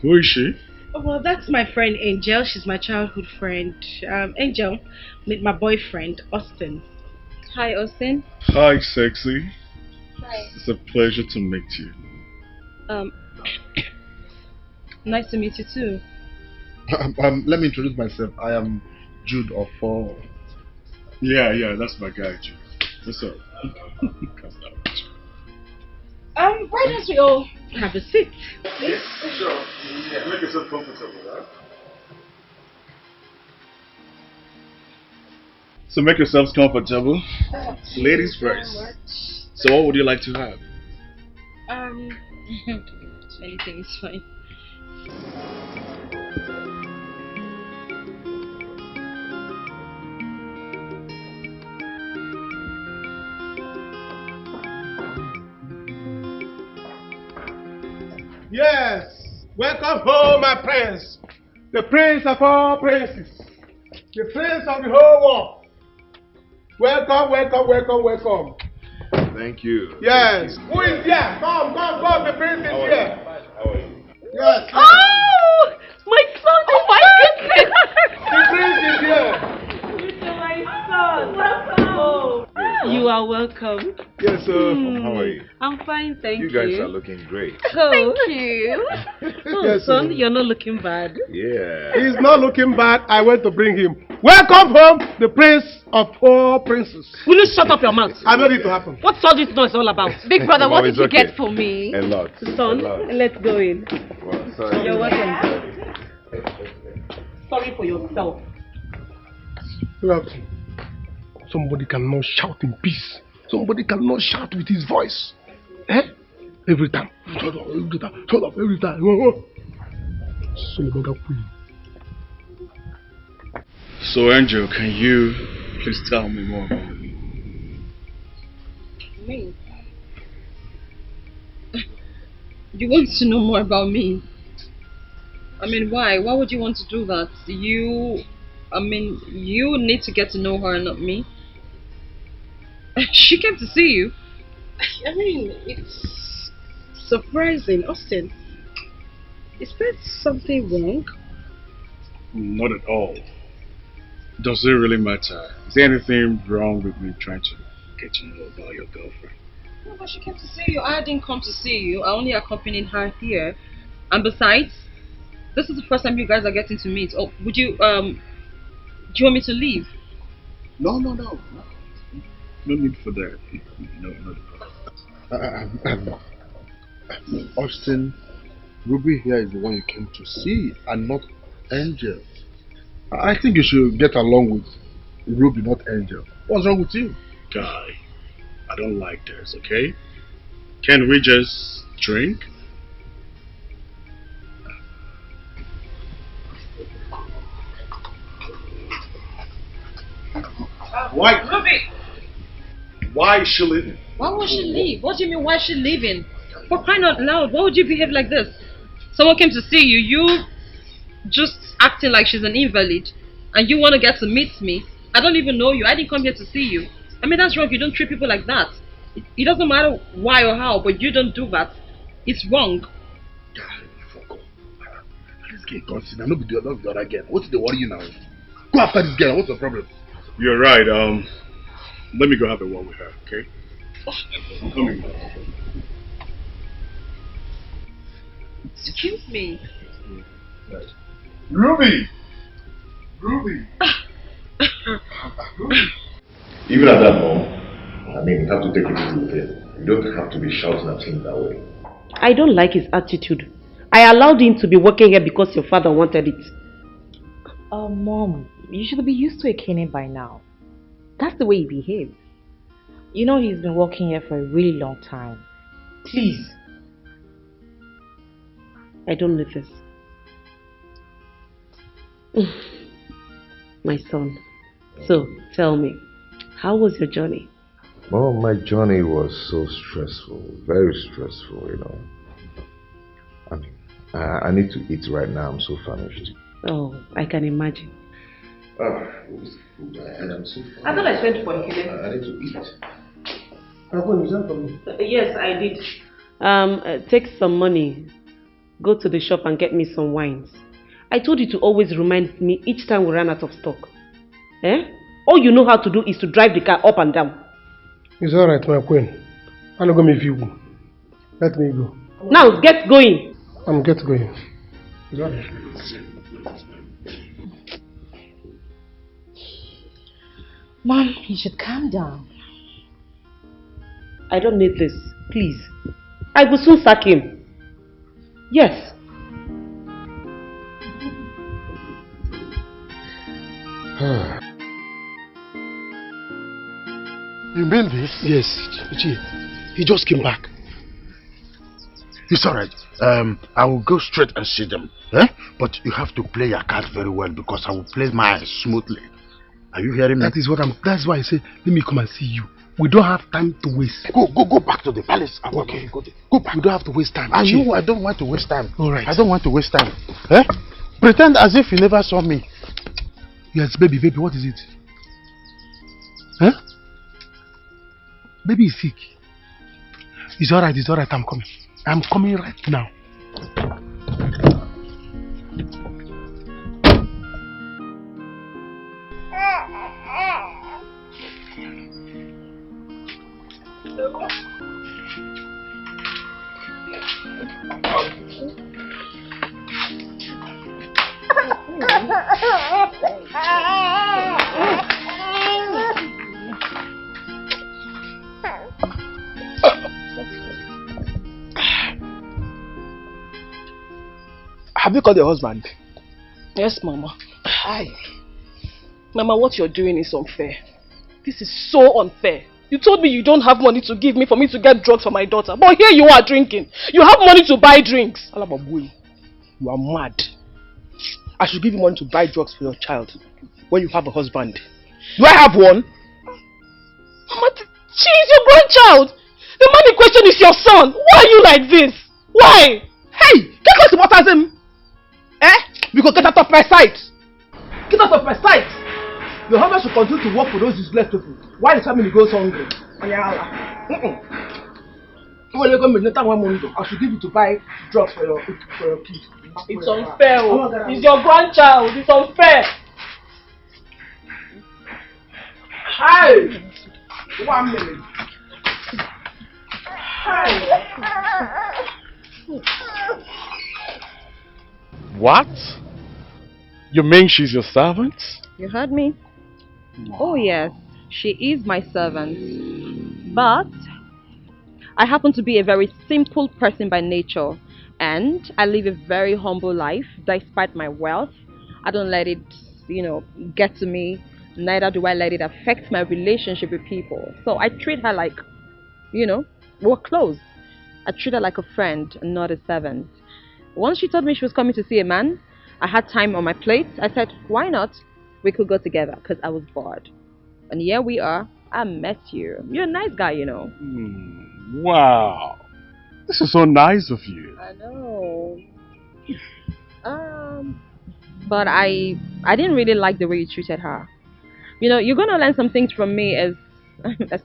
Who is she? Oh, well, that's my friend Angel. She's my childhood friend. Angel, meet my boyfriend, Austin. Hi, Austin. Hi, sexy. Hi. It's a pleasure to meet you. Um, nice to meet you too. Let me introduce myself. I am Jude of Four. Yeah, that's my guy, Jude. What's up? Why don't we all have a seat? Yes, sure. Yeah. Make yourself comfortable, huh? So make yourselves comfortable. Ladies first. So what would you like to have? Anything is fine. Yes, welcome home, my prince. The prince of all princes. The prince of the whole world. Welcome, welcome, welcome, welcome. Thank you. Yes. Who is here? Come. The prince is here. How are you? Yes. Oh, my son! Oh my goodness! The prince is here. My son, welcome. You are welcome. Yes, sir. How are you? I'm fine, thank you. You guys are looking great. Oh, thank you. Oh, Yes, son, sir. you're not looking bad. Yeah. He's not looking bad. I went to bring him. Welcome home, the prince of all princes. Will you shut up your mouth? I made it to happen. What's all this noise all about? Big brother, what did you okay. get for me? A lot. Son, A lot. let's go in. Well, sorry. You're welcome. Sorry for yourself. Look, somebody cannot shout in peace. Somebody cannot shout with his voice. Eh? Every time. Shut up every time. So Angel, can you please tell me more about me? Me? You want to know more about me? I mean, why? Why would you want to do that? You need to get to know her, not me. She came to see you. I mean, it's surprising. Austin, is there something wrong? Not at all. Does it really matter? Is there anything wrong with me trying to get to know about your girlfriend? No, but she came to see you. I didn't come to see you. I only accompanied her here. And besides, this is the first time you guys are getting to meet. Oh, would you do you want me to leave? No. No need for that. No. Austin, Ruby here is the one you came to see and not Angel. I think you should get along with Ruby, not Angel. What's wrong with you? Guy, I don't like this, okay? Can we just drink? Why? Ruby! Why is she leaving? Why would she leave? What do you mean, why is she leaving? For crying out loud, why would you behave like this? Someone came to see you, you just acting like she's an invalid, and you want to get to meet me. I don't even know you. I didn't come here to see you. I mean, that's wrong. You don't treat people like that. It doesn't matter why or how, but you don't do that. It's wrong. Fuck off. This girl consider not be the other girl. What's the worry you now? Go after this girl. What's the problem? You're right. Let me go have a word with her, okay? I'm coming. Excuse me. Ruby! Even at that moment, I mean, you have to take it easy with him. You don't have to be shouting at him that way. I don't like his attitude. I allowed him to be working here because your father wanted it. Mom, you should be used to a caning by now. That's the way he behaves. You know he's been working here for a really long time. Please. I don't know this. My son. So, tell me, how was your journey? Well, my journey was so stressful, very stressful, you know. I mean, I need to eat right now, I'm so famished. Oh, I can imagine. And I'm so famished. I thought I sent for you. I need to eat. Yes, I did. Take some money. go to the shop and get me some wines. I told you to always remind me each time we ran out of stock. Eh? All you know how to do is to drive the car up and down. It's alright, my queen. I'm not going to you. Let me go. Now, get going. I'm get going. It's alright. Mom, you should calm down. I don't need this. Please. I will soon sack him. Yes. You mean this? Yes, Chief. He just came back. It's alright. I will go straight and see them. Eh? But you have to play your cards very well because I will play mine smoothly. Are you hearing me? That's why I say, let me come and see you. We don't have time to waste. Go back to the palace. Okay. Go back. We don't have to waste time. I know I don't want to waste time. Alright. I don't want to waste time. Eh? Pretend as if you never saw me. Yes, baby, what is it? Huh? Baby is sick. It's alright, I'm coming. I'm coming right now. Have you called your husband? Yes, Mama. Hi. Mama, what you're doing is unfair. This is so unfair. You told me you don't have money to give me for me to get drugs for my daughter. But here you are drinking. You have money to buy drinks. Alababu, you are mad. I should give you money to buy drugs for your child when you have a husband. Do I have one? Mama, she is your grandchild. The man in question is your son. Why are you like this? Why? Hey, get close to what has him. Eh? We could get out of my sight. Get out of my sight. Your husband should continue to work for those useless people while the family goes hungry. I should give you to buy drugs for your kid. It's unfair. It's your grandchild. It's unfair. Hi. 1 minute. Hi. What? You mean she's your servant? You heard me? Wow. Oh yes, she is my servant. But I happen to be a very simple person by nature. And I live a very humble life despite my wealth. I don't let it, get to me. Neither do I let it affect my relationship with people. So I treat her like, we're close. I treat her like a friend, not a servant. Once she told me she was coming to see a man, I had time on my plate. I said, why not? We could go together because I was bored. And here we are. I met you. You're a nice guy, Wow. This is so nice of you. I know. But I didn't really like the way you treated her. You're going to learn some things from me as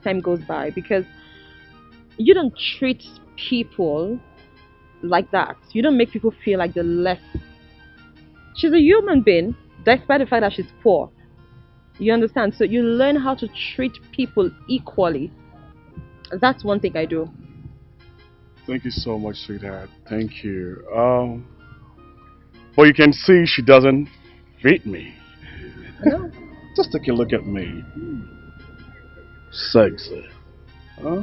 time goes by because you don't treat people like that. You don't make people feel like they're less. She's a human being, despite the fact that she's poor. You understand? So you learn how to treat people equally. That's one thing I do. Thank you so much, sweetheart. Thank you. But you can see she doesn't fit me. I know. Just take a look at me. Sexy. Huh?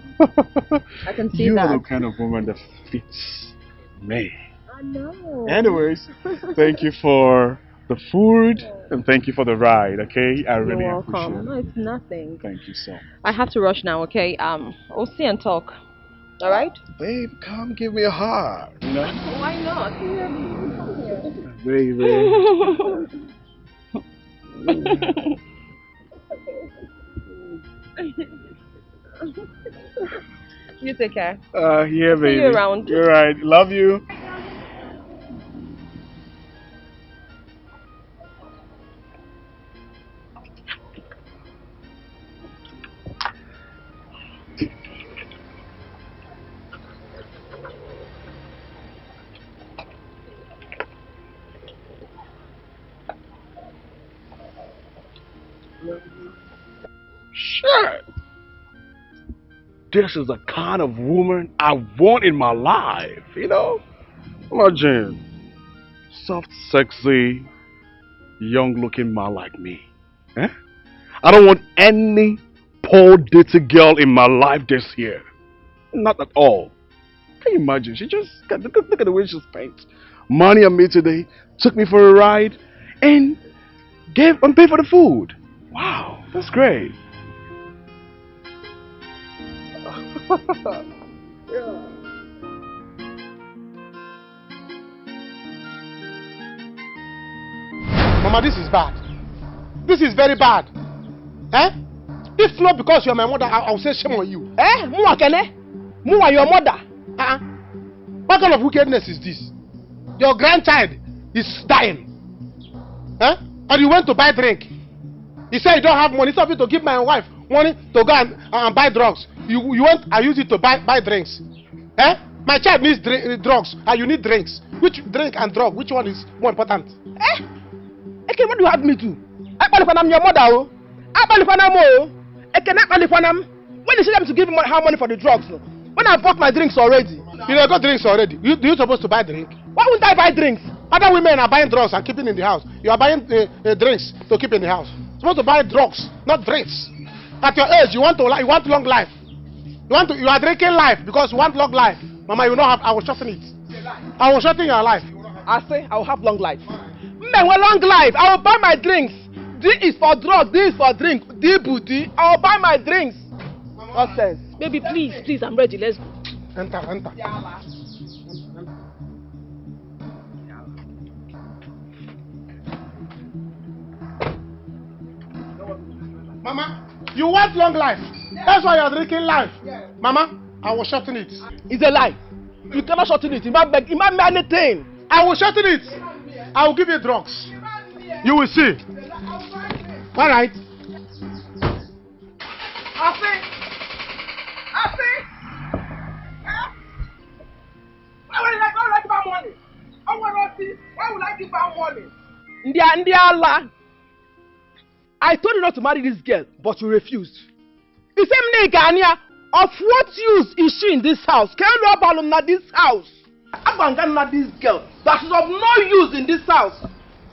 I can see you that. are the kind of woman that fits me. I know. Anyways, thank you for the food and thank you for the ride, okay? I really appreciate it. No, it's nothing. Thank you so much. I have to rush now, okay? We'll see and talk. Alright? Babe, come give me a hug. Why not? Baby. You take care. Yeah, baby. See you around. You're right. Love you. Shit! This is the kind of woman I want in my life, you know? Imagine. Soft, sexy, young-looking man like me. Eh? I don't want any poor, dirty girl in my life this year. Not at all. Can you imagine? She just, look at the way she spent money on me today, took me for a ride, and paid for the food. Wow, that's great. Yeah. Mama, this is bad. This is very bad. Eh? If not because you're my mother, I'll say shame on you. Eh? Muwa kene? Muwa your mother? What kind of wickedness is this? Your grandchild is dying. Eh? And you went to buy drink. He said you don't have money. Instead of you to give my wife money to go and buy drugs. You went and use it to buy drinks. Eh? My child needs drugs and you need drinks. Which drink and drug? Which one is more important? Eh? Okay, what do you have me to? I'm your mother. Oh. When is it time to give me how money for the drugs? No? When I bought my drinks already. You got drinks already. You supposed to buy drink? Why wouldn't I buy drinks? Other women are buying drugs and keeping in the house. You are buying drinks to keep in the house. You're supposed to buy drugs, not drinks. At your age, you want long life. You are drinking life because you want long life. Mama, you know I will shorten it. I will shorten your life. I say I will have long life. Man, well, long life. I will buy my drinks. D is for drugs. D is for drink. D booty. I will buy my drinks. Nonsense. Baby, please, I'm ready. Let's go. Enter. Mama, you want long life. That's why you're drinking life. Mama, I will shorten it. It's a lie. You cannot shorten it. It might be anything. I will shorten it. I will give you drugs. You will see. All right. I see. Why would I give her money? Why would I give her money? Ndiala. I told you not to marry this girl, but you refused. The same nigga, of what use is she in this house? Can you know about this house? Abandon this girl that is of no use in this house.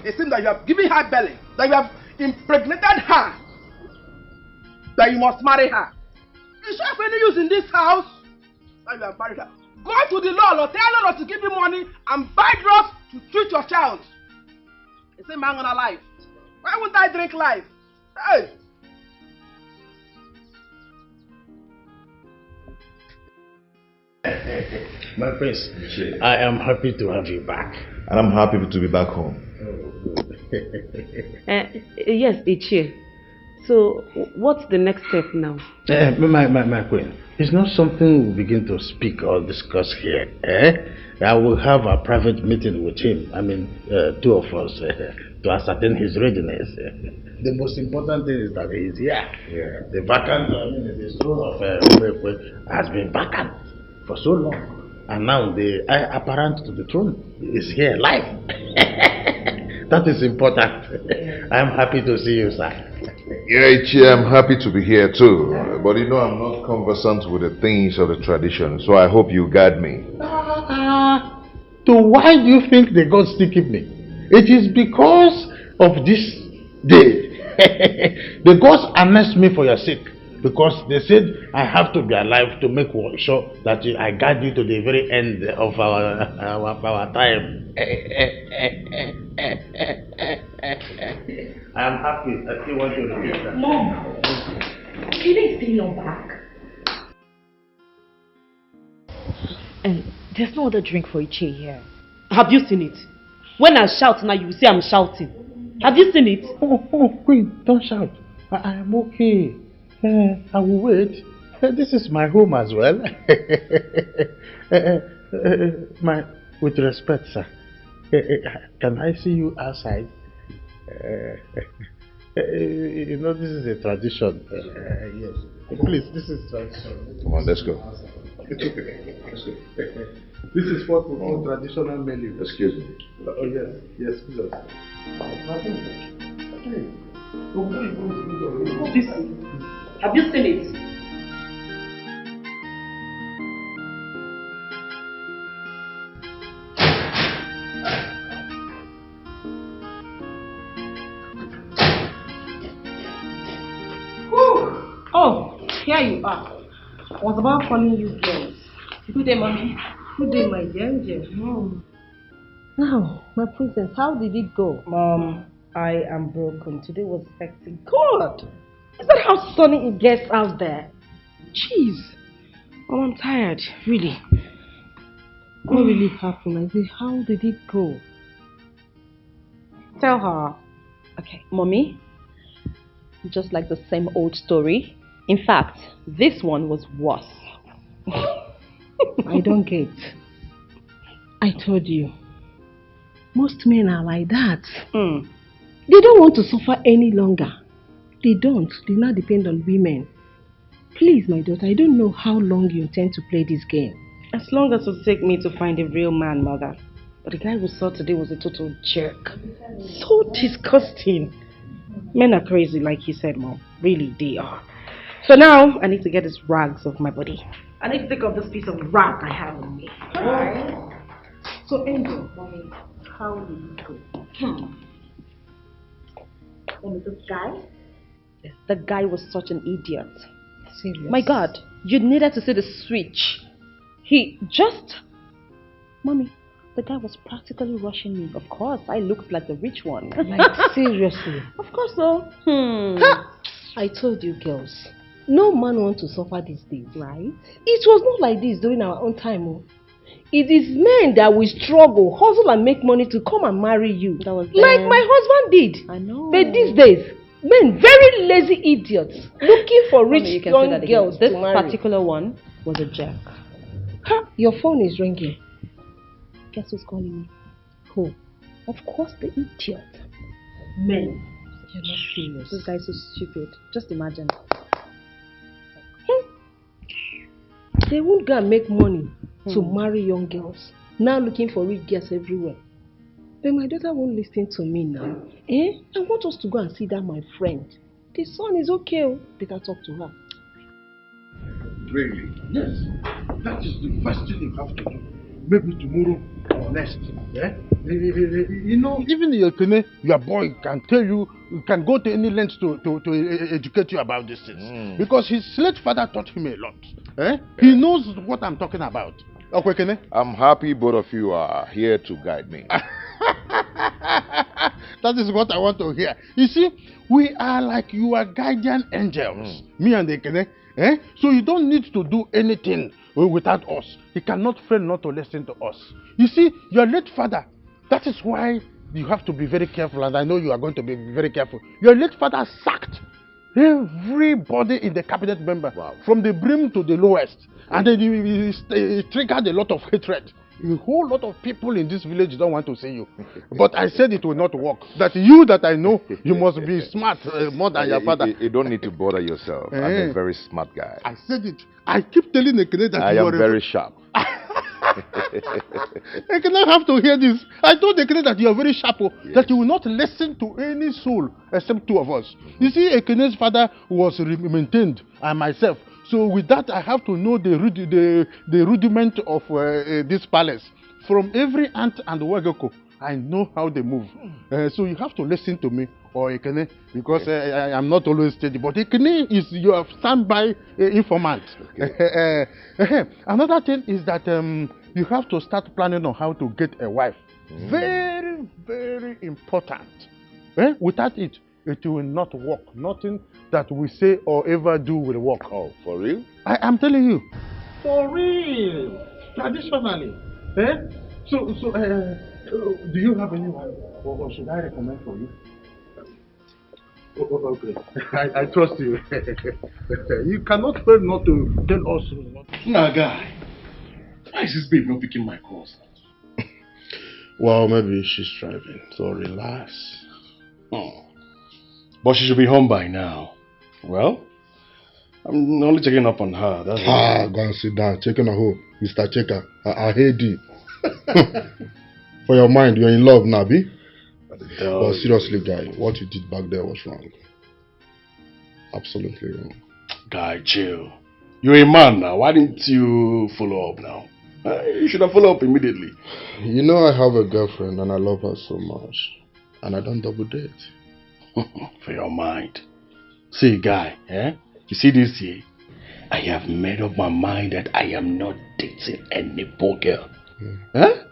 It seems that you have given her belly, that you have impregnated her, that you must marry her. Is she of any use in this house? That you have married her. Go to the law, tell her to give you money and buy drugs to treat your child. It's a man on a life. Why wouldn't I drink life? Hey! My prince, I am happy to have you back. And I'm happy to be back home. Yes, Ichie. So, what's the next step now? My queen, it's not something we'll begin to speak or discuss here. I will have a private meeting with him. I mean, two of us, to ascertain his readiness. The most important thing is that he is here. Yeah. The vacant, the throne of has been vacant for so long. And now the apparent to the throne is here live. That is important. I am happy to see you, sir. Yeah, Ichie, I'm happy to be here too. But you know, I'm not conversant with the things of the tradition, so I hope you guide me. So why do you think the gods still keep me? It is because of this day. The gods annexed me for your sake, because they said I have to be alive to make sure that I guide you to the very end of our time. I am happy. I still want you to repeat that. Mom, can I stay your back? And there's no other drink for Ichie here. Have you seen it? When I shout now, you say I'm shouting. Have you seen it? Oh, Queen, don't shout. I am okay. I will wait. This is my home as well. With respect, sir. Can I see you outside? You know, this is a tradition. Yes. Please, this is tradition. Come on, let's go. It's okay. Let's go. This is what we call traditional menu. Excuse me. Oh, yes. Yes, please. Have you seen it? Oh, here you are. I was about calling you girls. Good day, mommy. Good day, my dear angel. Now, my princess, how did it go? Mom, I am broken. Today was hectic. God! Is that how sunny it gets out there? Jeez. Mom, I'm tired. Really. What really happened? I said, how did it go? Tell her. Okay, mommy. Just like the same old story. In fact, this one was worse. I don't get. I told you. Most men are like that. They don't want to suffer any longer. They don't. They now depend on women. Please, my daughter, I don't know how long you intend to play this game. As long as it will take me to find a real man, mother. But the guy we saw today was a total jerk. So disgusting. Men are crazy, like he said, Mom. Really, they are. So now, I need to get these rags off my body. I need to take off this piece of rag I have on me. Alright. So, Angel, Mommy, how did it go? And this guy? Yes, the guy was such an idiot. Serious? My God, you needed to see the switch. He just... Mommy, the guy was practically rushing me. Of course, I looked like the rich one. Like, seriously? Of course so. I told you, girls. No man wants to suffer these days, right? It was not like this during our own time. Oh. It is men that will struggle, hustle and make money to come and marry you. That was like my husband did. I know. But these days, men, very lazy idiots, looking for rich young girls This to marry. particular one was a jerk. Your phone is ringing. Guess who's calling me? Who? Of course, the idiot. Men. You're not serious. This guy's so stupid. Just imagine. They won't go and make money to marry young girls. Now looking for rich girls everywhere. But my daughter won't listen to me now. I want us to go and see that my friend. The son is okay. Better talk to her. Really? Yes. That is the first thing you have to do. Maybe tomorrow or next. Yeah? You know, even your boy can tell you, can go to any lengths to educate you about these things. Because his late father taught him a lot. He knows what I'm talking about. Okay, I'm happy both of you are here to guide me. That is what I want to hear. You see, we are like your guardian angels. Me and Ekene. So you don't need to do anything without us. He cannot fail not to listen to us. You see, your late father, that is why you have to be very careful, and I know you are going to be very careful. Your late father sacked everybody in the cabinet member, from the brim to the lowest, and then he triggered a lot of hatred. A whole lot of people in this village don't want to see you. But I said it will not work. That I know, you must be smart more than your father. You don't need to bother yourself. I'm a very smart guy. I said it. I keep telling Ekene that I am very sharp. Ekene have to hear this. I told Ekene that you are very sharp, that you will not listen to any soul except two of us. You see, Ekene's father was maintained, and myself. So with that, I have to know the rudiment of this palace. From every ant and wagoko, I know how they move. So you have to listen to me, or Ekene, because I am not always steady. But Ekene is your standby informant. Okay. Another thing is that you have to start planning on how to get a wife. Very, very important. Without it, it will not work. Nothing that we say or ever do will work. Oh, for real? I am telling you. For real. Traditionally. So, do you have anyone? Or should I recommend for you? Okay. I trust you. You cannot fail not to tell us. Nah, guy. Why is this babe not picking my calls? Well, maybe she's driving, so relax. But she should be home by now. Well, I'm only checking up on her. That's go and sit down. Checking her home. Mr. Checker, I hate you. For your mind, you're in love, Nabi. But seriously, guy, what you did back there was wrong. absolutely wrong. Guy, chill. You're a man now. Why didn't you follow up now? You should have followed up immediately. You know I have a girlfriend and I love her so much. And I don't double date. For your mind. See, guy, you see this here? I have made up my mind that I am not dating any poor girl. I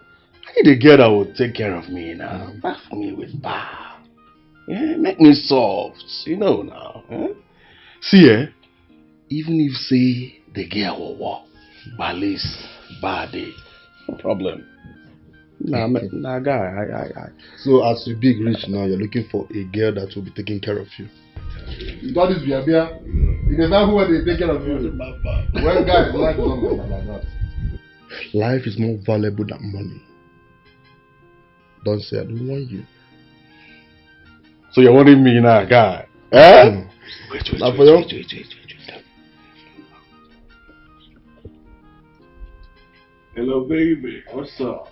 need a girl that will take care of me now. Bath me with bath. Make me soft, you know now. See, even if say the girl will walk, at least bad day, no problem. Nah, guy, So as you big rich now, you're looking for a girl that will be taking care of you. That is beer. It is not who they take care of you. Well, guys, life is not like that. Life is more valuable than money. Don't say I don't want you. So you're wanting me now, guy? Wait. Hello, baby. What's up?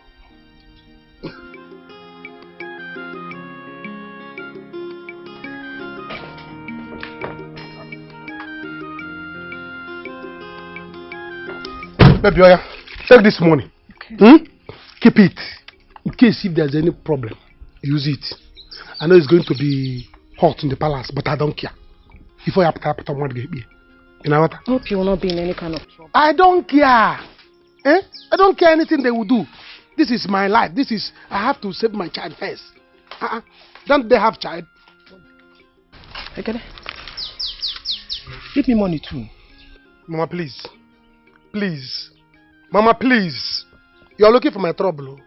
Baby, Oya, take this money. Okay. Keep it. In case if there's any problem, use it. I know it's going to be hot in the palace, but I don't care. If I put one get me. You know what? I hope you will not be in any kind of trouble. I don't care. I don't care anything they will do. This is my life. I have to save my child first. Don't they have child? Okay. Give me money too. Mama, please. Please. Mama, please. You're looking for my trouble.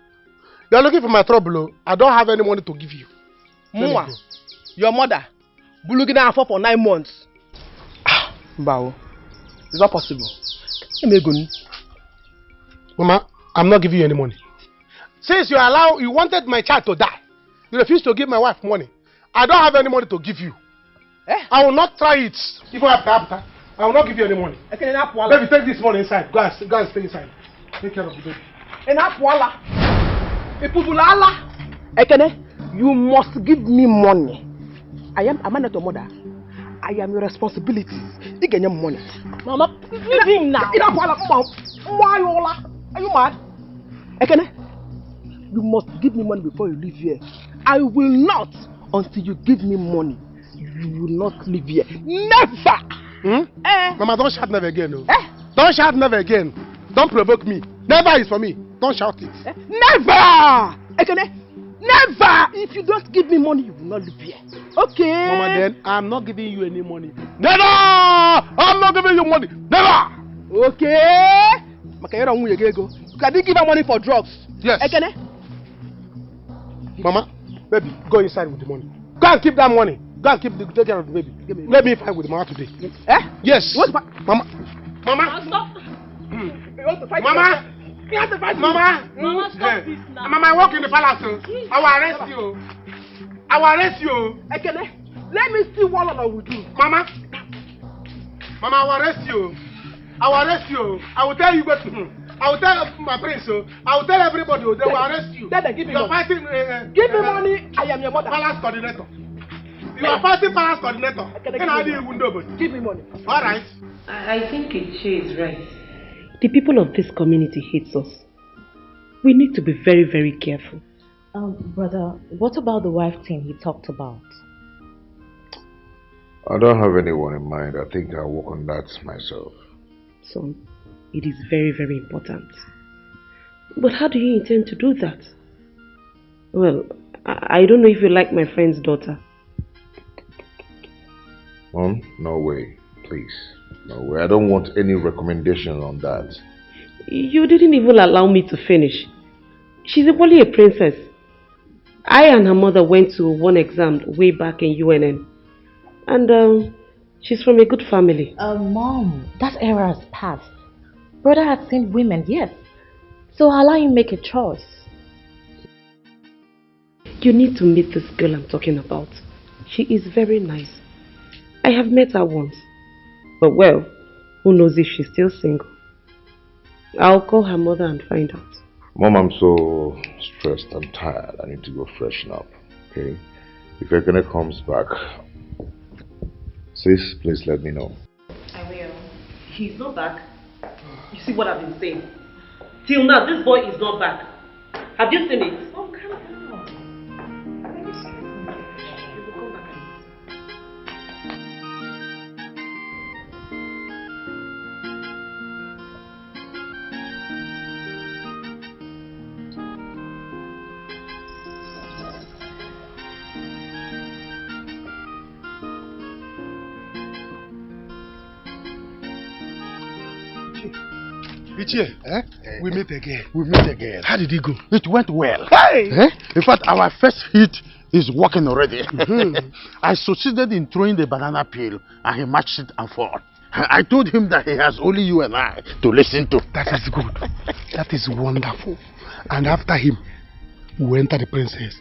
You're looking for my trouble. I don't have any money to give you. Mwa, your mother, Bulugina for 9 months. Bao, it's not possible. Mama, I'm not giving you any money. Since you wanted my child to die, you refuse to give my wife money. I don't have any money to give you. I will not try it. If I have I will not give you any money. Baby, take this money inside. Go and stay inside. Take care of the baby. Ekene, you must give me money. I'm not your mother. I am your responsibility. You get your money. Mama, leave him now. Why, Ola? Are you mad? Ekene, you must give me money before you leave here. I will not until you give me money. You will not leave here. Never! Mama, don't shout never again. No. Don't shout never again. Don't provoke me. Never is for me. Don't shout it. Never! Ekene, never! If you don't give me money, you will not leave here. Okay? Mama, then I'm not giving you any money. Never! I'm not giving you money. Never! Okay? Can you give her money for drugs? Yes. Ekene? Mama, baby, go inside with the money. Go and keep that money. Go and take care of the baby. Let me fight with Mama today. Yes. Mama. Mama. Stop. You want to fight? Mama. You have to fight. Mama. Mama, stop this now. Mama, I work in the palace. I will arrest you. I will arrest you. Ekene, let me see what I will do. Mama. Mama, I will arrest you. I will arrest you. I will tell you what to do. I will tell my prince. I will tell everybody. They will arrest you. Then give me money. Fighting, give me money. I am your mother. Palace coordinator. You are fighting palace coordinator. Give me money. All right. I think she is right. The people of this community hate us. We need to be very, very careful. Brother, what about the wife thing he talked about? I don't have anyone in mind. I think I'll work on that myself. So, it is very, very important. But how do you intend to do that? Well, I don't know if you like my friend's daughter. Mom, no way. Please. No way. I don't want any recommendation on that. You didn't even allow me to finish. She's only a princess. I and her mother went to one exam way back in UNN. And she's from a good family. Mom, that era has passed. Brother has seen women, yes. So allow him make a choice. You need to meet this girl I'm talking about. She is very nice. I have met her once. But well, who knows if she's still single. I'll call her mother and find out. Mom, I'm so stressed and tired. I need to go freshen up. Okay? If Ekene comes back, Sis, please let me know. I will. He's not back. You see what I've been saying? Till now, this boy is not back. Have you seen it? Oh, calm down. I think it's he will come back. Ichie, we meet again. We meet again. How did it go? It went well. Hey! In fact, our first hit is working already. I succeeded in throwing the banana peel and he matched it and fought. I told him that he has only you and I to listen to. That is good. That is wonderful. And after him, we enter the princess.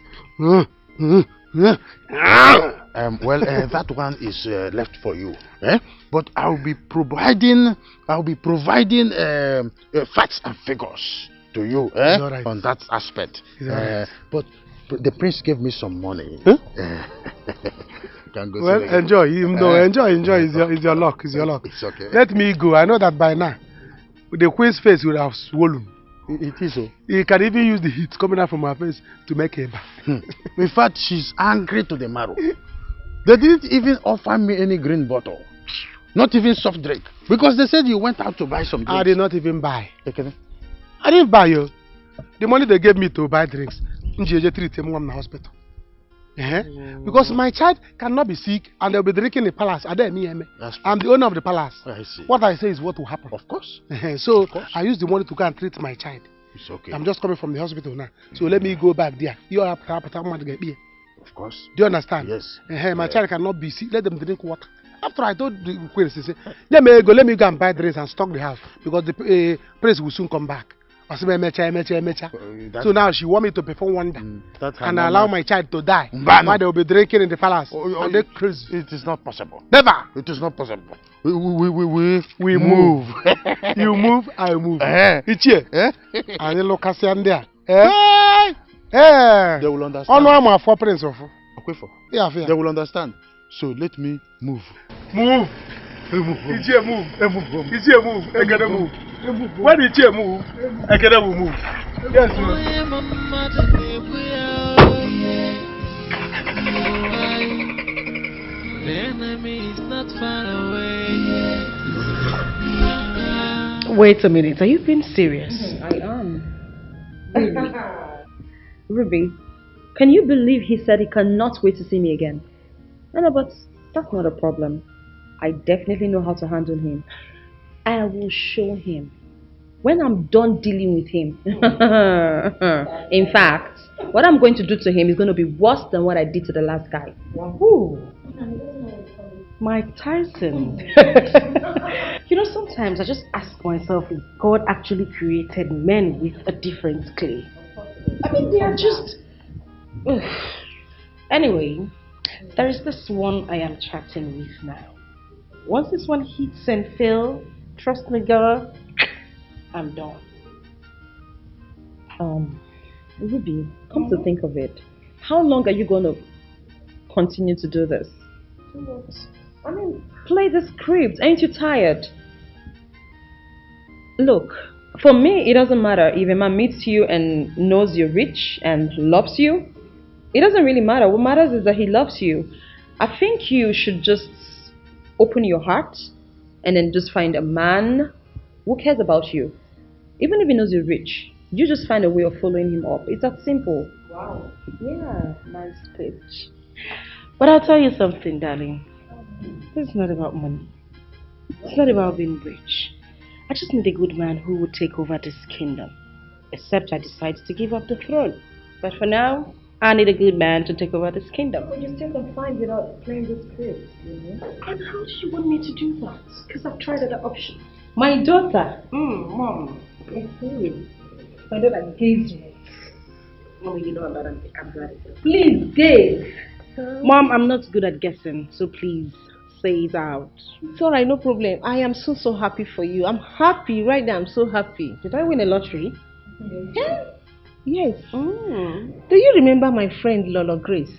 That one is left for you. But I'll be providing facts and figures to you right. on that aspect. Right. But the prince gave me some money. Can go Well, enjoy. Enjoy. It's your luck. It's your luck. It's okay. Let me go. I know that by now, the queen's face will have swollen. It is so. You can even use the heat coming out from her face to make her back. In fact, she's angry to the marrow. They didn't even offer me any green bottle. Not even soft drink. Because they said you went out to buy some drinks. I did not even buy. Okay. I didn't buy you. The money they gave me to buy drinks, treat him in the hospital. Because my child cannot be sick and they'll be drinking in the palace. I'm the owner of the palace. I see. What I say is what will happen. Of course. So I use the money to go and treat my child. It's okay. I'm just coming from the hospital now. So let me go back there. You have to get me. Of course. Do you understand? Yes. My child cannot be sick. Let them drink water. After I told the queen, she said, let me go and buy drinks and stock the house because the prince will soon come back. So now she want me to perform wonder and allow my child to die while they will be drinking in the palace. And they crazy. It is not possible. Never. It is not possible. We move. You move, I move. It's here. And the location there. They will understand. Oh no, I'm a four prince of. Yeah, they will understand. So let me move. Move. It's here, move. It's here, move. I gotta move. When it's here, move. I gotta move. Yes, the enemy is not far away. Wait a minute, are you being serious? I am. Really? Ruby, can you believe he said he cannot wait to see me again? No, but that's not a problem. I definitely know how to handle him. I will show him when I'm done dealing with him. In fact, what I'm going to do to him is going to be worse than what I did to the last guy. Who? Mike Tyson. You know, sometimes I just ask myself if God actually created men with a different clay. I mean, they are just... Anyway, there is this one I am chatting with now. Once this one hits and fails, trust me, girl, I'm done. Ruby, come to think of it, how long are you going to continue to do this? What? I mean, play the script. Ain't you tired? Look, for me, it doesn't matter if a man meets you and knows you're rich and loves you. It doesn't really matter. What matters is that he loves you. I think you should just open your heart and then just find a man who cares about you. Even if he knows you're rich, you just find a way of following him up. It's that simple. Wow. Yeah. Nice pitch. But I'll tell you something, darling. It's not about money. It's not about being rich. I just need a good man who will take over this kingdom. Except I decide to give up the throne. But for now, I need a good man to take over this kingdom. But you still can find without playing the script, you know? And how do you want me to do that? Because I've tried other options. My daughter. Mom. My daughter engagement. Mommy, you know I'm glad. Please, gaze. Mom, I'm not good at guessing, so please say it out. It's alright, no problem. I am so happy for you. I'm happy right now. I'm so happy. Did I win a lottery? Yeah. Yes. Do you remember my friend Lolo Grace?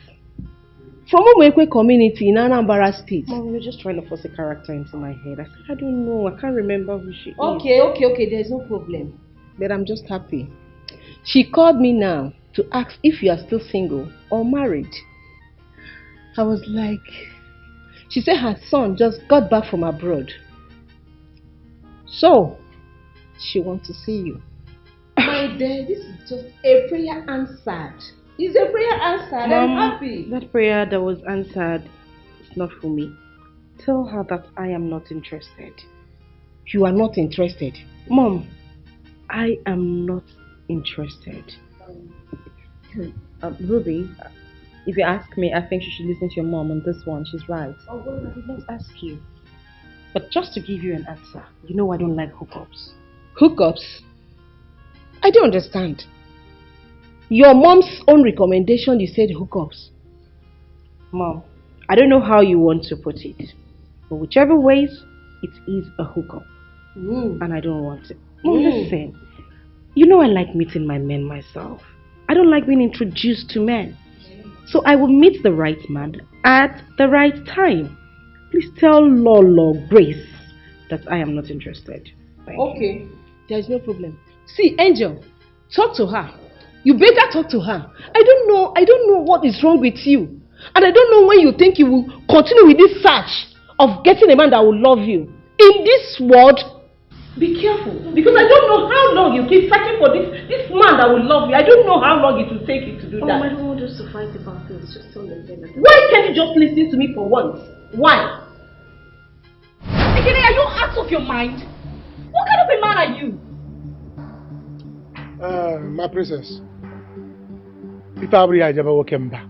From Umwekwe community in Anambra State. Mom, you're just trying to force a character into my head. I said, I don't know. I can't remember who she is. Okay, there's no problem. But I'm just happy. She called me now to ask if you are still single or married. I was like... She said her son just got back from abroad. So, she wants to see you. My dear, this is just a prayer answered. It's a prayer answered. Mom, I'm happy. That prayer that was answered is not for me. Tell her that I am not interested. You are not interested? Mom, I am not interested. Ruby, if you ask me, I think you should listen to your mom on this one. She's right. Oh, well, I did not ask you. But just to give you an answer, you know I don't like hookups. Hookups? I don't understand. Your mom's own recommendation, you said hookups. Mom, I don't know how you want to put it. But whichever ways, it is a hookup. And I don't want it. Mom, listen. You know I like meeting my men myself. I don't like being introduced to men. So I will meet the right man at the right time. Please tell Lolo Grace that I am not interested. Okay, there's no problem. See, Angel, talk to her. You better talk to her. I don't know what is wrong with you. And I don't know when you think you will continue with this search of getting a man that will love you. In this world, be careful. Because I don't know how long you keep searching for this man that will love you. I don't know how long it will take you to do that. I don't want us to fight about this. Just tell them that. Why can't you just listen to me for once? Why? Again, are you out of your mind? What kind of a man are you? My princess. If I ever walk him back,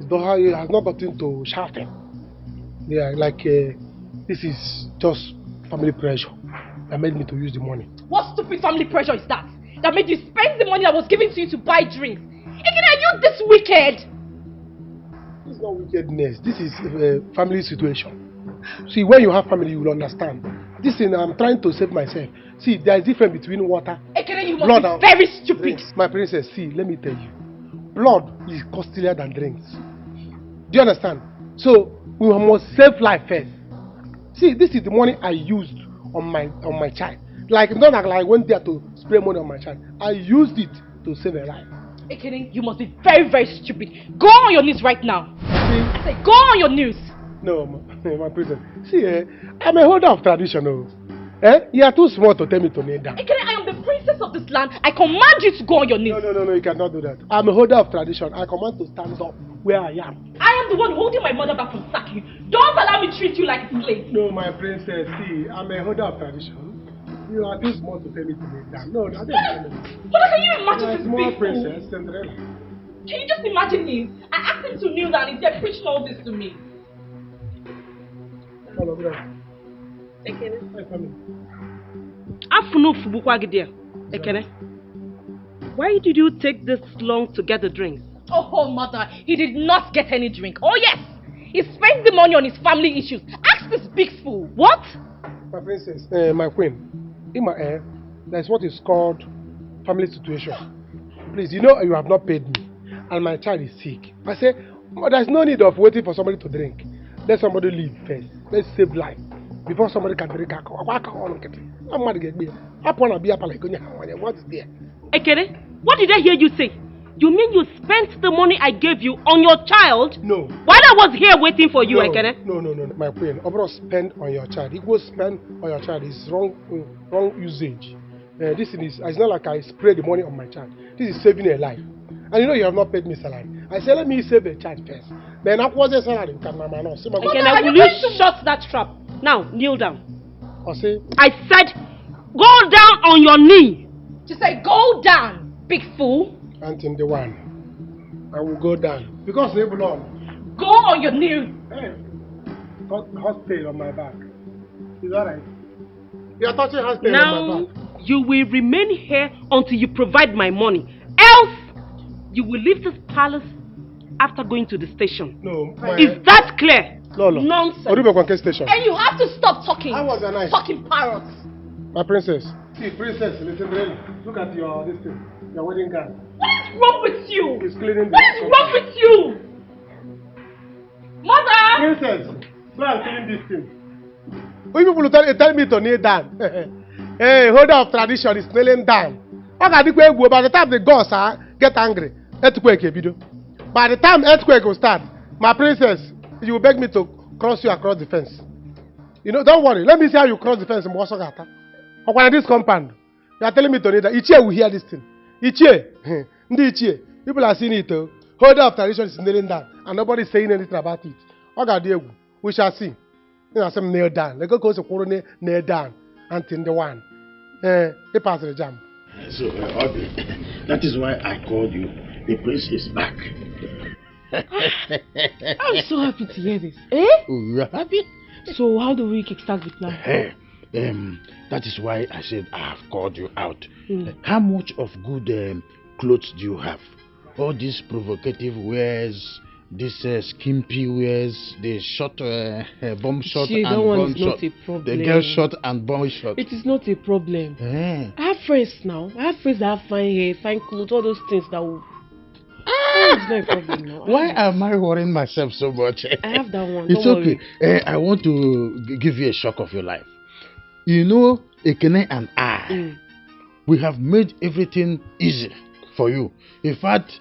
he has not gotten to shouting. Yeah, like this is just family pressure that made me to use the money. What stupid family pressure is that? That made you spend the money that was given to you to buy drinks? Again, are you this wicked? This is not wickedness. This is a family situation. See, when you have family, you will understand. This thing, I'm trying to save myself. See, there is difference between water, Ekene, you blood, must be very stupid. Drinks. My princess, see, let me tell you. Blood is costlier than drinks. Do you understand? So, we must save life first. See, this is the money I used on my child. Like, not like I went there to spray money on my child. I used it to save a life. Ekene, you must be very, very stupid. Go on your knees right now. See? I say, go on your knees. No, my princess. See, I'm a holder of tradition. You are too small to tell me to kneel down. Ekene, I am the princess of this land. I command you to go on your knees. No, you cannot do that. I'm a holder of tradition. I command to stand up where I am. I am the one holding my mother back from sacking you. Don't allow me to treat you like a slave. No, my princess, see, I'm a holder of tradition. You are too small to tell me to kneel down. No, I don't know. But can you imagine this small big princess, fool? Cinderella. Can you just imagine him? I asked him to kneel down and he's preaching all this to me. Hello, brother. Ekene. My family. Ekene. Why did you take this long to get the drinks? Oh, mother, he did not get any drink. Oh, yes. He spent the money on his family issues. Ask this big fool. What? My princess, my queen, in my air, there's what is called family situation. Please, you know you have not paid me, and my child is sick. I say, there's no need of waiting for somebody to drink. Let somebody leave first. Let's save life before somebody can drink alcohol. What is there? Ekene, what did I hear you say? You mean you spent the money I gave you on your child? No. While I was here waiting for you, Ekene? No, my queen. Overall spend on your child. Equal spend on your child is wrong usage. This is, it's not like I spray the money on my child. This is saving a life. And you know you have not paid me salary. I said let me save a child first. Then after the salary, you can mama no. Ekene, will you shut that trap? Now, kneel down. I said, go down on your knee. Just say, go down, big fool. Until the one. I will go down. Because they belong. Go on your knee. Hey, got hospital on my back. Is that right? You are touching hospital on my back. Now, you will remain here until you provide my money. Else, you will leave this palace after going to the station. No. Is that clear? No. Nonsense. Station. And you have to stop talking. I was a nice. Fucking parrots. My princess. See, princess, listen, look at your this thing. Your wedding gown. What is wrong with you? It's cleaning. What is wrong with you? Princess, go and clean this thing. When people tell me to kneel down, hey, holder of tradition is kneeling down. By the time the gods get angry, earthquake will be. By the time earthquake will start, my princess, you will beg me to cross you across the fence. You know, don't worry. Let me see how you cross the fence in Mwasogata. Or this compound. You are telling me to kneel down. Ichie will hear this thing. Ichie. People are seeing it. Holder of tradition is kneeling down, and nobody is saying anything about it. We shall see. You know, some nail down. They go to nail down until the one. They pass the jam. So, that is why I called you. The prince is back. I'm so happy to hear this. Oh, you are happy? So, how do we kickstart the plan? That is why I said I have called you out. How much of good clothes do you have? All these provocative wears, this skimpy wears, the short, bomb shot and bomb shot, the girl shot and bomb shot. It is not a problem. I have friends now. I have friends that have fine hair, fine clothes, all those things that will... It's not a problem now. Why am I worrying myself so much? I have that one. It's okay. I want to give you a shock of your life. You know, Ekene and I, we have made everything easy for you. In fact,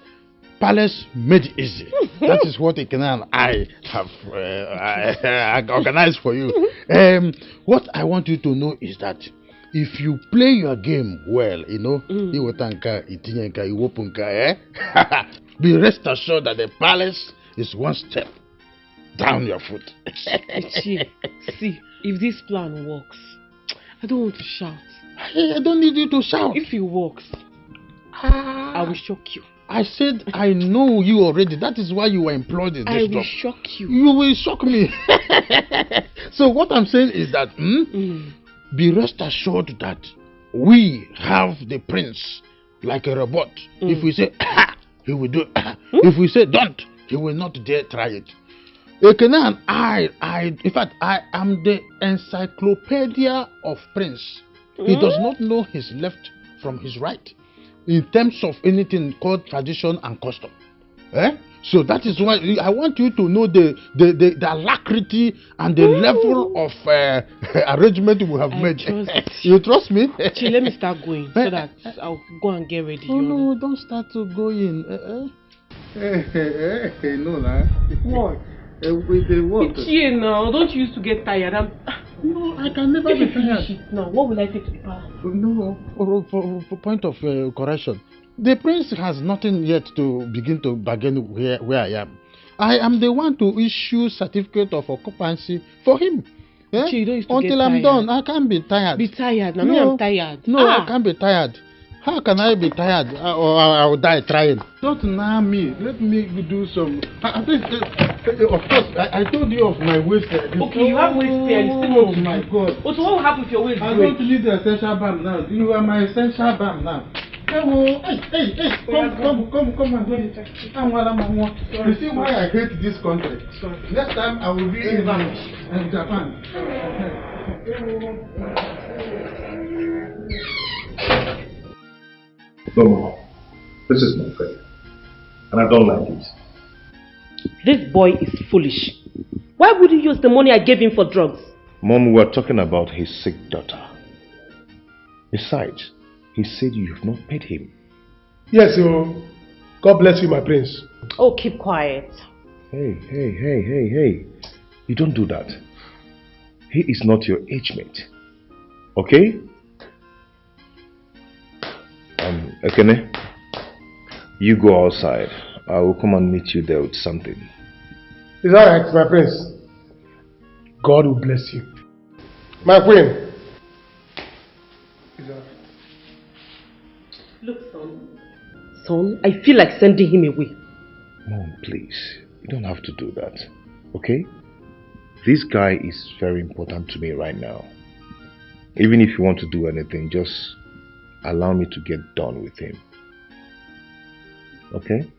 Palace made it easy. That is what Ekene and I have organized for you. What I want you to know is that if you play your game well, you know, be rest assured that the palace is one step down your foot. See, if this plan works, I don't want to shout. I don't need you to shout. If it works, I will shock you. I said I know you already. That is why you were employed in this job. I will shock you. You will shock me. So what I'm saying is that be rest assured that we have the prince like a robot. If we say he will do if we say don't, he will not dare try it. Ekene and I in fact I am the encyclopedia of prince. He does not know his left from his right in terms of anything called tradition and custom. So that is why I want you to know the alacrity and the level of arrangement we have made. You trust me? Actually, let me start going so that I'll go and get ready. Oh no, don't start to go in. No, nah. What? With the what? It's here now. Don't you used to get tired? No, I can never be tired. Now, what will I take to the palace? No, for point of correction. The prince has nothing yet to begin to bargain where I am. I am the one to issue certificate of occupancy for him. Until I'm done, I can't be tired. Be tired. Now I'm tired. No, I can't be tired. How can I be tired or I will die trying? Don't deny me. Let me do some. Of course, I told you of my waist. Okay, you have waist pain. Oh my God. So what will happen if your waist breaks? I don't need the essential balm now. You are my essential balm now. Hey, come and get it. You see why I hate this country? Next time I will be in Japan. No, Mama. This is not fair. And I don't like it. This boy is foolish. Why would he use the money I gave him for drugs? Mom, we are talking about his sick daughter. Besides, he said you have not paid him. Yes, God bless you, my prince. Oh, keep quiet. Hey. You don't do that. He is not your age mate. Okay? Ekene, you go outside. I will come and meet you there with something. It's alright, my prince. God will bless you. My queen. Look, son, I feel like sending him away. Mom, please. You don't have to do that. Okay? This guy is very important to me right now. Even if you want to do anything, just allow me to get done with him. Okay?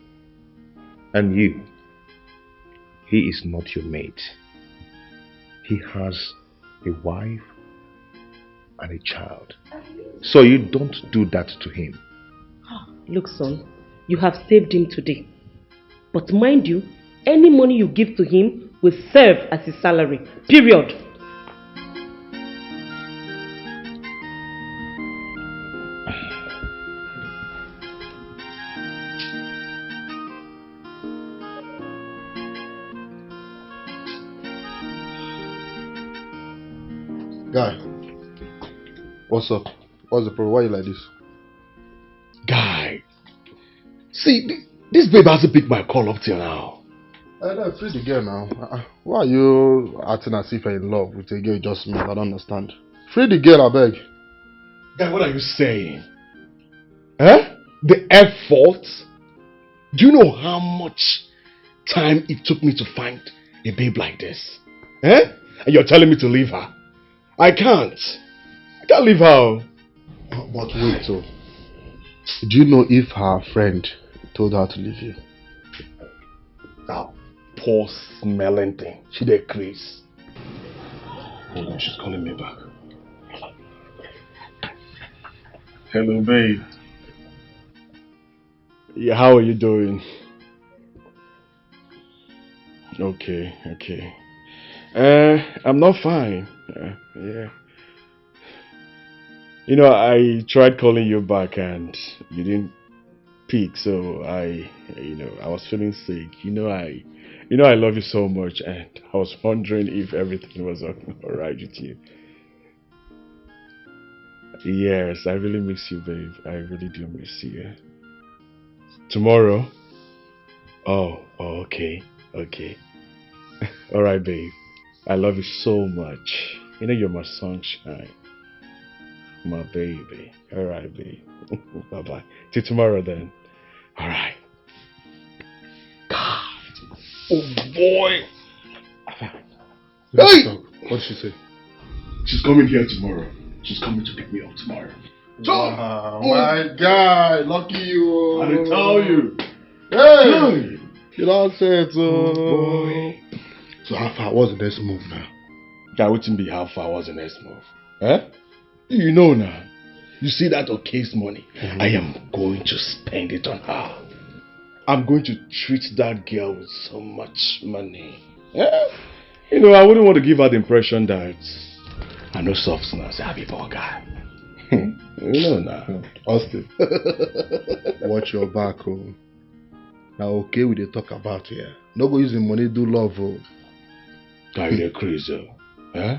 And you, he is not your mate. He has a wife and a child. So you don't do that to him. Look, son, you have saved him today. But mind you, any money you give to him will serve as his salary. Period. Guy, what's up? What's the problem? Why are you like this? Guy, see, this babe hasn't picked my call up till now. I free the girl now. Why are you acting as if you're in love with a girl you just met? I don't understand. Free the girl, I beg. Guy, what are you saying? Huh? The effort? Do you know how much time it took me to find a babe like this? Eh? And you're telling me to leave her? I can't. I can't leave her. But wait, so do you know if her friend told her to leave you? That poor smelling thing. She did Chris. Hold on, she's calling me back. Hello, babe. Yeah, how are you doing? Okay. I'm not fine. Yeah. You know, I tried calling you back and you didn't pick, so I was feeling sick. I love you so much, and I was wondering if everything was alright with you. Yes, I really miss you, babe. I really do miss you. Tomorrow? Oh, okay. Alright, babe. I love you so much. You know you're my sunshine. My baby. Alright, babe. Bye-bye. Till tomorrow then. Alright. God. Oh boy. Hey! What did she say? She's coming here tomorrow. She's coming to pick me up tomorrow. Wow, my guy, lucky you. I didn't tell you. Hey! You don't say it, oh boy. So how far was the next move now? That wouldn't be how far was the next move. Eh? You know now. You see that Okay's money? I am going to spend it on her. I'm going to treat that girl with so much money. Yeah? You know, I wouldn't want to give her the impression that I know softness, I be poor guy. You know now. Austin. Watch your back, oh. Now okay we dey talk about here. No go use the money do love, oh. Guy, you're crazy, huh?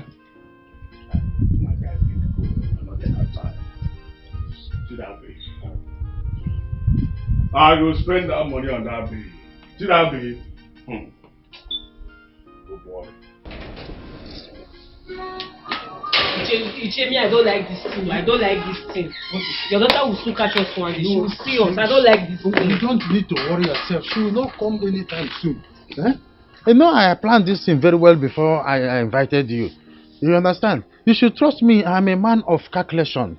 My guy, need to go. I'm not taking time. See that babe. I will spend that money on that babe. See that babe? Oh boy. Me, I don't like this thing. I don't like this thing. Your daughter will soon catch us one day. She will see us. I don't like this thing. You don't need to worry yourself. She will not come anytime soon. Eh? You know, I planned this thing very well before I invited you. You understand? You should trust me. I'm a man of calculation.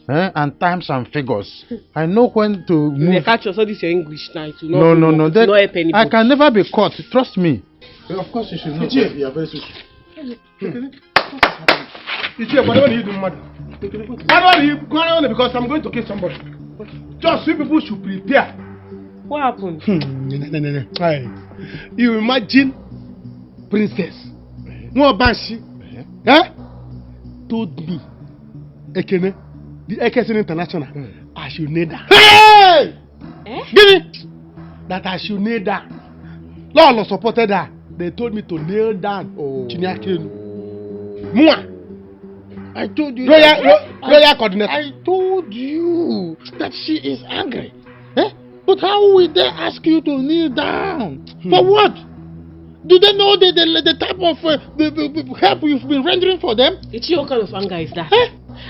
And times and figures. I know when to move. They catch us all this your English now. No. Not help anybody. I can never be caught. Trust me. Well, of course you should know. You are very sweet. Why don't you do mad? Why don't you go on because I'm going to kill somebody? Just so people should prepare. What happened? You imagine princess Nwabanshi told me Ekene, the Ekene International, I should need her. Hey! Give me that I should need her. Lolo supported her. They told me to kneel down. Chinyakenu. Mwah! I told you. Royal coordinator. I told you that she is angry. But how will they ask you to kneel down? For what? Do they know the type of the help you've been rendering for them? What kind of anger is that?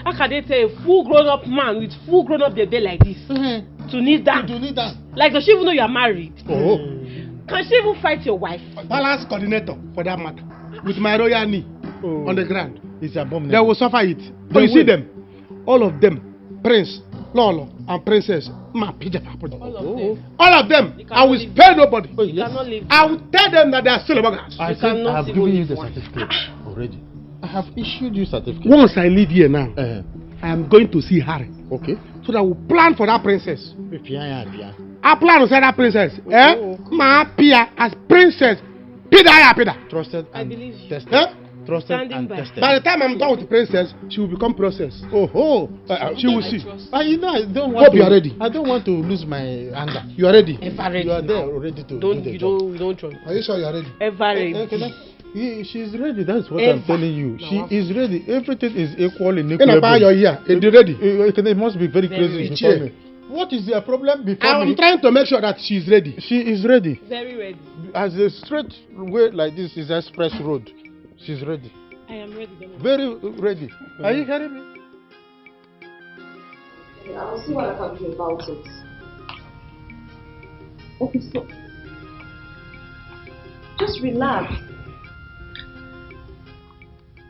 How can they tell a full grown-up man with full grown-up baby like this to kneel down? To kneel down. Like, does she even know you are married? Oh. Can she even fight your wife? Balance coordinator, for that matter, with my royal knee on the ground. It's abominable. They will suffer it. But you see them, all of them, Prince, Lolo, and Princess, all of them, I will spare nobody. I will tell them that they are still buggers. I have given you the certificate already. I have issued you certificate. Once I leave here now, I am going to see Harry. Okay. So that I will plan for that princess. I plan to say that princess. Ma appear as princess Pida. Trusted I and believe you. tested. Huh? Trusted Standing and by. tested. By the time I'm done with the princess, she will become princess. She will see. You know, I don't want Hope to. you are ready. I don't want to lose my anger. You are ready. Ever ready? You are there now. already to do the job. You don't trust. Are you sure you are ready? Ever ready? She's ready. That's what Ever. I'm telling you. She is ready. Everything is equal in In about your year, are you ready? It must be very crazy before ready. me. What is their problem before I'm me? trying to make sure that she's ready. She is ready. Very ready. As a straight way like this is express road. She's ready. I am ready. Then. Very ready. Are you hearing me? I'll see what I can do about it. Okay, so just relax.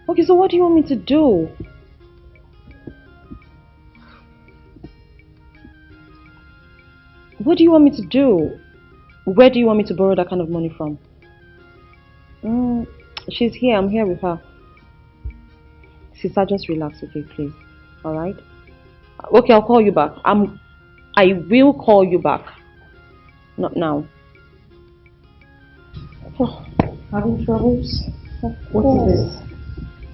Okay, so what do you want me to do? What do you want me to do? Where do you want me to borrow that kind of money from? She's here. I'm here with her. Sister, just relax, okay, please. Alright? Okay, I'll call you back. I will call you back. Not now. Oh, having troubles? What is this?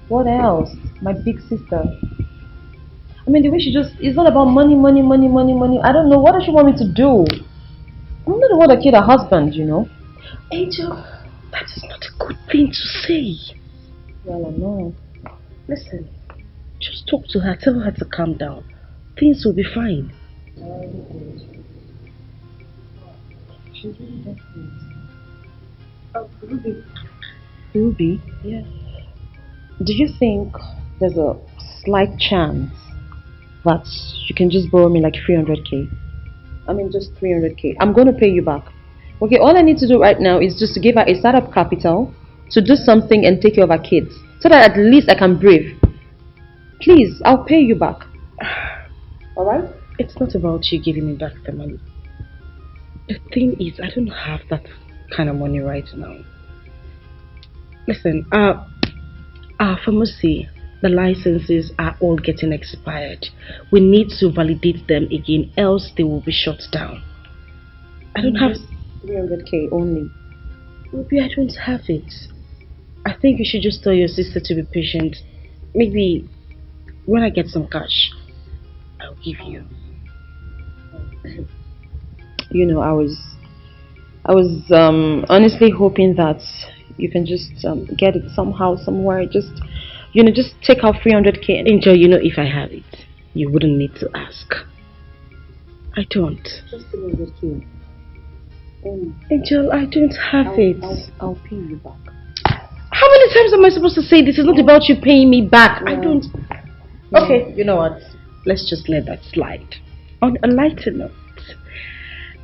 What else? My big sister. I mean, the way she just, it's not about money. I don't know. What does she want me to do? I'm not the one that killed her husband, you know. Angel, that is not a good thing to say. Well, I know. Listen, just talk to her. Tell her to calm down. Things will be fine. She's really desperate. Oh, Ruby. Ruby? Yeah. Do you think there's a slight chance that you can just borrow me like 300k? I mean, just 300k. I'm going to pay you back. Okay, all I need to do right now is just to give her a startup capital to do something and take care of her kids, so that at least I can breathe. Please, I'll pay you back. Alright? It's not about you giving me back the money. The thing is, I don't have that kind of money right now. Listen, for mercy, the licenses are all getting expired. We need to validate them again, else they will be shut down. I don't have 300k only. Ruby, I don't have it. I think you should just tell your sister to be patient. Maybe when I get some cash, I'll give you. You know, I was honestly hoping that you can just get it somehow, somewhere. Just take out 300k. Angel, you know, if I have it, you wouldn't need to ask. I don't. Just 300k. Angel, I don't have it. I'll pay you back. How many times am I supposed to say this is not about you paying me back? Yeah. I don't. Okay, you know what? Let's just let that slide. On a lighter note,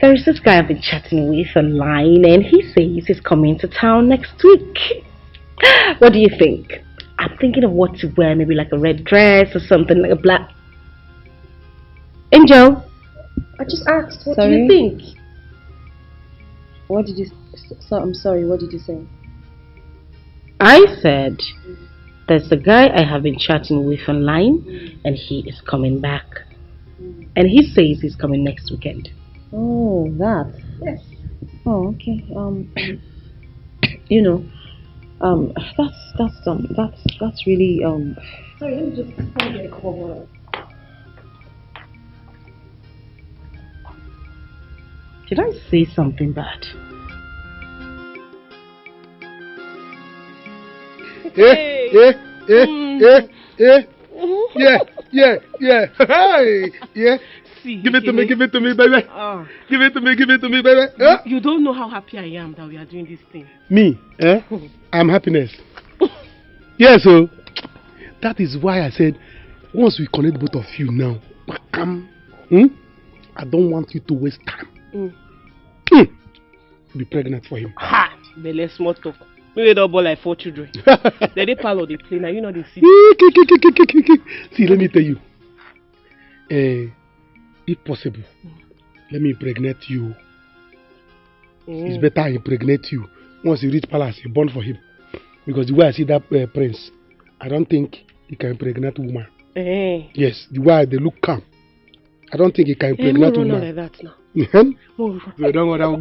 there is this guy I've been chatting with online, and he says he's coming to town next week. What do you think? I'm thinking of what to wear, maybe like a red dress or something, like a black. Angel, I just asked, what do you think? What did you? I'm sorry. What did you say? I said there's a guy I have been chatting with online, and he is coming back, and he says he's coming next weekend. Oh, that. Yes. Oh, okay. You know, that's really Sorry, let me just get a cup of water. Did I say something bad? Yeah. Hey, yeah. See, Give it to me, baby. Give it to me, baby. You don't know how happy I am that we are doing this thing. Me, I'm happiness. Yes, so that is why I said once we connect both of you now, I don't want you to waste time. Be pregnant for him. Ha! Bele small talk. We don't born like 4 children. They pile on the plane, and you know they see. See, let me tell you. If possible, let me impregnate you. It's better I impregnate you. Once you reach palace, you born for him. Because the way I see that prince, I don't think he can impregnate woman. Yes, the way they look calm. I don't think he can impregnate no, woman. like that now. So don't worry, I will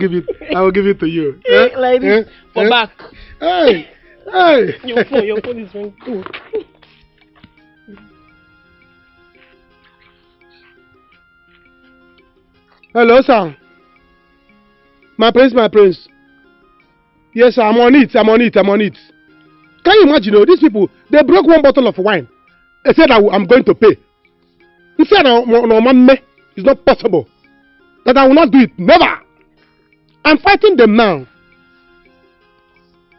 give it to you. Like this, for back. Hey! Your phone is ringing. Go. Hello, sir. My prince. Yes, sir, I'm on it. Can you imagine, these people, they broke one bottle of wine. They said I'm going to pay. He said, no, it's not possible. That I will not do it. Never. I'm fighting them now.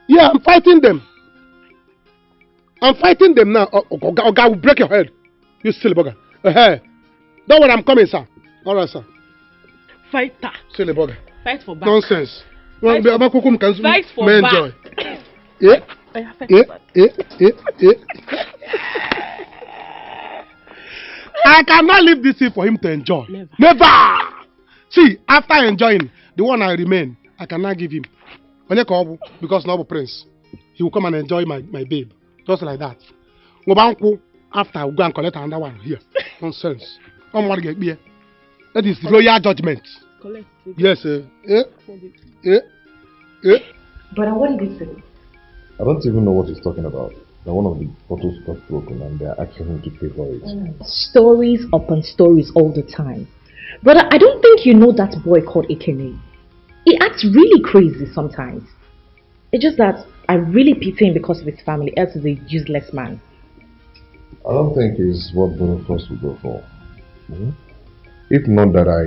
Yeah, I'm fighting them. I will break your head. You silly bugger. Don't worry, I'm coming, sir. All right, sir. Fighter. Silly bugger. Fight for back. Nonsense. Fight for back. Enjoy. I cannot leave this thing for him to enjoy. Never. See, after enjoying the one I remain, I cannot give him. Because no prince. He will come and enjoy my babe. Just like that. After I will go and collect another one here. Nonsense. That is royal judgment. Collect it. Yes, But what did he say? I don't even know what he's talking about. Now one of the bottles got broken and they're asking him to pay for it. Stories upon stories all the time. Brother, I don't think you know that boy called Ekene. He acts really crazy sometimes. It's just that I really pity him because of his family, else he's a useless man. I don't think it's what both of us will go for. If not that I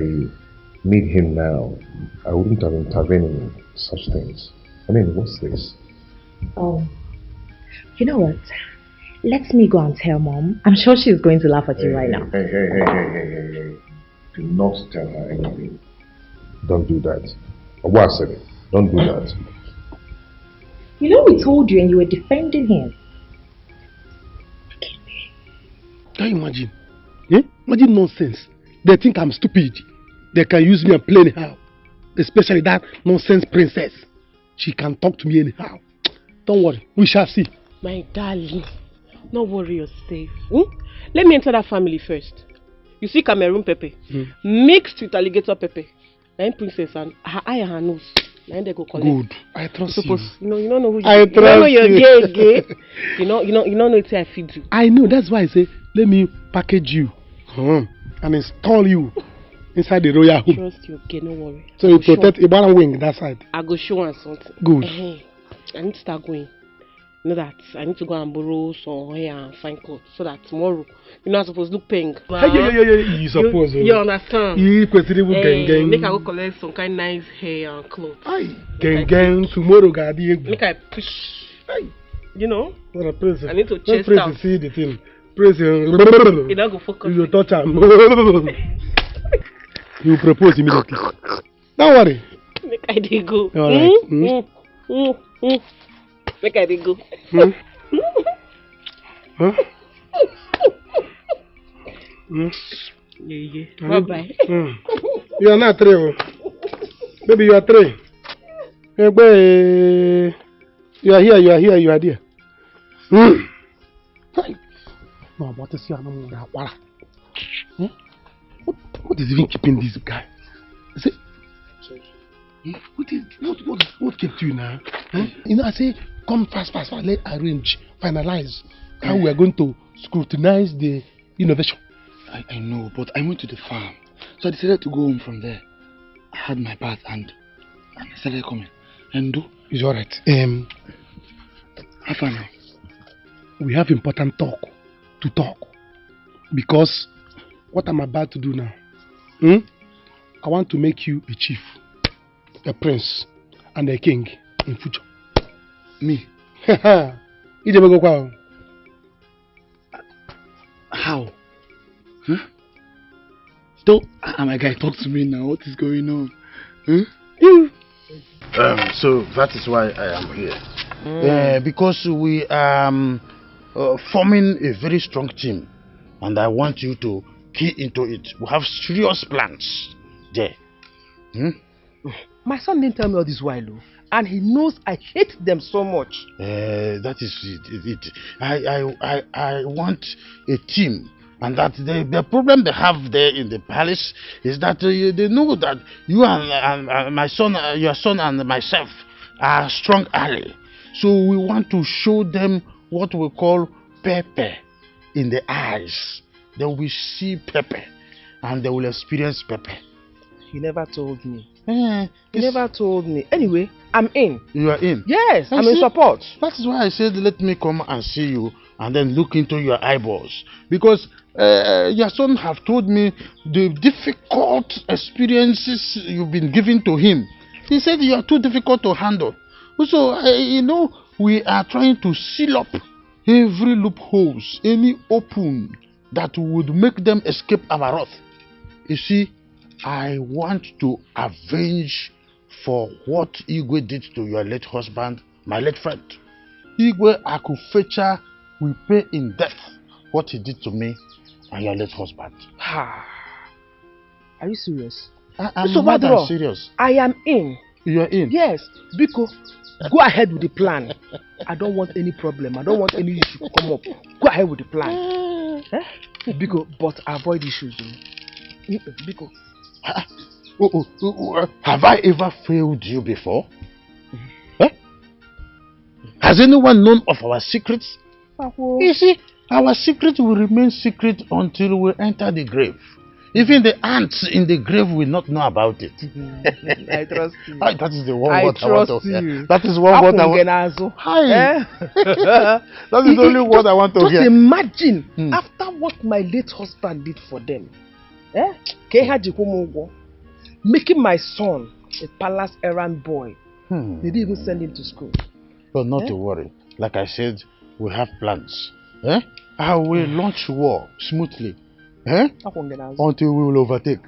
meet him now, I wouldn't have intervened in such things. I mean, what's this? Oh, you know what? Let me go and tell Mom. I'm sure she's going to laugh at you right now. Hey. Do not tell her anything. Don't do that. What said it? Don't do that. You know we told you and you were defending him. Can you imagine? Imagine nonsense. They think I'm stupid. They can use me and play anyhow. Especially that nonsense princess. She can talk to me anyhow. Don't worry, we shall see. My darling, don't worry, you're safe. Let me enter that family first. You see Cameroon pepper, mixed with alligator pepper. And princess and her eye and her nose. And they go collect. Good, I trust you. You don't know who you are. You don't know you're gay. You don't know it's I feed you. I know, that's why I say, let me package you and install you inside the royal home. Trust you, okay, no worry. So you protect Ibaran wing that side. I go show and something. Good. I need to start going. You know that I need to go and borrow some hair and fine clothes so that tomorrow you're not supposed to look pink. You suppose. You understand? You gang. Make I go collect some kind of nice hair and clothes. Gang tomorrow gadi. Make I push. You know? What a person. I need to chase out. See the thing. Praise him. You don't go focus. You touch him. You propose immediately. Don't worry. Make I dey go. All right. Make I dey go. Yeah. Bye-bye. You are not 3. Baby, you are 3. You are here, you are there. No, but see, what is even keeping this guy? Is it? What kept you now? You know, I say, come fast, let's arrange, finalize how we are going to scrutinize the innovation. I know, but I went to the farm, so I decided to go home from there. I had my bath and I started coming. And it's alright. How far now? We have important talk to talk, because what I'm about to do now, I want to make you a chief, a prince, and a king in future. Me? How? Huh? Don't, my guy, talk to me now. What is going on? You. So that is why I am here. Because we are forming a very strong team, and I want you to key into it. We have serious plans there. My son didn't tell me all this while, and he knows I hate them so much. That is it. I want a team, And that the problem they have there in the palace is that they know that you and my son, your son and myself are strong ally. So we want to show them what we call pepper in the eyes. They will see pepper and they will experience pepper. He never told me. He never told me. Anyway, I'm in. You are in? Yes, I'm in support. That is why I said let me come and see you and then look into your eyeballs. Because your son have told me the difficult experiences you've been giving to him. He said you are too difficult to handle. So, you know, we are trying to seal up every loopholes, any open that would make them escape our wrath. You see, I want to avenge for what Igwe did to your late husband, my late friend. Igwe Akufecha will pay in death what he did to me and your late husband. Are you serious? I'm more than serious. I am in. You are in? Yes, because go ahead with the plan. I don't want any problem. I don't want any issue to come up. Go ahead with the plan. Because, but avoid issues. Because. Have I ever failed you before? Has anyone known of our secrets? You see, our secret will remain secret until we enter the grave. Even the ants in the grave will not know about it. I trust you. That is the one word I want to hear. That is one word I want. Hi. That is the only word I want to hear. Just imagine after what my late husband did for them. Making my son a palace errand boy. They didn't even send him to school. But not to worry. Like I said, we have plans. I will launch war smoothly. Until we will overtake.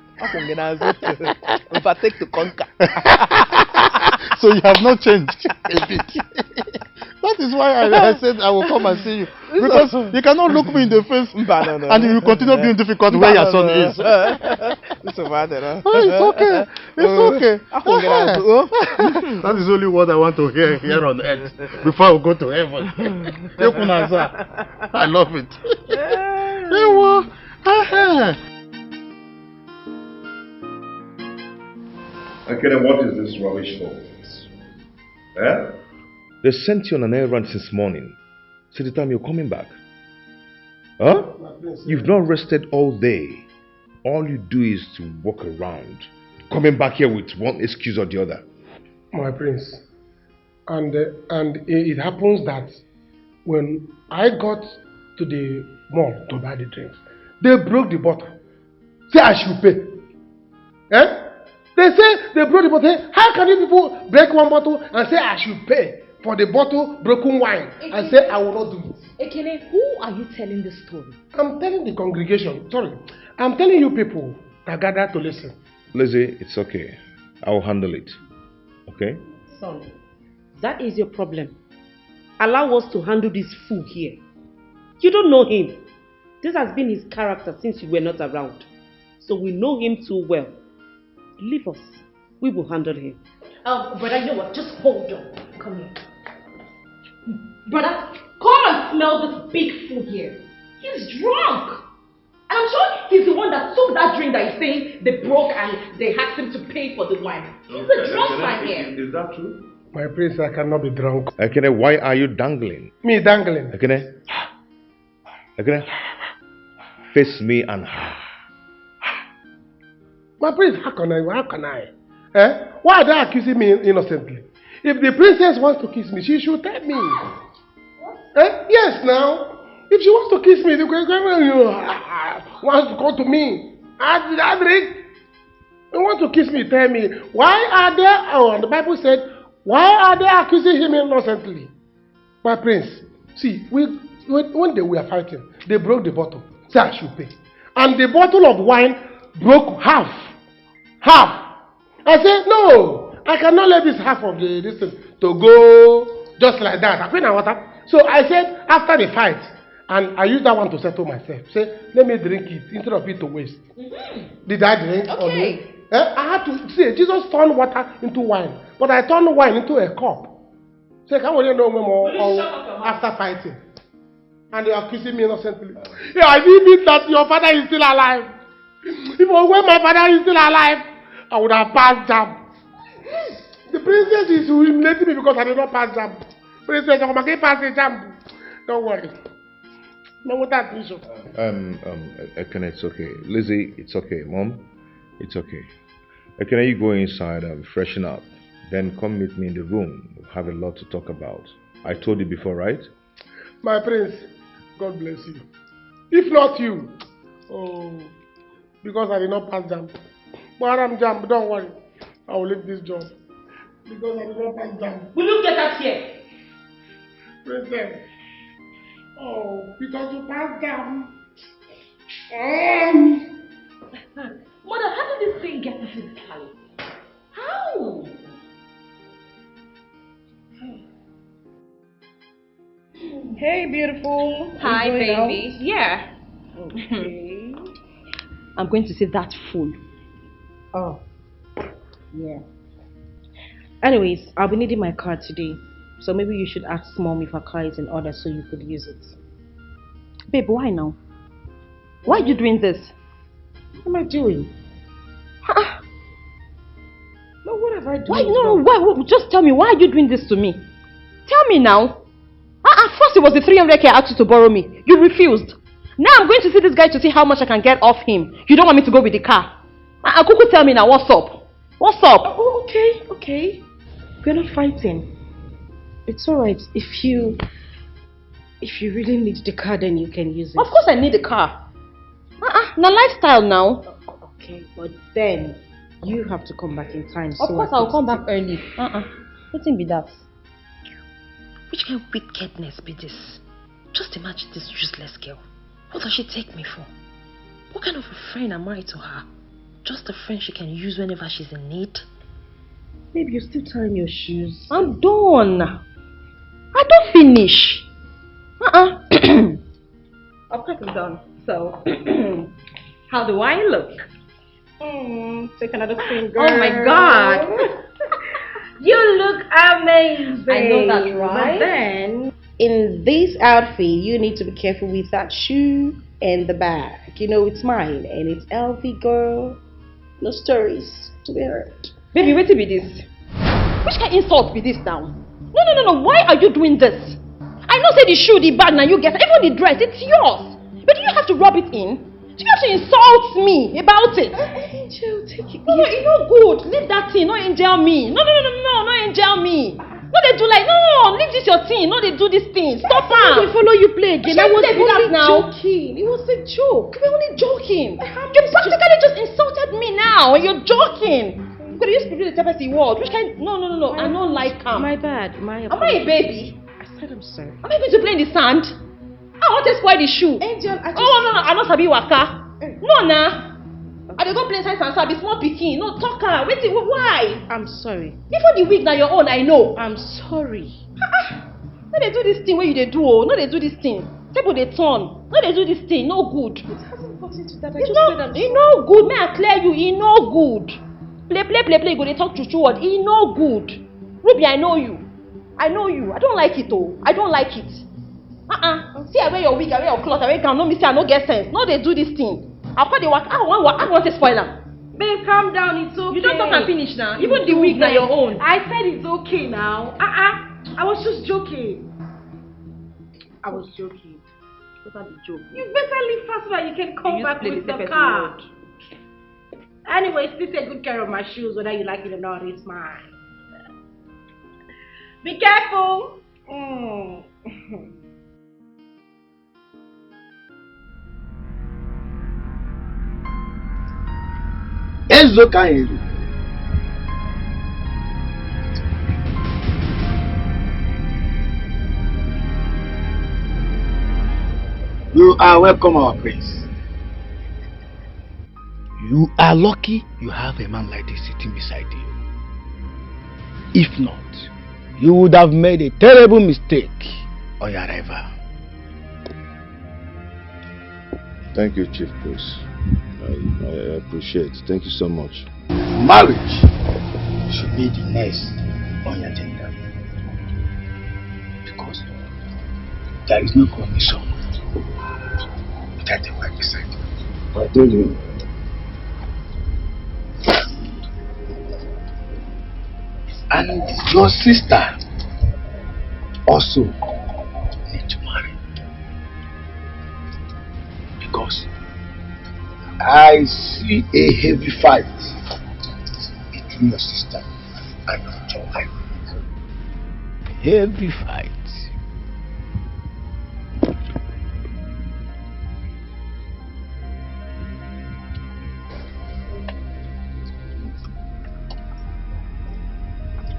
Overtake to conquer. So you have not changed a bit. That is why I said I will come and see you. Because you cannot look me in the face and you will continue being difficult where your son is. It's okay. It's okay. That is only what I want to hear here on earth before I go to heaven. I love it. Okay, then what is this rubbish for? Eh? They sent you on an errand since morning. See the time you're coming back. Huh? You've not rested all day. All you do is to walk around. Coming back here with one excuse or the other. My prince. And it happens that when I got to the mall to buy the drinks, they broke the bottle. Say I should pay. They say they broke the bottle. How can you people break one bottle and say I should pay for the bottle broken wine and say I will not do it? Ekene, who are you telling this story? I'm telling the congregation. Sorry. I'm telling you people that gather to listen. Lizzie, it's okay. I will handle it. Okay? Son, that is your problem. Allow us to handle this fool here. You don't know him. This has been his character since you were not around. So we know him too well. Leave us. We will handle him. Brother, you know what? Just hold on. Come here. Brother, come and smell this big fool here. He's drunk. And I'm sure he's the one that took that drink that he's saying they broke and they asked him to pay for the wine. He's a drunk man here. Is that true? My prince, I cannot be drunk. Ekene, why are you dangling? Me dangling? Ekene, face me and My prince, how can I? Why are they accusing me innocently? If the princess wants to kiss me, she should tell me. Yes, now. If she wants to kiss me, the wants to come to me. I drink. They want to kiss me, tell me. Why are they, and the Bible said, why are they accusing him innocently? My prince, see, when they were fighting, they broke the bottle. Say I should pay. And the bottle of wine broke half. I said, no, I cannot let this half of this thing to go just like that. I feel water. So I said, after the fight, and I used that one to settle myself. Say, let me drink it instead of it to waste. Did I drink? Okay. I had to see, Jesus turned water into wine, but I turned wine into a cup. Say, can we know more after fighting? And you're accusing me innocently. Yeah, I didn't mean that your father is still alive. If it was when my father is still alive, I would have passed jam. The princess is humiliating me because I did not pass jam. Princess, I'm going to pass the jam. Don't worry. No more that issue. Ekene, it's okay. Lizzie, it's okay. Mom, it's okay. Ekene, you go inside and freshen up. Then come meet me in the room. We'll have a lot to talk about. I told you before, right? My prince, God bless you. If not you, because I did not pass jam. But I'm jam, don't worry. I will leave this job. Because I did not pass jam. Will you get out here? Princess. Because you passed jam. Mother, how did this thing get into the palace? How? Hey, beautiful. Hi, baby. Out? Yeah. Okay. I'm going to see that fool. Oh. Yeah. Anyways, I'll be needing my car today. So maybe you should ask Mom if her car is in order so you could use it. Babe, why now? Why are you doing this? What am I doing? No, what have I done? Why? No, why? Just tell me, why are you doing this to me? Tell me now. First it was the 300k I asked you to borrow me. You refused. Now I'm going to see this guy to see how much I can get off him. You don't want me to go with the car. Kuku, tell me now, what's up? What's up? Oh, okay. We're not fighting. It's alright. If you really need the car, then you can use it. Of course I need the car. Now lifestyle now. Okay, but then you have to come back in time. Of course I'll come back early. Nothing be that. Which kind of wickedness be this? Just imagine this useless girl. What does she take me for? What kind of a friend am I to her? Just a friend she can use whenever she's in need? Babe, you're still tying your shoes. I'm done. I don't finish. Of course I'm done. So, how do I look? Take another finger. Oh my God. You look amazing. I know that's right. But then, in this outfit, you need to be careful with that shoe and the bag. You know, it's mine and it's LV, girl. No stories to be heard. Baby, wait till be this. Which kind of insult be this now? No. Why are you doing this? I know say the shoe, the bag, now you get even the dress, it's yours. But do you have to rub it in? Do you have to insult me about it? Angel, take it. No, it's not good. Leave that thing. No, angel me. No, angel me. No, they do like, no, leave this your thing. No, they do this thing. Stop her. They follow you play again. I was only joking. It was a joke. We're only joking. You practically just insulted me now. You're joking. Because you used to do the type of word. Which kind? No. I don't like him. My bad. Am I a baby? I said I'm sorry. Am I going to play in the sand? I want to spoil the shoe. Angel, I just... no. I don't sabi waka. No, nah. I dey go play science and sabi small pikin. No, talk her. Wait, why? I'm sorry. Even the wig na your own, I know. I'm sorry. No, they do this thing where you dey do. No, they do this thing. People they turn. No, they do this thing. No good. It hasn't got into that. It's no good. May I clear you? It no good. Play. You go dey talk true word. It no good. Ruby, I know you. I don't like it though. I don't like it. See, I wear your wig, I wear your clothes, I wear gown. No, me say I no get sense. No, they do this thing. I've got the work. I want to spoil them. Babe, calm down. It's okay. You don't talk and finish now. Even the wig na your own. I said it's okay now. I was just joking. What are the joke? You better leave fast so that you can come back with the car. Anyway, still take good care of my shoes, whether you like it or not. It's mine. Be careful. You are welcome, our prince. You are lucky you have a man like this sitting beside you. If not, you would have made a terrible mistake on your arrival. Thank you, Chief Priest. I appreciate it. Thank you so much. Marriage should be the next on your agenda. Because there is no condition Without a wife beside you. I told you. And your sister also need to marry. Because I see a heavy fight between your sister and your wife. Heavy fight.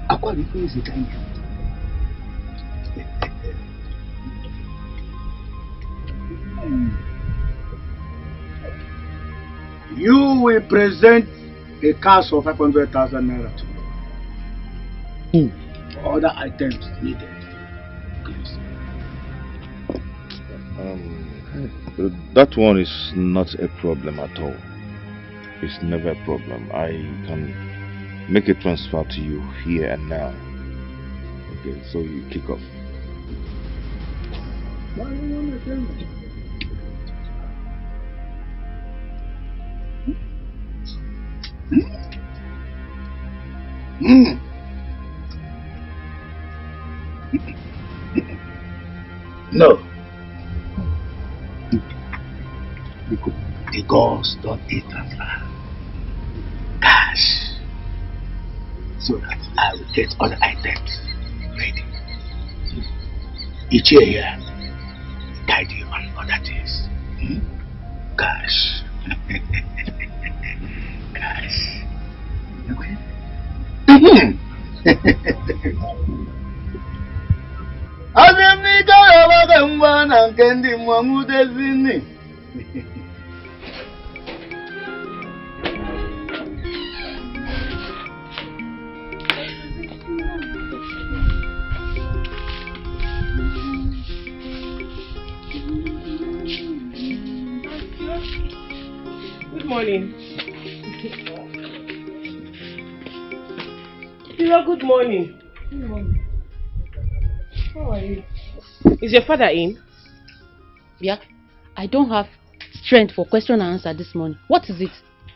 Akwa is the kind. You will present a cash of 500,000 naira to me. For other items needed. Please. That one is not a problem at all. It's never a problem. I can make a transfer to you here and now. Okay, so you kick off. Why do you want to tell me? No. Because the gods don't eat transfer. Cash. So that I will get other items ready. Each year, guide you on other things. Cash. Cash. Good morning. Hello, good morning. Good morning. How are you? Is your father in? Yeah, I don't have strength for question and answer this morning. What is it?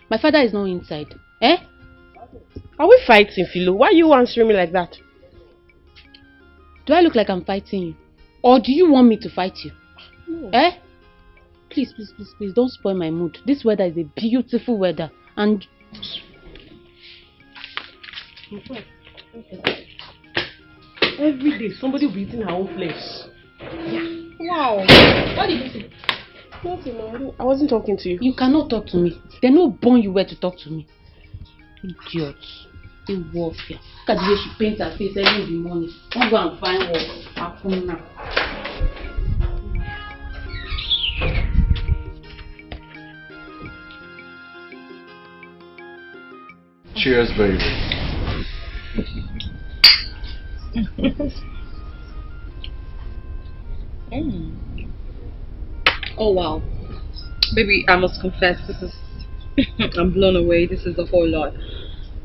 My father is not inside. Eh? Are we fighting, Philo? Why are you answering me like that? Do I look like I'm fighting you? Or do you want me to fight you? No. Eh? Please, please, please, please, don't spoil my mood. This weather is a beautiful weather. And... Every day, somebody will be eating her own flesh. Yeah. Wow. What did you say? Nothing, I wasn't talking to you. You cannot talk to me. They're not born you were to talk to me. Idiot. You wolf here. Look at the way she paints her face early in the morning. Don't go and find work. Happen now. Cheers, baby. Oh wow. Baby, I must confess, this is I'm blown away. This is a whole lot.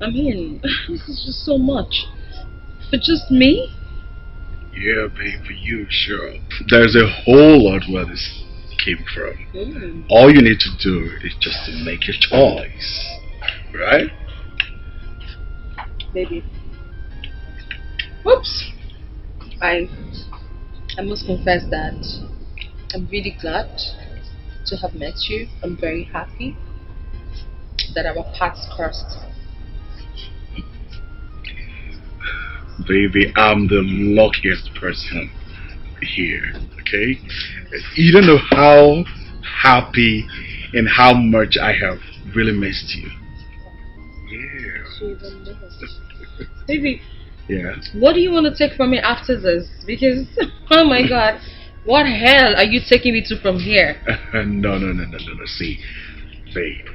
I mean, this is just so much. For just me? Yeah, babe, for you, sure. There's a whole lot where this came from. All you need to do is just to make your choice. Right? Baby. Whoops. I must confess that I'm really glad to have met you. I'm very happy that our paths crossed. Baby, I'm the luckiest person here, okay? You don't know how happy and how much I have really missed you. Yeah. Baby, Yeah. what do you want to take from me after this? Because, oh my god, what hell are you taking me to from here? No. See, babe,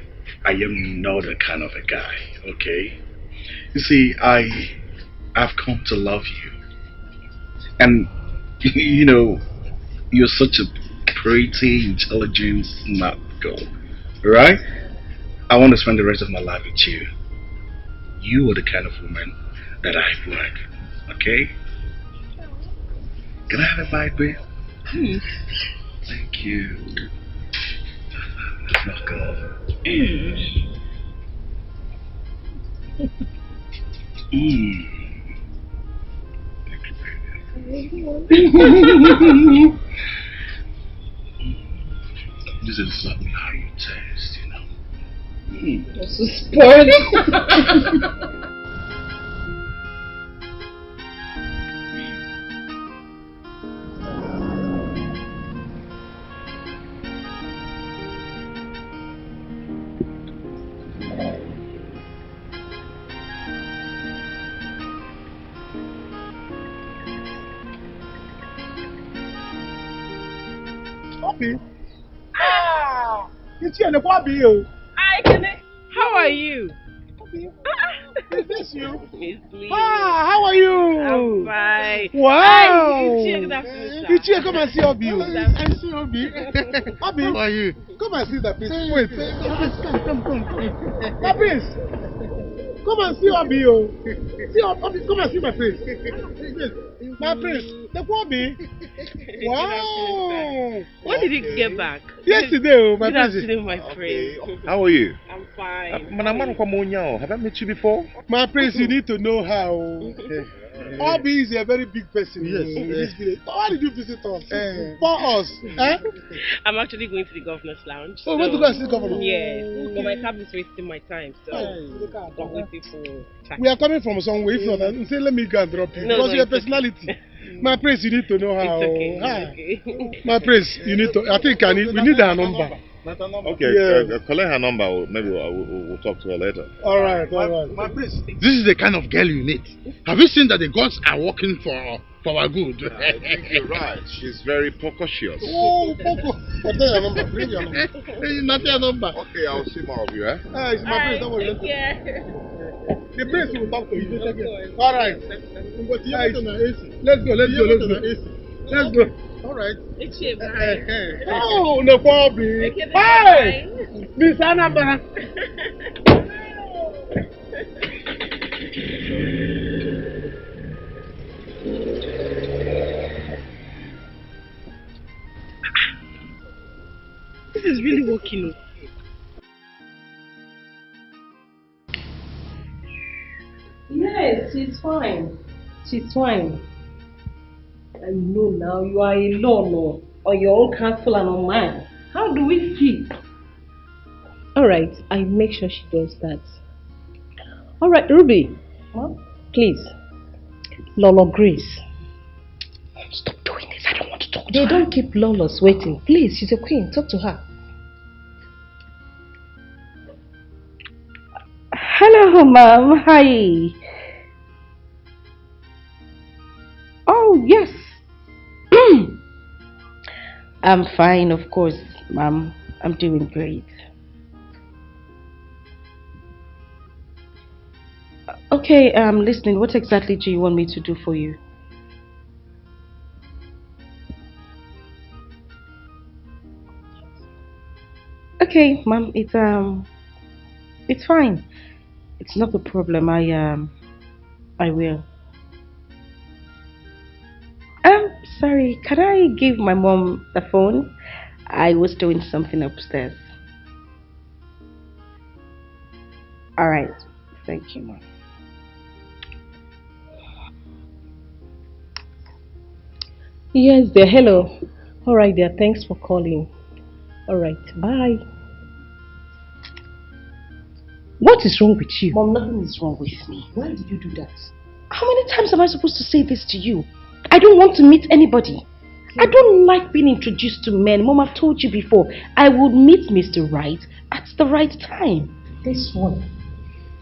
I am not that kind of a guy, okay? You see, I've come to love you. And, you know, you're such a pretty, intelligent, smart girl, right? I want to spend the rest of my life with you. You are the kind of woman that I want, okay? Can I have a bite, babe? Thank you. Let's not go. Thank you, baby. This is not how you taste, you know. That's so spoiled. Hi, Kene. How are you? Is this you? It's me. How are you? I'm fine. Wow. Ichie, come and see Obi. I see Obi. Obi, How are you? come and see the prince. Wait. Come. My prince. Come and see Obi. See Obi, come and see my prince. My prince. The Obi. Wow. When did you get back? Yesterday, my prince. Good afternoon, my friend. How are you? I'm fine. Have I met you before? My prince, you need to know how. Obi is a very big person. Yes. Why did you visit us? For us. I'm actually going to the governor's lounge. Oh, went to go and see the governor? Yes. But my cab is wasting my time, so I'm waiting for taxi. We are coming from somewhere. If not, say let me go and drop you. Because you're a personality. My prince, you need to know how. It's okay. My prince, you need to. I think we need her number. Okay, collect her number. Maybe we'll talk to her later. All right. My prince, this is the kind of girl you need. Have you seen that the gods are working for our good? I think you're right. She's very precocious. Oh, Poco. I'll tell your number. Bring your number. Not your number. Okay, I'll see more of you, eh? It's my prince. Don't worry. The prince will talk to you. All right. Let's go. All right. Oh, no problem. Hey! Miss Annabella. This is really working. Yes, she's fine. She's fine. I know now you are alone on your own castle and on mine. How do we feel? Alright, I make sure she does that. Alright, Ruby. Huh? Please. Lolo Grace. Stop doing this. I don't want to talk to her. They don't keep Lolos waiting. Please, she's a queen. Talk to her. Hello, ma'am. Hi. Oh, yes. I'm fine, of course, ma'am. I'm doing great. Okay, I'm listening. What exactly do you want me to do for you? Okay, ma'am, it's fine. It's not a problem. I will. Sorry, can I give my mom the phone? I was doing something upstairs. Alright, thank you, mom. Yes, dear. Hello. Alright, dear. Thanks for calling. Alright, bye. What is wrong with you? Mom, nothing is wrong with me. Why did you do that? How many times am I supposed to say this to you? I don't want to meet anybody. I don't like being introduced to men. Mom, I've told you before. I would meet Mr. Right at the right time. This one,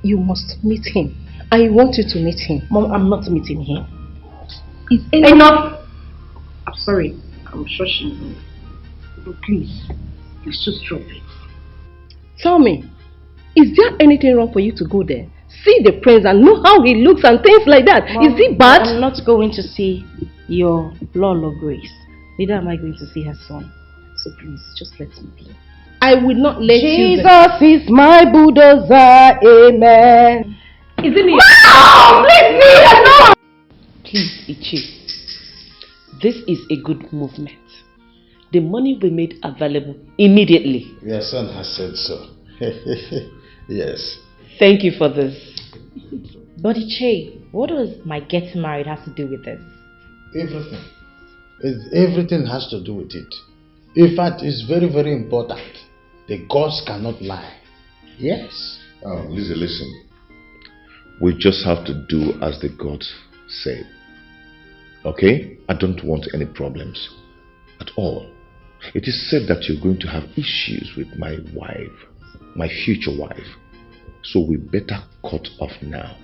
you must meet him. I want you to meet him. Mom, I'm not meeting him. It's enough. I'm sorry. I'm shushing you. But please, let's just drop it. Tell me, is there anything wrong for you to go there? See the prince and know how he looks and things like that. Mom, is it bad? I'm not going to see your Lolo Grace. Neither am I going to see her son. So please, just let me be. I will not let you. Jesus is my bulldozer. Amen. Isn't it? Wow! Leave me alone! Please, Ichi. This is a good movement. the money will be made available immediately. Your son has said so. Yes. Thank you for this. But Che, what does my getting married has to do with this? Everything. Everything has to do with it. In fact, it's very, very important. The gods cannot lie. Yes. Lizzie, listen. We just have to do as the gods say. Okay? I don't want any problems at all. It is said that you're going to have issues with my wife, my future wife. So we better cut off now.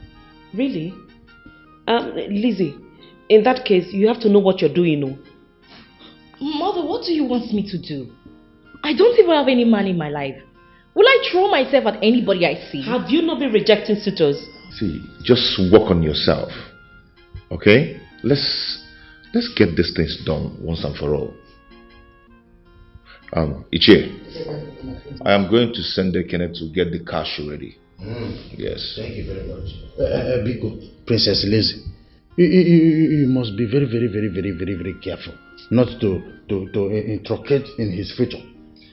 Really? Lizzie, in that case, you have to know what you're doing, no? Mother, what do you want me to do? I don't even have any man in my life. Will I throw myself at anybody I see? Have you not been rejecting suitors? See, just work on yourself. Okay? Let's get these things done once and for all. Ichie, I am going to send the Kenneth to get the cash ready. Yes. Thank you very much. Biko, Princess Lizzie, you must be very, very, very, very, very, very careful not to intricate in his future.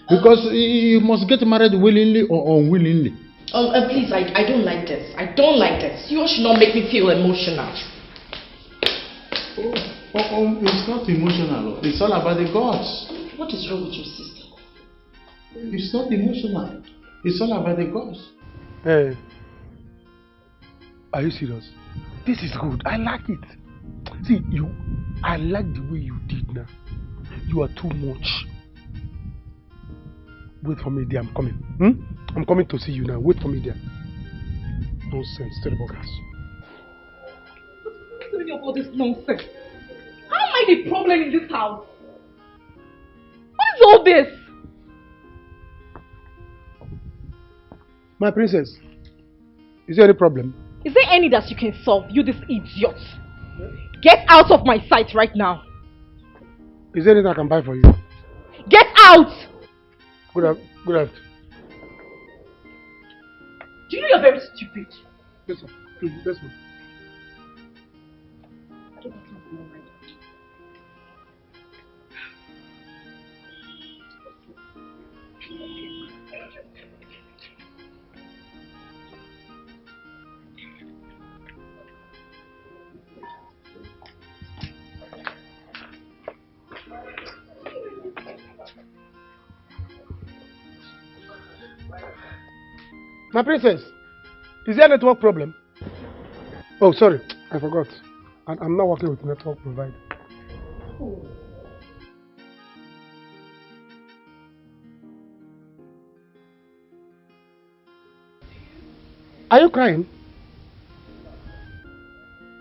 Because you must get married willingly or unwillingly. Please, I don't like this. I don't like this. You should not make me feel emotional. It's not emotional. It's all about the gods. What is wrong with your sister? It's not emotional. It's all about the gods. Hey, are you serious? This is good. I like it. See, I like the way you did now. You are too much. Wait for me there, I'm coming. I'm coming to see you now. Wait for me there. Nonsense, terrible guys. What's doing about this nonsense? How am I the problem in this house? What is all this? My princess, is there any problem? Is there any that you can solve, you this idiot? Get out of my sight right now. Is there anything I can buy for you? Get out! Good afternoon. Do you know you're very stupid? Yes, sir. Yes, ma'am. I don't think you know right. My princess, is there a network problem? Oh, sorry, I forgot. I'm not working with network provider. Are you crying?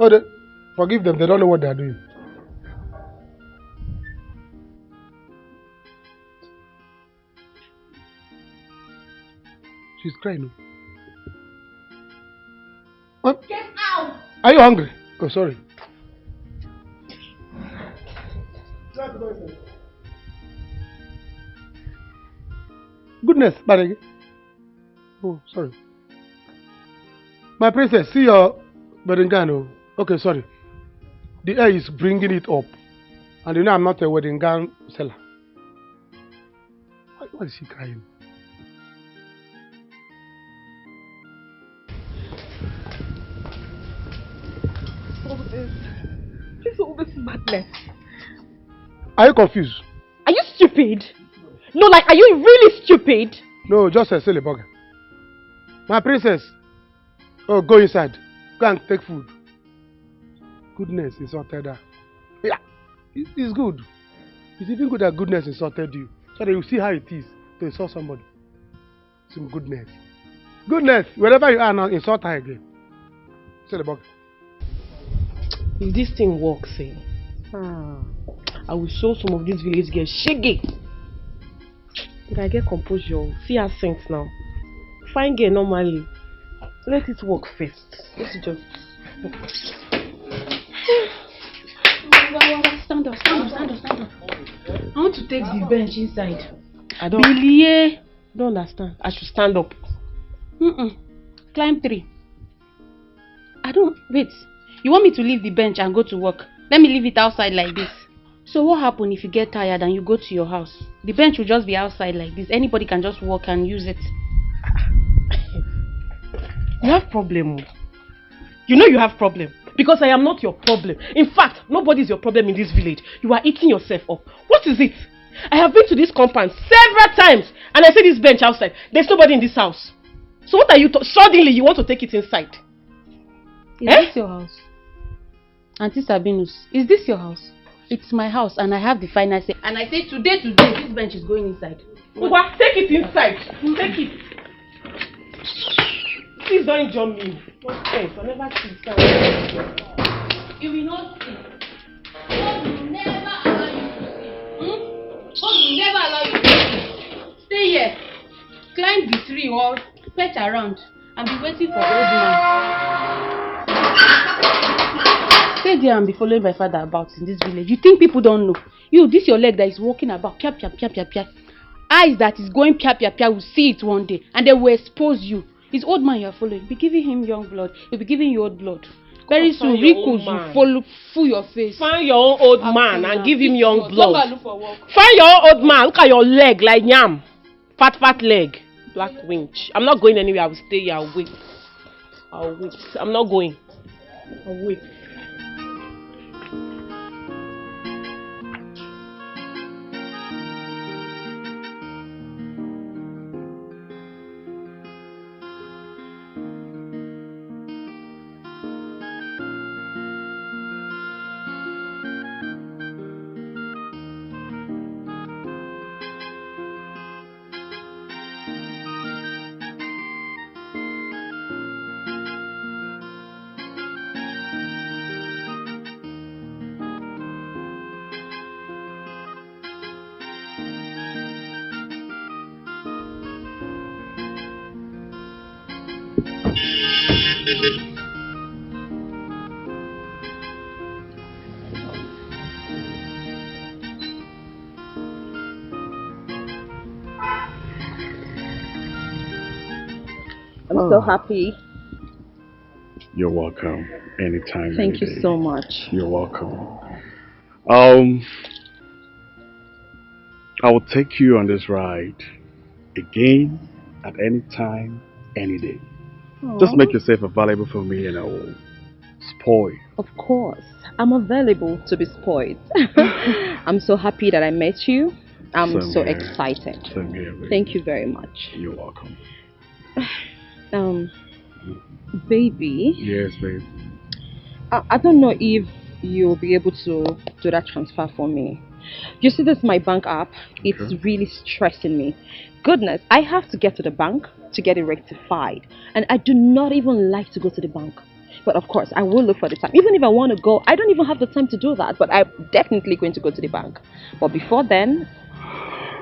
Oh, forgive them, they don't know what they are doing. She's crying. What? Get out! Are you hungry? Oh, sorry. Goodness, Barigi. Oh, sorry. My princess, see your wedding. Okay, sorry. The air is bringing it up. And you know I'm not a wedding gown seller. Why is she crying? This is all this madness. Are you confused? Are you stupid? No, like, are you really stupid? No, just a silly bugger. My princess. Oh, go inside. Go and take food. Goodness insulted her. Yeah, it's good. It's even good that goodness insulted you. So that you see how it is to insult somebody. Some goodness. Goodness, wherever you are now, insult her again. Silly bugger. If this thing works, I will show some of these village girls shaggy. I get composure. See her sense now. Fine girl normally. Let it work first. Let's just Stand up. I want to take the bench inside. I don't. Billy, don't understand. I should stand up. Climb 3. I don't. Wait. You want me to leave the bench and go to work? Let me leave it outside like this. So what happens if you get tired and you go to your house? The bench will just be outside like this. Anybody can just walk and use it. You have problem. You know you have problem. Because I am not your problem. In fact, nobody is your problem in this village. You are eating yourself up. What is it? I have been to this compound several times and I see this bench outside. There's nobody in this house. So what are you suddenly you want to take it inside? Is this your house? Auntie Sabinus, is this your house? It's my house and I have the final say. And I say today, this bench is going inside. Uwa, take it inside. Take it. Please don't injure me. Nonsense. I never see it. You will not see. God will never allow you to see. God will never allow you to see. Stay here. Climb the tree or fetch around and be waiting for old man. Stay there and be following my father about in this village. You think people don't know? You, this your leg that is walking about. Pia, pia, pia, pia, pia. Eyes that is going pia, pia, pia will see it one day and they will expose you. It's old man you are following. Be giving him young blood. You'll be giving you old blood. Very soon, Ricos will follow full your face. Find your own old man and give him young blood. Look for work. Find your own old man. Look at your leg like yam. Fat leg. Black winch. I'm not going anywhere. I will stay here. I'll wait. I'm not going. I'll wait. I'm so happy. You're welcome. Anytime. Thank you so much. You're welcome. I will take you on this ride again at any time, any day. Aww. Just make yourself available for me and I will spoil. Of course. I'm available to be spoiled. I'm so happy that I met you. I'm so excited. Same here, baby. Thank you very much. You're welcome. Baby. Yes, babe. I don't know if you'll be able to do that transfer for me. You see, this is my bank app. It's really stressing me. Goodness, I have to get to the bank to get it rectified. And I do not even like to go to the bank. But of course, I will look for the time. Even if I want to go, I don't even have the time to do that. But I'm definitely going to go to the bank. But before then,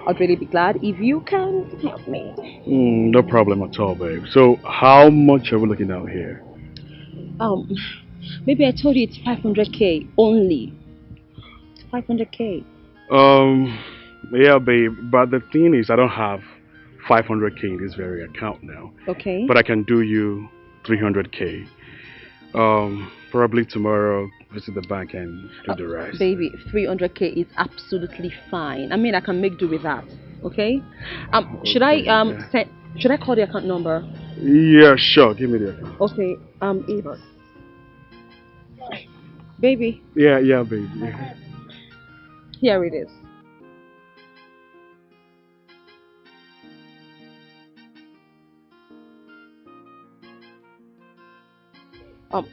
I'd really be glad if you can help me. No problem at all, babe. So, how much are we looking at here? Maybe I told you it's 500k only. 500k. Yeah, babe. But the thing is, I don't have 500k in this very account now. Okay. But I can do you 300k. Probably tomorrow, visit the bank and do the rest. Baby, 300k is absolutely fine. I mean, I can make do with that. Okay. Should I should I call the account number? Yeah, sure. Give me the account. Okay. It's baby. Yeah, baby. Yeah. Here it is.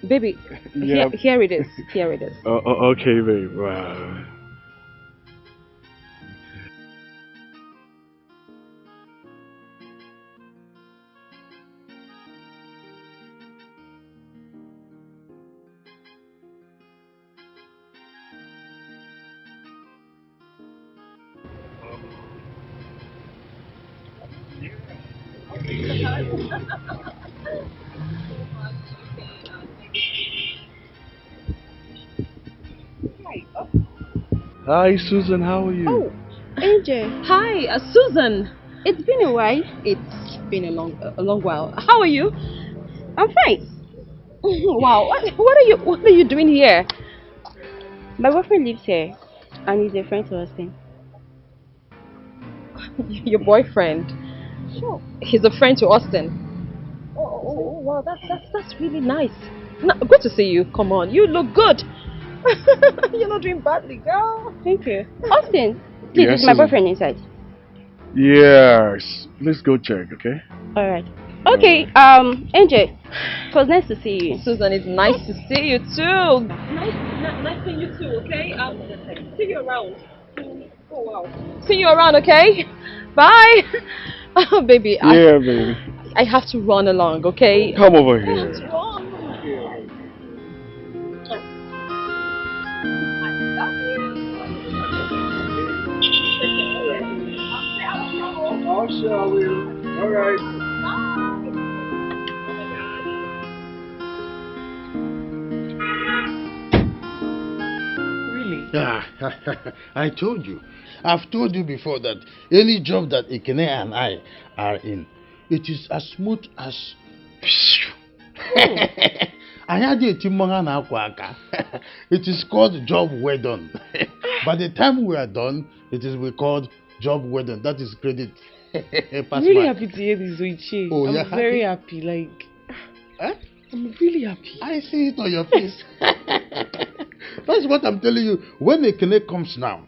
Baby, Yeah. here it is. Here it is. Okay, babe. Wow. Hi, Susan. How are you? Oh, AJ. Hi, Susan. It's been a while. It's been a long while. How are you? I'm fine. Wow. What are you doing here? My boyfriend lives here. And he's a friend to Austin. Your boyfriend? Sure. He's a friend to Austin. Oh, wow, that's really nice. No, good to see you. Come on, you look good. You're not doing badly, girl. Thank you. Austin, please, Yes, is my Susan. boyfriend inside? Yes. Let's go check, okay? Alright. Okay, NJ, it was nice to see you. Susan, it's nice to see you too. Nice seeing you too, okay? See you around. Oh, wow. See you around, okay? Bye. Oh, baby. Yeah, baby. I have to run along, okay? Come over here. Oh, shall we? All right. Really? I told you. I've told you before that any job that Ekene and I are in, it is as smooth as... It is called job well done. By the time we are done, it is called job well done. That is credit. I'm really happy to hear this, Uche. Oh, I'm very happy. Like, I'm really happy. I see it on your face. That's what I'm telling you. When Ekene comes now,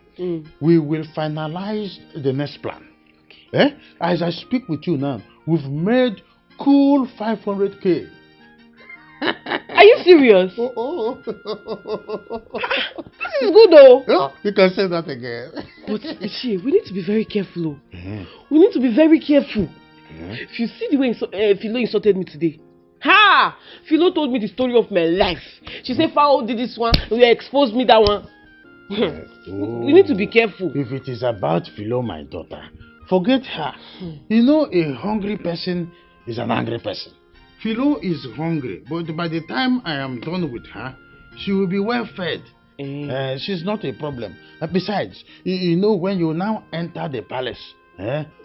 we will finalize the next plan. Okay. As I speak with you now, we've made cool 500k. Are you serious? Oh. This is good though. Yeah, you can say that again. But Ichie, we need to be very careful. We need to be very careful. If you see the way Philo insulted me today. Ha! Philo told me the story of my life. She said Fao did this one, we exposed me that one. We need to be careful. If it is about Philo, my daughter, forget her. You know, a hungry person is an angry person. Philo is hungry, but by the time I am done with her, she will be well fed. She's not a problem. Besides, you know, when you now enter the palace,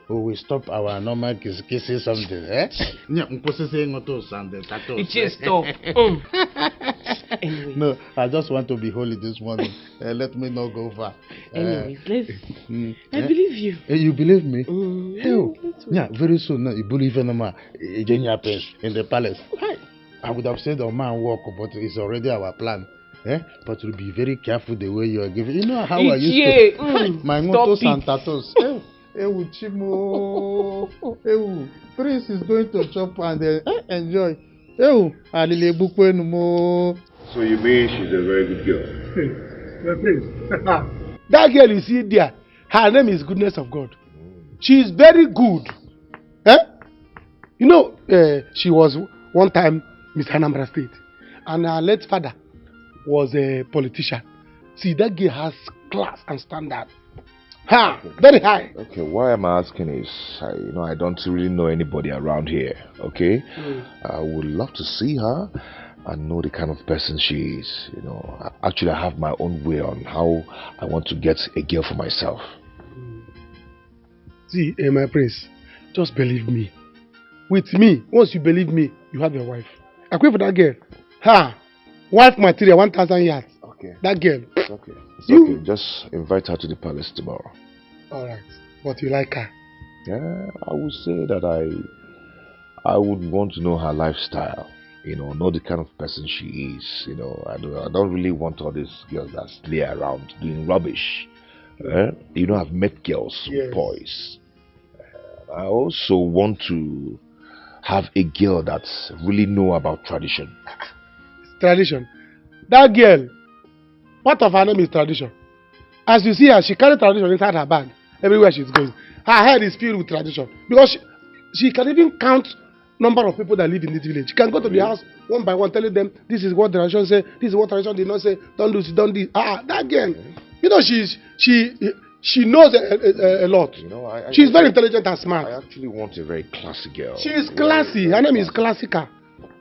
we will stop our normal kissing something. It is stop. Anyway. No, I just want to be holy this morning. Let me not go far. Anyways, let's. I believe you. You believe me? Hell, yeah, very soon you believe in the palace. I would have said on man walk, but it's already our plan. But to be very careful the way you are giving. You know how I used to. My motos and tattoos. Prince is going to chop and enjoy. So you mean she's a very good girl? That girl you see there, her name is Goodness of God. She is very good. You know, she was one time Miss Anambra State, and her late father was a politician. See, that girl has class and standard. Very high. Okay, why I'm asking is, I don't really know anybody around here. Okay, I would love to see her and know the kind of person she is. Actually, I have my own way on how I want to get a girl for myself. See, my prince, just believe me. With me, once you believe me, you have your wife. I quit for that girl. Wife material, 1,000 yards. Okay. That girl. It's okay. Okay. Just invite her to the palace tomorrow. Alright. But you like her? Yeah, I would say that I would want to know her lifestyle. Know the kind of person she is. I don't really want all these girls that stay around doing rubbish. I've met girls, boys. I also want to have a girl that really know about tradition. Tradition? That girl, part of her name is tradition. As you see her, she carries tradition inside her bag everywhere she's going. Her head is filled with tradition. Because she can even count number of people that live in this village. She can go to the house one by one, telling them, this is what tradition say, this is what tradition did not say, don't do this, don't do this. That girl, she knows a lot. She's very intelligent and smart. I actually want a very classy girl. She is classy. Her name is Classica.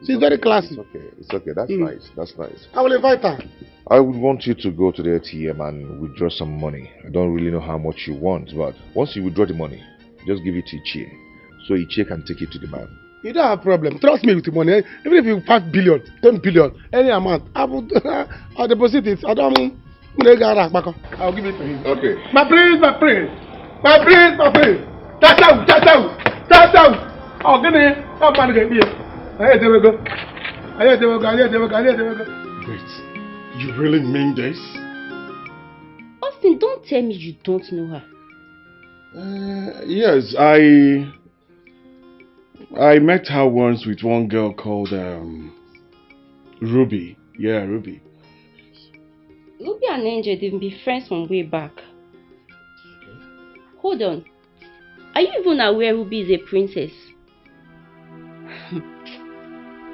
She's very classy. It's okay. That's nice. That's nice. I will invite her. I would want you to go to the ATM and withdraw some money. I don't really know how much you want, but once you withdraw the money, just give it to Ichie. So Ichie can take it to the man. You don't have a problem. Trust me with the money. Even if you 5 billion, 10 billion, any amount, I'll deposit it. I'll give it to him. Okay. My prince, my prince. My prince, my prince. That's out, that's out, that's out. Oh, get in. I'm going to get here. I hear go. Wait, you really mean this? Austin, don't tell me you don't know her. Yes, I met her once with one girl called Ruby. Yeah, Ruby. Ruby and Angel, they've been friends from way back. Hold on. Are you even aware Ruby is a princess?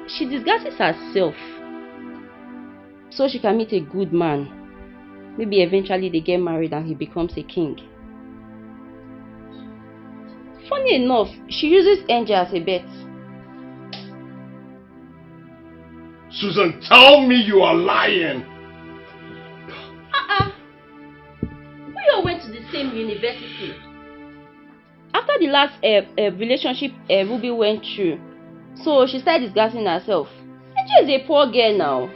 She disguises herself so she can meet a good man. Maybe eventually they get married and he becomes a king. Funny enough, she uses Angel as a bet. Susan, tell me you are lying. We all went to the same university. After the last relationship Ruby went through, so she started disguising herself. Angel is a poor girl now,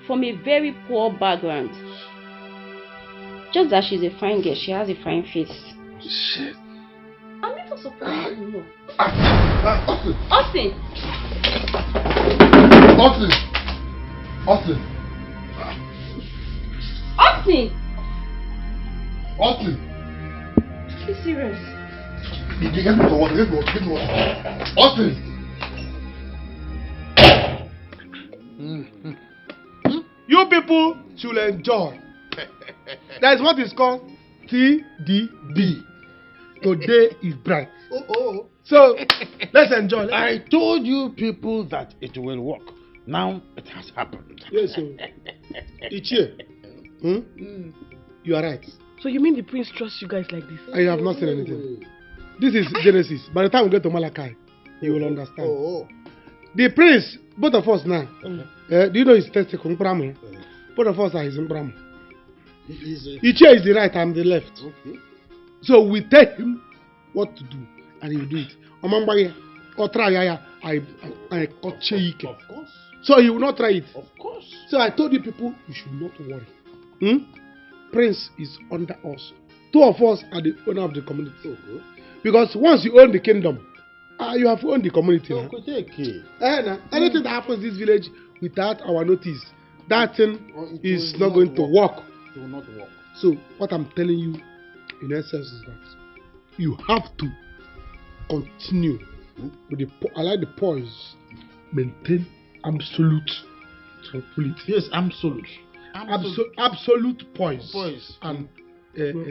from a very poor background. Just that she's a fine girl, she has a fine face. Shit. I'm even surprised you know. Austin! Austin! Austin! Austin! Austin! Be serious. Get me water, get me water. Austin! You people should enjoy. That is what is called TDB. Today is bright. So, let's enjoy. I told you people that it will work. Now it has happened. Yes, sir. Ichie. You are right. So you mean the prince trusts you guys like this? I have not seen anything. This is Genesis. By the time we get to Malachi, you will understand. The prince, both of us now. Do you know his testicle? Both of us are his Mbramu. Ichie is the right, I'm the left. Okay. So we tell him what to do, and he will do it. I got cheek. Of course. So he will not try it. Of course. So I told you people, you should not worry. Prince is under us. Two of us are the owner of the community. Okay. Because once you own the kingdom, you have owned the community. Anything that happens in this village without our notice, that thing is not going to work. It will not work. So what I'm telling you in essence is that you have to continue with the the poise, maintain absolute tranquility. Yes, absolute. Absolute poise and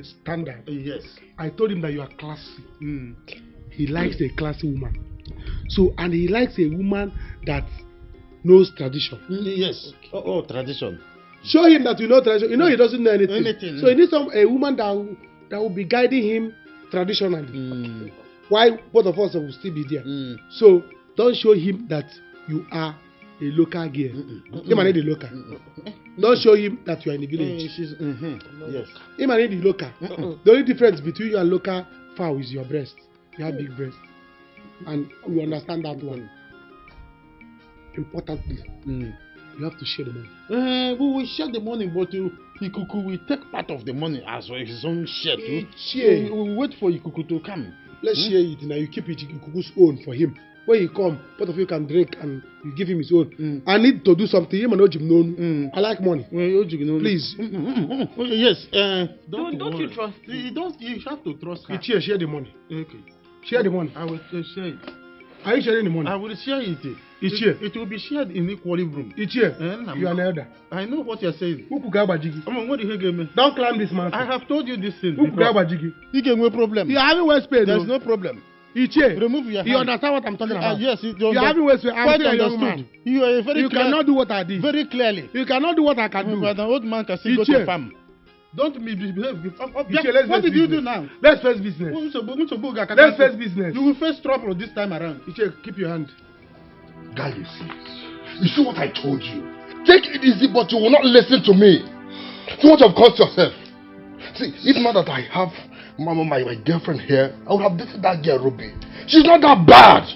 standard. Yes. I told him that you are classy. He likes a classy woman. So, and he likes a woman that knows tradition. Yes. Oh, tradition. Show him that you know tradition. You know he doesn't know anything. So he needs a woman that will be guiding him traditionally. While both of us will still be there. So don't show him that you are a local girl. He might need the local. Don't show him that you are in the village. Yes. He might need the local. The only difference between you and local fowl is your breast. You have big breast. And we understand that one. Importantly, you have to share the money. We will share the money, but Ikuku will take part of the money as well, his own share too. We will wait for Ikuku to come. Let's share it. Now you keep it Ikuku's own for him. When he come, both of you can drink and you give him his own. I need to do something. I like money. Please. Yes. Don't you trust me? You have to trust her. Share the money. Okay. Share the money. I will share it. Are you sharing the money? I will share it. It will be shared in equally room. You are an elder. I know what you're saying. What do you give me? Don't climb this mountain. I have told you this thing. You get no problem. You are having waste pain. There's no problem. Remove your hand. You understand what I'm talking about? Yes. You are having waste pain. I'm still a young man. You are very. You cannot do what I did. Very clearly. You cannot do what I can do. But an old man can still go to farm. Don't misbehave. What did you do now? Let's face business. Let's face business. You will face trouble this time around. Keep your hand. Guy, you see what I told you? Take it easy, but you will not listen to me. So much have cost yourself. See, if not that I have my girlfriend here, I would have dated that girl, Ruby. She's not that bad.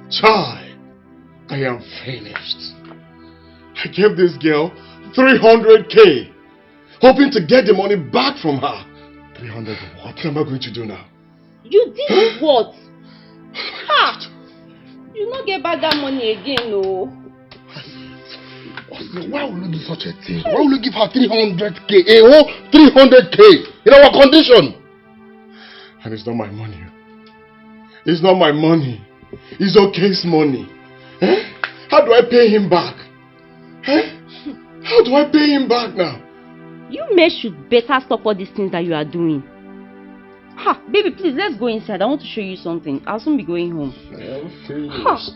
Chai, I am finished. I gave this girl 300K. Hoping to get the money back from her. 300 what? What am I going to do now? You did what? Ha! You not get back that money again, no. Why would you do such a thing? Why would you give her 300K? 300K in our condition? And it's not my money. It's not my money. It's Okay's money. Eh? How do I pay him back? Eh? How do I pay him back now? You men should better stop all these things that you are doing. Ha, baby, please, let's go inside. I want to show you something. I'll soon be going home. I'm finished.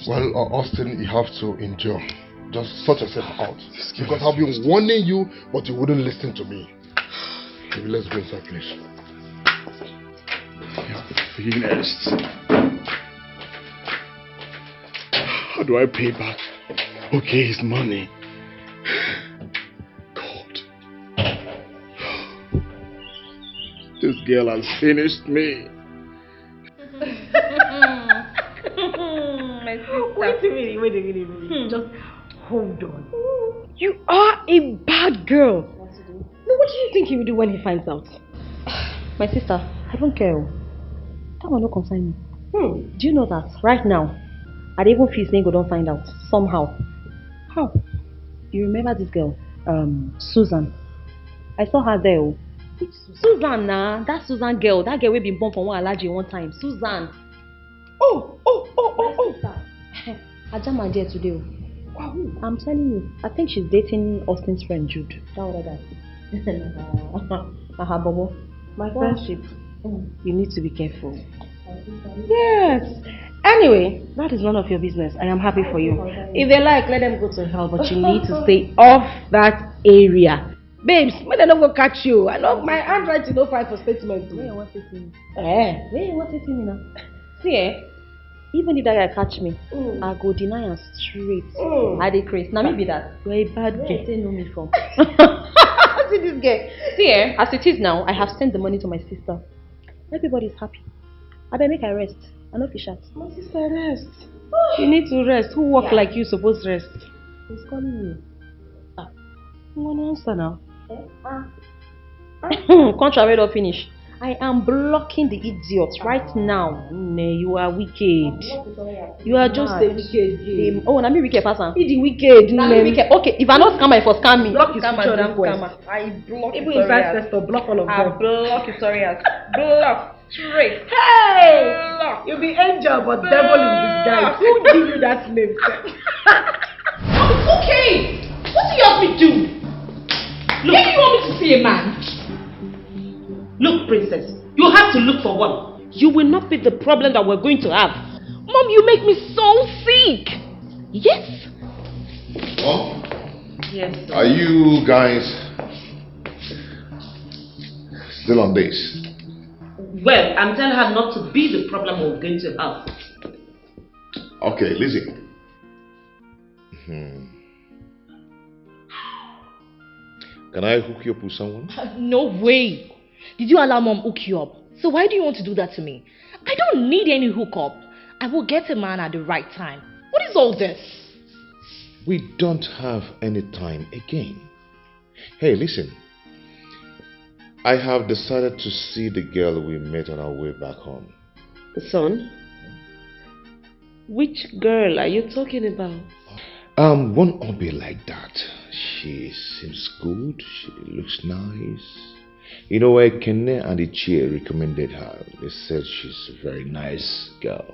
Well, Austin, you have to endure. Just sort yourself out. Because I've been warning you, but you wouldn't listen to me. Maybe let's go inside, please. Finished. How do I pay back Okay's money? God. This girl has finished me. My sister. Wait a minute. Just hold on. You are a bad girl. What to do? No, what do you think he will do when he finds out? My sister, I don't care. That will not concern me. Do you know that right now, I even feel Snake don't find out somehow. How? You remember this girl, Susan? I saw her there. Which Susan? Nah, that Susan girl. That girl we been born from one allergy one time. Susan. Oh. I jam my dear today. Wow. I'm telling you, I think she's dating Austin's friend Jude. That other guy. Bobo. My friendship. You need to be careful. Yes. Anyway, that is none of your business. I am happy for you. If they like, let them go to hell, but you need to stay off that area. Babes, when they don't go catch you, I know my handwriting no file for statement. Where you want to see me? Where you want to see me now? See, even if that guy catch me, I go deny him straight. I dey crazy. Now me be that. You're a bad girl. Where they know me from? See this girl. See, as it is now, I have sent the money to my sister. Everybody is happy. I better make her rest. I know fish out. My sister, rest. You need to rest. Who walk like you supposed to rest? He's calling you. You want to answer now? Contrary don't finish. I am blocking the idiots right now. You are wicked. You are just a wicked. Oh, na me wicked person. Be the wicked. Wicked. Okay, if I not scammer, for scam me. Block his future request. I block even inside Festo, block all of them. I block his areas. Block. Straight. Hey! Block. You be angel but devil in disguise. Who give you that name? Okay! What do you want me to do? Look, do you want me to see a man? Look, princess, you have to look for one. You will not be the problem that we're going to have. Mom, you make me so sick. Yes. Mom? Yes. Sir. Are you guys still on this? Well, I'm telling her not to be the problem we're going to have. Okay, Lizzie. Can I hook you up with someone? No way. Did you allow mom hook you up? So why do you want to do that to me? I don't need any hookup. I will get a man at the right time. What is all this? We don't have any time again. Hey, listen. I have decided to see the girl we met on our way back home. Son? Which girl are you talking about? One Obi like that. She seems good. She looks nice. You know where Kenne and the chair recommended her. They said she's a very nice girl.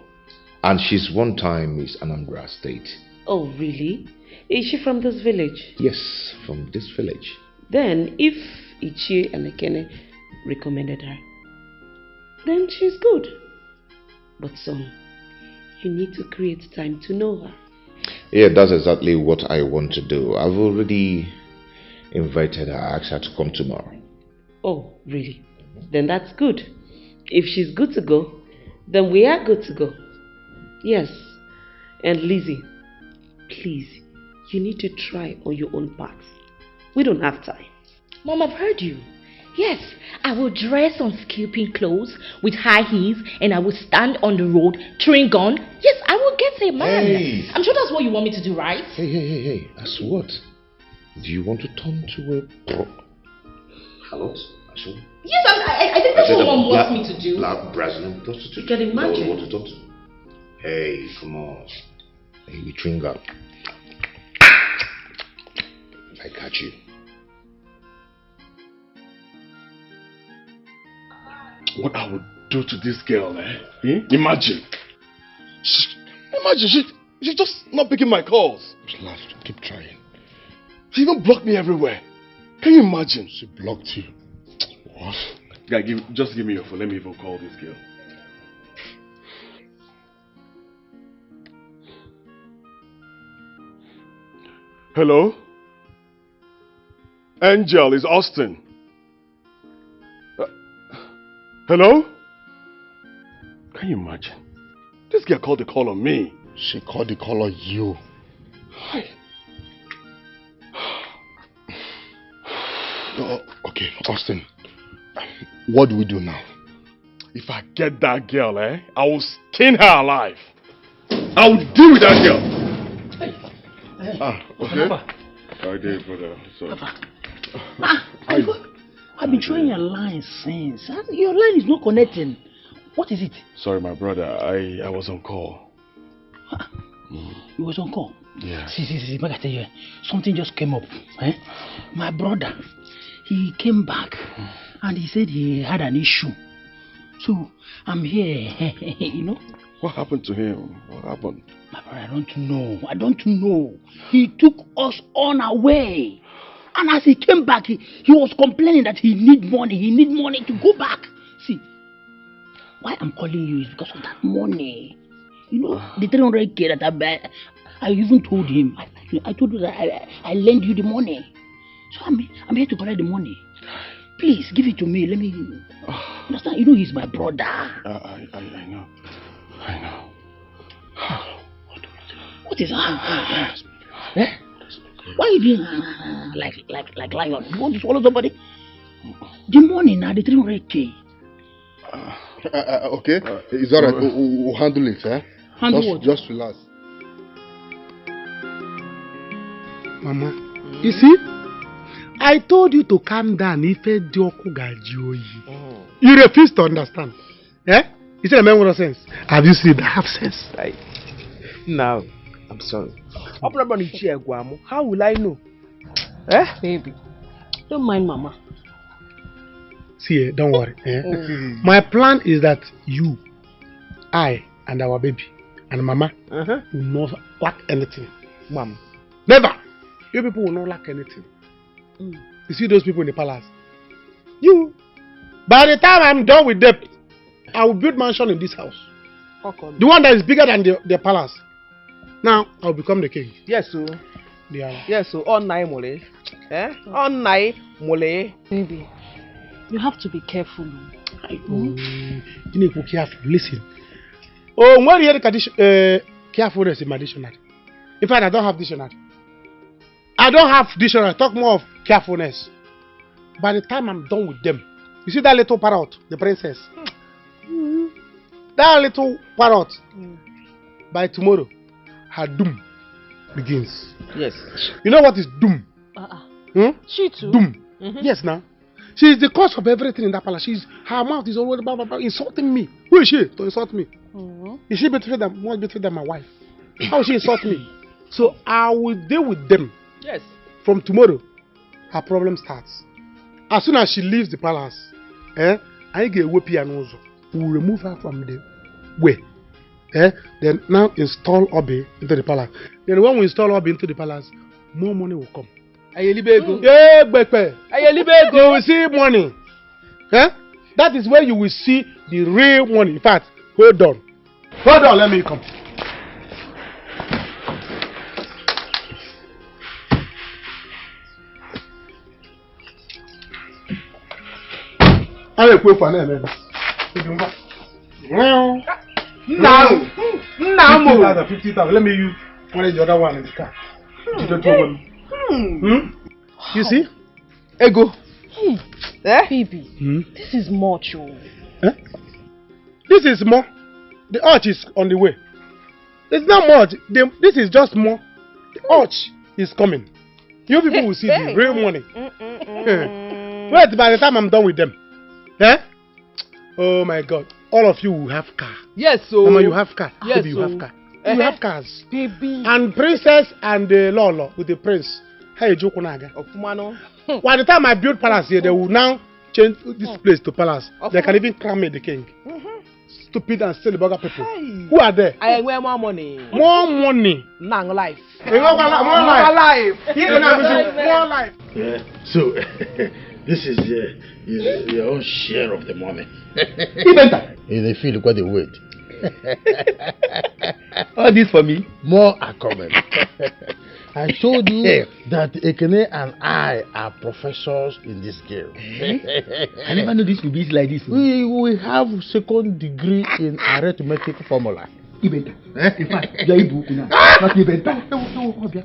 And she's one time Miss Anambra State. Oh, really? Is she from this village? Yes, from this village. Then, if Ichie and Ekene recommended her, then she's good. But son, you need to create time to know her. Yeah, that's exactly what I want to do. I've already invited her. I asked her to come tomorrow. Oh, really? Then that's good. If she's good to go, then we are good to go. Yes. And Lizzie, please, you need to try on your own path. We don't have time. Mom, I've heard you. Yes, I will dress on skimpy clothes with high heels and I will stand on the road, chewing gun. Yes, I will get a man. Hey. I'm sure that's what you want me to do, right? Hey. As what? Do you want to turn to a pro? Hello? Yes, I think that's what one wants me to do. Black Brazilian prostitute. You can imagine. Want to talk to? Hey, come on. Hey, we drink up. I got you. What I would do to this girl, Imagine. She's just not picking my calls. Relax, keep trying. She even blocked me everywhere. Can you imagine? She blocked you. What? Guy, just give me your phone. Let me even call this girl. Hello? Angel, is Austin. Hello? Can you imagine? This girl called the call on me. She called the call on you. Hi. Okay, Austin. What do we do now? If I get that girl, I will skin her alive. I will deal with that girl. Okay. I did, brother. So. I've been trying your line since. Your line is not connecting. What is it? Sorry, my brother. I was on call. You was on call? Yeah. See, I tell you, something just came up. My brother, he came back and he said he had an issue. So I'm here, you know. What happened to him? What happened? My brother, I don't know. He took us on away. And as he came back, he was complaining that he need money to go back. See, why I'm calling you is because of that money. You know, the 300k that I even told him. I told you that I lend you the money. So I'm here to collect the money. Please, give it to me. Let me... Understand? You know he's my brother. I know. What is that? Why are you doing like lion? You want to swallow somebody? The money now, the 300k. Okay, it's alright. We'll handle it, Handle what? Just relax. Mama, you see, I told you to calm down. You refuse to understand. You said a man with no sense. Have you seen that have sense? Now, I'm sorry. How will I know? Baby, don't mind Mama. See, don't worry. My plan is that you, I, and our baby, and Mama will not lack anything. Mom. Never. You people will not lack anything. You see those people in the palace? You. By the time I'm done with them, I will build mansion in this house. The one that is bigger than the palace. Now, I'll become the king. Yes, sir. Yeah. Yes, so on night mole. On night mole. Baby, you have to be careful. You need to be careful. Listen. Oh, when you hear the carefulness in my dictionary. In fact, I don't have dictionary. Talk more of carefulness. By the time I'm done with them, you see that little parrot, the princess? That little parrot, by tomorrow, her doom begins. Yes. You know what is doom? She too. Doom. Yes, now. She is the cause of everything in that palace. Her mouth is always insulting me. Who is she to insult me? Is she more better than my wife? How will she insult me? So I will deal with them. Yes. From tomorrow, her problem starts. As soon as she leaves the palace, I get a piano. We will remove her from the way. Then now install Obi into the palace. Then when we install Obi into the palace, more money will come. You will see money. That is where you will see the real money. In fact, hold on, let me come. I will for them. Now, 50,000. Let me use one of the other one in the car. You see? Ego. Baby, this is much. This is more. The arch is on the way. It's not much. This is just more. The arch is coming. You people will see the real money. Wait, by the time I'm done with them. Eh? Oh my God. All of you will have car. Yes, so. Mama, you have car. Yes, Baby, you have car. You have cars. Baby. And princess and the Lolo with the prince. Hey, Jokunaga. By the time I build palace here, they will now change this place to palace. They can even crown me the king. Stupid and silly bugger people. Hey. Who are there? I wear more money. More money. Long life. More life. More life. So, this is your own share of the money. They feel quite a weight. All this for me? More are coming. I told you that Ekene and I are professors in this game. I never knew this would be like this. We have second degree in arithmetic formula. Ibenta. In fact, you are Ibu now. Not Ibenta. No,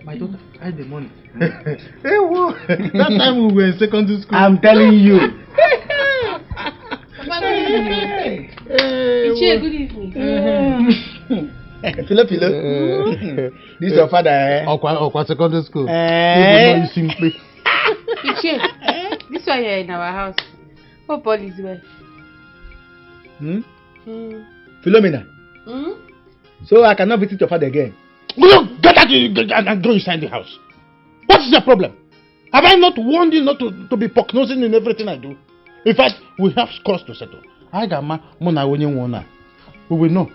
my daughter. I had the money. That time we were in secondary school. I'm telling you. Good evening. Philo. This is your father, eh? Okwa secondary school. This one here in our house. Hope all is well. Philomena. So I cannot visit your father again. Get out and go inside the house. What is the problem? Have I not warned you not to be prognosing in everything I do? In fact, we have scores to settle. I got my money when you want. We will know.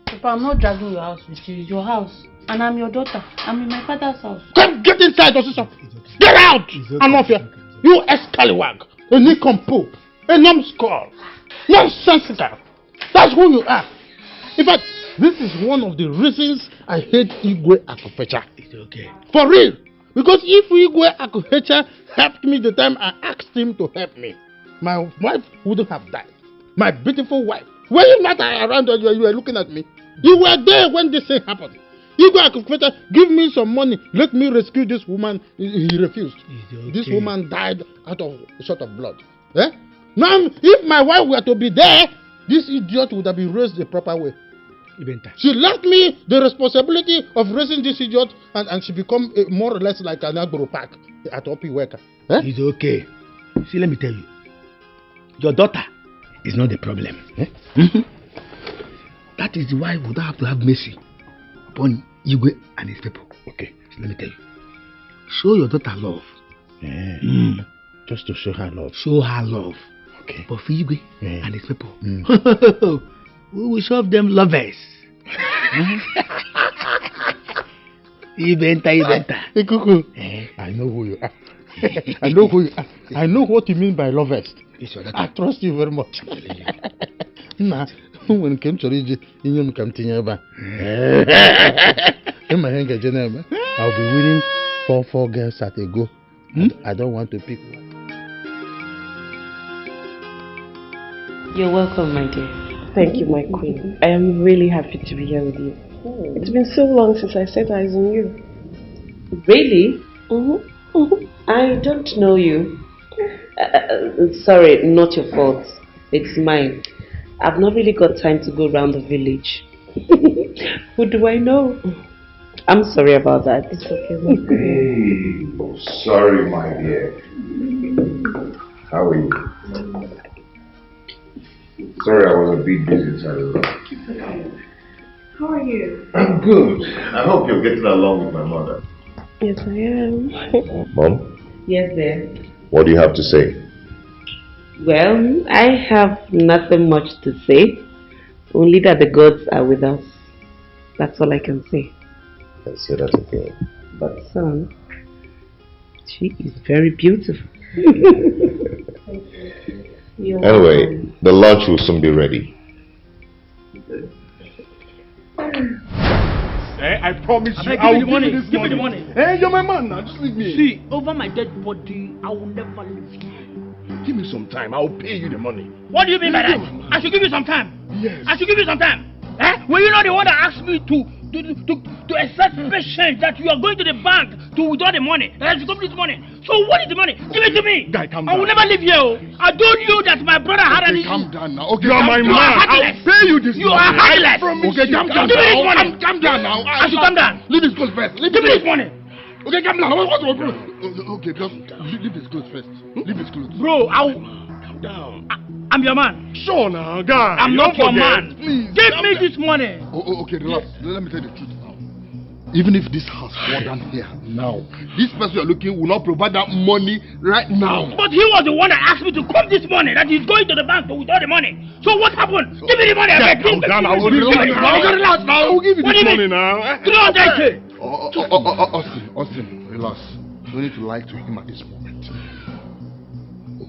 Papa, I'm not dragging your house with you. It's your house. And I'm your daughter. I'm in my father's house. Come, get inside, Osisa. Get out! I'm off here. You escalawag, a nincompoop, a numbskull, nonsensical. That's who you are. In fact, this is one of the reasons I hate Igwe Akufecha. It's okay. For real. Because if Igwe Akufecha helped me the time I asked him to help me, my wife wouldn't have died. My beautiful wife. Were you not around when you were looking at me? You were there when this thing happened. Igwe Akufecha, give me some money. Let me rescue this woman. He refused. Okay. This woman died out of a shot of blood. Eh? Now, if my wife were to be there, this idiot would have been raised the proper way. She left me the responsibility of raising this idiot, and she become more or less like an agro pack at Opi worker. Eh? It's okay. See, let me tell you. Your daughter is not the problem. Eh? That is why we don't have to have mercy upon Igwe and his people. Okay. So let me tell you. Show your daughter love. Just to show her love. Show her love. Okay. But for Igwe and his people, we will show them lovers. Ibenta. Kuku. I know who you are. I know who you are. I know what you mean by lovers. I trust you very much. Nah, when it came to Rigi, you come to Yaba. In my hand, I'll be winning 4 girls at a go. I don't want to pick one. You're welcome, my dear. Thank you, my queen. I am really happy to be here with you. It's been so long since I set eyes on you. Really? I don't know you. Sorry, not your fault. It's mine. I've not really got time to go around the village. Who do I know? I'm sorry about that. It's okay. Oh, sorry, my dear. How are you? Sorry, I was a bit busy. How are you? I'm good. I hope you're getting along with my mother. Yes, I am. Mom? Yes, dear. What do you have to say? Well, I have nothing much to say. Only that the gods are with us. That's all I can say. Let's say that's okay. But son, she is very beautiful. Anyway, the lunch will soon be ready. I promise you, I will give you this give me the money. Hey, you're my man now, just leave me. See, over my dead body, I will never leave you. Give me some time, I'll pay you the money. What do you mean by that? I should give you some time. Yes. I should give you some time. Eh? Were you not the one that asked me to to exert patience that you are going to the bank to withdraw the money. That you complete money. So what is the money? Give it to me. Guy, calm I will down. never leave here. I told you that my brother had an issue. Calm down now. Okay, you are my you man. I'll pay you this You money. are heartless. Okay, calm down. Give me this money. Calm down now. I should calm down. Leave his clothes first. Give me this money. Okay, calm down. What's wrong? Okay, just leave his clothes first. Leave his clothes. Bro, calm down. I'm your man. Sure now, guy. I'm not your forget. man. Please. Give me this money. Okay, relax. Let me tell you the truth now. Even if this house fall down here now, this person you're looking will not provide that money right now. But he was the one that asked me to come this morning, that he's going to the bank to withdraw the money. So what happened? Give me the money. Calm down. I will Relax now. I will give you this money now. 300K. Austin, relax. You need to lie to him at this moment.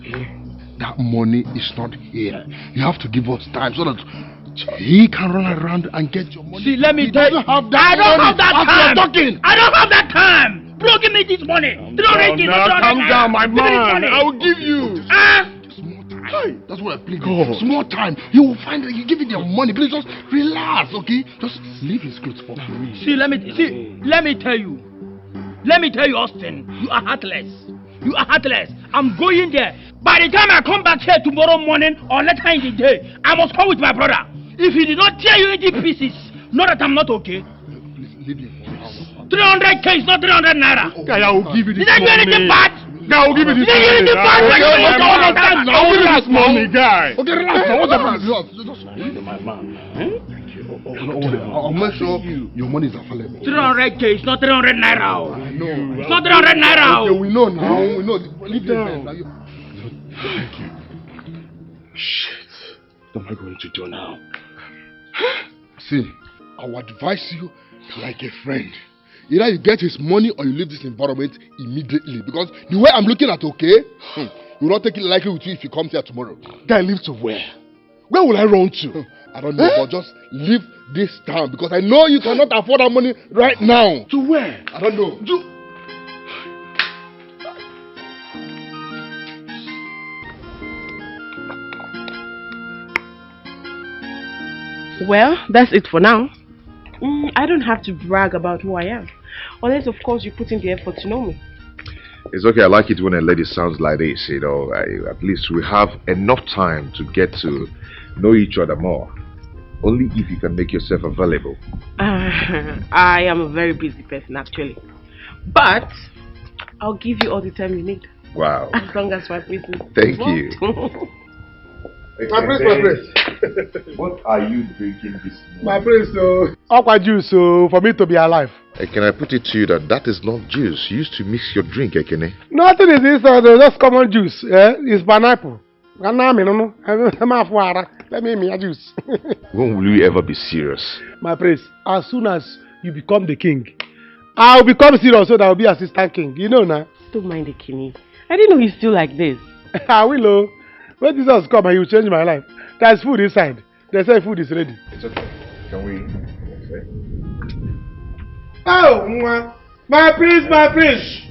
Okay? That money is not here. You have to give us time so that he can run around and get your money. See, let me tell you, I don't have that time. I don't have that time. Bro, give me this money. 300K. Calm down, my man. I will give you. That's what I plead. Small time. You will find that you give it your money. Please just relax, okay? Just leave his clothes for me. See, let me tell you, Austin, you are heartless. You are heartless. I'm going there. By the time I come back here tomorrow morning or later in the day, I must come with my brother. If he did not tear you into pieces, know that I'm not okay. Please leave me. 300K is not 300 naira. Guy, I will give you this money. Did I do anything bad? Guy, I will give you this money. Did I do anything bad? I will give you this money, guy. Okay, relax now. What's happening? Just my man. I'll make sure your money is available. 300K is not 300 naira. I know. It's not 300 naira. Okay, we know now. We know. Leave down. Thank you. Shit. What am I going to do now? See, I would advise you like a friend. Either you get his money or you leave this environment immediately. Because the way I'm looking at, okay, you will not take it lightly with you if he comes here tomorrow. Guy, leave to where? Where will I run to? I don't know, but just leave this town because I know you cannot afford that money right now. To where? I don't know. Well, that's it for now. I don't have to brag about who I am. Unless, of course, you put in the effort to know me. It's okay. I like it when a lady sounds like this, you know. At least we have enough time to get to know each other more. Only if you can make yourself available. I am a very busy person, actually. But I'll give you all the time you need. Wow. As long as my business. Thank you. My prince. What are you drinking this morning? My prince, aqua juice, for me to be alive. Can I put it to you that is not juice? You used to mix your drink, Ekene. Nothing is inside, just common juice. It's pineapple. Let me juice. When will you ever be serious? My prince, as soon as you become the king, I'll become serious so that I'll be assistant king. You know now. Don't mind the king. I didn't know he's still like this. I will. When Jesus come and he will change my life. There's food inside. They say food is ready. It's okay. Can we? Oh, my prince, my prince.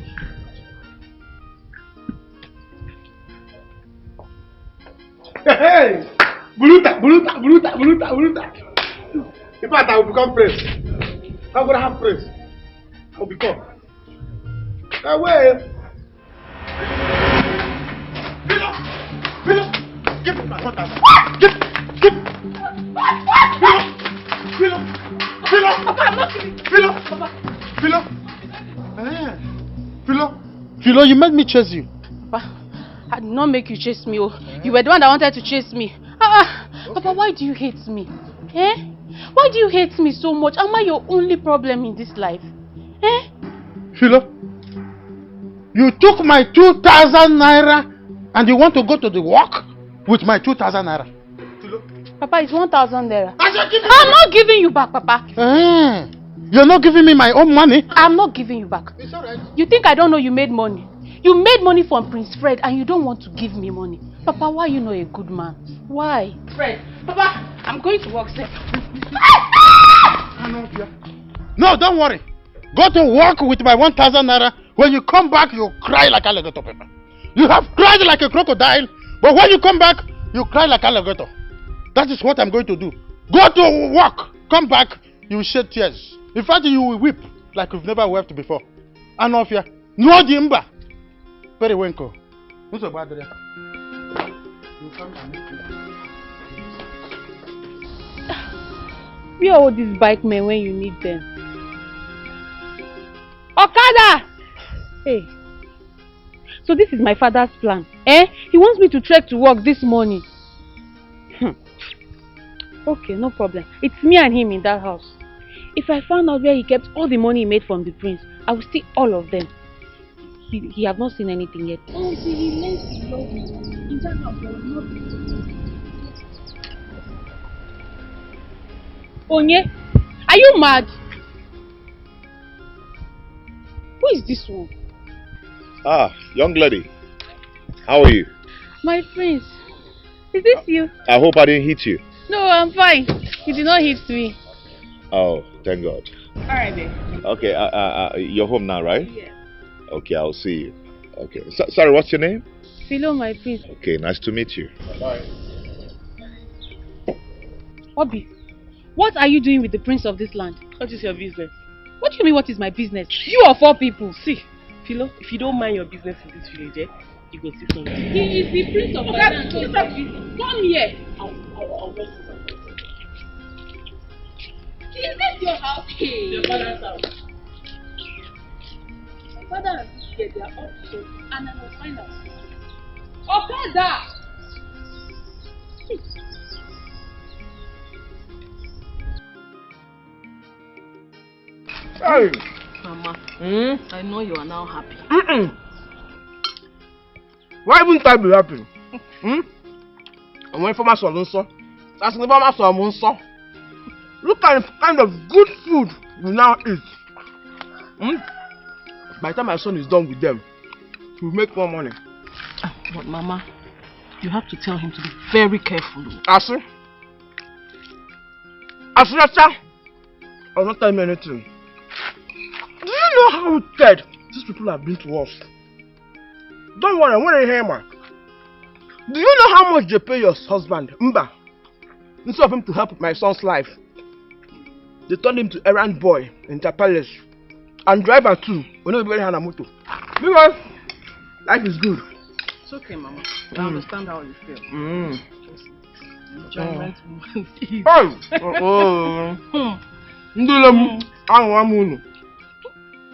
Hey, Buluta. In fact, I will become prince. I'm gonna have prince. I will become. Away. Give me my water. Give. Philo, you made me chase you. Papa, I did not make you chase me. Oh. You were the one that wanted to chase me. Papa, why do you hate me? Why do you hate me so much? Am I your only problem in this life? Philo, you took my 2,000 naira and you want to go to the work with my 2,000 naira. Papa, it's 1,000 naira. I'm not giving you back, Papa. You're not giving me my own money? I'm not giving you back. It's alright. You think I don't know you made money? You made money from Prince Fred and you don't want to give me money. Papa, why are you not a good man? Why? Fred, Papa, I'm going to work, sir. No, don't worry. Go to work with my 1,000 naira. When you come back, you cry like alligator pepper. You have cried like a crocodile, but when you come back, you cry like alligator. That is what I'm going to do. Go to work. Come back, you shed tears. In fact, you will weep like you've never wept before. Anofia, no Jimba. Very wenko. Who's about there? Where are all these bike men when you need them? Okada! Hey. So this is my father's plan. Eh? He wants me to trek to work this morning. Okay, no problem. It's me and him in that house. If I found out where he kept all the money he made from the prince, I will steal all of them. He have not seen anything yet. Oh, see, he learns to love me. In that house, there will not be. Onye, are you mad? Who is this one? Ah, young lady. How are you? My prince. Is this you? I hope I didn't hit you. No, I'm fine. You did not hit me. Oh, thank God. Alright, babe. Okay, you're home now, right? Yeah. Okay, I'll see you. Okay. Sorry, what's your name? Philo, my prince. Okay, nice to meet you. Bye. Obi, what are you doing with the prince of this land? What is your business? What do you mean, what is my business? You are 4 people. See, Philo, if you don't mind your business in this village, you go see something. He is the prince of the land. Come here. I'll wait. Is this your house? Hey. Your father's house. My father and sister, they are up to and I must find out. Okada! Hey! Mama, I know you are now happy. Why wouldn't I be happy? I'm waiting for my son, so. That's never my son, so. Look at the kind of good food we now eat. By the time my son is done with them, he will make more money. But Mama, you have to tell him to be very careful. Asu, I will not tell me anything. Do you know how dead these people have been to us? Don't worry, when I hear man. Do you know how much they pay your husband, Mba? Instead of him to help my son's life, they turned him to errand boy in the palace and driver too. We know very Hanamoto. Because life is good. It's okay, Mama. I understand how you feel. Enjoyment.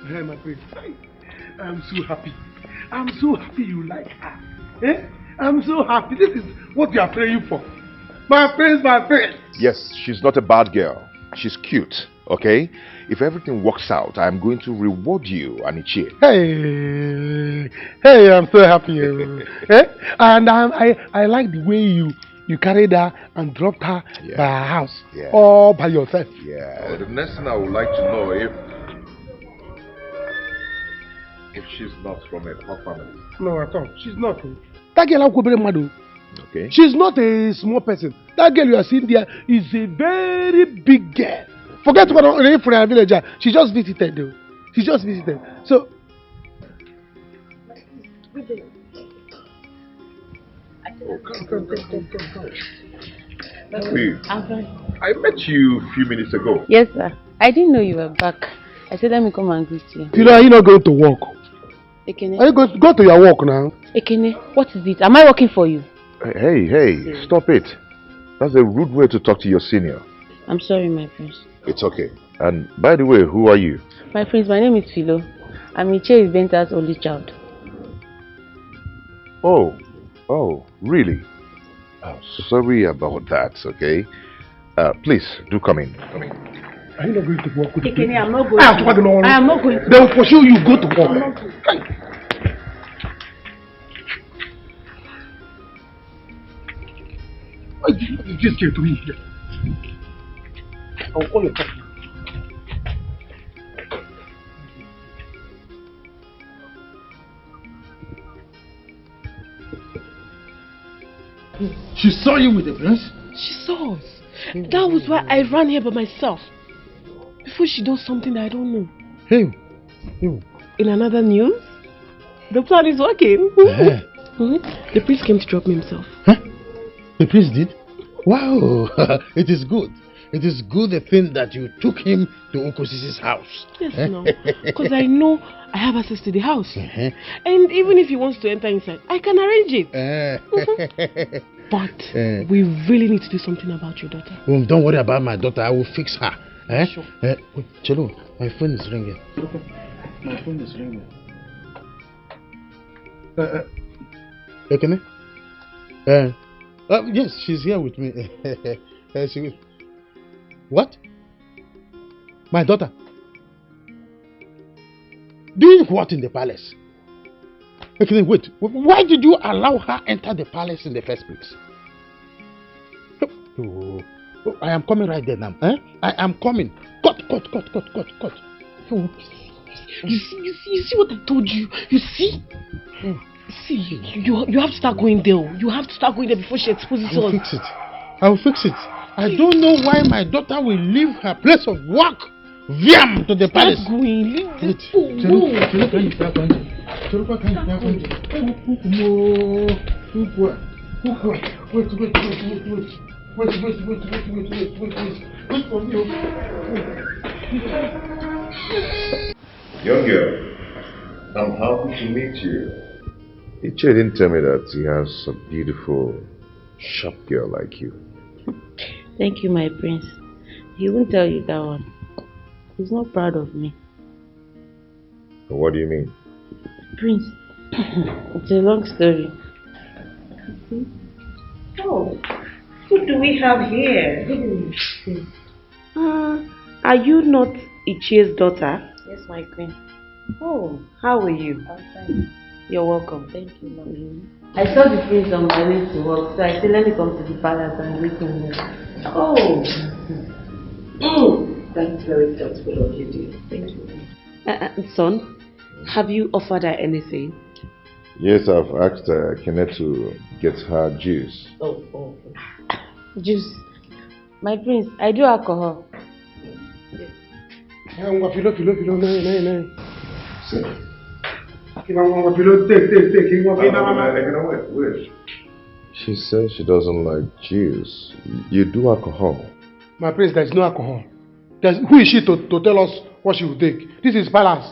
Hey, my friend. I'm so happy. I'm so happy you like her. Eh? I'm so happy. This is what you are praying for. My friends, my friends. Yes, she's not a bad girl. She's cute, okay? If everything works out, I'm going to reward you, Anichie. Hey, I'm so happy. Eh? And I like the way you carried her and dropped her by her house, all by yourself. Yeah, the next thing I would like to know if she's not from a poor family. No, at all. She's not. That girl, okay. She's not a small person. That girl you are seeing there is a very big girl. Forget what I'm for a villager. She just visited though. She just visited. So come. Wait, I met you a few minutes ago. Yes, sir. I didn't know you were back. I said let me come and greet you. You know, are you not going to work? Ekene. Are you going to go to your work now? Ekene, what is it? Am I working for you? Hey, stop it. That's a rude way to talk to your senior. I'm sorry, my prince. It's okay. And by the way, who are you? My prince, my name is Philo. I'm Ichie Benta's only child. Oh, really? Oh, sorry about that, okay? Please, do come in. Come in. Are you not going to work with Ekene, I'm not going I am not going to. They will pursue you, go to work. Why did you just get to me here? I'll call your partner. She saw you with the prince? She saw us. That was why I ran here by myself. Before she does something I don't know. Hey. In another news, the plan is working. The priest came to drop me himself. Huh? The priest did? Wow, it is good. it is good a thing that you took him to Okosisi's house. Yes, no. Because I know I have access to the house. And even if he wants to enter inside, I can arrange it. But we really need to do something about your daughter. Don't worry about my daughter. I will fix her. Sure. Wait, Chelo, my phone is ringing. My phone is ringing. Ekene? Yes, she's here with me. What? My daughter? Doing what in the palace? Ekene, wait. Why did you allow her enter the palace in the first place? Oh, I am coming right there now. I am coming. Cut. Oh, you see what I told you? You see? See, you have to start going there. You have to start going there before she exposes us. I will fix it. I don't know why my daughter will leave her place of work to the palace. Start going. Leave this. Wait for me. Young girl, I'm happy to meet you. Iche didn't tell me that he has a beautiful, sharp girl like you. Thank you, my prince. He won't tell you that one. He's not proud of me. What do you mean? Prince, it's a long story. Oh, what do we have here? Are you not Ichie's daughter? Yes, my queen. Oh, how are you? I'm fine. You're welcome. Thank you, mommy. I saw the prince on my way to work, so I said, let me come to the palace and wait him there. Oh! That's very thoughtful of you, dear. Thank you. Son, have you offered her anything? Yes, I've asked Kenneth to get her juice. Oh. Juice. My prince, I do alcohol. She says she doesn't like juice. You do alcohol. My prince, there is no alcohol. Who is she to tell us what she will take? This is palace.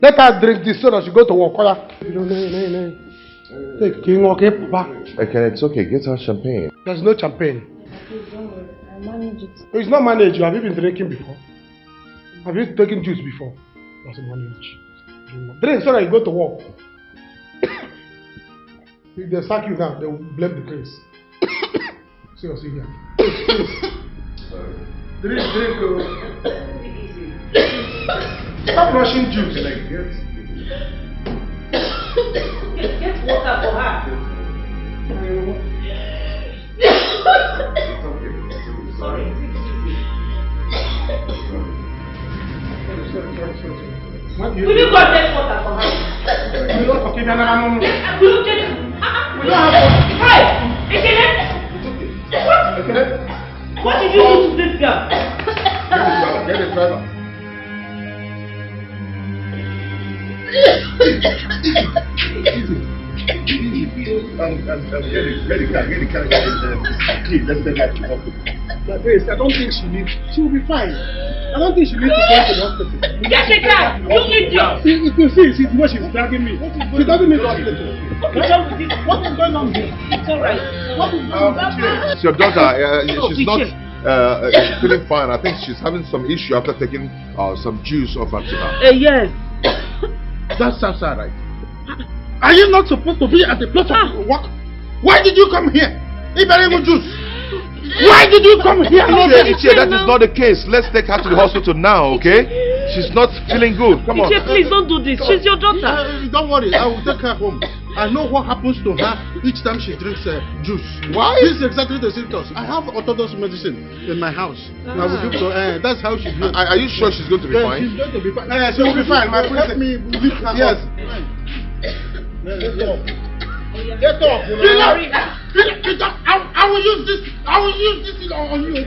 Let her drink this so that she go to work. Take King, okay, Papa. Okay, it's okay. Get her champagne. There's no champagne. Don't worry, I manage it. It's not managed. Have you been drinking before? Have you taken juice before? That's managed. Drink so that you go to work. If they sack you now, they will blame the prince. See here. Drink. Stop rushing juice. Get water for her. Sorry. Will you go get water for her? We don't have Hey! What did you do to this girl? Get the driver. My face, I don't think she will be fine. I don't think she needs to go to the hospital. Get the car! You idiot! If you see the way she's dragging me. She doesn't need hospital. What is going on here? It's alright. What is going on? It's your daughter. She's not feeling fine. I think she's having some issue after taking some juice off her tonight. Yes. That's outside, right? Are you not supposed to be at the place of work? Why did you come here? If I even juice. Why did you come here? Ichie, that is not the case. Let's take her to the hospital now, okay? She's not feeling good. Come on. Ichie, please don't do this. She's your daughter. Don't worry, I will take her home. I know what happens to her each time she drinks juice. Why? This is exactly the symptoms. I have orthodox medicine in my house. I will give her, that's how she feels. Are you sure she's going to be fine? She's going to be fine. She will be fine. My friend, let me lift her up. Get up. Get up. I will use this. I will use this on you.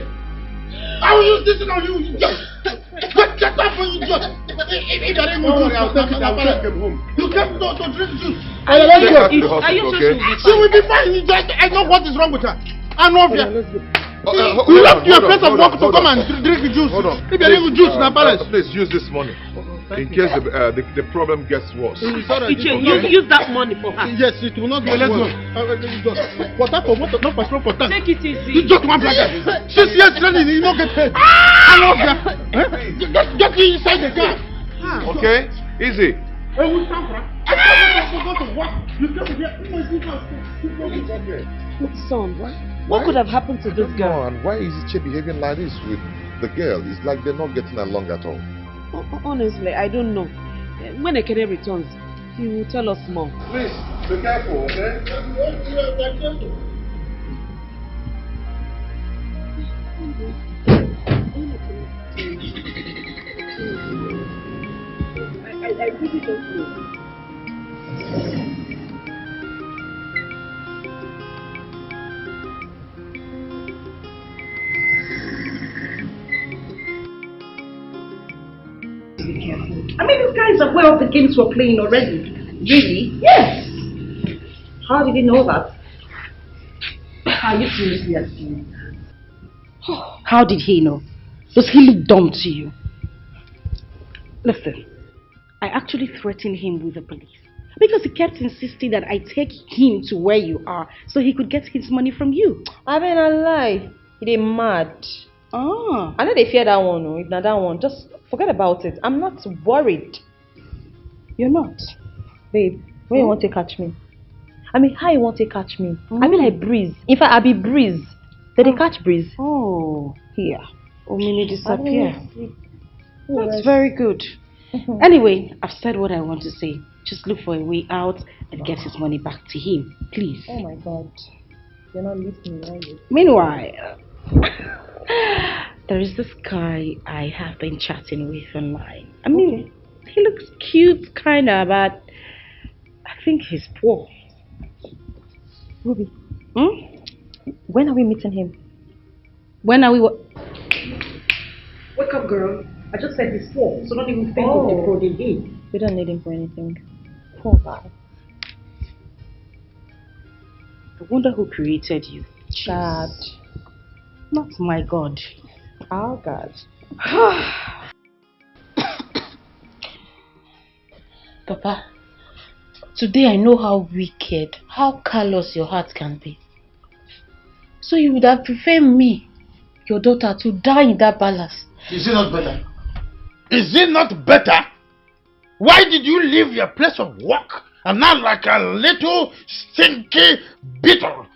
I will use this on you. Get up when you just. If I didn't move, I'll take it. I'll take him home. You came to drink juice. Are you sure she will be fine? She will be fine. I know what is wrong with her. I know her. You left your place of work to come and drink juice. If you drink juice in the palace. Please use this money. In case the problem gets worse. Use that money for her. Yes, it will not get worse. Water for water, not for stroke for tank. Take it easy. You just one blanket. 6 years training, you don't get paid. I love you. Just inside the car. Okay, easy. Son, what could have happened to this girl? And why is she behaving like this with the girl? It's like they're not getting along at all. Honestly, I don't know. When Ekene returns, he will tell us more. Please, be careful, okay? I really don't know. Be careful. I mean, these guys are aware of the games we're playing already. Really? Yes. How did he know that? Are you seriously asking? How did he know? Does he look dumb to you? Listen, I actually threatened him with the police because he kept insisting that I take him to where you are so he could get his money from you. I mean, I lie. They mad. Oh. I know they fear that one. No? If not that one, just forget about it. I'm not worried. You're not? Babe, where you want to catch me? I mean, how you want to catch me? I mean, like breeze. In fact, I be breeze. Did they catch breeze? Oh, here. Omini disappear. That's That's very good. Anyway, I've said what I want to say. Just look for a way out and get his money back to him, please. Oh my God. You're not listening, are you? Meanwhile, there is this guy I have been chatting with online. I mean, he looks cute, kinda, but I think he's poor. Ruby, when are we meeting him? When are we? Wake up, girl. I just said he's poor, so don't even think of defrauding him. We don't need him for anything. Poor guy. I wonder who created you. God. Not my God. Our God. Papa, today I know how wicked, how callous your heart can be. So you would have preferred me, your daughter, to die in that palace. Is it not better? Is it not better? Why did you leave your place of work and now like a little stinky beetle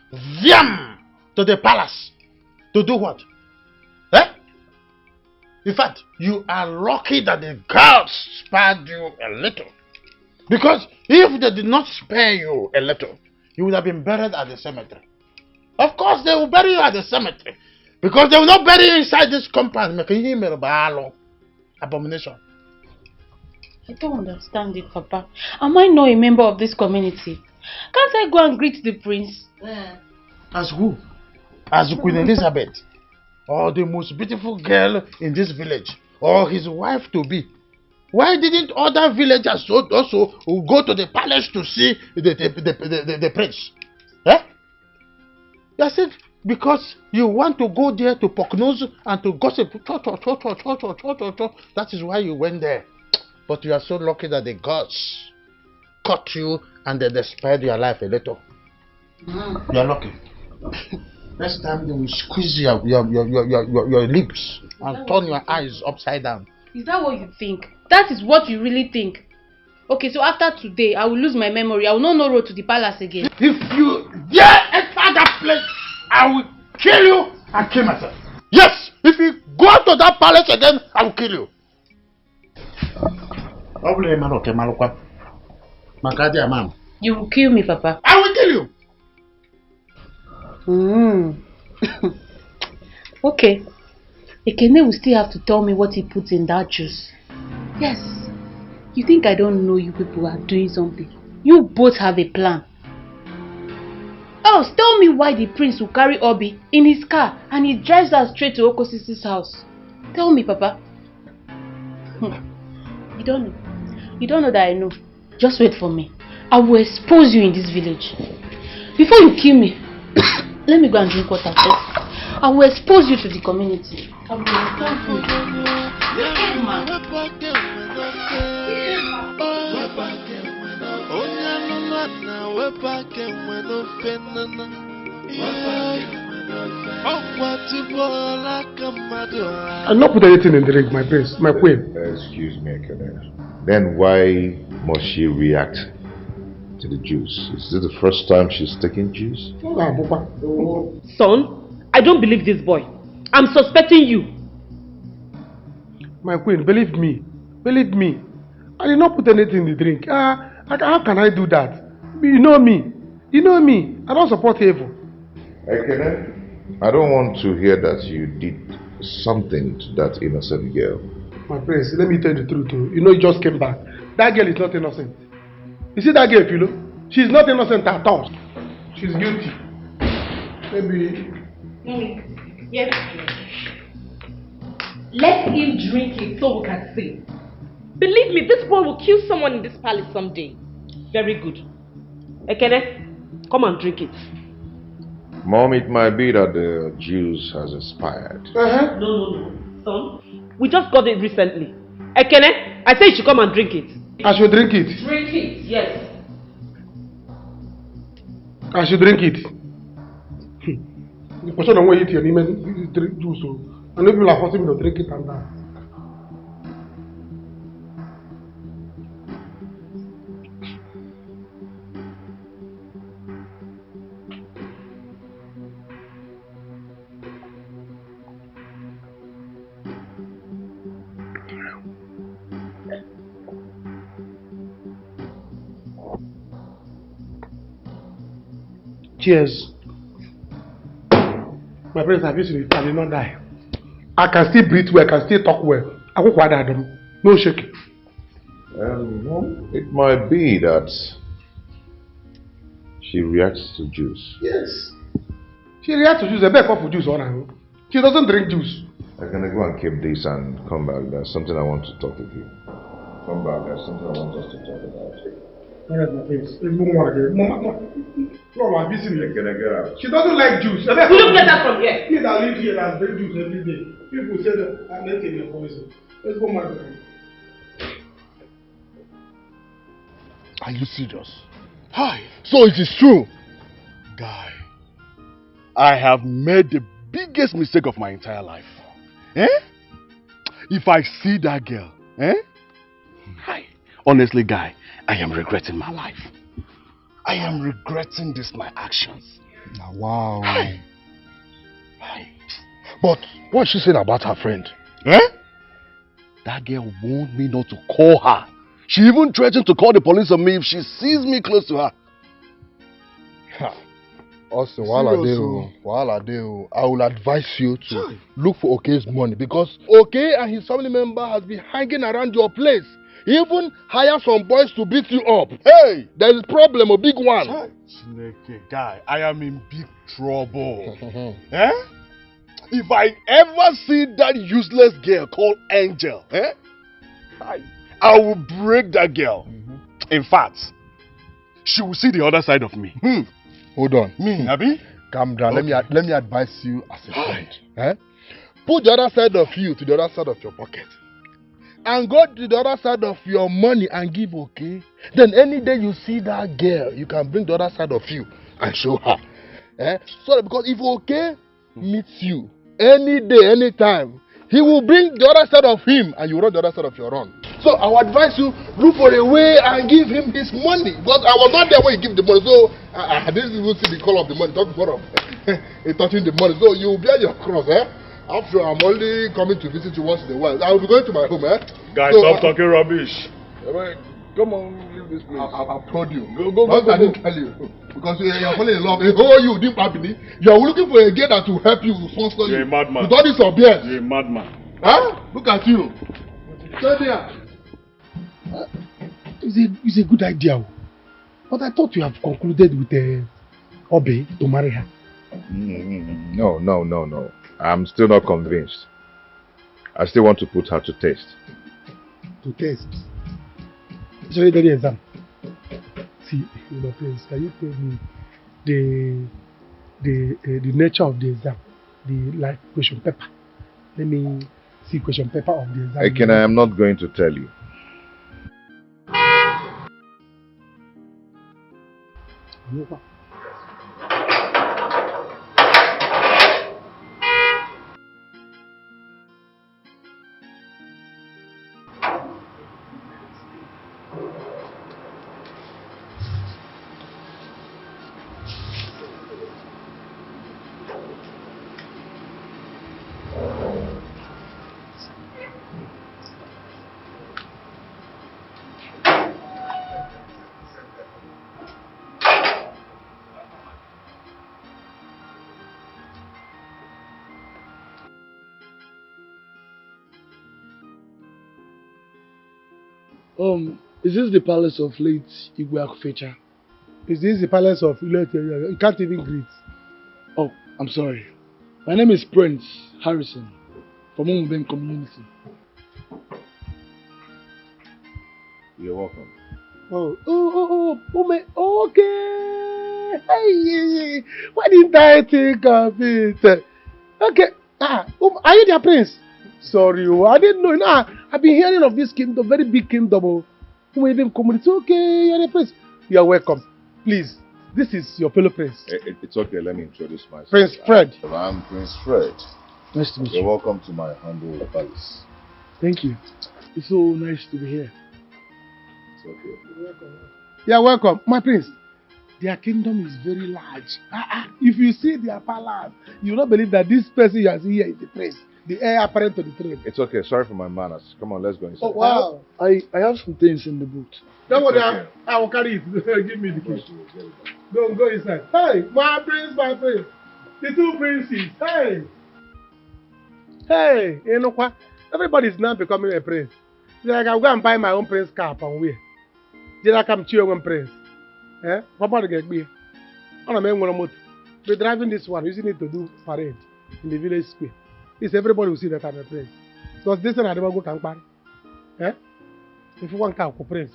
yam to the palace? To do what? Eh? In fact, you are lucky that the gods spared you a little. Because if they did not spare you a little, you would have been buried at the cemetery. Of course, they will bury you at the cemetery. Because they will not bury you inside this compound. Abomination. I don't understand it, Papa. Am I not a member of this community? Can't I go and greet the prince? As who? As Queen Elizabeth? Or the most beautiful girl in this village? Or his wife to be? Why didn't other villagers also go to the palace to see the prince? Eh? I said, because you want to go there to poke nose and to gossip. That is why you went there. But you are so lucky that the gods caught you and they spared your life a little. You are lucky. Next time they will squeeze your lips and turn your eyes upside down. Is that what you think? That is what you really think? Okay, so after today, I will lose my memory. I will not know road to the palace again. If you dare enter that place, I will kill you and kill myself. Yes, if you go to that palace again, I will kill you. You will kill me, Papa. I will kill you. Okay. Ekene will still have to tell me what he put in that juice. Yes. You think I don't know you people are doing something? You both have a plan. Oh, tell me why the prince will carry Obi in his car and he drives her straight to Okosisi's house. Tell me, Papa. You don't know. You don't know that I know. Just wait for me. I will expose you in this village. Before you kill me, let me go and drink water first. I will expose you to the community. I'll not put anything in the drink, my prince, my queen. Excuse me, Ekene. Then why must she react to the juice? Is this the first time she's taking juice? Son, I don't believe this boy. I'm suspecting you. My queen, believe me. Believe me. I did not put anything in the drink. How can I do that? You know me. You know me. I don't support evil. Ekene, I don't want to hear that you did something to that innocent girl. My prince, let me tell you the truth. You know, you just came back. That girl is not innocent. You see that girl, Philo? She's not innocent at all. She's guilty. Maybe. Yes. Let him drink it so we can see. Believe me, this boy will kill someone in this palace someday. Very good. Ekene, come and drink it. Mom, it might be that the juice has expired. No. Son, we just got it recently. Ekene, I said you should come and drink it. I should drink it. Drink it, yes. I should drink it. The person don't want to eat your drink juice. And people are forcing me to drink it and that. Cheers. My friends, have you seen it? I did not die. I can still breathe well, I can still talk well. I won't quite them. No shaking. It might be that she reacts to juice. Yes. She reacts to juice. I beg for juice on her. She doesn't drink juice. I'm gonna go and keep this and come back. There's something I want to talk with you. Come back, there's something I want us to talk about. Alright, my friends. No, I'm busy. Can I get out? She doesn't like juice. Will you get that from here? Kids that live here that drink juice every day. People say that I'm not taking your poison. Let's go, my friend. Are you serious? Hi. So it is true? Guy, I have made the biggest mistake of my entire life. If I see that girl, Hi. Honestly, guy, I am regretting my life. I am regretting my actions. Wow. Hi. But what's she saying about her friend? That girl warned me not to call her. She even threatened to call the police on me if she sees me close to her. Also, while I do, I will advise you to look for Oke's money because Oke and his family member has been hanging around your place. He even hire some boys to beat you up. Hey, there is a problem, a big one. Guy, I am in big trouble. If I ever see that useless girl called Angel, I will break that girl. In fact, she will see the other side of me. Hold on. Me, Abi? Calm down. Okay. Let me advise you as a friend. Put the other side of you to the other side of your pocket. And go to the other side of your money and give, okay? Then any day you see that girl, you can bring the other side of you and show her. So because if okay meets you any day, anytime, he will bring the other side of him and you run the other side of your run. So I would advise you, look for a way and give him his money. Because I was not there when you give the money, so I didn't even see the call of the money. Talk about touching the money. So you bear your cross, After I'm only coming to visit you once in a while. I will be going to my home, Guys, so, stop talking rubbish. Come on, leave this place. I've told you. Go. I didn't tell you. Because you're falling in love. Oh, you didn't happen. You're looking for a girl that will help you, sponsor you. You're a madman. With all this obvious. You're a madman. Look at you. Stay there. It's a good idea. But I thought you have concluded with Obe to marry her. No. I'm still not convinced. I still want to put her to taste. To taste? It's already the exam. See, please, can you tell me the nature of the exam? like question paper. Let me see question paper of the exam. Again, I am not going to tell you. Is this the palace of late Igwe Akufecha? Is this the palace of late? You can't even greet. Oh, I'm sorry. My name is Prince Harrison from Umubem community. You're welcome. Okay. Hey, why didn't I think of it? Okay. Are you their prince? Sorry, I didn't know. I've been hearing of this kingdom, very big kingdom. Umubem community. Okay, you're the prince. You are welcome. Please, this is your fellow prince. It's okay. Let me introduce myself. Prince Fred. I'm Prince Fred. Nice to meet you. You're welcome to my humble palace. Thank you. It's so nice to be here. It's okay. You're welcome. You're welcome. My prince, their kingdom is very large. If you see their palace, you will not believe that this person you are seeing here is the prince, the heir apparent to the throne. It's okay. Sorry for my manners. Come on, let's go inside. Oh, wow. I have some things in the boot. Don't worry, I will carry it. Give me the key. Go inside. Hey, my prince, my prince. The two princes. Hey, you know what? Everybody's now becoming a prince. Like, I'll go and buy my own prince cap and wear. Did I come to your own prince? Papa to get me. I'm We're driving this one, using it to do parade in the village square. It's everybody will see that I'm a prince. Because this one I never go can party. If you want to go prince.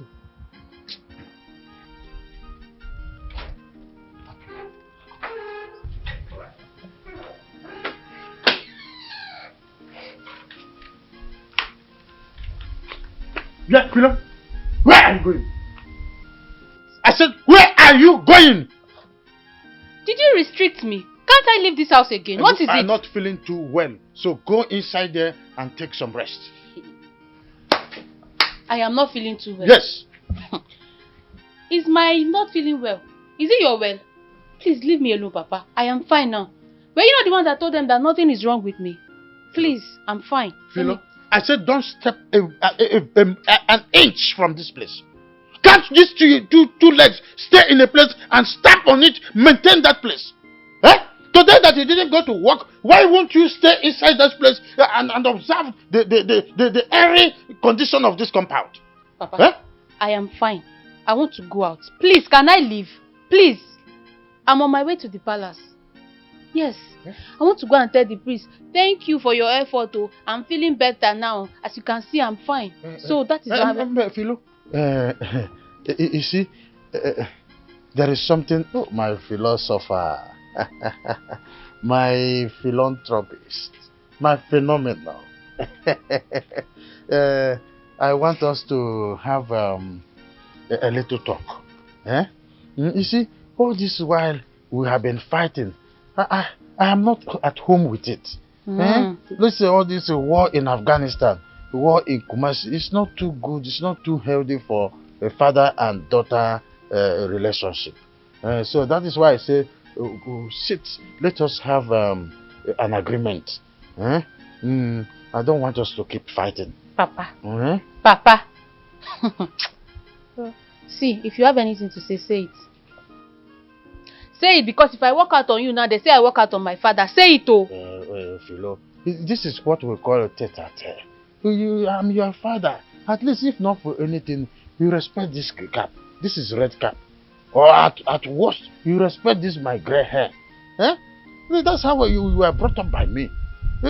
Yeah, Quilla, where are you going? I said, where are you going? Did you restrict me? Can't I leave this house again? What is it? I'm not feeling too well, so go inside there and take some rest. I am not feeling too well. Yes. Is my not feeling well? Is it your well? Please leave me alone, Papa. I am fine now. Were you not the one that told them that nothing is wrong with me? Please, I'm fine. Philo, I said don't step an inch from this place. Can't these two legs stay in a place and stamp on it, maintain that place? Today that you didn't go to work, why won't you stay inside this place and observe the airy condition of this compound? Papa, I am fine. I want to go out. Please, can I leave? Please. I'm on my way to the palace. Yes. I want to go and tell the priest, thank you for your effort. Oh, I'm feeling better now. As you can see, I'm fine. So that is Philo, you see, there is something, my philosopher, my philanthropist, my phenomenal. I want us to have a little talk. You see, all this while we have been fighting, I am not at home with it. Let's say all this war in Afghanistan, war in Kumasi, it's not too good, it's not too healthy for a father and daughter relationship. So that is why I say, sit, let us have an agreement. I don't want us to keep fighting. Papa. Papa. See, if you have anything to say, say it. Say it, because if I walk out on you now, they say I walk out on my father. Say it, oh. Philo, this is what we call a tete-a-tete. I'm your father. At least, if not for anything, you respect this cap. This is red cap. Or at worst, you respect this my gray hair. That's how you were brought up by me.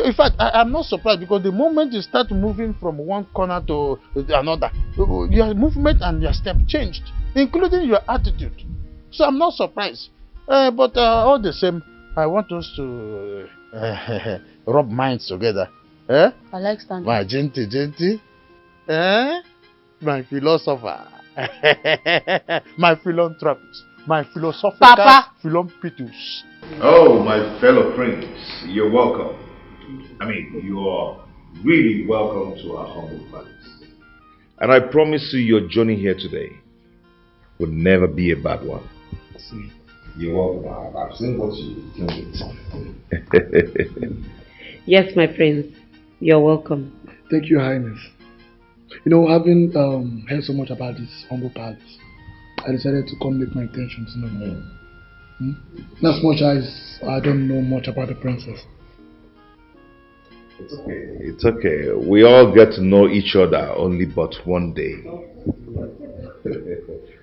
In fact, I'm not surprised, because the moment you start moving from one corner to another, your movement and your step changed, including your attitude. So I'm not surprised. But all the same, I want us to rub minds together. Eh? I like standing. My gentle. Eh? My philosopher. My philanthropist. My philosophical Papa. philanthropist. Oh, my fellow prince, you're welcome. I mean, you are really welcome to our humble palace. And I promise you your journey here today will never be a bad one. You're welcome. I've seen what you think. Yes, my friends, you're welcome. Thank you, Highness. You know, having heard so much about this humble palace, I decided to come make my intentions known. Not as much as I don't know much about the princess. It's okay. It's okay. We all get to know each other only but one day.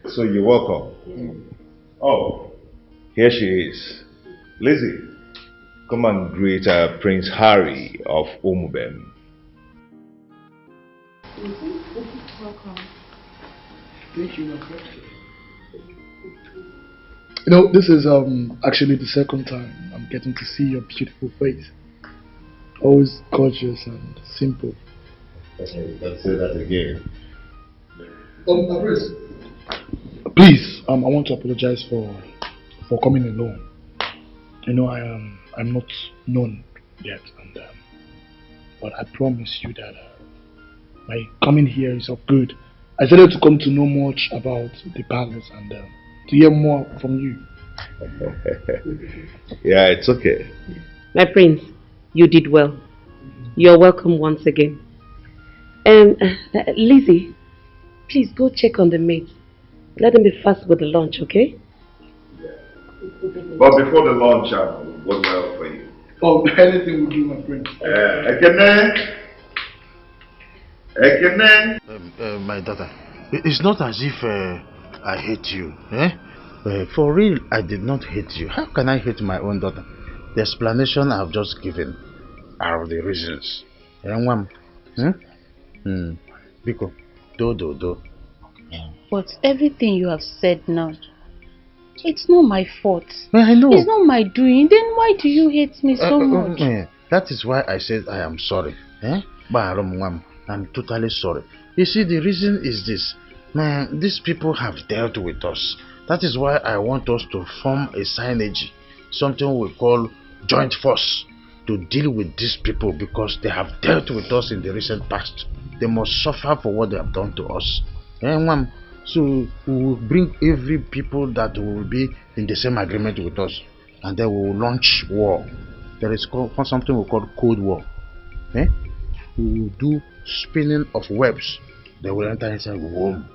So you're welcome. Oh, here she is. Lizzie, come and greet Prince Harry of Omubem. Welcome. Thank you, my friend. You know, this is actually the second time I'm getting to see your beautiful face. Always gorgeous and simple. Let's say that again. Please, I want to apologize for coming alone. You know, I'm not known yet, and but I promise you that my coming here is of good. I decided to come to know much about the palace and to hear more from you. Yeah, it's okay. My prince, you did well. You're welcome once again. Lizzie, please go check on the maids. Let them be fast with the lunch, okay? But before the lunch, what do I offer you? Oh, anything will do, my friend. Ekene. My daughter, it's not as if I hate you. Eh? For real, I did not hate you. How can I hate my own daughter? The explanation I've just given are the reasons. Biko, do. But everything you have said now, it's not my fault. I know. It's not my doing. Then why do you hate me so much? That is why I said I am sorry. I'm totally sorry. You see, the reason is this. Man, these people have dealt with us. That is why I want us to form a synergy, something we call joint force, to deal with these people because they have dealt with us in the recent past. They must suffer for what they have done to us. So we will bring every people that will be in the same agreement with us, and then we will launch war. There is something we call Cold War. We will do spinning of webs. They will enter inside the home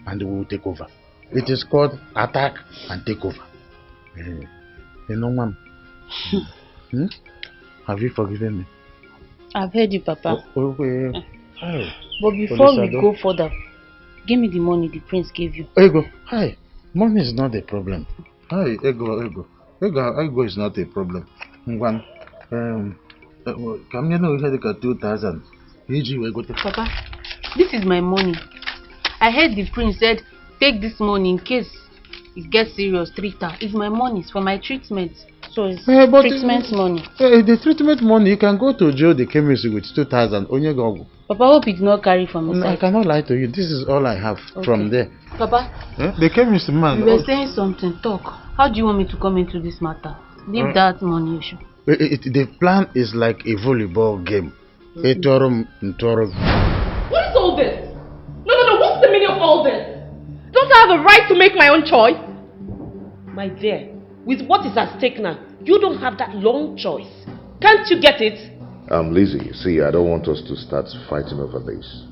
and we will take over. It is called attack and take over. You know, ma'am. Have you forgiven me? I've heard you, Papa. Hi. But before we go further, give me the money the prince gave you. Ego, hi. Money is not a problem. Hi, Ego is not a problem. Come here now, we had 2,000. Papa, this is my money. I heard the prince said, take this money in case it gets serious, treat her. It's my money, it's for my treatment. So it's treatment money. The treatment money, you can go to Joe the chemist with 2,000. Papa, hope it did not carry from inside. I cannot lie to you. This is all I have from there. Papa, the chemist man. You were saying something. Talk. How do you want me to come into this matter? Leave that money issue. The plan is like a volleyball game. What is all this? No, what's the meaning of all this? Don't I have a right to make my own choice? My dear, with what is at stake now, you don't have that long choice. Can't you get it? Lizzie, see, I don't want us to start fighting over this.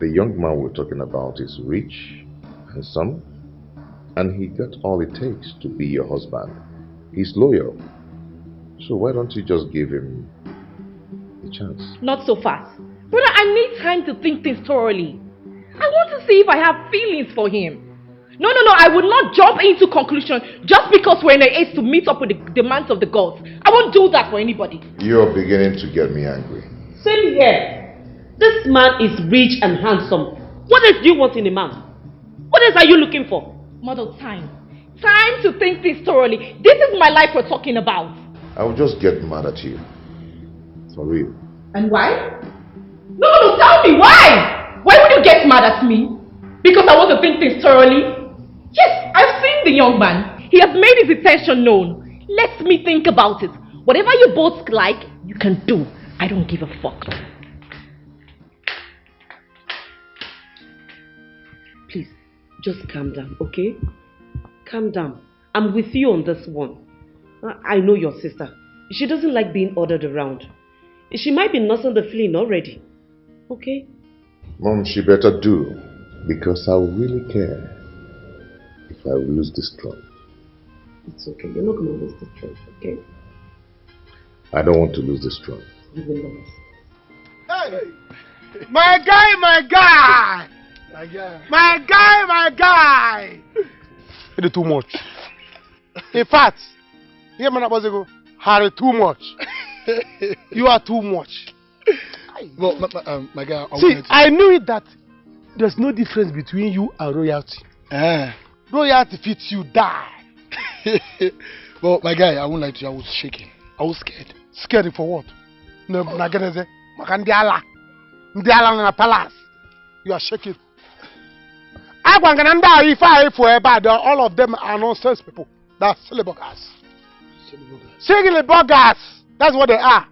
The young man we're talking about is rich, handsome, and he got all it takes to be your husband. He's loyal. So why don't you just give him a chance? Not so fast. Brother, I need time to think things thoroughly. I want to see if I have feelings for him. No, I would not jump into conclusion just because we're in a haste to meet up with the demands of the gods. I won't do that for anybody. You're beginning to get me angry. Same here. This man is rich and handsome. What else do you want in a man? What else are you looking for? Mother, time. Time to think this thoroughly. This is my life we're talking about. I will just get mad at you. For real. And why? No, tell me why! Why would you get mad at me? Because I want to think things thoroughly? Yes, I've seen the young man. He has made his intention known. Let me think about it. Whatever you both like, you can do. I don't give a fuck. Please, just calm down, okay? Calm down. I'm with you on this one. I know your sister. She doesn't like being ordered around. She might be nursing the feeling already. Okay? Mom, she better do. Because I will really care if I lose this trust. It's okay. You're not going to lose this trust, okay? I don't want to lose this trust. You will not. Hey! My guy! My guy! You do too much. In fact, here man go Harry too much. You are too much. Well, my guy. See, I knew it that there's no difference between you and royalty. Royalty fits you, die. Well, my guy, I won't lie to you. I was shaking. I was scared. Scared for what? No, Nageneze. Makandiala. Ndiala in a palace. You are shaking. All of them are nonsense people. That's silly buggers. Silly buggers. That's what they are.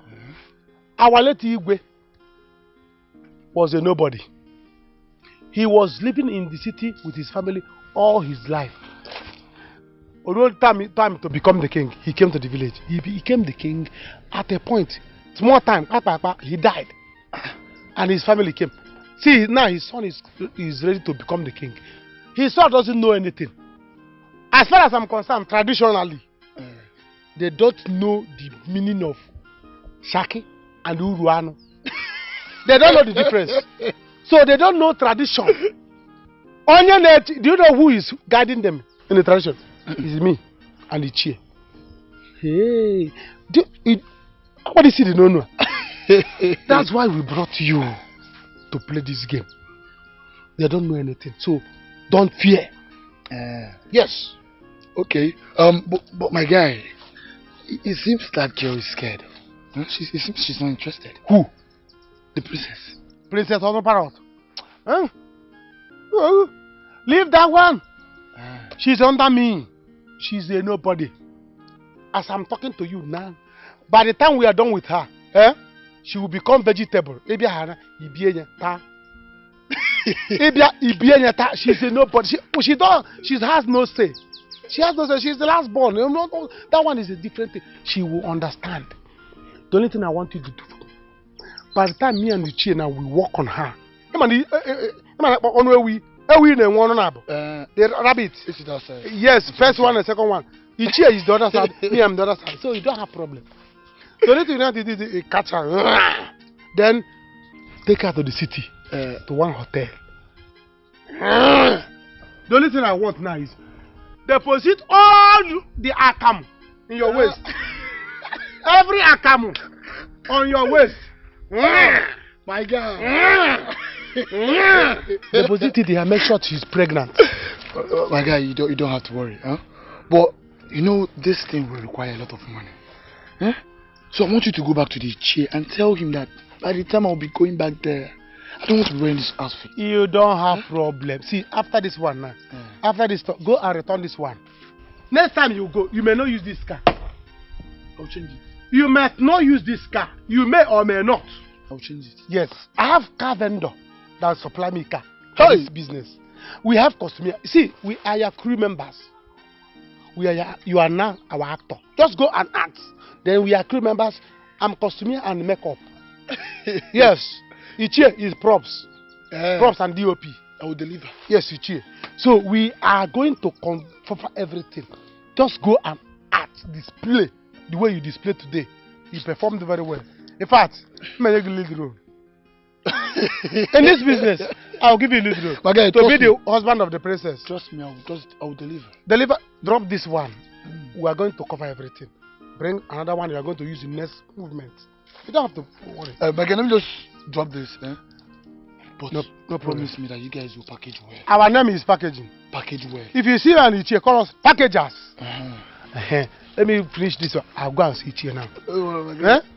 Our late Igwe was a nobody. He was living in the city with his family all his life. Although time to become the king, he came to the village. He became the king at a point. Small time, he died. And his family came. See, now his son is ready to become the king. His son doesn't know anything. As far as I'm concerned, traditionally, they don't know the meaning of Shaki and Uruano. They don't know the difference. So they don't know tradition. Do you know who is guiding them in the tradition? It's me and the chair. Hey, what is it? No. That's why we brought you to play this game. They don't know anything, so don't fear. Yes. Okay. But my guy, it seems that girl is scared. It seems she's not interested. Who? The princess. Princess on the parrot. Huh? Oh, leave that one. She's under me. She's a nobody. As I'm talking to you now, by the time we are done with her, she will become vegetable. She's a nobody. She has no say. She has no say. She's the last born. That one is a different thing. She will understand. The only thing I want you to do, by the time me and the chair now we work on her. The rabbit. Yes, first one and second one. The chair is the other side, me I'm the other side. So you don't have problem. The only thing you have to do is catch her. Then take her to the city, to one hotel. The only thing I want now is deposit all the akam in your waist. Every akam on your waist. My God. Deposit it there and make sure she's pregnant. My guy, you don't have to worry, huh? But you know this thing will require a lot of money. Huh? So I want you to go back to the chair and tell him that by the time I'll be going back there, I don't want to be wearing this outfit. You don't have problem. See, after this one now, after this, go and return this one. Next time you go, you may not use this car. I'll change it. You may not use this car. You may or may not. I'll change it. Yes, I have car vendor that supply me car for this business. We have customer. See, we are your crew members. You are now our actor. Just go and act. Then we are crew members. I'm costumier and makeup. Yes, Ichie is props. Props and DOP. I will deliver. Yes, Ichie. So we are going to cover everything. Just go and act, display the way you display today. You performed very well. In fact, may you lead the role. In this business, I'll give you a lead role. My guy, to be the husband of the princess. Trust me, I will deliver. Deliver. Drop this one. We are going to cover everything. Bring another one. You are going to use in next movement. You don't have to worry. My guy, let me just drop this. But no promise me that you guys will package well. Our name is packaging. Package well. If you see an Ichie, call us packagers. Let me finish this one. I'll go and sit here now. Oh,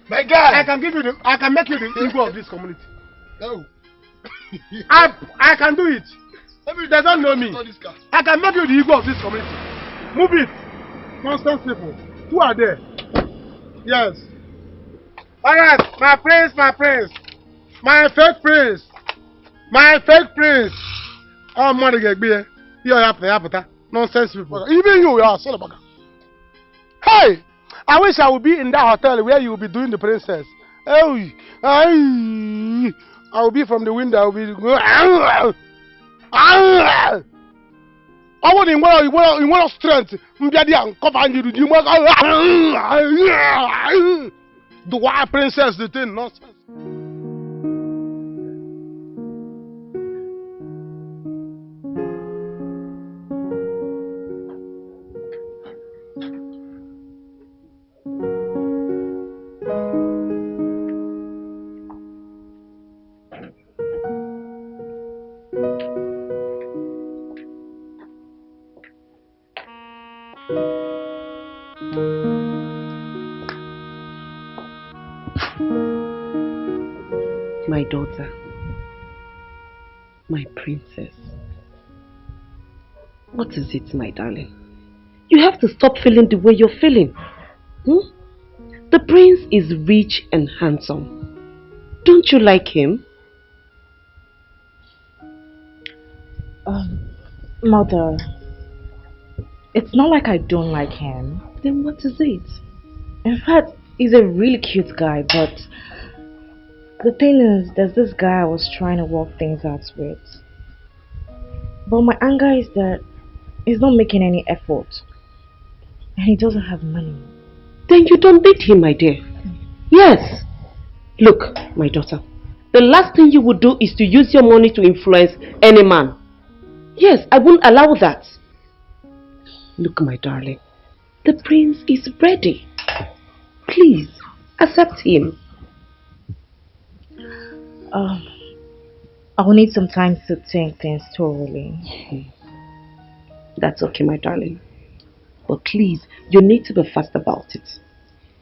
My guy! I can make you the Igbo of this community. No. I can do it. They don't know me. I can make you the Igbo of this community. Move it. Nonsense people. Who are there? Yes. Alright, my prince. My fake prince. Oh, money get beer. You are nonsense people. Even you are son of a. Hey! I wish I would be in that hotel where you will be doing the princess. Oh, I will be from the window. I will be going. I want in strength. The wild princess, the thing, nonsense. My daughter, my princess. What is it, my darling? You have to stop feeling the way you're feeling. The prince is rich and handsome. Don't you like him? Mother, it's not like I don't like him. Then what is it? In fact, he's a really cute guy, but the thing is, there's this guy I was trying to work things out with. But my anger is that he's not making any effort. And he doesn't have money. Then you don't date him, my dear. Yes. Look, my daughter, the last thing you would do is to use your money to influence any man. Yes, I won't allow that. Look, my darling, the prince is ready. Please, accept him. I will need some time to think things thoroughly. That's okay, my darling. But please, you need to be fast about it.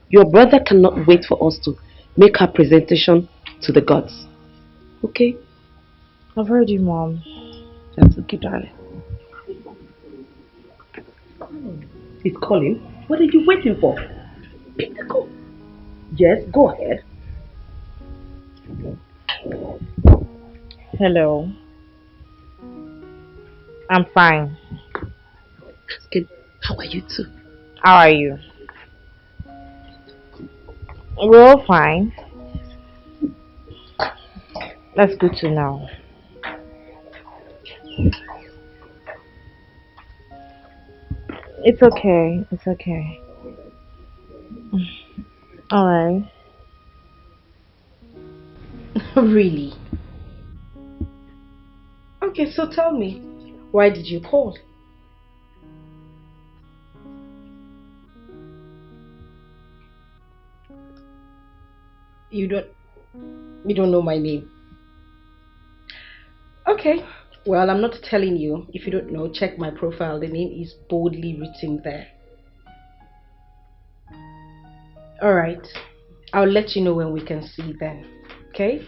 Your brother cannot wait for us to make our presentation to the gods. Okay? I've heard you, Mom. That's okay, darling. He's calling. What are you waiting for? Pick the call. Yes, go ahead. Hello. I'm fine. Good. How are you too? How are you? We're all fine. That's good to know. It's okay. It's okay. Alright. Really? Okay, so tell me, why did you call? You don't know my name. Okay, well, I'm not telling you. If you don't know, check my profile. The name is boldly written there. Alright, I'll let you know when we can see then. Okay?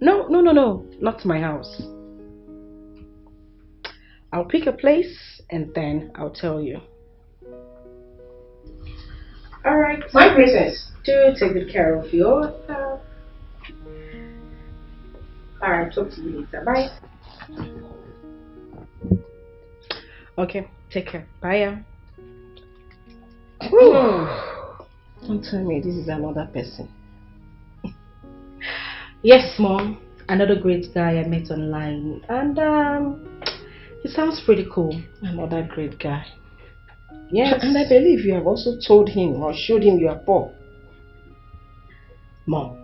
No, not my house. I'll pick a place and then I'll tell you. Alright, my princess. Do take good care of yourself. Alright, talk to you later. Bye. Okay, take care. Bye. Don't tell me this is another person. Yes, Mom. Another great guy I met online. And he sounds pretty cool. Another great guy. Yes. And I believe you have also told him or showed him you are poor. Mom,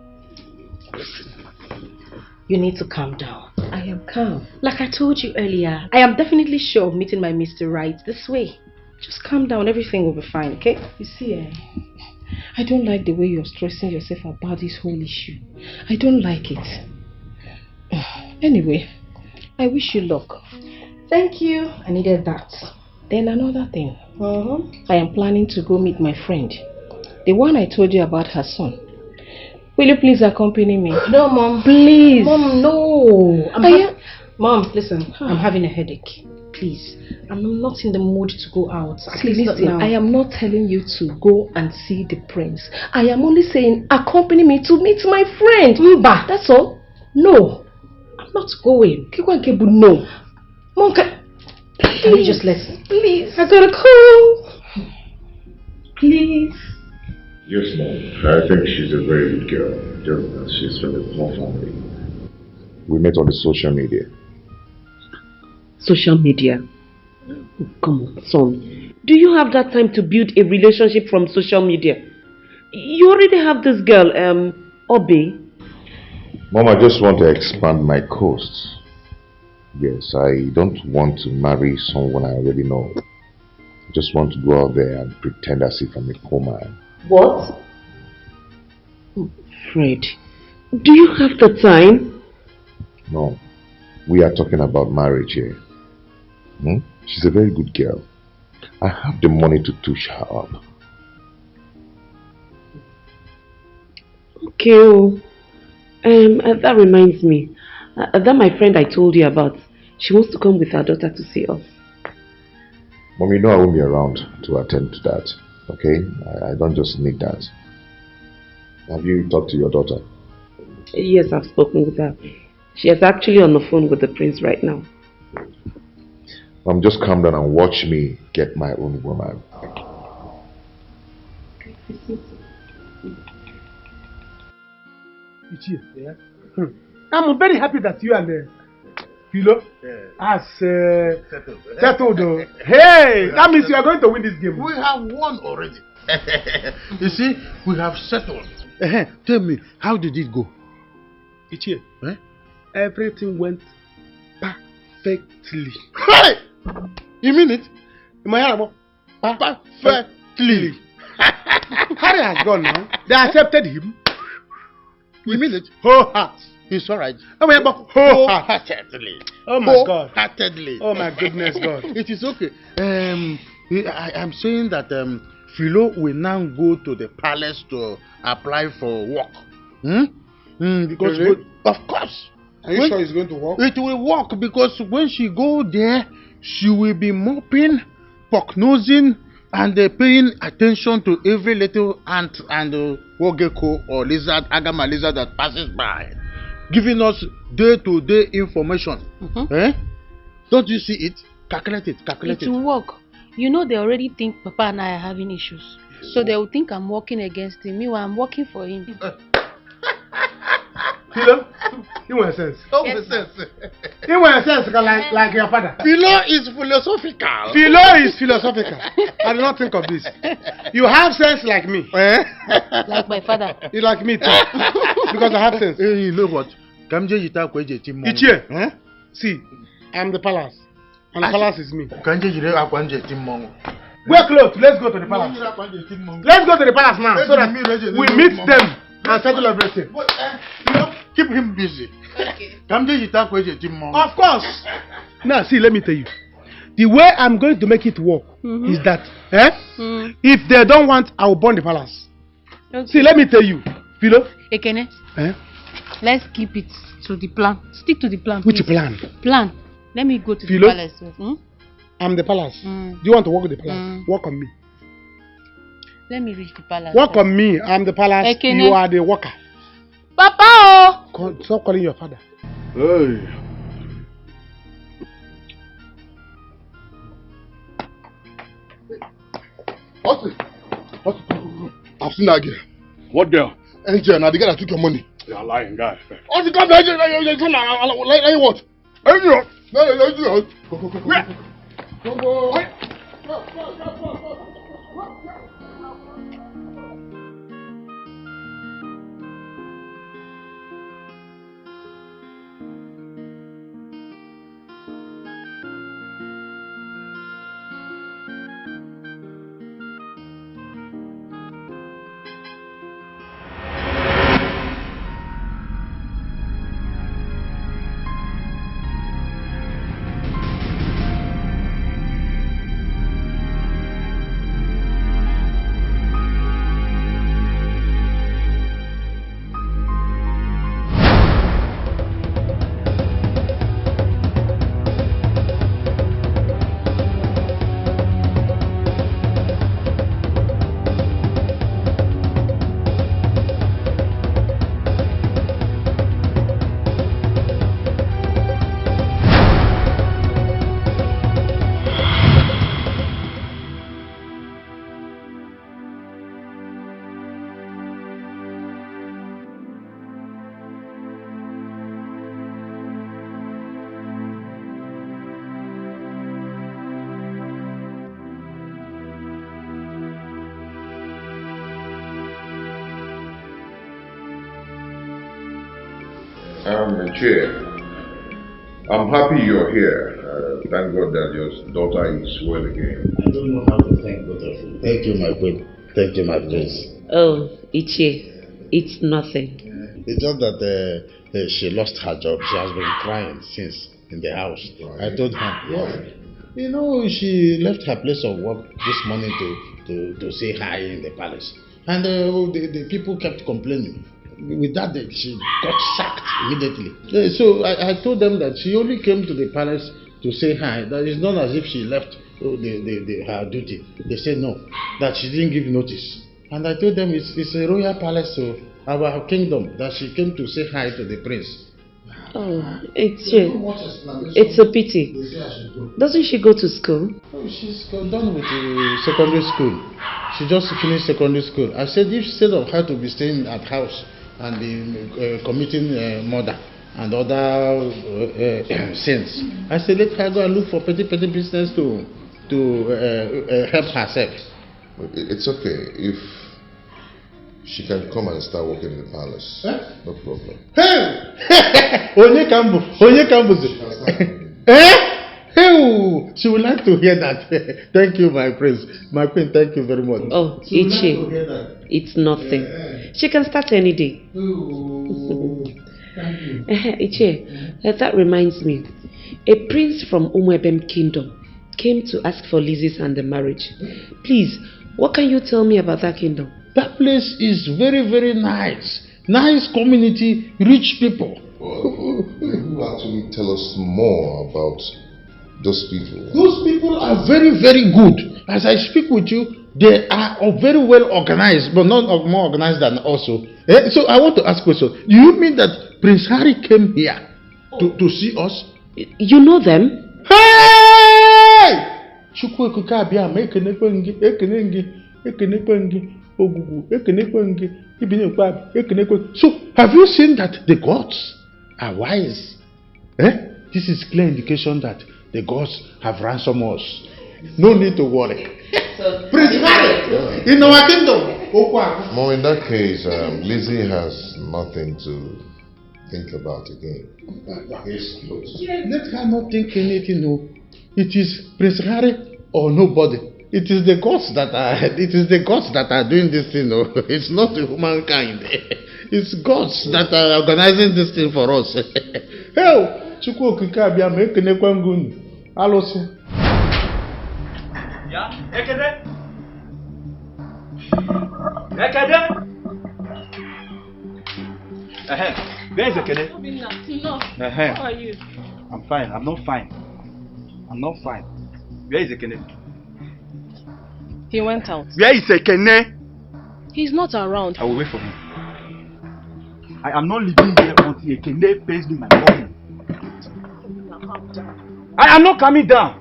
you need to calm down. I am calm. Like I told you earlier, I am definitely sure of meeting my Mr. Right this way. Just calm down, everything will be fine, okay? You see, I don't like the way you're stressing yourself about this whole issue. I don't like it. Anyway, I wish you luck. Thank you. I needed that. Then another thing. I am planning to go meet my friend. The one I told you about her son. Will you please accompany me? No, Mom. Please. Mom, no. Mom, listen. I'm having a headache. Please. I'm not in the mood to go out. See, listen, I am not telling you to go and see the prince. I am only saying accompany me to meet my friend. Mba. That's all. No. I'm not going. No. Mom, can you just listen? Please. I gotta call. Please. Yes, Mom. I think she's a very good girl. Just that she's from a poor family. We met on the social media. Social media? Oh, come on, son. Do you have that time to build a relationship from social media? You already have this girl, Obi. Mom, I just want to expand my coast. Yes, I don't want to marry someone I already know. I just want to go out there and pretend as if I'm a poor man. What? Fred, do you have the time? No, we are talking about marriage here. She's a very good girl. I have the money to touch her up. Okay. That reminds me. That my friend I told you about, she wants to come with her daughter to see us. Mom, you know I won't be around to attend to that. Okay? I don't just need that. Have you talked to your daughter? Yes, I've spoken with her. She is actually on the phone with the prince right now. Mom, just calm down and watch me get my own woman. Yeah. I'm very happy that you and Philo has settled. Hey, that means you are going to win this game. We have won already. You see, we have settled. Tell me, how did it go? Ichie, everything went perfectly. Hey! You mean it? Perfectly. Harry has gone now. They accepted him. You mean it? Whole heart. It's alright. Wholeheartedly. Oh my God. Wholeheartedly. Oh my goodness God. It is okay. I'm saying that Philo will now go to the palace to apply for work. Because really? Of course. Are you sure it's going to work? It will work because when she go there, she will be mopping, pock-nosing, and paying attention to every little ant and wogeko or lizard, agama lizard that passes by, giving us day-to-day information. Don't you see it? Calculate it, calculate it. It will work. You know they already think Papa and I are having issues. So they will think I'm working against him. Meanwhile, I'm working for him. Philo, you want sense? Oh, yes, sense. You want sense like your father. Philo is philosophical. Philo is philosophical. I did not think of this. You have sense like me. Like my father. You like me too. Because I have sense. You know what? Ichie, see, I'm the palace. And the palace is me. Wear clothes. Let's go to the palace. Let's go to the palace now so that we meet them and settle everything. Keep him busy. Of course. Now, see, let me tell you. The way I'm going to make it work is that, if they don't want, I will burn the palace. Okay. See, let me tell you. Philo? Ekene, let's keep it to the plan. Stick to the plan. Which please. plan? Plan. Let me go to Philo? the palace. I'm the palace. Do you want to work with the palace? Work on me. Let me reach the palace. Work on me. I'm the palace. Ekene. You are the worker. Papa! Stop calling your father. Hey. I've seen that girl. What girl? Angel, now the guy that took your money. You're a lying guy. Oh, the guy that like what? Angel! No. Go. Where? Go. Chair, I'm happy you're here. Thank God that your daughter is well again. I don't know how to thank both of you. Thank you, my queen. Thank you, my prince. Oh, Ichie, it's nothing. It's just that she lost her job. She has been crying since in the house. I told her, yeah. You know, she left her place of work this morning to say hi in the palace. And the people kept complaining. With that, she got sacked immediately. So I told them that she only came to the palace to say hi. That is not as if she left her duty. They said no, that she didn't give notice. And I told them it's a royal palace, so our kingdom, that she came to say hi to the prince. Oh, it's a pity. Doesn't she go to school? Oh, she's done with secondary school. She just finished secondary school. I said if instead of her to be staying at house and be committing murder and other sins, I said let her go and look for petty business to help herself. It's okay if she can come and start working in the palace. No problem. Hey! Onye Kambu. Hey! She would like to hear that. Thank you, my prince. My queen, thank you very much. Oh, Ichie, it's nothing. She can start any day. Ichie, that reminds me. A prince from Umwebem kingdom came to ask for Lizzie's hand in marriage. Please, what can you tell me about that kingdom? That place is very, very nice. Nice community, rich people. Well, you actually tell us more about those people. Those people are very, very good. As I speak with you, they are very well organized, but not more organized than also. So I want to ask a question. Do you mean that Prince Harry came here to see us? You know them? Hey! So, have you seen that the gods are wise? This is clear indication that the gods have ransomed us. No need to worry. Prince Harry, in our kingdom. Mom, in that case, Lizzie has nothing to think about again. Let her not think anything. No. It is Prince Harry or nobody. It is the gods that are doing this thing. No? It's not the humankind. It's gods that are organizing this thing for us. Hey, Chukwu okike abịa ma ekenekwa ngunu. Alụsị. Ya, Ekene. Ekene. Where is Ekene? No. How are you? I'm fine. I'm not fine. Where is Ekene? He went out. Where is Ekene? He's not around. I will wait for him. I am not leaving here until Ekene pays me my money. I am not coming down.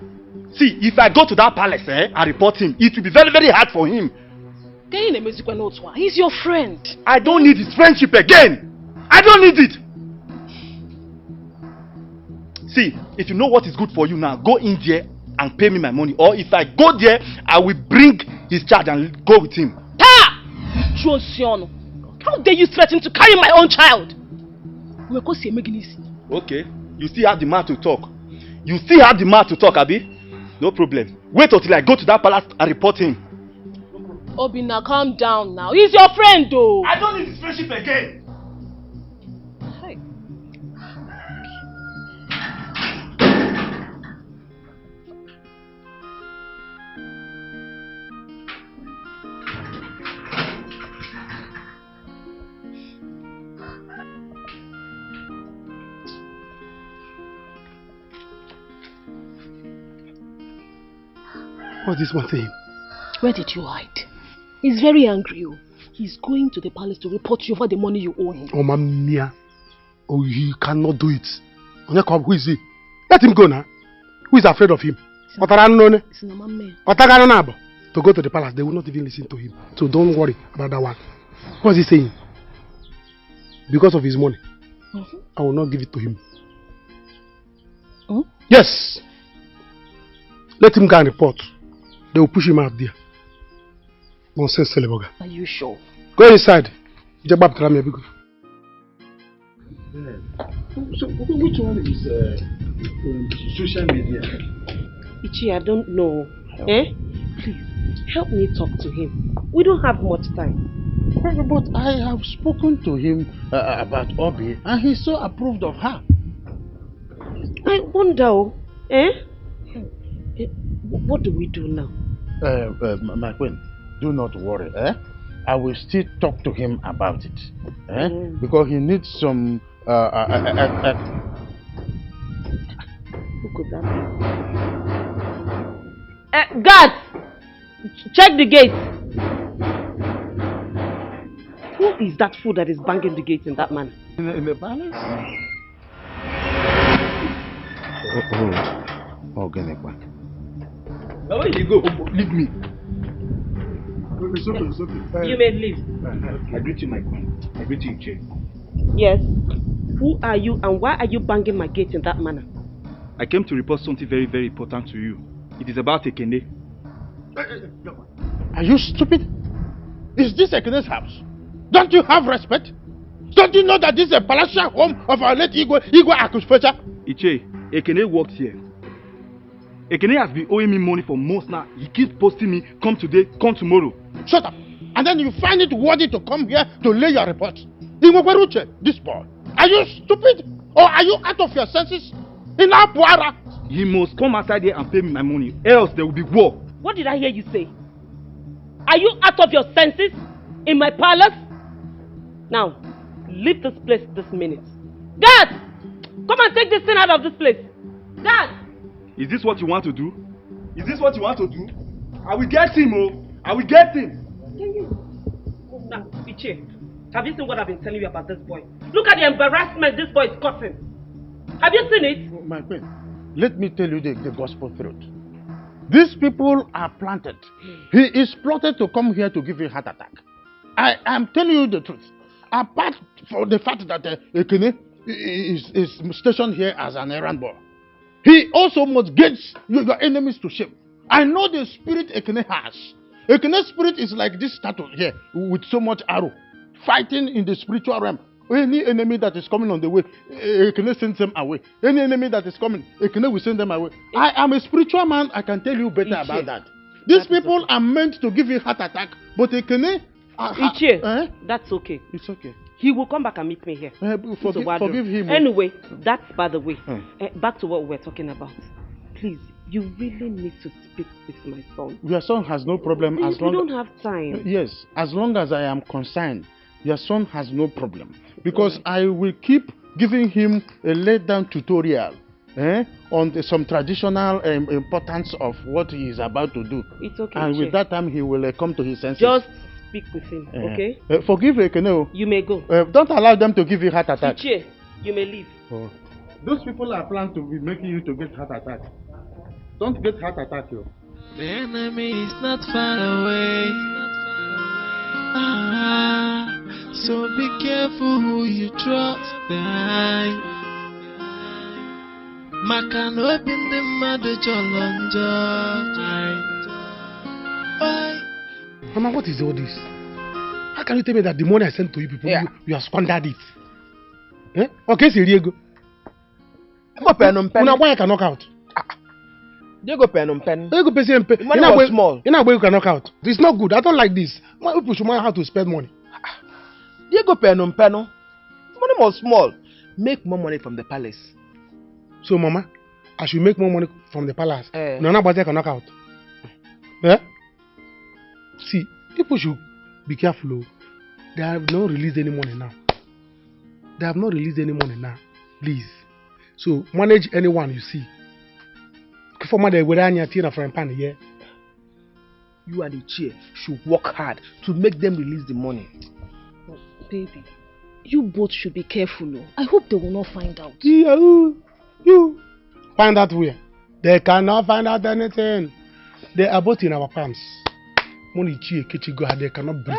See, if I go to that palace and report him, it will be very, very hard for him. He's your friend. I don't need his friendship again. I don't need it. See, if you know what is good for you now, go in there and pay me my money. Or if I go there, I will bring his charge and go with him. Ha! How dare you threaten to carry my own child? Okay, you still have the mouth to talk. Abi? No problem. Wait until I go to that palace and report him. Obina, calm down now. He's your friend though. I don't need his friendship again. Hey. What's this one saying? Where did you hide? He's very angry. He's going to the palace to report you for the money you owe him. Oh, Mia. Oh, he cannot do it. Who is he? Let him go now. Who is afraid of him? To go to the palace, they will not even listen to him. So don't worry about that one. What's he saying? Because of his money, I will not give it to him. Yes. Let him go and report. They will push him out there. Nonsense, Seleboga. Are you sure? Go inside. So, which one is social media? Ichi, I don't know. Eh? Please, help me talk to him. We don't have much time. But I have spoken to him about Obi, and he's so approved of her. I wonder, what do we do now? My queen, do not worry. I will still talk to him about it. Because he needs some... Who could that be? Guards! Check the gate! Who is that fool that is banging the gate in that manner? In the palace? Oh, Genekwa. Now where you go? Leave me. It's okay, it's okay. You may leave. I greet you, my queen. I greet you, Che. Yes. Who are you and why are you banging my gate in that manner? I came to report something very, very important to you. It is about Ekene. Are you stupid? Is this Ekene's house? Don't you have respect? Don't you know that this is a palatial home of our late Igwe Akufecha? Iche, Ekene works here. Ekene has been owing me money for months now. He keeps posting me, come today, come tomorrow. Shut up. And then you find it worthy to come here to lay your report. Ingweruche, this boy. Are you stupid? Or are you out of your senses? In Apuara. He must come outside here and pay me my money, else there will be war. What did I hear you say? Are you out of your senses? In my palace? Now, leave this place this minute. Guard! Come and take this thing out of this place. Guard! Is this what you want to do? Is this what you want to do? I will get him, oh! I will get him! Can you? Now, Iche, have you seen what I've been telling you about this boy? Look at the embarrassment this boy is causing. Have you seen it? My queen, let me tell you the gospel truth. These people are planted. He is plotted to come here to give you a heart attack. I am telling you the truth. Apart from the fact that Ekene is stationed here as an errand boy, he also must get your enemies to shame. I know the spirit Ekene has. Ekene's spirit is like this statue here with so much arrow, fighting in the spiritual realm. Any enemy that is coming on the way, Ekene sends them away. Any enemy that is coming, Ekene will send them away. I am a spiritual man. I can tell you better about that. These people are meant to give you heart attack, but Ekene... Iche, that's okay. It's okay. He will come back and meet me here. Forgive him. Anyway, that's by the way. Back to what we were talking about. Please, you really need to speak with my son. Your son has no problem as long... We don't have time. Yes, as long as I am concerned, your son has no problem. Because I will keep giving him a laid-down tutorial on some traditional importance of what he is about to do. It's okay. And with that time, he will come to his senses. Just speak with him, okay? Forgive Ekene. You may go. Don't allow them to give you heart attack. Iche, you may leave. Oh. Those people are planned to be making you to get heart attack. Don't get heart attack, yo. The enemy is not far away. So be careful who you trust. Maka no open the mother challenger. Mama, what is all this? How can you tell me that the money I sent to you people, you have squandered it? Okay, Diego. Una why I can knock out? Diego pen on pen. Diego pen. Money was small. You know where you can knock out. It's not good. I don't like this. Why people should know how to spend money? Diego pen on pen. Money was small. Make more money from the palace. So, Mama, I should make more money from the palace. No, nobody can knock out. See, people should be careful. They have not released any money now. Please. So, manage anyone you see. You and the chair should work hard to make them release the money. Baby, you both should be careful. I hope they will not find out. You find out where? They cannot find out anything. They are both in our palms. They cannot breathe.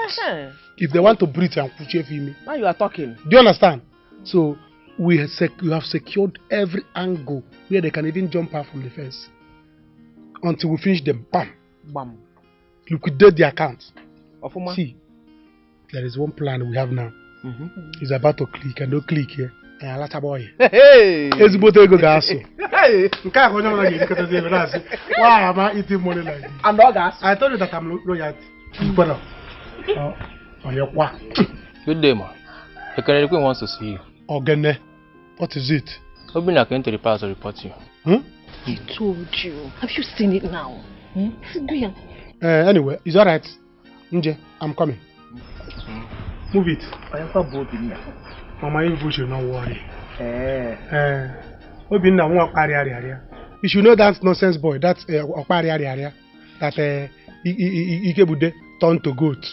If they want to breathe, now you are talking. Do you understand? So you have secured every angle where they can even jump out from the fence. Until we finish them, bam, bam, liquidate the account. See, there is one plan we have now. It's about to click, and don't click here. Alacha boy. Hey! Ezigbote ego ga-asụ. Nke a onye ọbụla ga-ejikọtazi ego na-asị, why am I eating money like this? And all gas. I told you that I'm loyalty. But Good day, man. The Canadian wants to see you. Ogene, what is it? Obina came to the palace to report you. He told you. Have you seen it now? Anyway, it's alright. Nje, I'm coming. Move it. I am both in there. Mama, you should not worry. Obina won't carry. You should know that nonsense boy. That's that Ikebude turned to goat.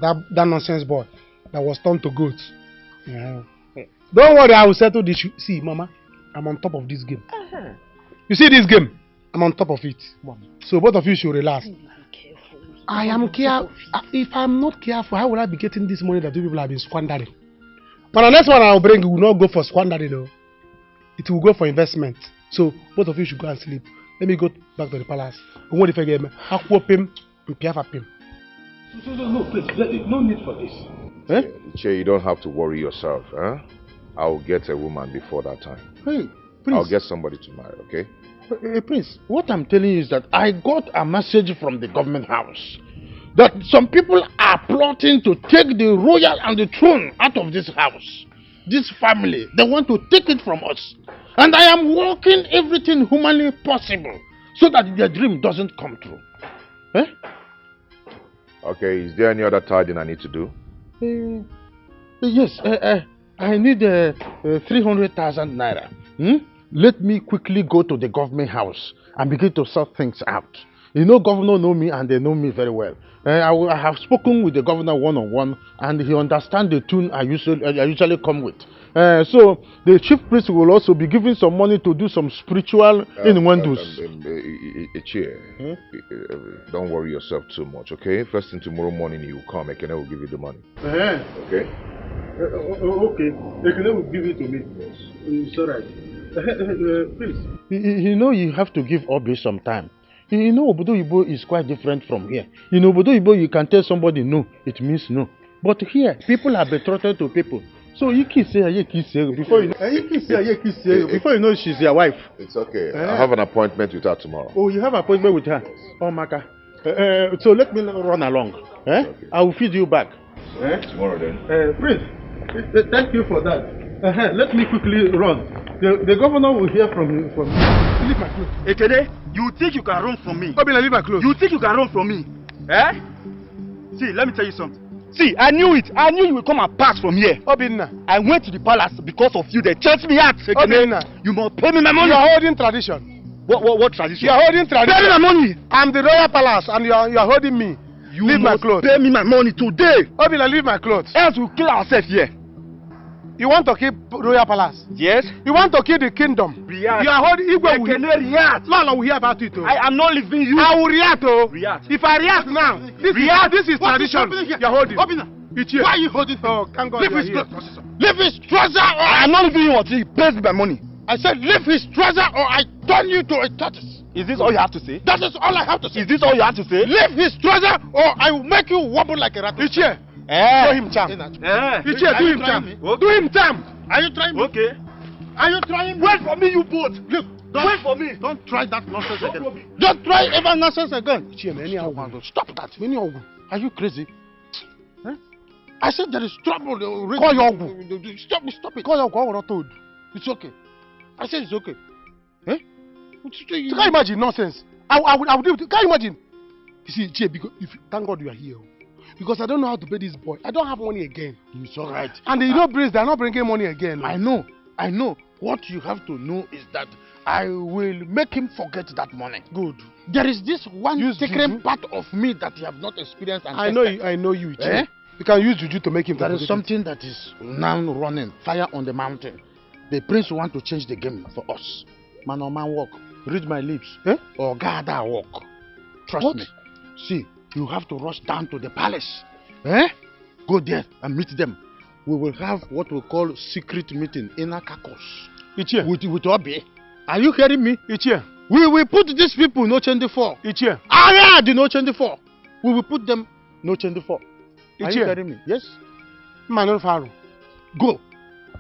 That nonsense boy that was turned to goat. Don't worry, I will settle this. See, Mama, I'm on top of this game. You see this game? I'm on top of it. So both of you should relax. I am careful. If I'm not careful, how will I be getting this money that you people have been squandering? But the next one I'll bring will not go for squandering, though. It will go for investment. So both of you should go and sleep. Let me go back to the palace. What if I get him? No, please, no need for this. Che, you don't have to worry yourself. I'll get a woman before that time. Hey, Prince. I'll get somebody to marry, okay? Hey, Prince, what I'm telling you is that I got a message from the government house that some people are plotting to take the royal and the throne out of this house. This family, they want to take it from us. And I am working everything humanly possible so that their dream doesn't come true. Okay, is there any other tidying I need to do? Yes, I need 300,000 naira. Let me quickly go to the government house and begin to sort things out. You know, governor know me and they know me very well. I have spoken with the governor one-on-one and he understands the tune I usually come with. So the chief priest will also be giving some money to do some spiritual innuendos. Don't worry yourself too much, okay? First thing tomorrow morning you will come, Ekene will give you the money. Okay? Okay, Ekene will give it to me. It's alright. Please. You know you have to give Obi some time. You know Obodo Ibo is quite different from here. In Obodo Ibo you can tell somebody no, it means no. But here, people are betrothed to people. So you can say before you know she's your wife. It's okay. I have an appointment with her tomorrow. Oh, you have an appointment with her? Oh, Maka. So let me run along. Okay. I will feed you back. Tomorrow then. Prince, thank you for that. Let me quickly run. The governor will hear from you. Leave my clothes. Ekene, you think you can run from me? Obina, leave my clothes. You think you can run from me? See, let me tell you something. See, I knew it. I knew you would come and pass from here. Obina. I went to the palace because of you. They chased me out. Obina. You must pay me my money. You are holding tradition. What tradition? You are holding tradition. Pay me my money. I'm the royal palace and you are holding me. You leave my clothes. Pay me my money today. Obina, leave my clothes. Else we'll kill ourselves here. You want to keep royal palace? Yes. You want to kill the kingdom? React. You are holding Igwe. React. Lala will hear about it. I am not leaving you. I will react. React. If I react now, this is tradition. You are holding. Obina. Why are you holding? Oh, thank God. Leave his trouser or I am not leaving you until he pays my money. I said leave his trouser or I turn you to a tortoise. Is this all you have to say? That is all I have to say. Is this all you have to say? Leave his trouser or I will make you wobble like a rat. Ichie. Show him charm. Ichie, do him charm. Do him charm. Are you trying me? Okay. Are you trying me? Wait for me, you both. Look, wait for me. Don't try that nonsense again. Don't try ever nonsense again. Stop that. Are you crazy? I said there is trouble. Call your uncle. Stop it. Call your uncle. It's okay. I said it's okay. You can't imagine nonsense. I would do it. Can't imagine. You see, Jay, because thank God you are here. Because I don't know how to pay this boy. I don't have money again. It's alright. And they they're not bringing money again. I know. What you have to know is that I will make him forget that money. Good. There is this one secret part of me that you have not experienced. And I know you. You can use juju to make him forget. There is something that is now running. Fire on the mountain. The prince want to change the game for us. Man on man walk. Read my lips. Or gather walk. Trust me. See, you have to rush down to the palace. Go there and meet them. We will have what we call secret meeting in Akakos. Ichie. With Obi. Are you hearing me? Ichie. We will put these people no change for. Ichie. The no change for. We will put them no change for. Are you hearing me? Yes. Manuel Faru. Go.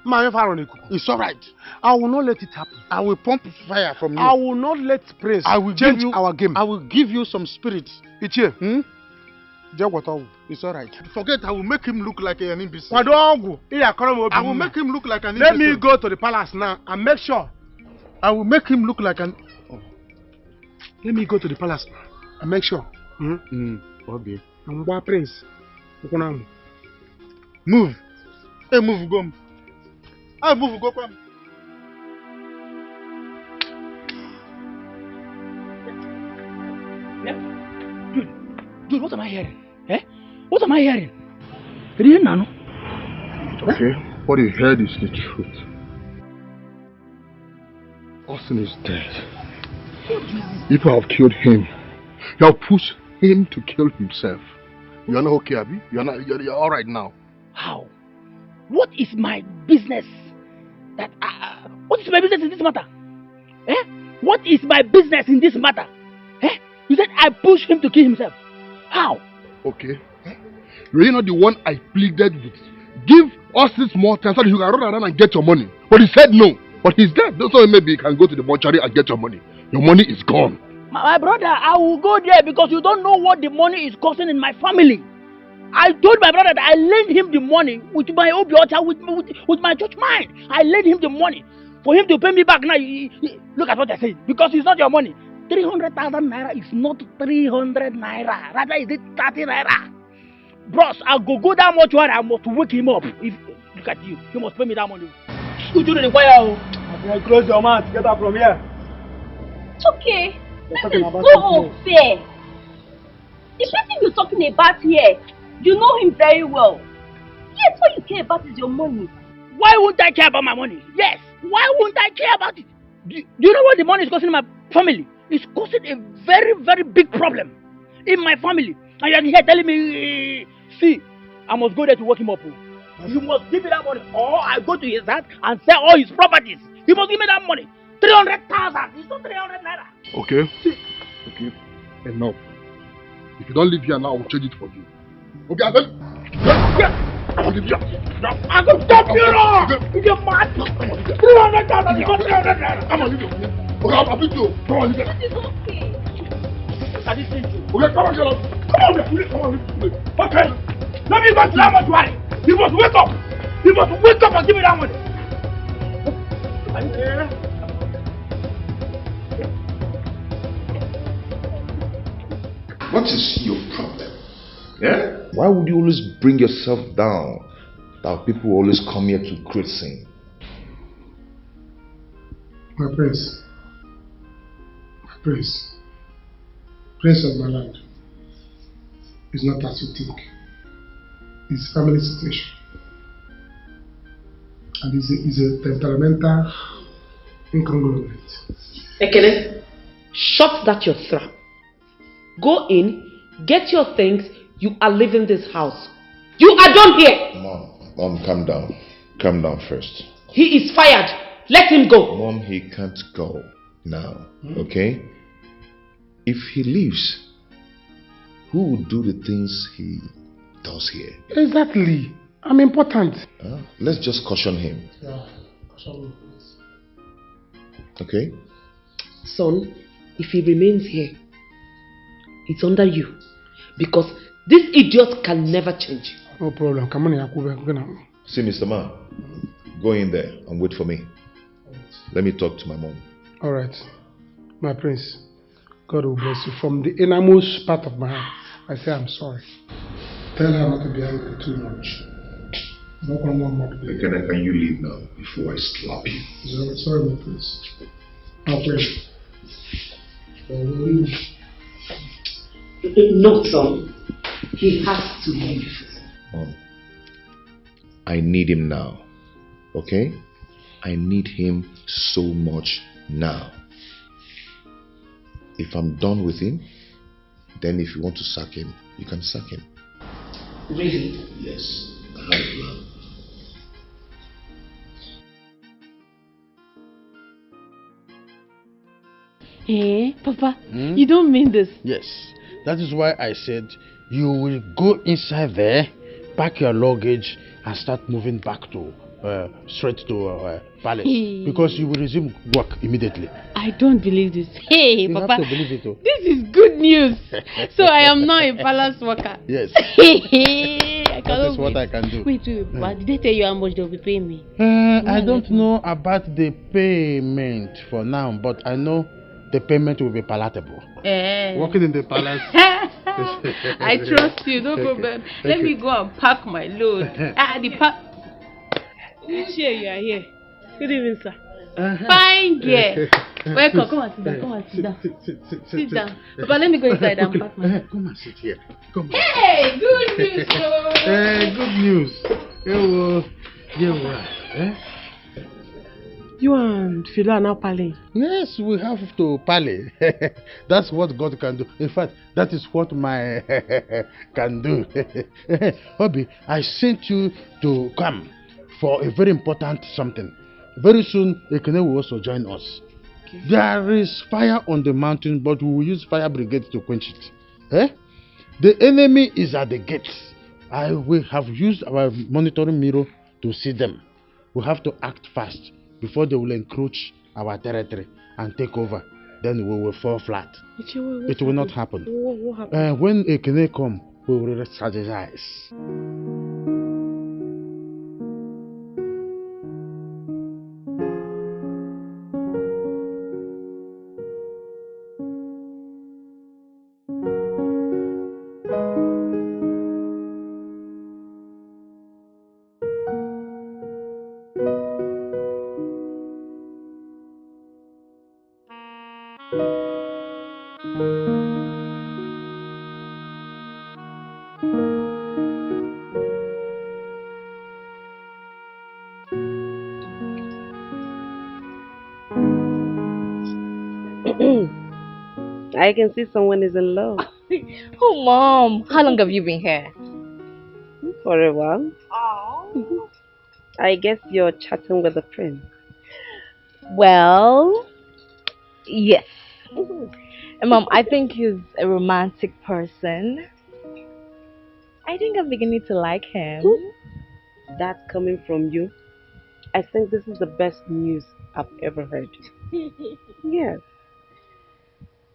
It's alright. I will not let it happen. I will pump fire from you. I will not let Prince change our game. I will give you some spirit. Ichie. It's alright. Forget, I will make him look like an imbecile. I will make him look like an Let imbecile. me go to the palace now and make sure. I will make him look like an... Let me go to the palace now and make sure. Okay. I'm Prince. Move. Hey, move, go. I move, go. Dude, what am I hearing? What am I hearing? Okay, what you heard is the truth. Austin is dead. If I have killed him, you have pushed him to kill himself. You are not okay, Abi? You're alright now. How? What is my business? What is my business in this matter? What is my business in this matter? You said I pushed him to kill himself. How? Okay. You're not the one I pleaded with. Give Austin more time so that you can run around and get your money. But he said no. But he's dead. So maybe you can go to the mortuary and get your money. Your money is gone. My brother, I will go there because you don't know what the money is costing in my family. I told my brother that I lent him the money with my obiota, with my church mind. I lent him the money for him to pay me back. Now, look at what I said. Because it's not your money. 300,000 naira is not 300 naira. Rather, is it 30 naira? Bros, I'll go that much where I must wake him up. Look at you. You must pay me that money. You do the choir. Close your mouth. Get up from here. It's okay. This is so unfair. The person you're talking about here, you know him very well. Yes, what you care about is your money. Why won't I care about my money? Yes. Why won't I care about it? Do you know what the money is costing my family? It's causing a very, very big problem in my family. And you're here telling me, see, I must go there to work him up. You must give me that money, or I go to his house and sell all his properties. He must give me that money. 300,000. It's not 300 naira. Okay. Okay. Enough. If you don't live here now, I will change it for you. Okay, I will leave here. I will stop you now. If you're mad, 300,000 is not 300 naira. I'm going to leave you. Okay, I'll beat you. Come on, leave here. This is okay. Can you see you? Okay, come on, get up. Come on, leave. Okay. Let me go to that mortuary. You must wake up. You must wake up and give me that money. What is your problem? Yeah? Why would you always bring yourself down? That people always come here to create sin. My prince, prince of my land, is not as you think. It's family situation. And it's a temperamental incongruent. Ekene, shut that your trap. Go in, get your things, you are leaving this house. You are done here! Mom, calm down. Calm down first. He is fired. Let him go. Mom, he can't go now, okay? If he leaves, who will do the things he does here? Exactly. I'm important. Let's just caution him. Yeah, caution me, please. Okay? Son, if he remains here, it's under you. Because this idiot can never change. No problem. Come on, Yakubu. See, Mr. Man, go in there and wait for me. Let me talk to my mom. Alright. My prince, God will bless you. From the innermost part of my heart, I say I'm sorry. Tell her not to be angry too much. Can you leave now before I slap you? Sorry, my prince. I'll pray. No, son. He has to leave. Mom, I need him now. Okay? I need him so much now. If I'm done with him, then if you want to sack him, you can sack him. Really? Yes, I have a plan. Papa, you don't mean this. Yes, that is why I said you will go inside there, pack your luggage and start moving back to straight to palace because you will resume work immediately. I don't believe this. Hey, You Papa, have to believe it. this is good news. So I am now a palace worker. Yes. I That cannot is what wait. I can do. Wait, but did they tell you how much they'll be paying me? I don't know about the payment for now, but I know the payment will be palatable. Working in the palace. I trust you, no problem. Let me go and pack my load. Sure, you are here. Good evening, sir. Fine girl. Welcome. Come and sit down. Come and sit down. Sit down. Papa, let me go inside and pack my load. Come and sit here. Come on. Hey, good news, bro. Good news. You and Philo are now parley. Yes, we have to parley. That's what God can do. In fact, that is what my can do. Obi, I sent you to come for a very important something. Very soon, Ekene will also join us. Okay. There is fire on the mountain, but we will use fire brigade to quench it. The enemy is at the gates. We have used our monitoring mirror to see them. We have to act fast before they will encroach our territory and take over. Then we will fall flat. It will not happen. What happened? When Ekene come, we will strategize. I can see someone is in love. Oh, Mom, how long have you been here? For a while. I guess you're chatting with a friend. Well, yes. Mom, I think he's a romantic person. I think I'm beginning to like him. That's coming from you. I think this is the best news I've ever heard. Yes.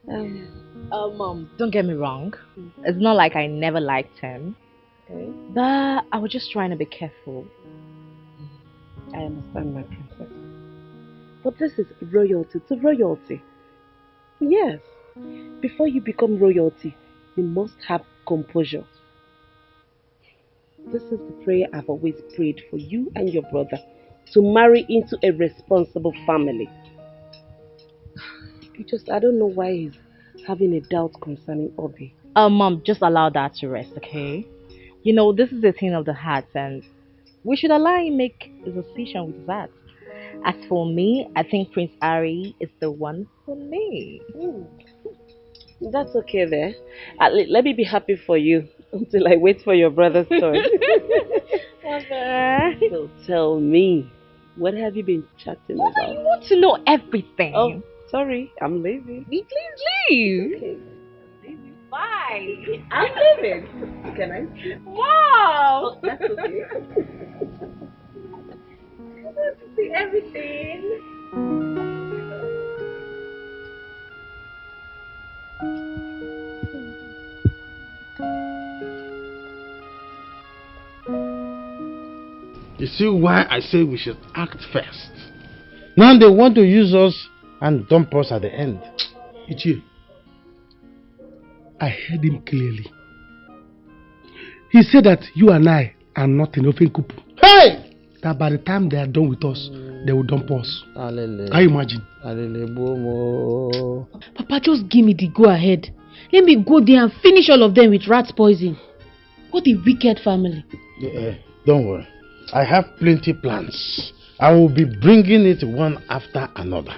Mom, don't get me wrong. It's not like I never liked him. Okay. But I was just trying to be careful. I understand, my princess. But this is royalty to royalty. Yes. Before you become royalty, you must have composure. This is the prayer I've always prayed for you and your brother, to marry into a responsible family. I don't know why he's having a doubt concerning Obi. Mom, just allow that to rest, okay? You know, this is a thing of the heart, and we should allow him make his decision with that. As for me, I think Prince Ari is the one for me. That's okay there. Let me be happy for you until I wait for your brother's turn. So tell me, what have you been chatting about? You want to know everything. Oh, sorry, I'm leaving. Please leave. Okay. Bye. I'm leaving. Can I? Wow. Oh, that's okay. I want to see everything. You see why I say we should act first. Now they want to use us and dump us at the end. Ichie, I heard him clearly. He said that you and I are not in open couple. Hey! That by the time they are done with us, they will dump us. Alele. Can you imagine? Papa, just give me the go ahead. Let me go there and finish all of them with rat poison. What a wicked family. Don't worry. I have plenty plans. I will be bringing it one after another.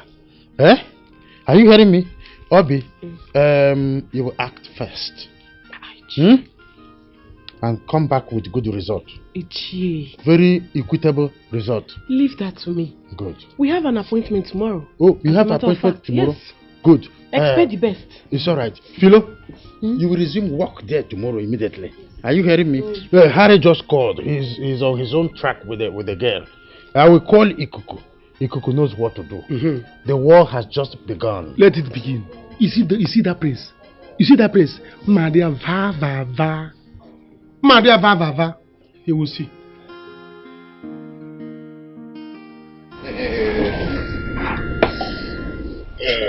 Are you hearing me? Obi, you will act first. And come back with good result. Ichie. Very equitable result. Leave that to me. Good. We have an appointment tomorrow. Oh, you have an appointment tomorrow? Yes. Good. Expect the best. It's alright. Philo, you will resume work there tomorrow immediately. Are you hearing me? Harry just called. He's on his own track with the girl. I will call Ikuku. Ikuku knows what to do. The war has just begun. Let it begin. You see that prince? You see that prince? Madia va va va. Madia va va va. You will see.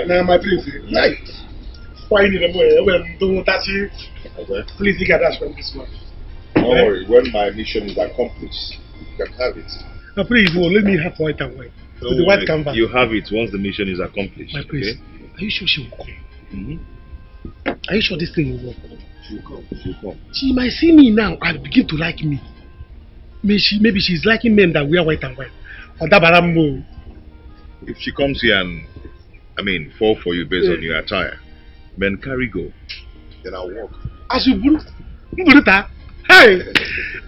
Now my prince, like, why you need a boy? Don't touch you. Please look at that from this one. Don't worry, when my mission is accomplished, you can have it. Now please, let me have white and white. With the white canvas. You have it once the mission is accomplished. My prince, okay? Are you sure she will come? Are you sure this thing will work? She'll come. She'll come. She might see me now and begin to like me. Maybe she's liking men that wear white and white. Or that barambo. If she comes here and, fall for you based on your attire, men carry go. Then I'll walk. As you put that, hey,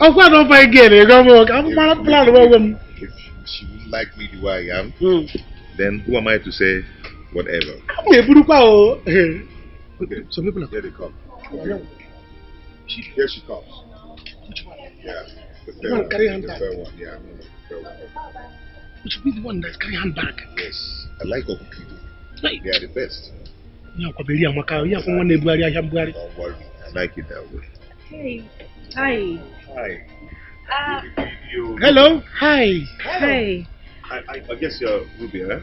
I'm going to find again. I'm going to plan about if she wouldn't like me the way I am, then who am I to say whatever? Okay, some people are here. They come. Here she comes. Which one? Yeah. The one carrying handbag. The fair one, yeah. The fair one. Which will be the one that's carrying handbag. Yes. I like Okukido. They are the best. Don't worry. I like it that way. Hey. Hi. Hi. Hello. Hi. Hi. I guess you're Ruby, huh?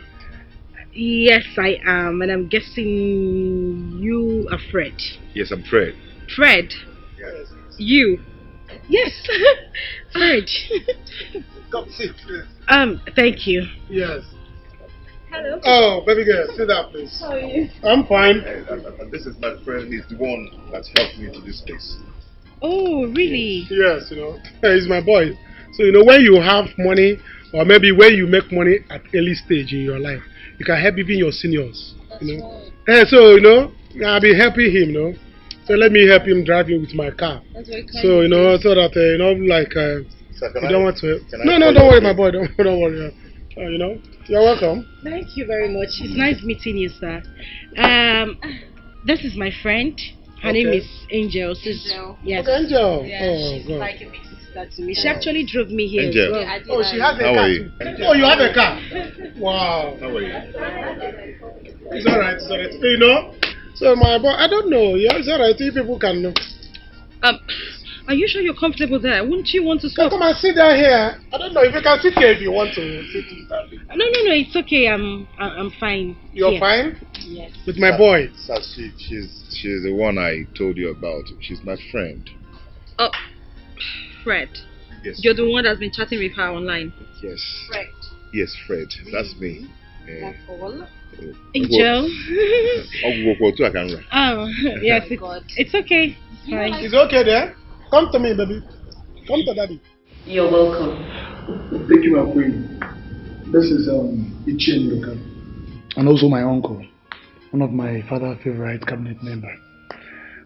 Yes, I am, and I'm guessing you are Fred. Yes, I'm Fred. Fred? Yes. You? Yes. Fred. Come sit, please. Thank you. Yes. Hello. Oh, baby girl, sit down, please. How are you? I'm fine. And this is my friend. He's the one that's helped me to this place. Oh, really? Yes, he's my boy. So, when you have money, or maybe when you make money at early stage in your life, you can help even your seniors. And so, I'll be helping him, So let me help him driving with my car. That's very kind. So, so that, you don't want to. No, don't worry, my boy. Don't worry. You're welcome. Thank you very much. It's nice meeting you, sir. This is my friend. Her name is Angel. Angel. Yes. Okay, Angel. Yeah, she's God. like a big sister to me. She actually drove me here. Angel. As well. She has a car. How are you? Oh, you have a car? Wow. How are you? It's alright. So my boy, I don't know. Yeah, it's alright. If people can know. Are you sure you're comfortable there? Wouldn't you want to swap? Come and sit down here. I don't know if you can sit here if you want to sit. No, it's okay. I'm fine. You're here. Fine? Yes. With my boy. She's the one I told you about. She's my friend. Oh, Fred. Yes. You're the one that's been chatting with her online. Yes. Fred. Yes, Fred. That's me. That's all. Angel. Yes. It's okay. Fine. It's okay there. Come to me, baby. Come to daddy. You're welcome. Thank you, my queen. This is Ejected, and also my uncle, one of my father's favorite cabinet member.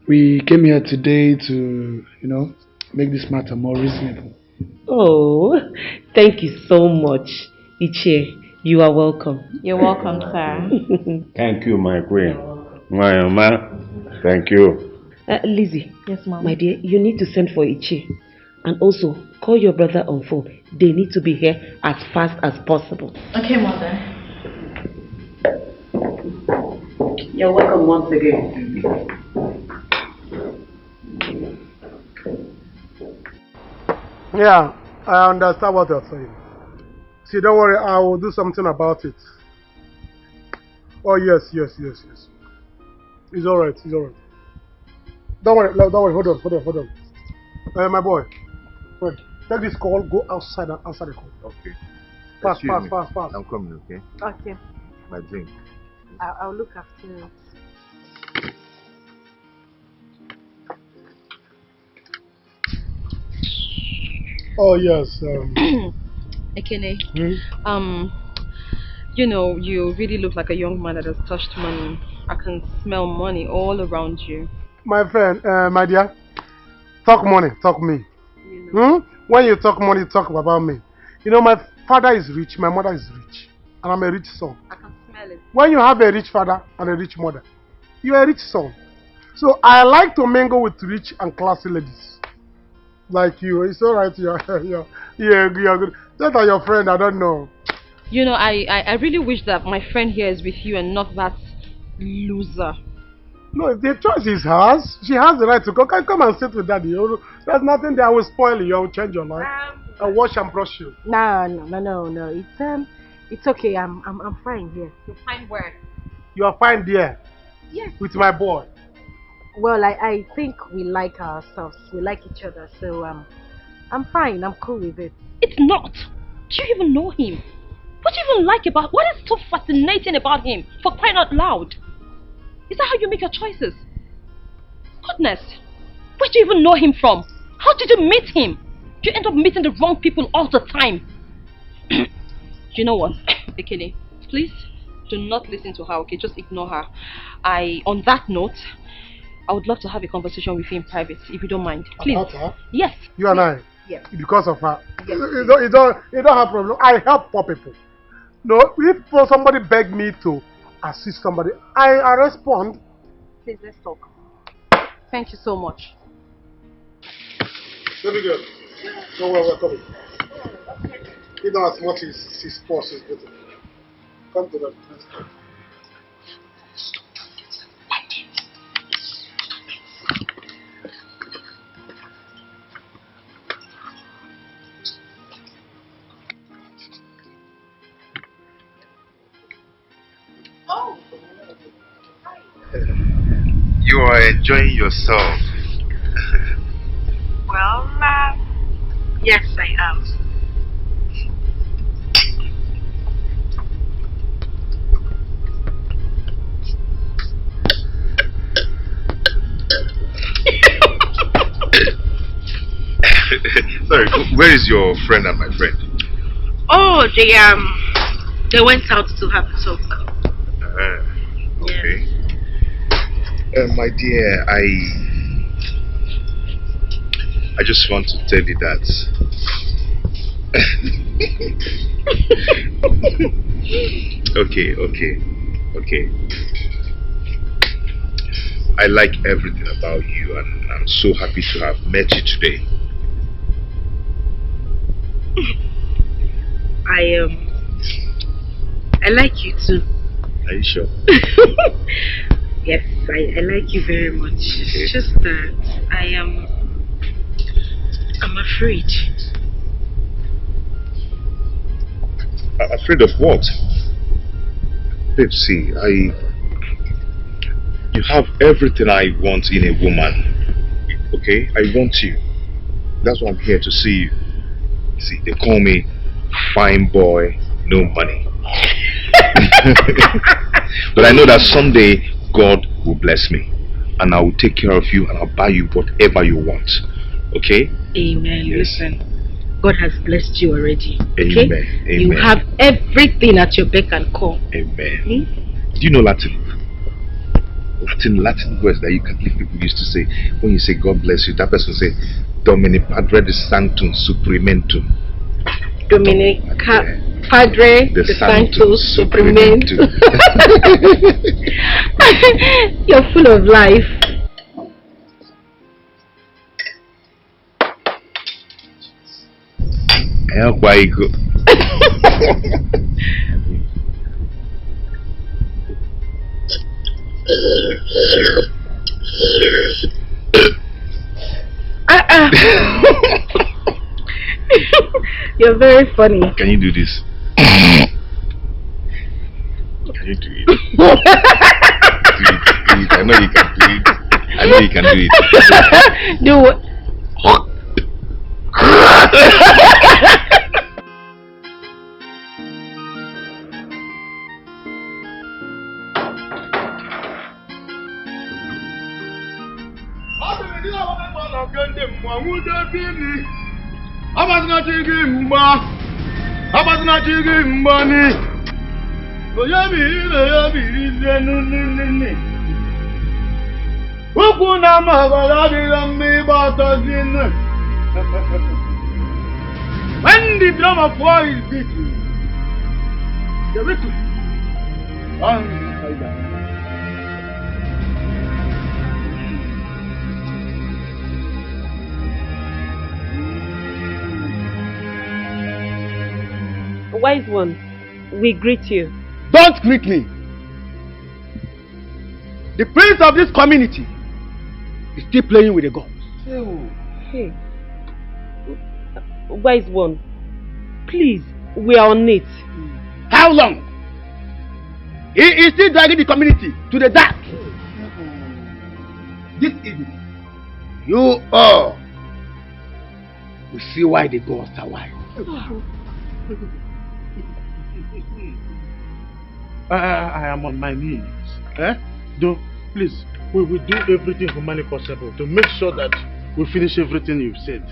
We came here today to, make this matter more reasonable. Oh, thank you so much, Ichie. You are welcome. You're welcome, sir. Thank you, my queen. My man, thank you. Lizzie. Yes, ma'am. My dear, you need to send for Ichie. And also, call your brother on phone. They need to be here as fast as possible. Okay, mother. You're welcome once again. Yeah, I understand what you're saying. See, don't worry, I will do something about it. Oh, yes. It's alright. Don't worry, hold on. My boy, Fred, take this call, go outside and answer the call. Okay. Fast. I'm coming, okay? Okay. My drink. I'll look after it. Oh, yes. Ekene, you really look like a young man that has touched money. I can smell money all around you. My friend, my dear, talk money, talk me. When you talk money, talk about me. My father is rich, my mother is rich, and I'm a rich son. I can smell it. When you have a rich father and a rich mother, you're a rich son. So I like to mingle with rich and classy ladies. like you. It's alright, you're good. That are your friend, I don't know. You know, I really wish that my friend here is with you and not that loser. No, the choice is hers. She has the right to go. Come and sit with daddy. There's nothing that will spoil you. I will change your life. And wash and brush you. No. It's okay. I'm fine here. You're fine where? You are fine there. Yes. With my boy. Well, I think we like ourselves. We like each other. So I'm fine. I'm cool with it. It's not. Do you even know him? What do you even like about? What is so fascinating about him? For crying out loud. Is that how you make your choices? Goodness. Where do you even know him from? How did you meet him? You end up meeting the wrong people all the time. You know what, Ekene? Please do not listen to her, okay? Just ignore her. On that note, I would love to have a conversation with you in private, if you don't mind. Please. About her? Yes. You and I? Yes. Because of her? Yes. You don't have problem. I help poor people. No, if somebody beg me to assist somebody, I respond. Please, let's talk. Thank you so much. Very good. No, we're coming. You know as much as his boss is beautiful. Come to them. Let's go. Oh. You are enjoying yourself. Well, yes, I am. Sorry, where is your friend and my friend? Oh, they went out to have a talk. Okay. My dear, I just want to tell you that okay. I like everything about you and I'm so happy to have met you today. I like you too. Are you sure? Yes, I like you very much. Okay. It's just that I'm afraid. Afraid of what? Babe, see, you have everything I want in a woman. Okay? I want you. That's why I'm here to see you. See, they call me fine boy, no money. But I know that someday God will bless me and I will take care of you and I'll buy you whatever you want. Okay? Amen. Yes. Listen, God has blessed you already. Okay? Amen. Amen. You have everything at your beck and call. Amen. Do you know Latin? Latin words that you Catholic people used to say. When you say God bless you, that person will say Domini Padre de Sanctum Suprimentum. Dominic Padre de Sanctum Suprimentum. You're full of life. Why you go? You're very funny. Can you do this? Can you do it? Do it. I know you can do it. I know you can do it. Do what? When the drum of war is beating, the victory runs like that. Wise one, we greet you. Don't greet me. The prince of this community is still playing with the gods. Hey. Wise one, please, we are on it. How long? He is still dragging the community to the dark. This evening, you all will see why the gods are wise. I am on my knees. Please, we will do everything humanly possible to make sure that we finish everything you've said.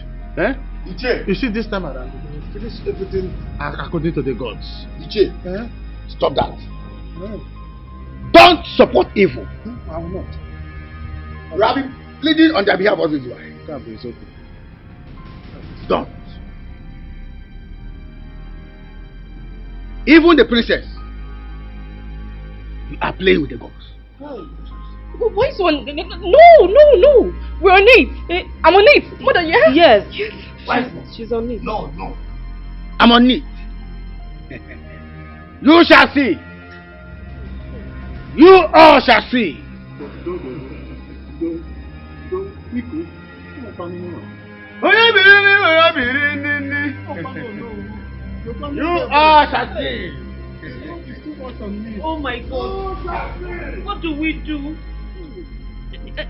You see, this time around, we will finish everything according to the gods. Stop that. No. Don't support evil. I will not. You have been pleading on their behalf all this while. It's okay. Don't. Even the princess, you are playing with the gods. Wise one, no. We're on it. I'm on it. Mother, Yes. She's on it. No. I'm on it. You shall see. You all shall see. You all shall see. Oh my God. What do we do?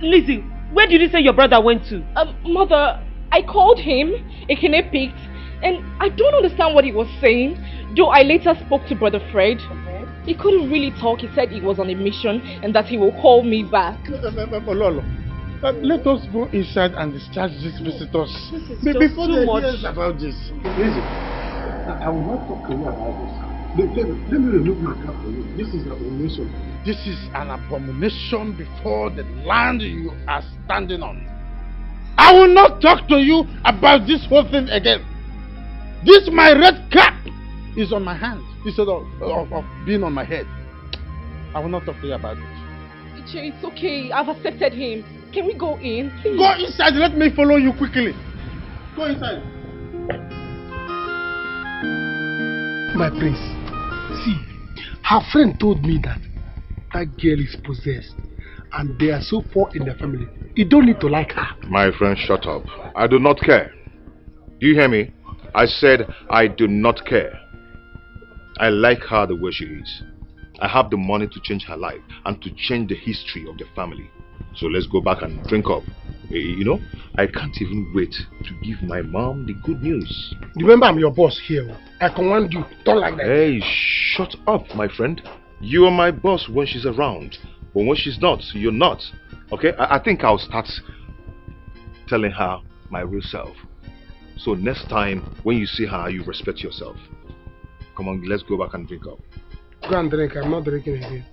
Lizzie, where did you say your brother went to? Mother, I called him. Ekene picked. And I don't understand what he was saying. Though I later spoke to Brother Fred. He couldn't really talk. He said he was on a mission and that he will call me back. Lolo, let us go inside and discharge these visitors. Before too much about this. Listen, I will not talk to you about this. Let me remove my cap for you. This is an abomination. This is an abomination before the land you are standing on. I will not talk to you about this whole thing again. This my red cap is on my hand instead of being on my head. I will not talk to you about it. Iche, it's okay. I've accepted him. Can we go in? Please? Go inside. Let me follow you quickly. Go inside. My prince, see, her friend told me that girl is possessed and they are so poor in the family. You don't need to like her. My friend, shut up. I do not care. Do you hear me? I said I do not care. I like her the way she is. I have the money to change her life and to change the history of the family. So let's go back and drink up. You know, I can't even wait to give my mom the good news. Remember, I'm your boss here. I command you. Don't like that. Hey, shut up, my friend. You are my boss when she's around. But when she's not, you're not. Okay? I think I'll start telling her my real self. So next time, when you see her, you respect yourself. Come on, let's go back and drink up. Go and drink. I'm not drinking again.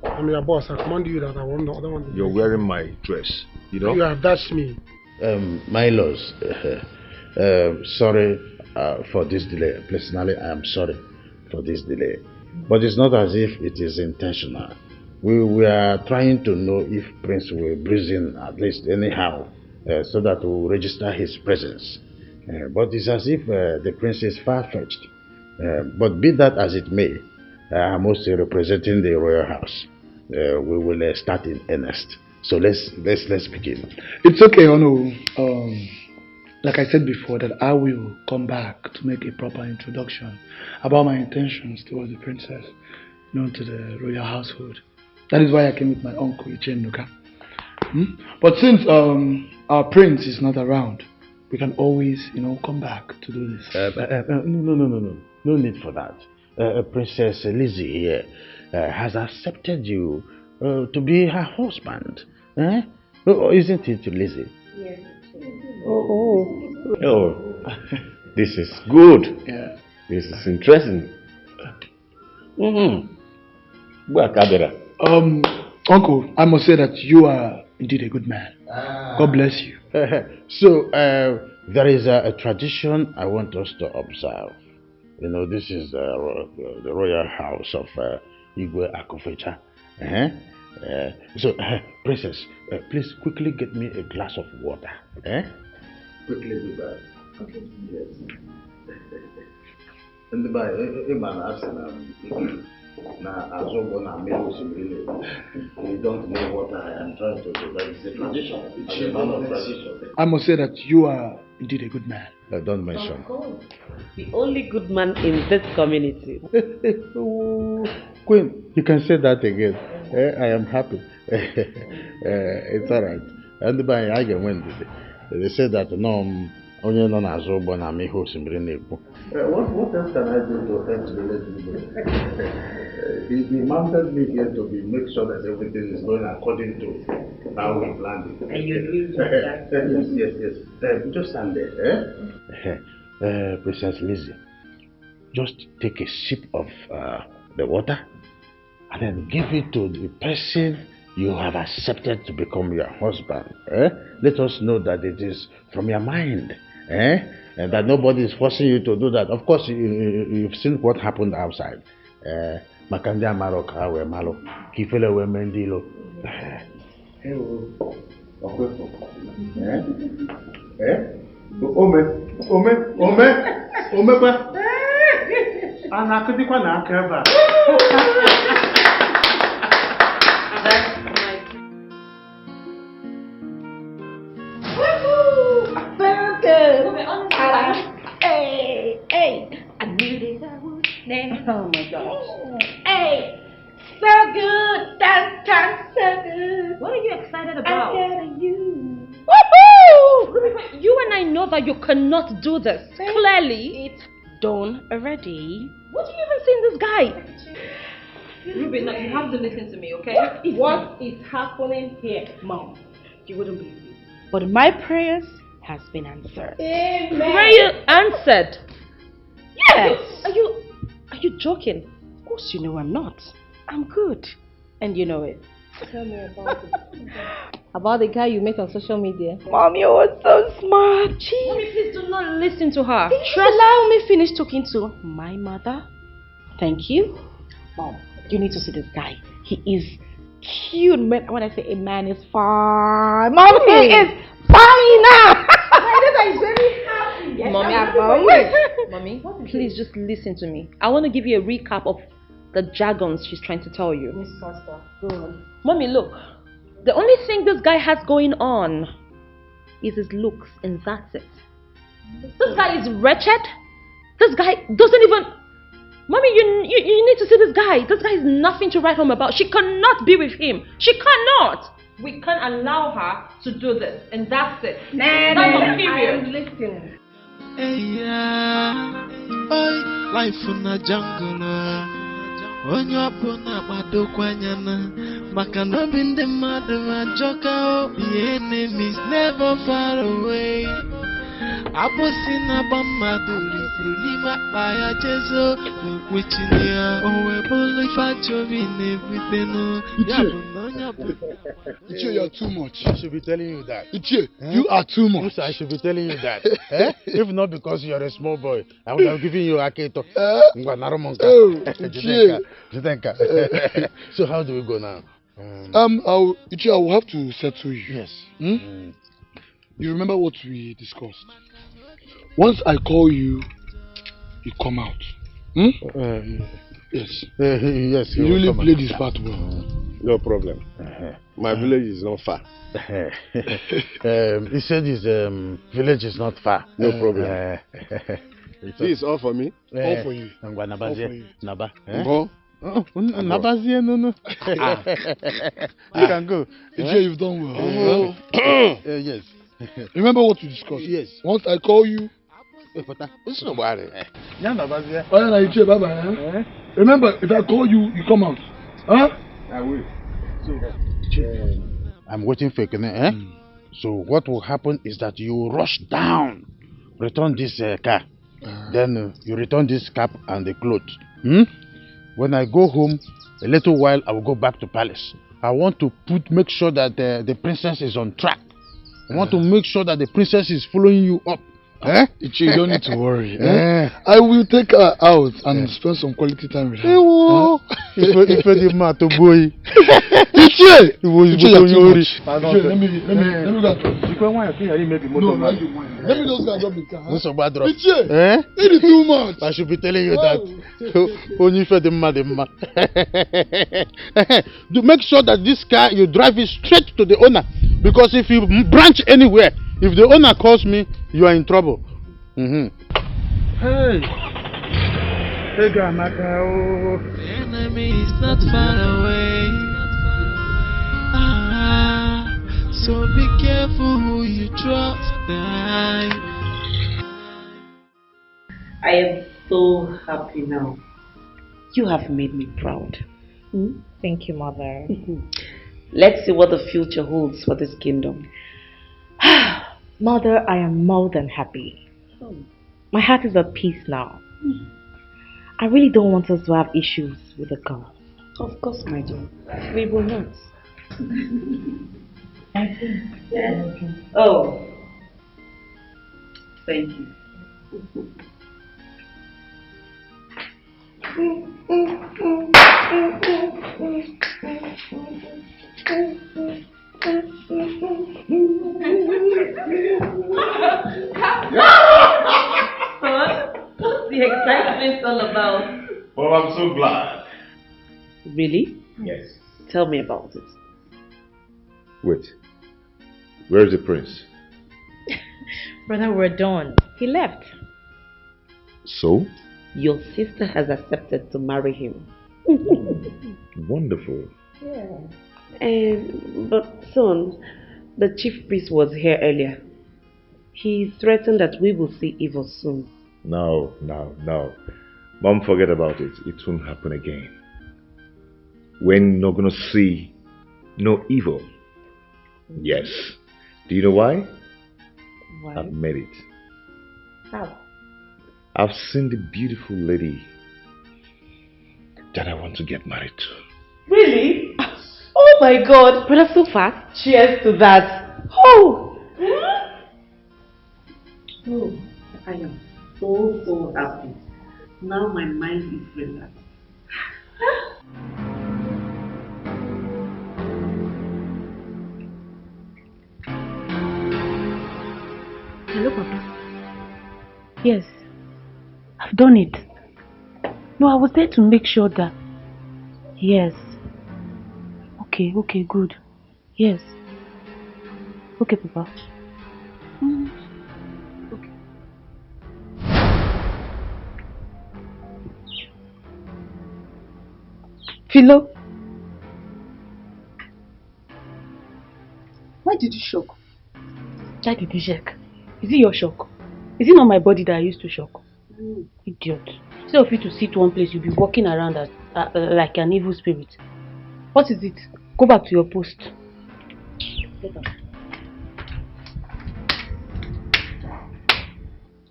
I'm your boss. I command you that I don't want to. You're wearing my dress, you know? You have dashed me. My lords, sorry for this delay. Personally, I am sorry for this delay. But it's not as if it is intentional. We are trying to know if Prince will breeze in at least anyhow, so that we will register his presence. But it's as if the Prince is far-fetched. But be that as it may, I'm also representing the royal house. We will start in earnest. So let's begin. It's okay, Ono. Like I said before, that I will come back to make a proper introduction about my intentions towards the princess, known to the royal household. That is why I came with my uncle Ichenuka. But since our prince is not around, we can always, come back to do this. No need for that. Princess Lizzie here has accepted you to be her husband. Isn't it, Lizzie? Yes. Oh, this is good. Yeah. This is interesting. Uncle, I must say that you are indeed a good man. God bless you. So, there is a tradition I want us to observe. This is the royal house of Igwe Akufecha. So, Princess, please quickly get me a glass of water. Quickly do that. Okay. Yes. And by Iman Arsenal, now as well I you don't know what I am trying to do, but it's a tradition. It's a man of tradition. I must say that you are indeed a good man. Don't mention. The only good man in this community. Queen, you can say that again. I am happy. It's alright. And by I can win. They say that no. Onye nọ n'azụ ụgbọ na ihe osimiri na-ekwu. What else can I do to help the lady? He mounted me here to make sure that everything is going according to how we planned it. And you agree with that? Yes. Just stand there. Princess Lizzie, just take a sip of the water and then give it to the person you have accepted to become your husband. Let us know that it is from your mind. And that nobody is forcing you to do that. Of course, you've seen what happened outside. Makanja Maroka we malo, Kifele we mendilo. Ome ba. Anakudi kwa na akeba. Hey, I knew that I would never. Oh my gosh. Hey, so good. That's so good. What are you excited about? I'm getting you. Woohoo! You and I know that you cannot do this. Clearly. It's done already. What do you even see in this guy? Ruby, now you have to listen to me, okay? What is happening here, Mom? You wouldn't believe it. But my prayers has been answered. Amen. Prayer answered? Yes. Are you joking? Of course you know I'm not. I'm good. And you know it. Tell me about it. About the guy you met on social media. Mom, you were so smart. Jeez. Mommy, please do not listen to her. Please allow me finish talking to my mother. Thank you. Mom, you need to see this guy. He is cute. Man. When I say a man is fine. Mom, he is fine now. Is very happy. Yes, Mommy, please just listen to me. I want to give you a recap of the jargons she's trying to tell you. Miss Costa, go on. Mommy, look. The only thing this guy has going on is his looks, and that's it. This guy is wretched. This guy doesn't even... Mommy, you need to see this guy. This guy is nothing to write home about. She cannot be with him. She cannot. We can't allow her to do this, and that's it. I am listening. Hey, life in the jungle. When you're born up, I do quanyana. Makano bin the mother, Joka, the enemies never far away. I was in a bammaduri, Lima by a jezo, which in the only factor in everything. Ichie, you're too much. I should be telling you that. Ichie, you are too much. I should be telling you that. If not because you're a small boy, I would have given you a keto. So how do we go now? Ichie, I will have to settle you. Yes. You remember what we discussed? Once I call you, you come out. Yes. Yes. You really played this part well. No problem. My village is not far. He said his village is not far. No problem. This is all for me. All for you. All for you. Naba. Nabazie, no. You can go. You've done well. Yes. Remember what we discussed? Yes. Once I call you, it's nobody. Remember, if I call you, you come out. Huh? I will. So, I'm waiting for Kene, So what will happen is that you rush down, return this car, then you return this cap and the clothes. When I go home, a little while I will go back to palace. I want to make sure that the princess is on track. I want to make sure that the princess is following you up. Eh? You don't need to worry. I will take her out and spend some quality time with her. If the matter boy. Ichie! Ichie, you're too much. Let me go. No, let me just go and drop the car. What's a bad drop? Ichie! It is too much. I should be telling you that. Only for the mad. To make sure that this car, you drive it straight to the owner. Because if you branch anywhere, if the owner calls me, you are in trouble. Hey. Hey, Gamaka. The enemy is not far away. So be careful who you trust. I am so happy now. You have made me proud. Thank you, Mother. Let's see what the future holds for this kingdom. Mother, I am more than happy. My heart is at peace now. I really don't want us to have issues with the girl. Of course, my dear. We will not. Oh. Thank you. What's the excitement all about? Oh, I'm so glad. Really? Yes. Tell me about it. Wait. Where is the prince? Brother, we're done. He left. So? Your sister has accepted to marry him. Wonderful. Yeah. But son, the chief priest was here earlier. He threatened that we will see evil soon. No. Mom, forget about it. It won't happen again. We're not going to see no evil. Yes. Do you know why? Why? I've made it. How? I've seen the beautiful lady that I want to get married to. Really? Oh my God! Brother, so fast. Cheers to that. Oh! Oh, I am so happy. Now my mind is relaxed. Hello, Papa. Yes, I've done it. No, I was there to make sure that. Yes. Okay, good. Yes. Okay, Papa. Okay. Philo. Why did you shock? Why did you shock? Is it your shock? Is it not my body that I used to shock? Idiot. Instead of you to sit one place, you'll be walking around as, like an evil spirit. What is it? Go back to your post.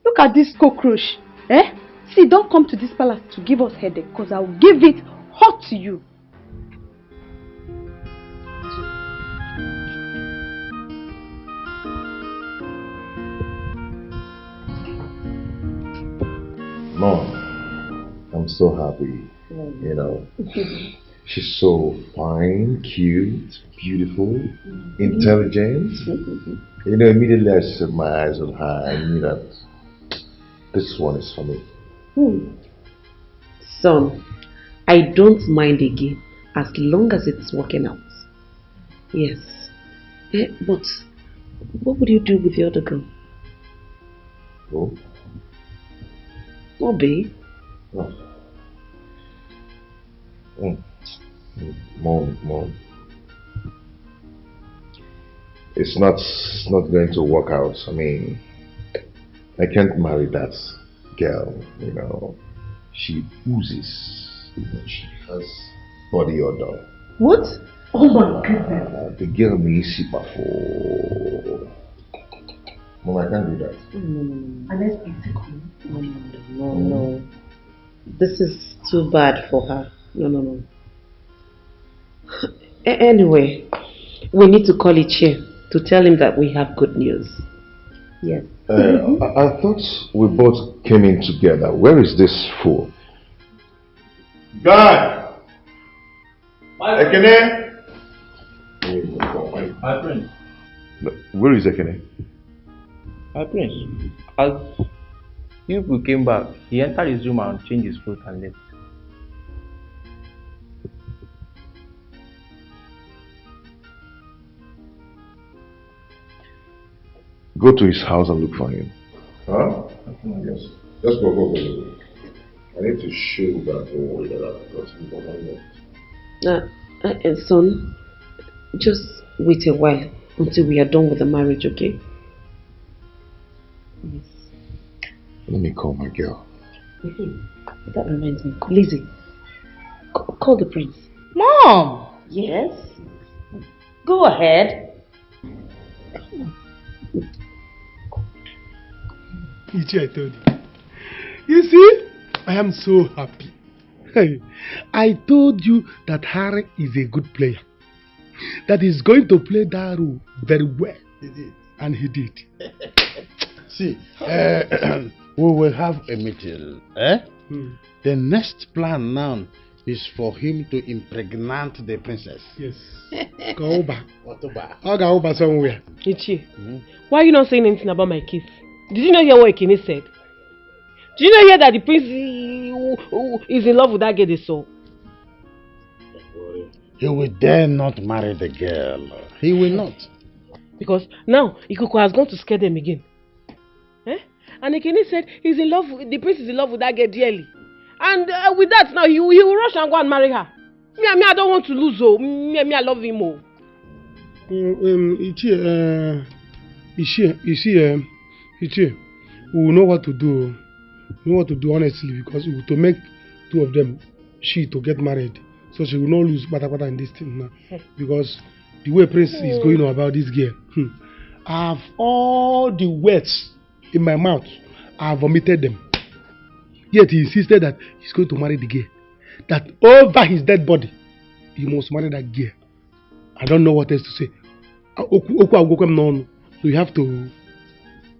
Look at this cockroach. Eh? See, don't come to this palace to give us headache, because I'll give it hot to you. Mom, I'm so happy. You know, she's so fine, cute, beautiful, intelligent. You know, immediately I set my eyes on her. I knew that this one is for me. Son, I don't mind again as long as it's working out. Yes. But what would you do with the other girl? Oh? Obi? No. Mom. It's not going to work out. I mean, I can't marry that girl, you know. She oozes. She has body odor. What? Oh my goodness. The girl needs for. Mom, I can't do that. Unless it's No. This is too bad for her. No. Anyway, we need to call Ichie to tell him that we have good news. Yes. I thought we both came in together. Where is this fool? God! Ekene! My prince. Where is Ekene? My prince. As you came back, he entered his room and changed his clothes and left. Go to his house and look for him. Huh? Yes. Let's go. I need to show that boy that I've got him. Son, just wait a while until we are done with the marriage, okay? Yes. Let me call my girl. That reminds me. Lizzie, call the prince. Mom! Yes? Go ahead. I told you. You see, I am so happy. Hey, I told you that Harry is a good player. That he's going to play that role very well. He did. And he did. See, we will have a meeting. The next plan now is for him to impregnate the princess. Yes. Go back. I'll go back somewhere. Ichi, why are you not saying anything about my kiss? Did you not hear what Ekene said? Did you not hear that the prince is in love with that girl they saw? He will dare not marry the girl. He will not. Because now Ikuko has gone to scare them again. And Ekene said the prince is in love with that girl dearly. And with that now he will rush and go and marry her. Me, I don't want to lose. Me, I love him more. Ichi, we will know what to do. We know what to do honestly, because to make two of them, to get married, so she will not lose bata in this thing now. Because the way Prince is going on about this girl, I have all the words in my mouth. I have vomited them. Yet he insisted that he's going to marry the girl. That over his dead body, he must marry that girl. I don't know what else to say. So you have to.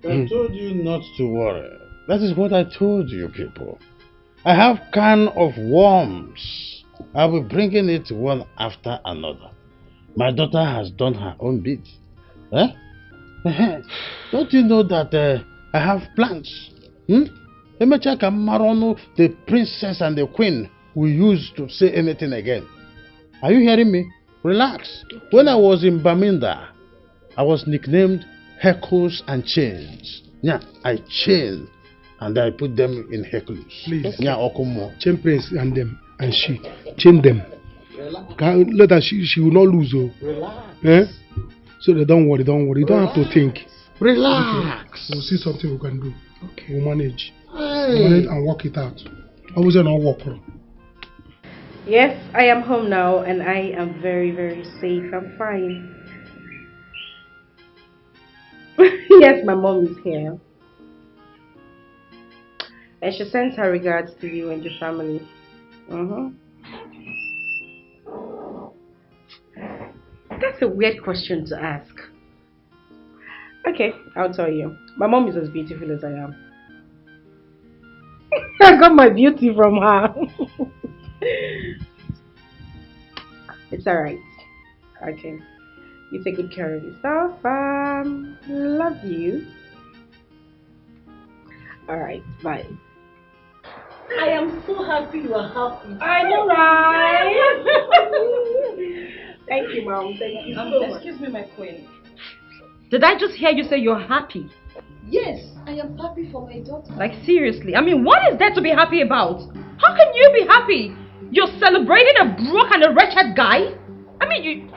I told you not to worry. That is what I told you people. I have can of worms. I will be bringing it one after another. My daughter has done her own bit. Don't you know that I have plans? The princess and the queen will use to say anything again. Are you hearing me? Relax. When I was in Baminda, I was nicknamed Heckles and Chains. Yeah, I chain and I put them in Heckles. Please. Yeah, Okumo. Chain Prince and them and she. Chain them. Let her, she will not lose. Relax. So they don't worry. You don't have to think. Relax. Okay. We'll see something we can do. Okay. We'll manage. Hey. We'll manage and work it out. I was not work. Yes, I am home now and I am very, very safe. I'm fine. Yes, my mom is here. And she sends her regards to you and your family. That's a weird question to ask. Okay, I'll tell you. My mom is as beautiful as I am. I got my beauty from her. It's alright. Okay. You take good care of yourself. Love you. Alright, bye. I am so happy you are happy. I know, right? Thank you, Mom. Thank you so much. Excuse me, my queen. Did I just hear you say you're happy? Yes, I am happy for my daughter. Like, seriously? I mean, what is there to be happy about? How can you be happy? You're celebrating a broke and a wretched guy? I mean,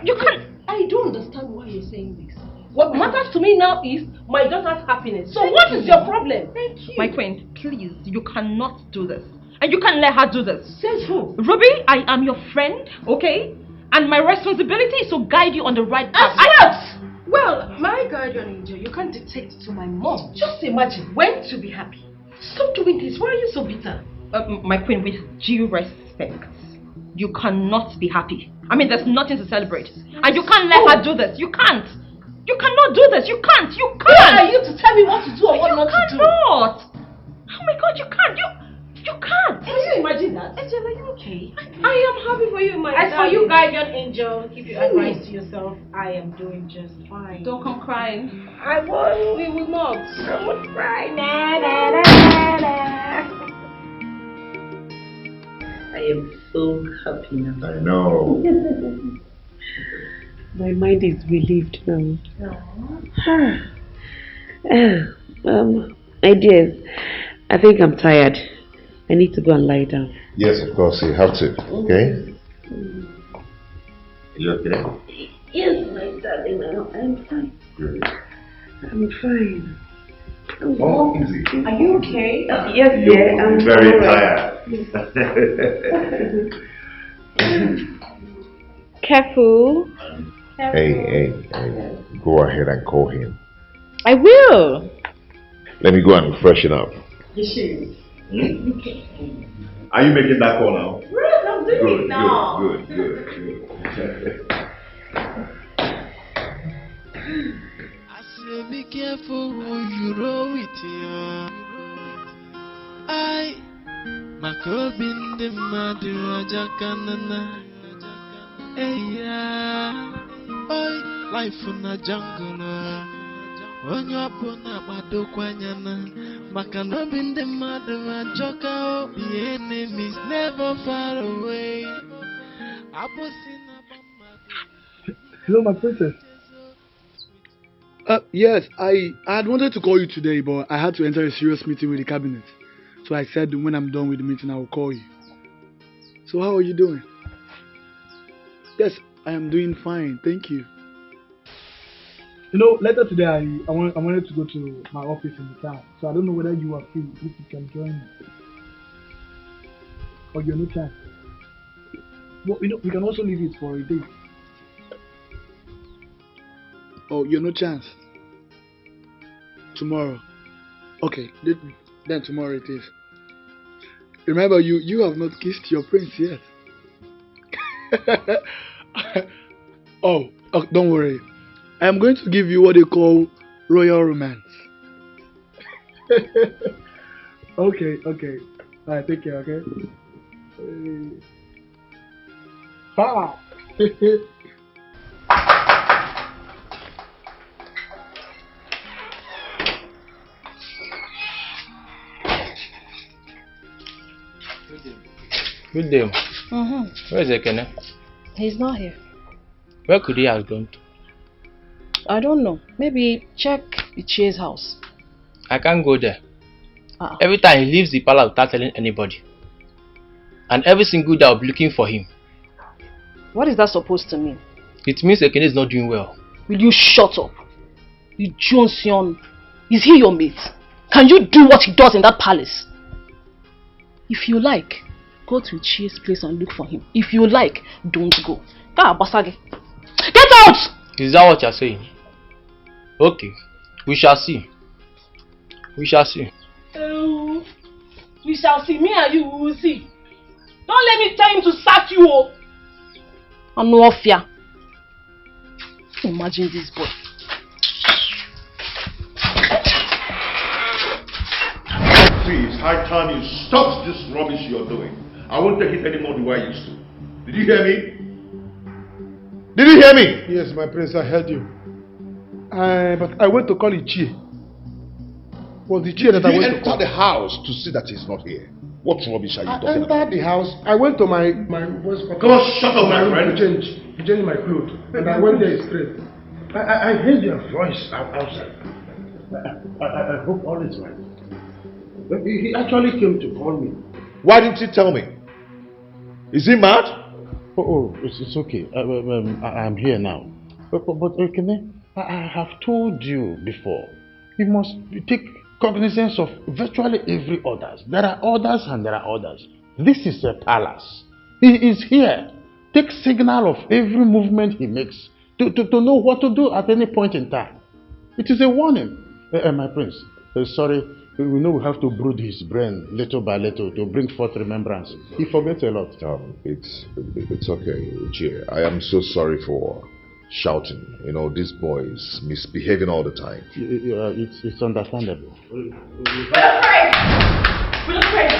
you can't... I don't understand why you're saying this. What matters to me now is my daughter's happiness. So what is your problem? Thank you. My queen, please, you cannot do this. And you can't let her do this. Says who? Ruby, I am your friend, okay? And my responsibility is to guide you on the right path. Well, my guardian angel, you can't dictate to my mom. Just imagine when to be happy. Stop doing this. Why are you so bitter? My queen, with due respect, you cannot be happy. I mean, there's nothing to celebrate. And you can't let her do this. You can't. You cannot do this. You can't. You can't. Who are you to tell me what to do or what not to do? You cannot. Oh my God, you can't. You can't. Can you imagine that? Angela, are you okay? I am happy for you, my As for darling. you, guardian angel, keep your advice to yourself. I am doing just fine. Don't come crying. I won't. We will not. I won't cry. Na, na, na, na. I am so happy now. I know. My mind is relieved now. My dears, I think I'm tired. I need to go and lie down. Yes, of course, you have to. Okay? Are you okay? Yes, my darling, I'm fine. Good. I'm fine. Oh, easy. Are you okay? Yes, You're I'm very alright. tired. Careful. Hey, go ahead and call him. I will. Let me go and freshen up. You should. Are you making that call now? Yes, I'm doing it now. Good. I say be careful who you roll with, yeah. I Makobin the Madu Ajakanana. Hey, yeah. Oi, life in a jungle. When you're upon a Madokwanyana, Makanobin the Madu Ajoka, the enemies never far away. Hello, my princess. Yes, I had wanted to call you today, but I had to enter a serious meeting with the cabinet. So I said when I'm done with the meeting, I will call you. So how are you doing? Yes, I am doing fine, thank you. You know, later today, I wanted to go to my office in the town. So I don't know whether you are free, if you can join me. Or you're no chance. Well, you know, we can also leave it for a day. Oh, you're no chance. Tomorrow. Okay, then tomorrow it is. Remember, you have not kissed your prince yet. oh, don't worry. I am going to give you what they call royal romance. okay. Alright, take care, okay? Ha! Good day. Where is Ekene? He's not here. Where could he have gone to? I don't know. Maybe check Ichie's house. I can't go there. Every time he leaves the palace without telling anybody. And every single day I'll be looking for him. What is that supposed to mean? It means Ekene is not doing well. Will you shut up? You Johnson. Is he your mate? Can you do what he does in that palace? If you like, go to Ichie's place and look for him. If you like, don't go. Get out! Is that what you're saying? Okay, we shall see. We shall see. We shall see. Me and you will see. Don't let me tell him to sack you. I'm no fear. Imagine this boy. Please, high time you stop this rubbish you're doing. I won't take it anymore the way I used to. Did you hear me? Did you hear me? Yes, my prince, I heard you. But I went to call Ichie. Was Ichie that I went to call? Enter the house to see that he's not here. What rubbish are you talking about? I entered the house. I went to my voice. Come on, shut up, my friend. To change my clothes. And I went there straight. I heard your voice outside. I hope all is right. But he actually came to call me. Why didn't you tell me? Is he mad? Oh, it's okay. I'm here now. But Ekene, I have told you before. You must take cognizance of virtually every orders. There are orders and there are orders. This is a palace. He is here. Take signal of every movement he makes to know what to do at any point in time. It is a warning. My prince, sorry, we know we have to brood his brain little by little to bring forth remembrance. He forgets a lot. It's okay, Uche. I am so sorry for shouting. You know, this boy is misbehaving all the time. It's understandable. Wilfred! Wilfred!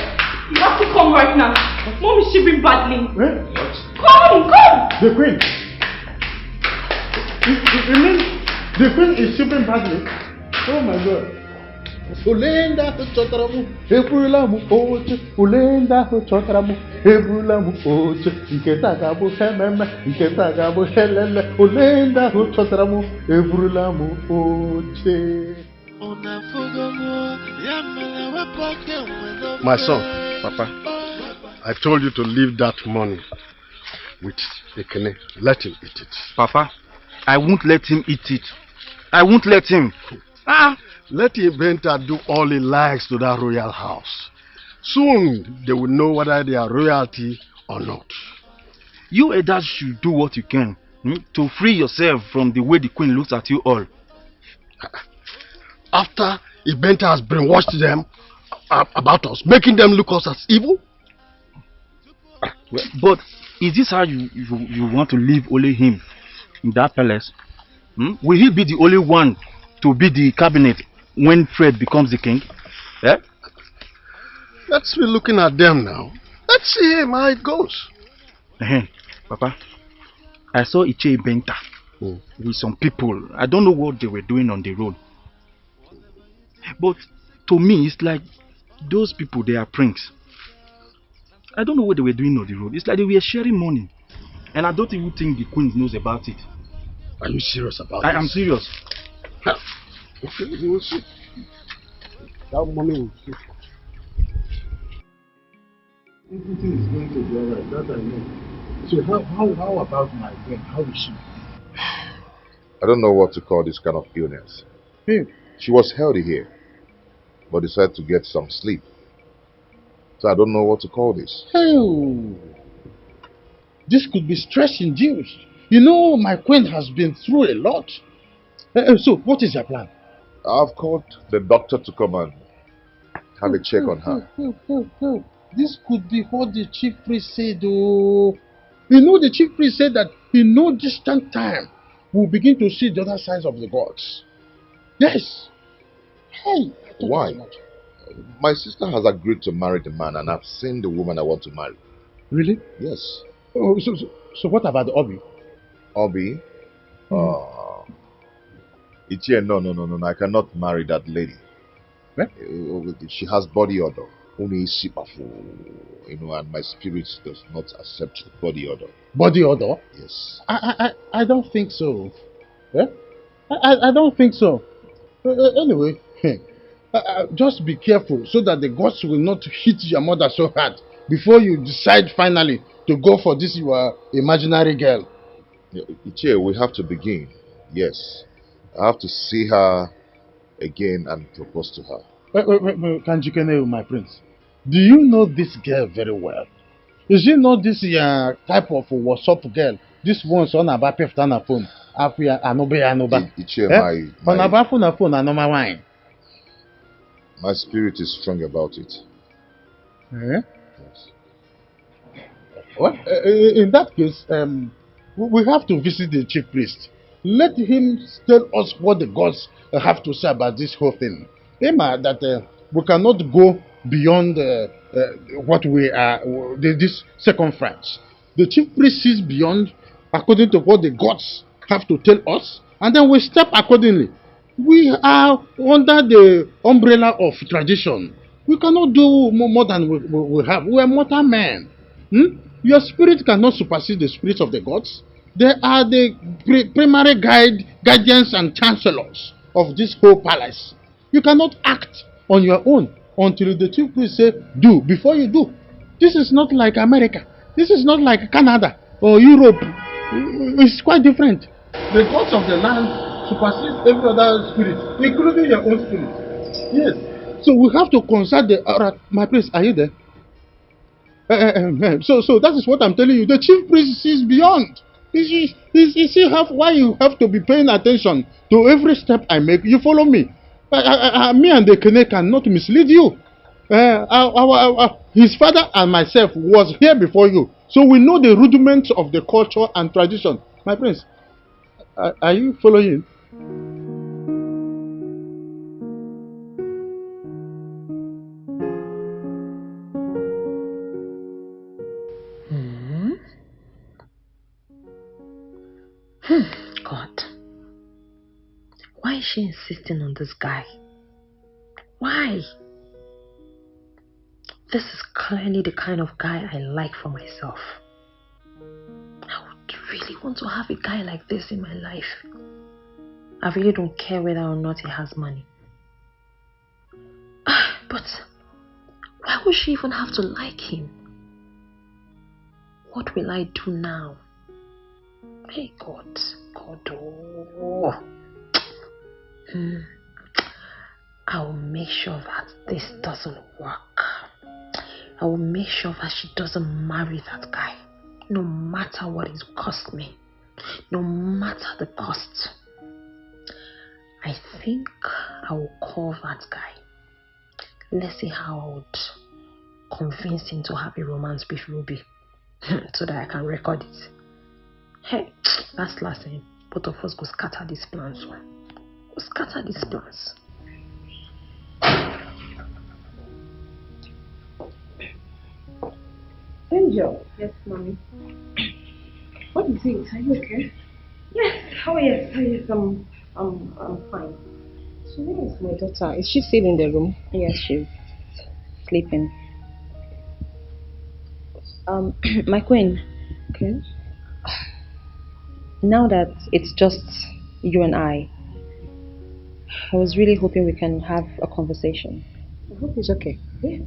You have to come right now. Mom is shivering badly. What? Come! The queen! You mean the queen is shivering badly? Oh my god. Ulenda chotaramu, ebulamu oche. Ulenda chotaramu, ebulamu oche. Nketagabu hememe, nketagabu helele. Ulenda chotaramu, ebulamu oche. My son, Papa, I told you to leave that money with Ekene. Let him eat it. Papa, I won't let him eat it. I won't let him. Let Inventor do all he likes to that royal house. Soon they will know whether they are royalty or not. You elders should do what you can to free yourself from the way the queen looks at you all. After Inventor has brainwashed them about us, making them look us as evil? But is this how you want to leave only him in that palace? Will he be the only one to be the cabinet when Fred becomes the king? Let's be looking at them now. Let's see how it goes. Papa, I saw Iche Benta with some people. I don't know what they were doing on the road. But to me, it's like those people, they are pranks. I don't know what they were doing on the road. It's like they were sharing money. And I don't even think the queen knows about it. Are you serious about it? this? I am serious. Okay, we will see. That money will see. Everything is going to be alright, that I know. So how about my friend? How is she? I don't know what to call this kind of illness. She was healthy here, but decided to get some sleep. So I don't know what to call this. This could be stress-induced. You know, my queen has been through a lot. So, what is your plan? I've called the doctor to come and have a check on her. This could be what the chief priest said, oh. You know, the chief priest said that in no distant time, we'll begin to see the other sides of the gods. Yes. Hey. Why? My sister has agreed to marry the man, and I've seen the woman I want to marry. Really? Yes. Oh, so what about the Obi? Obi? Ichie, no. I cannot marry that lady. Eh? She has body odor. Only you know, and my spirit does not accept body odor. Body odor? Yes. I don't think so. Eh? I don't think so. Anyway, just be careful so that the gods will not hit your mother so hard before you decide finally to go for this your imaginary girl. Ichie, we have to begin. Yes. I have to see her again and propose to her. Wait, Kanjikene, my prince. Do you know this girl very well? Is she not this type of WhatsApp girl? This one's on about on phone. Afia anoba. Ichie, my phone anoma wine. My spirit is strong about it. Eh? Yes. Well, in that case, we have to visit the chief priest. Let him tell us what the gods have to say about this whole thing. Emma, that we cannot go beyond what we are, this circumference. The chief priest sees beyond according to what the gods have to tell us, and then we step accordingly. We are under the umbrella of tradition. We cannot do more than we have. We are mortal men. Your spirit cannot supersede the spirits of the gods. They are the primary guardians and chancellors of this whole palace. You cannot act on your own until the chief priest say, do, before you do. This is not like America. This is not like Canada or Europe. It's quite different. The gods of the land supersede every other spirit, including your own spirit. Yes. So we have to consult the... my priest, are you there? So that is what I'm telling you. The chief priest sees beyond. You see why you have to be paying attention to every step I make. You follow me. Me and the Kene cannot mislead you. His father and myself was here before you. So we know the rudiments of the culture and tradition. My prince, Are you following? God. Why is she insisting on this guy? Why? This is clearly the kind of guy I like for myself. I would really want to have a guy like this in my life. I really don't care whether or not he has money. But why would she even have to like him? What will I do now? Hey God, oh. I will make sure that this doesn't work. I will make sure that she doesn't marry that guy. No matter what it costs me. No matter the cost. I think I will call that guy. Let's see how I would convince him to have a romance with Ruby. So that I can record it. Hey, that's last time. Both of us go scatter these plans. Go scatter these plans. Angel. Yes, mommy. What is it? Are you okay? Yes. Oh yes. Oh yes. I'm fine. So where is my daughter? Is she still in the room? Yes, she's sleeping. My queen. Okay. Now that it's just you and I was really hoping we can have a conversation. I hope it's okay. Yeah.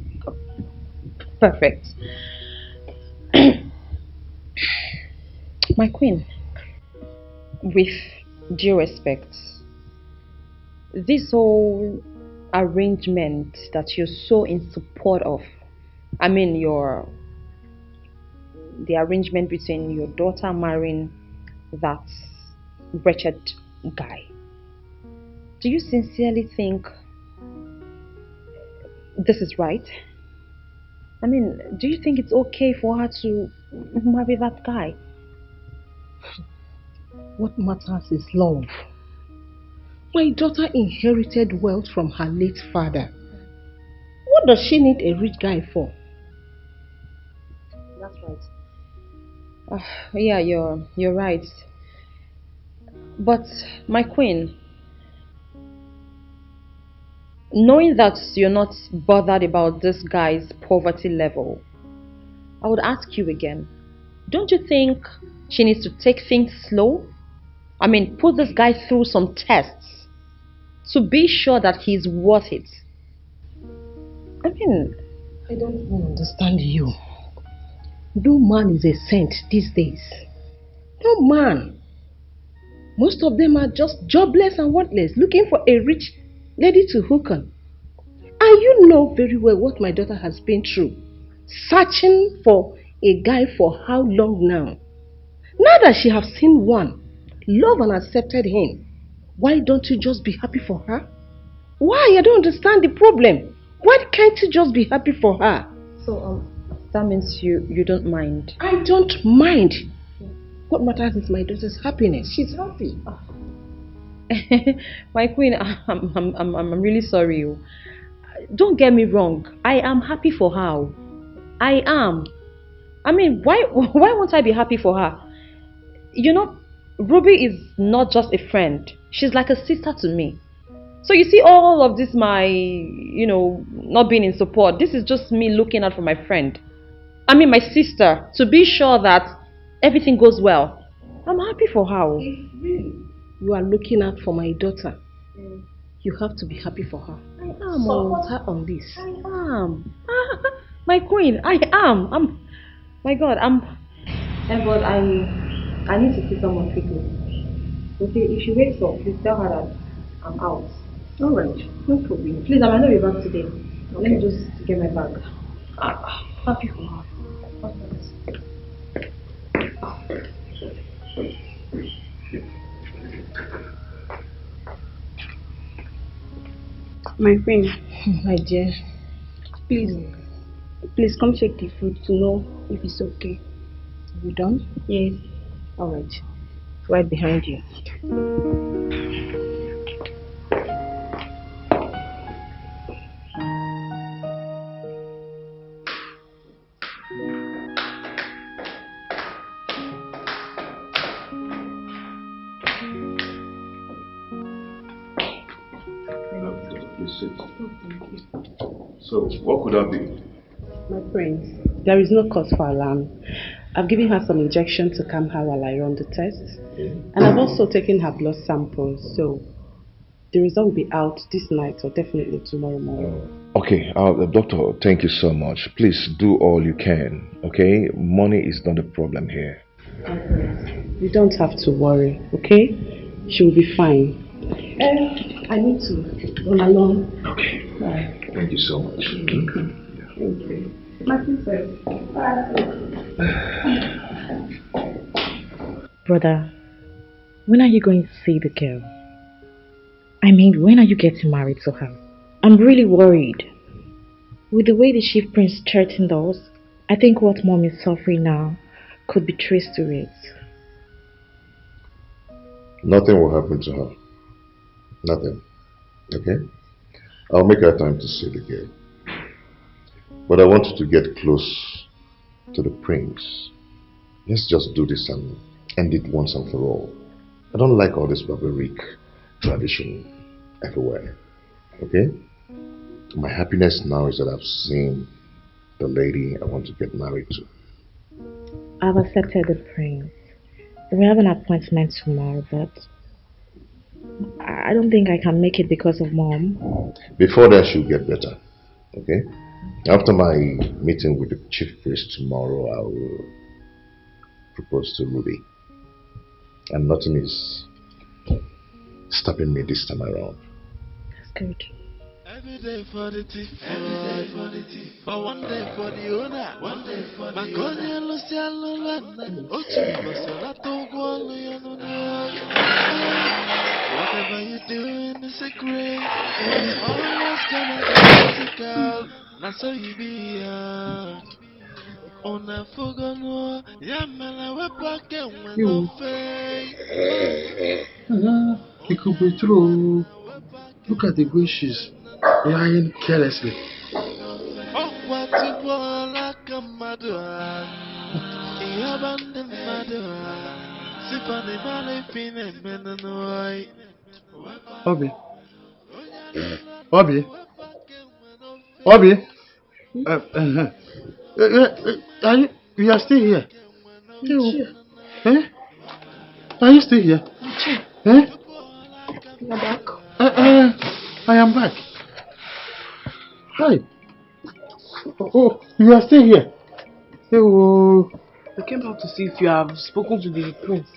Perfect. My queen, with due respect, this whole arrangement that you're so in support of, I mean the arrangement between your daughter marrying that wretched guy, do you sincerely think this is right? I mean, do you think it's okay for her to marry that guy? What matters is love. My daughter inherited wealth from her late father. What does she need a rich guy for? That's right. Yeah, you're right. But my queen, knowing that you're not bothered about this guy's poverty level, I would ask you again, don't you think she needs to take things slow? I mean, put this guy through some tests to be sure that he's worth it. I mean, I don't even understand you. No man is a saint these days. No man. Most of them are just jobless and worthless, looking for a rich lady to hook on. And you know very well what my daughter has been through. Searching for a guy for how long now? Now that she has seen one, loved and accepted him, why don't you just be happy for her? Why? I don't understand the problem. Why can't you just be happy for her? So, that means you don't mind? I don't mind. What matters is my daughter's happiness. She's happy. My queen, I'm really sorry. Don't get me wrong. I am happy for her. I am. I mean, why won't I be happy for her? You know, Ruby is not just a friend. She's like a sister to me. So you see all of this, not being in support. This is just me looking out for my friend. I mean, my sister, to be sure that everything goes well. I'm happy for her. If really you are looking out for my daughter, you have to be happy for her. I am. Support her on this. I am. My queen, I am. My God, but I need to see someone quickly. Okay, if she wakes up, please tell her that I'm out. Alright, no problem. Please, I might not be back today. Okay. Let me just get my bag. Happy for her. My friend. My dear. Please come check the food to know if it's okay. Are you done? Yes. Alright. Right behind you. So, what could that be? My prince, there is no cause for alarm. I've given her some injection to calm her while I run the tests. And I've also taken her blood samples, so the result will be out this night or definitely tomorrow morning. Okay, doctor, thank you so much. Please do all you can, okay? Money is not a problem here. You don't have to worry, okay? She will be fine. I need to run along. Okay. Bye. Thank you so much. Thank you. My princess. Brother, when are you going to see the girl? I mean, when are you getting married to her? I'm really worried. With the way the chief prince threatened us, I think what mom is suffering now could be traced to it. Nothing will happen to her. Nothing. Okay? I'll make her time to see the girl. But I want you to get close to the prince. Let's just do this and end it once and for all. I don't like all this barbaric tradition everywhere. Okay? My happiness now is that I've seen the lady I want to get married to. I've accepted the prince. We have an appointment tomorrow, but I don't think I can make it because of mom. Before that, she'll get better. Okay? After my meeting with the chief priest tomorrow, I will propose to Ruby. And nothing is stopping me this time around. That's good. Every day for the thief, every day for the thief, but one day for the owner, one day for the owner. Whatever you do in the secret, always gonna be physical. That's how you be. On a fogono, Yamala, we're back and when no face. It could be true. Look at the way she's lying carelessly. Oh, what you want like a mother. You abandoned mother. Sip on the money, pin and men and white. Obi. Obi. Obi. You are still here? Eh? Are you still here? Eh? You're back. I am back. Hi. Oh, you are still here? Oh. I came out to see if you have spoken to the prince.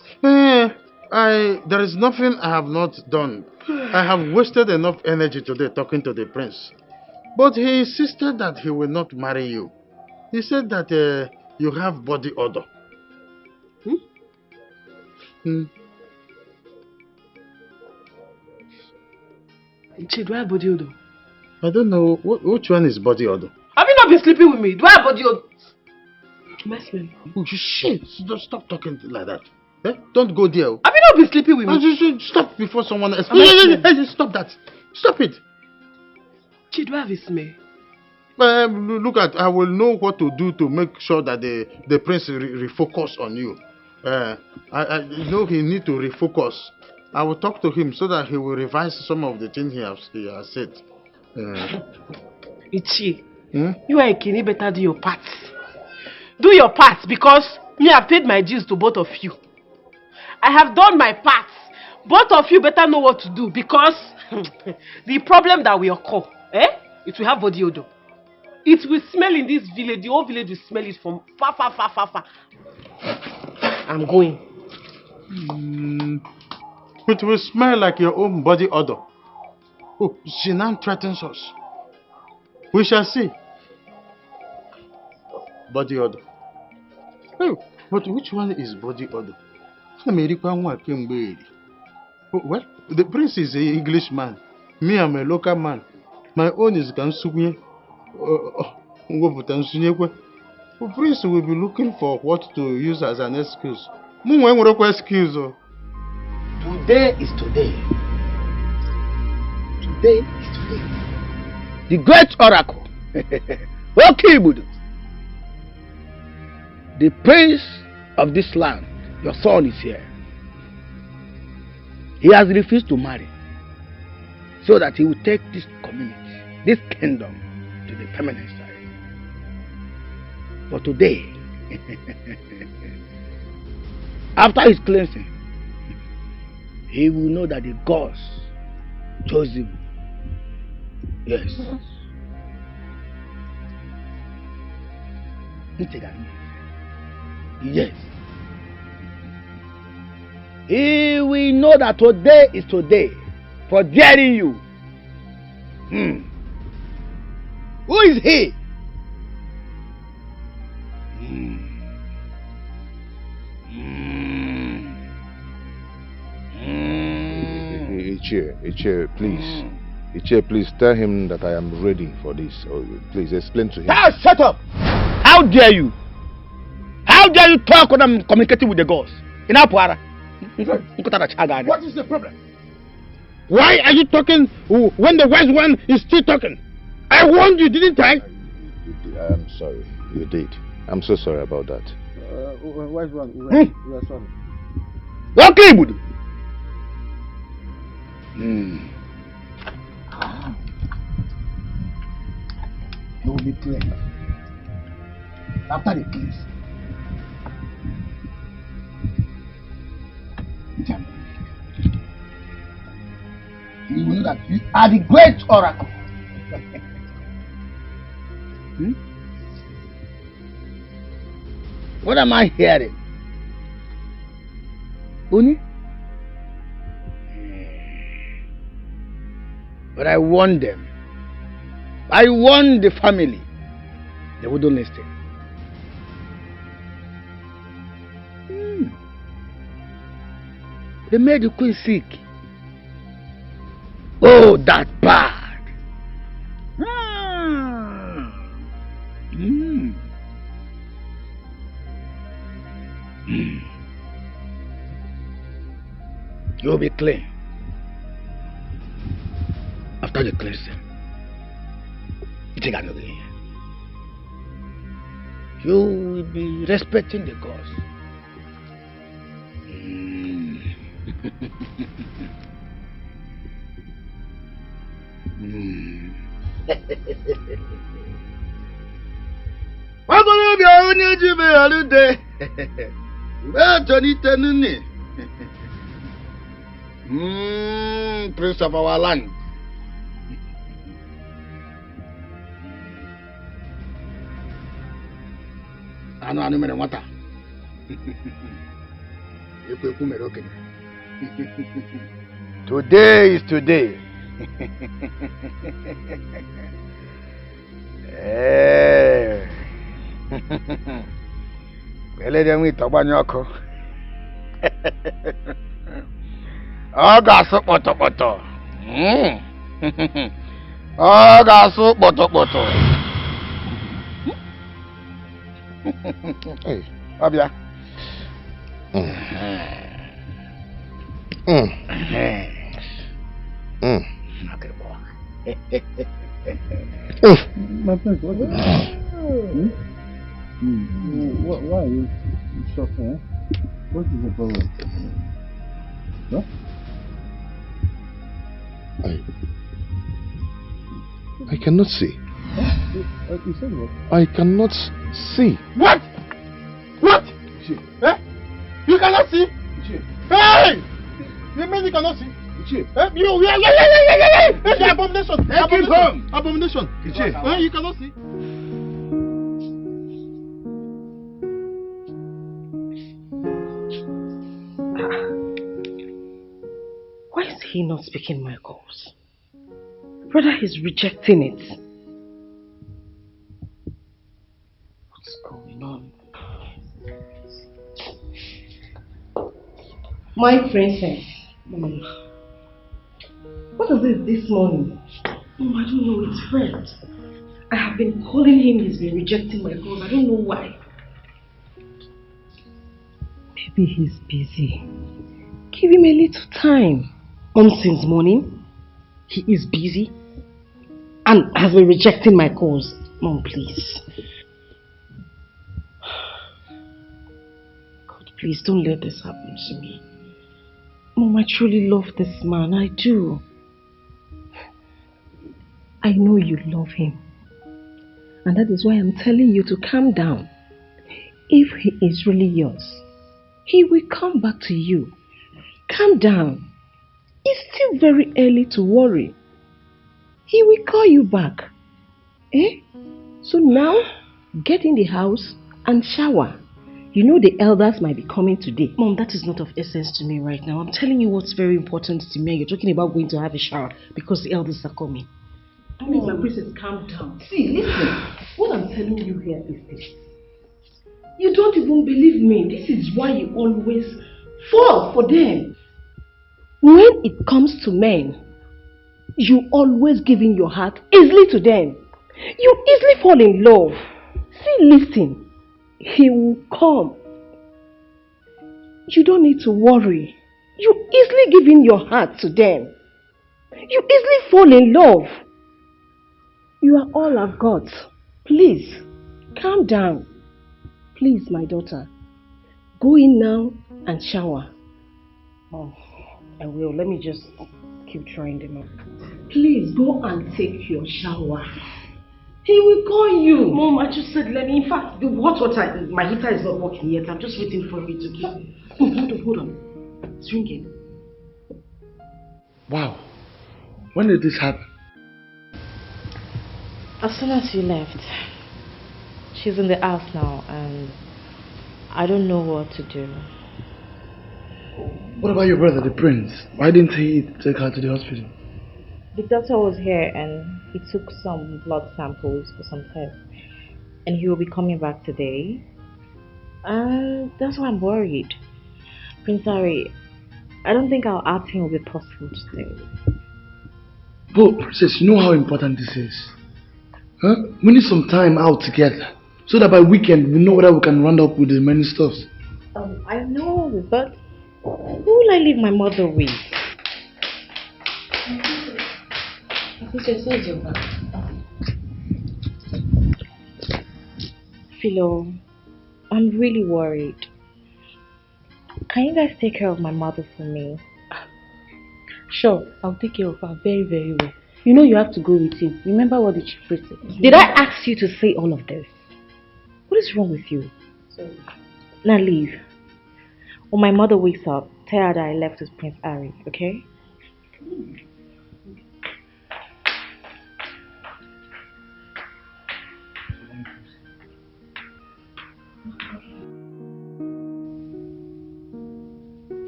There is nothing I have not done. I have wasted enough energy today talking to the prince. But he insisted that he will not marry you. He said that you have body odor. Do I have body odor? I don't know. Which one is body odor? Have you not been sleeping with me? Do I have body odor? Am I smelling? Oh, shit. Just stop talking like that. Eh? Don't go there. Have you not been sleeping with me? Stop before someone else. Hey, stop that. Stop it. Do I have a smell? Look at, I will know what to do to make sure that the prince refocus on you. I know he need to refocus. I will talk to him so that he will revise some of the things he has said. Ichi, you and Ikini better do your part. Do your part, because me have paid my dues to both of you. I have done my part. Both of you better know what to do, because the problem that will occur, it will have body odor. It will smell in this village. The whole village will smell it from far. I'm going. It will smell like your own body odor. Oh, she now threatens us. We shall see. Body odor. Oh, but which one is body odor? Well, the prince is an Englishman. Me, I'm a local man. My own is Gansuye. The prince will be looking for what to use as an excuse. Excuse. Today is today. Today is today. The great oracle. Okay, Budu. The prince of this land, your son is here. He has refused to marry, so that he will take this community, this kingdom, to the permanent side. But today, after his cleansing, he will know that the gods chose him. Yes. Yes. He will know that today is today for daring you. Who is he? Ichie, please. Ichie, please tell him that I am ready for this. Oh, please explain to him. Ah, shut up! How dare you? How dare you talk when I'm communicating with the gods? In Apuara. What is the problem? Why are you talking when the wise one is still talking? I warned you, didn't I? I'm sorry. You did. I'm so sorry about that. Wise one, we are sorry. Okay, Budu. You will be praying after the cleanse. You will know that you are the great oracle. What am I hearing? Uni? But I warned them. I warned the family. They wouldn't listen. They made the queen sick. Oh, that bad. You'll be clean after the cleansing. You will be respecting the gods. Prince of our land. Anu mere nwata. Today is today. Ele dem wi togbanye ọkụ. Ọ ga-asụ kpọtọkpọtọ. Ọ ga-asụ kpọtọkpọtọ. Hey, Abia. Okay, boy. My friend, what is why are you shocked? Eh? What is the problem? Huh? I cannot see. You said what? I cannot see. What? What? Eh? You cannot see? Hey! You mean you cannot see? You, yeah. It's abomination. Abomination. You cannot see. Why is he not speaking my calls? Brother is rejecting it. What's going on? My princess. What is it this morning? I don't know, it's Fred. I have been calling him, he's been rejecting my calls. I don't know why. Maybe he's busy. Give him a little time. Mom, since morning, he is busy and has been rejecting my calls. Mom, please. God, please don't let this happen to me. Mom, I truly love this man. I do. I know you love him. And that is why I'm telling you to calm down. If he is really yours, he will come back to you. Calm down. It's still very early to worry. He will call you back. Eh? So now, get in the house and shower. You know the elders might be coming today. Mom, that is not of essence to me right now. I'm telling you what's very important to me. You're talking about going to have a shower because the elders are coming. Please, my princess, calm down. See, listen. What I'm telling you here is this. You don't even believe me. This is why you always fall for them. When it comes to men, you always give in your heart easily to them. You easily fall in love. See, listen. He will come. You don't need to worry. You easily give in your heart to them. You easily fall in love. You are all I've got. Please, calm down. Please, my daughter. Go in now and shower. Oh, I will. Let me just keep trying them out. Please, go and take your shower. He will call you. Mom, I just said let me. In fact, the hot water, my heater is not working yet. I'm just waiting for it to give. Hold on. It's ringing. Wow. When did this happen? As soon as you left. She's in the house now and I don't know what to do. What about your brother, the prince? Why didn't he take her to the hospital? The doctor was here and he took some blood samples for some tests. And he will be coming back today. And that's why I'm worried. Prince Harry, I don't think our outing will be possible today. But princess, you know how important this is. Huh? We need some time out together. So that by weekend we know whether we can round up with the many stuffs. I know, but who will I leave my mother with? Philo, I'm really worried. Can you guys take care of my mother for me? Sure, I'll take care of her very, very well. You know you have to go with him. Remember what the chief priest said. Did I ask you to say all of this? What is wrong with you? Sorry. Now leave. When my mother wakes up, tell her that I left with Prince Harry, okay?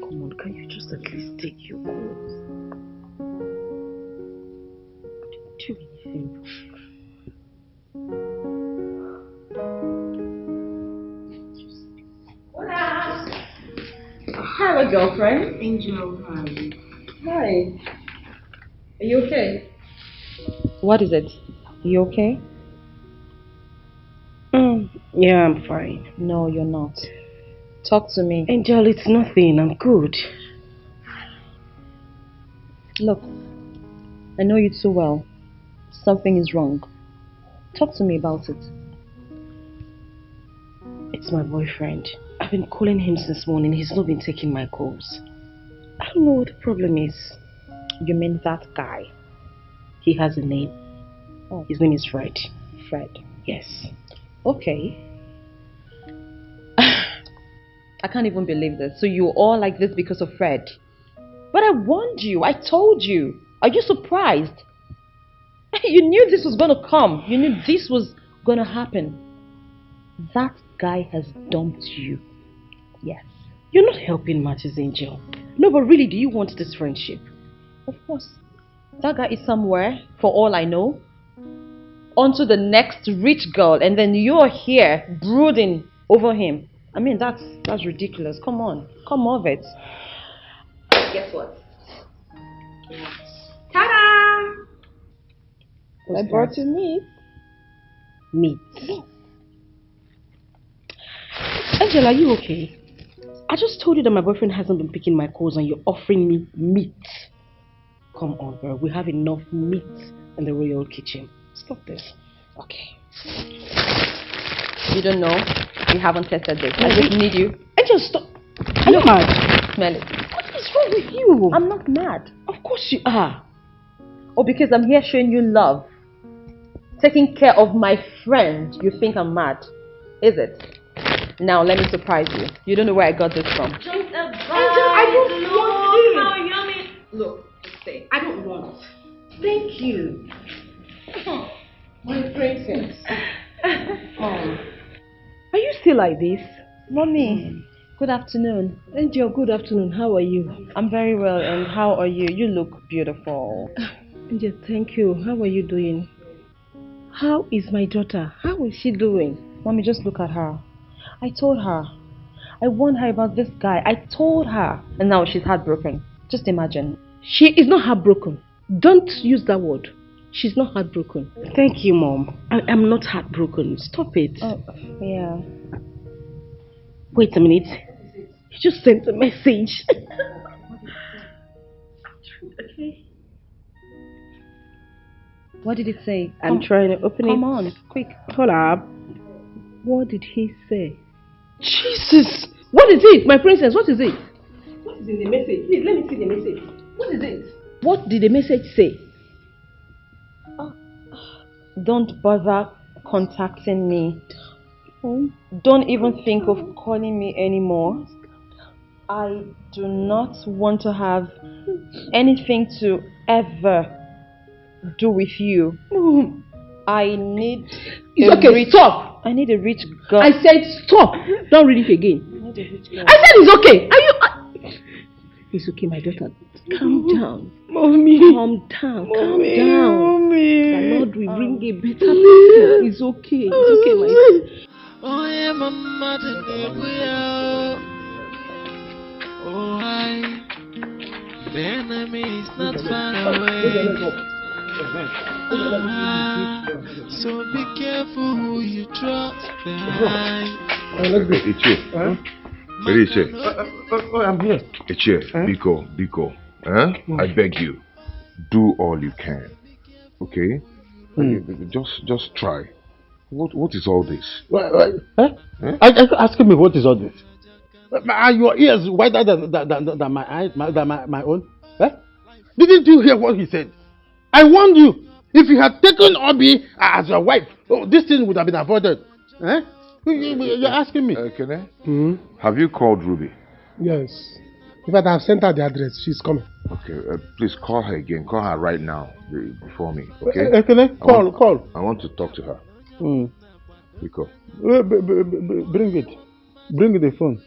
Come on, can you just at least take your clothes? I didn't do anything. Hello, girlfriend. Angel, hi. Hi. Are you okay? What is it? You okay? Yeah, I'm fine. No, you're not. Talk to me. Angel, it's nothing. I'm good. Look, I know you too well. Something is wrong. Talk to me about it. It's my boyfriend. I've been calling him since morning. He's not been taking my calls. I don't know what the problem is. You mean that guy? He has a name. Oh. His name is Fred. Fred? Yes. Okay. I can't even believe this. So you're all like this because of Fred? But I warned you. I told you. Are you surprised? You knew this was going to come. You knew this was going to happen. That guy has dumped you. Yes. You're not helping matters, Angel. No, but really, do you want this friendship? Of course. That guy is somewhere, for all I know. Onto the next rich girl, and then you're here brooding over him. I mean, that's ridiculous. Come on. Come off it. Guess what? Ta-da! I brought you meat. Meat? Angel, are you okay? I just told you that my boyfriend hasn't been picking my calls and you're offering me meat. Come on, girl. We have enough meat in the royal kitchen. Stop this. Okay. You don't know? You haven't tested this. I just need you. Angel, stop. Are you mad? Smell it. What is wrong with you? I'm not mad. Of course you are. Oh, because I'm here showing you love. Taking care of my friend. You think I'm mad. Is it? Now let me surprise you. You don't know where I got this from. Angel, I don't want it. How yummy. Look, stay. I don't want. Thank you. My princess. Oh. Are you still like this? Mommy, good afternoon. Angel, good afternoon. How are you? I'm very well, and how are you? You look beautiful. Angel, thank you. How are you doing? How is my daughter? How is she doing? Mommy, just look at her. I told her. I warned her about this guy. I told her. And now she's heartbroken. Just imagine. She is not heartbroken. Don't use that word. She's not heartbroken. Thank you, Mom. I'm not heartbroken. Stop it. Oh, yeah. Wait a minute. You just sent a message. Okay. What did it say? I'm trying to open it. Come on, quick. Hold up. What did he say? Jesus! What is it, my princess? What is it? What is in the message? Please, let me see the message. What is it? What did the message say? Don't bother contacting me. Don't even think of calling me anymore. I do not want to have anything to ever do with you. I need stop. I need a rich girl. I said stop. Don't read it again. I need a rich girl. I said it's okay. Are you? It's okay, my daughter. Calm down. Mommy. Calm down. Calm down. Mommy. The Lord will bring a better person. It's okay. It's okay, my son. Oh, yeah, mama, oh, the enemy is not far away. So be careful who you trust. Let's go. Ichie. Where is Ichie? I'm here. Ichie, Biko. I beg you, do all you can. Okay? Just try. What is all this? Asking me what is all this? Are your ears wider than my eyes, than my own? Didn't you hear what he said? I warned you. If you had taken Obi as your wife, this thing would have been avoided. You're asking me. Kene? Have you called Ruby? Yes. In fact, I've sent her the address. She's coming. Okay, please call her again. Call her right now before me. Okay? Kene, call. I want to talk to her. Biko. Bring it. Bring the phone.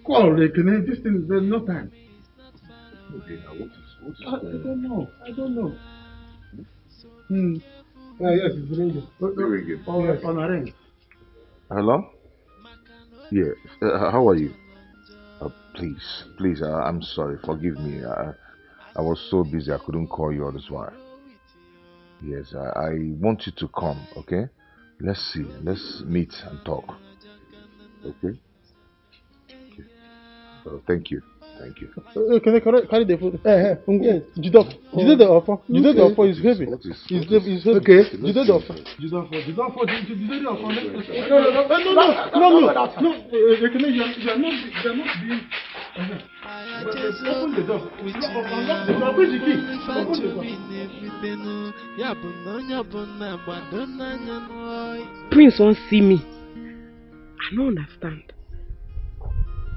Call, Kene. This thing, there's no time. Okay, now what is I don't know. Yes, it's ringing. ringing? On a ring. Hello? Yeah. How are you? Please. I'm sorry. Forgive me. I was so busy I couldn't call you all this while. Yes, I want you to come. Okay? Let's see. Let's meet and talk. Okay? Thank you. Can I carry the food? Jidok the offer. Jidok the offer is heavy. It's heavy. Okay. Jidok the offer. Jidok the offer. No. You are not being. Open the door. Open the key. Prince won't see me. I don't understand.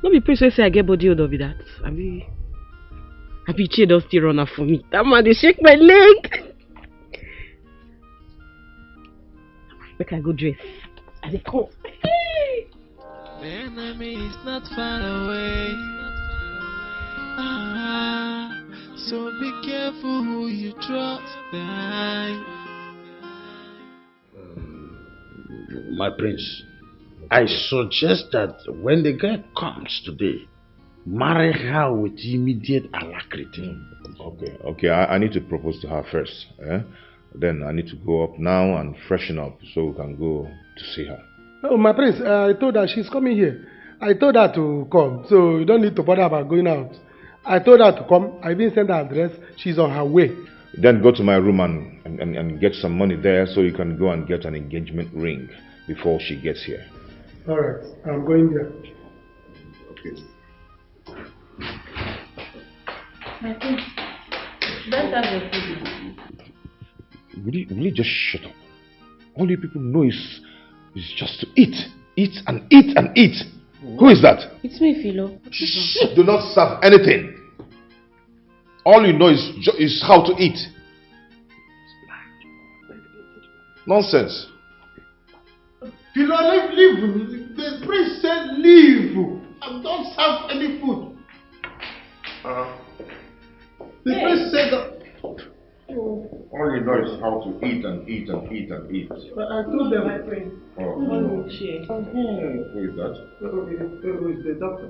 No be Prince say I get body odor be that. I be Che don't still run up for me. That man they shake my leg. Make I go dress. I dey come. The enemy is not far away. So be careful who you trust. My prince, I suggest that when the girl comes today, marry her with immediate alacrity. Okay. I need to propose to her first. Then I need to go up now and freshen up so we can go to see her. Oh, my prince, I told her she's coming here. I told her to come, so you don't need to bother about going out. I told her to come. I even sent her address. She's on her way. Then go to my room and get some money there so you can go and get an engagement ring before she gets here. Alright, I'm going there. Okay. My prince, don't have your food. Will you just shut up? All you people know is just to eat. Eat and eat and eat. Who is that? It's me, Philo. Shh, do not serve anything. All you know is how to eat. Nonsense. Philo, leave. The priest said leave. And don't serve any food. The priest said that. All you know is how to eat and eat and eat and eat. I told them. My friend. Oh. Who is that? Who is the doctor?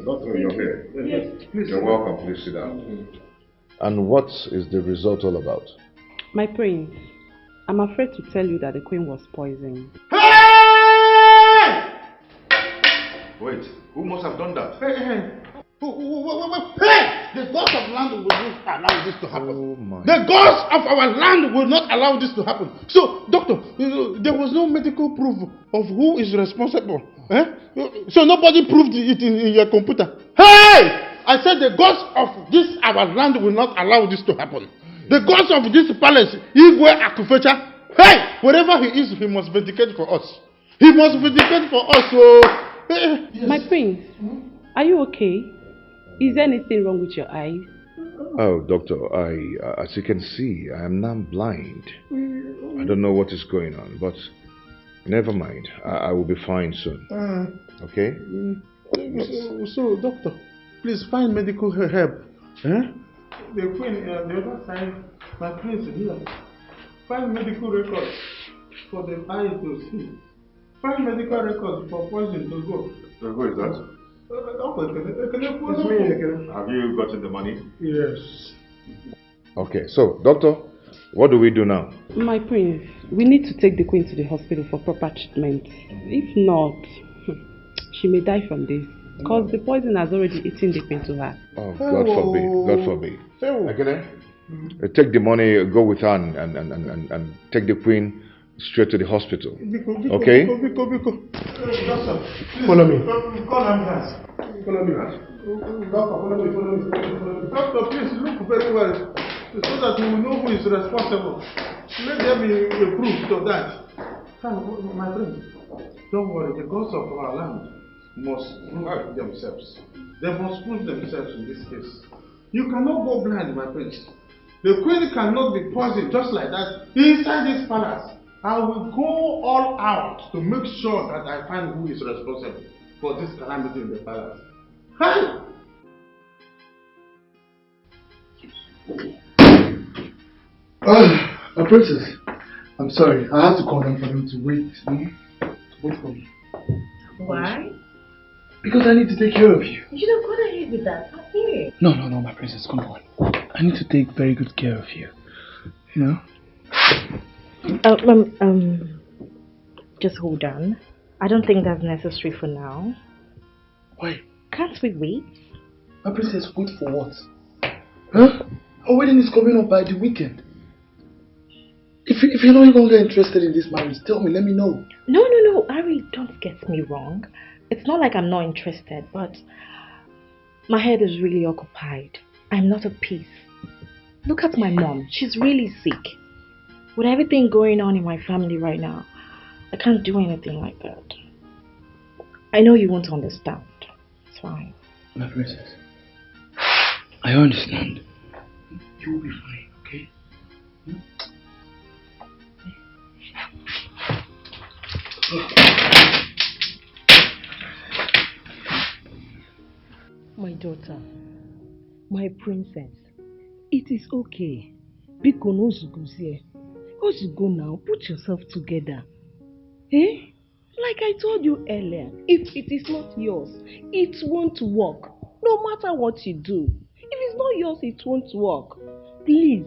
Doctor, you're here. Yes, please. You're welcome. Please sit down. And what is the result all about? My prince, I'm afraid to tell you that the queen was poisoned. Hey! Wait, who must have done that? Hey! The gods of land will not allow this to happen. Oh my. The gods of our land will not allow this to happen. So, doctor, there was no medical proof of who is responsible. So nobody proved it in your computer. Hey! I said the gods of this our land will not allow this to happen. The gods of this palace, Igwe Akufecha, hey! Wherever he is, he must vindicate for us. He must vindicate for us. So, yes. My prince, are you okay? Is there anything wrong with your eyes? Oh, doctor, as you can see, I am now blind. I don't know what is going on, but never mind. I will be fine soon. Okay? So, doctor, please find medical help. The queen, the other side, my prince here. Find medical records for the eye to see. Find medical records for poison to go. So who is that? It's me. Have you gotten the money? Yes. Okay, so, doctor, what do we do now? My prince, we need to take the queen to the hospital for proper treatment. If not, she may die from this. Because the poison has already eaten the queen to her. Oh, God forbid. God forbid. Okay, take the money, go with her and take the queen straight to the hospital. Okay? Follow me. Call ambulance. Follow me. Doctor, follow me. Doctor, please look very well so that we will know who is responsible. Let there be a proof to that. My friend, don't worry. The gods of our land must prove themselves. They must prove themselves in this case. You cannot go blind, my prince. The queen cannot be poisoned just like that inside this palace. I will go all out to make sure that I find who is responsible for this calamity in the palace. Hey! Princess, I'm sorry. I have to call them for them to wait. Wait for me. Why? Because I need to take care of you. You don't go ahead with that. I'm here. No, my princess, come on. I need to take very good care of you. You know? Just hold on. I don't think that's necessary for now. Why? Can't we wait? My princess, wait for what? Huh? Our wedding is coming up by the weekend. If you're no longer interested in this marriage, tell me, let me know. No, Ari, don't get me wrong. It's not like I'm not interested, but my head is really occupied. I'm not at peace. Look at my mom. She's really sick. With everything going on in my family right now, I can't do anything like that. I know you won't understand. It's fine. My princess, I understand. You'll be fine, okay? My daughter, my princess, it is okay. Biko no zuguzie. Ozugo now, put yourself together. Like I told you earlier, if it is not yours, it won't work. No matter what you do. If it's not yours, it won't work. Please.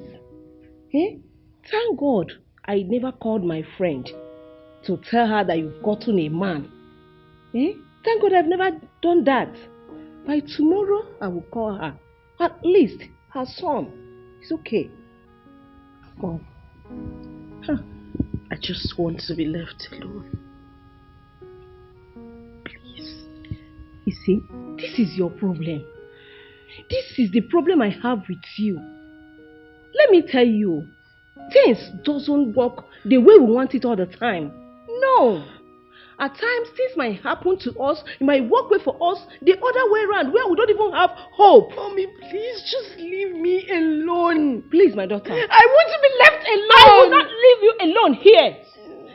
Thank God I never called my friend to tell her that you've gotten a man. Eh? Thank God I've never done that. By tomorrow, I will call her. At least her son is okay. Mom, I just want to be left alone. Please. You see, this is your problem. This is the problem I have with you. Let me tell you, things doesn't work the way we want it all the time. No. At times, things might happen to us, it might work way for us the other way around, where we don't even have hope. Mommy, please just leave me alone. Please, my daughter. I want to be left alone. I will not leave you alone here.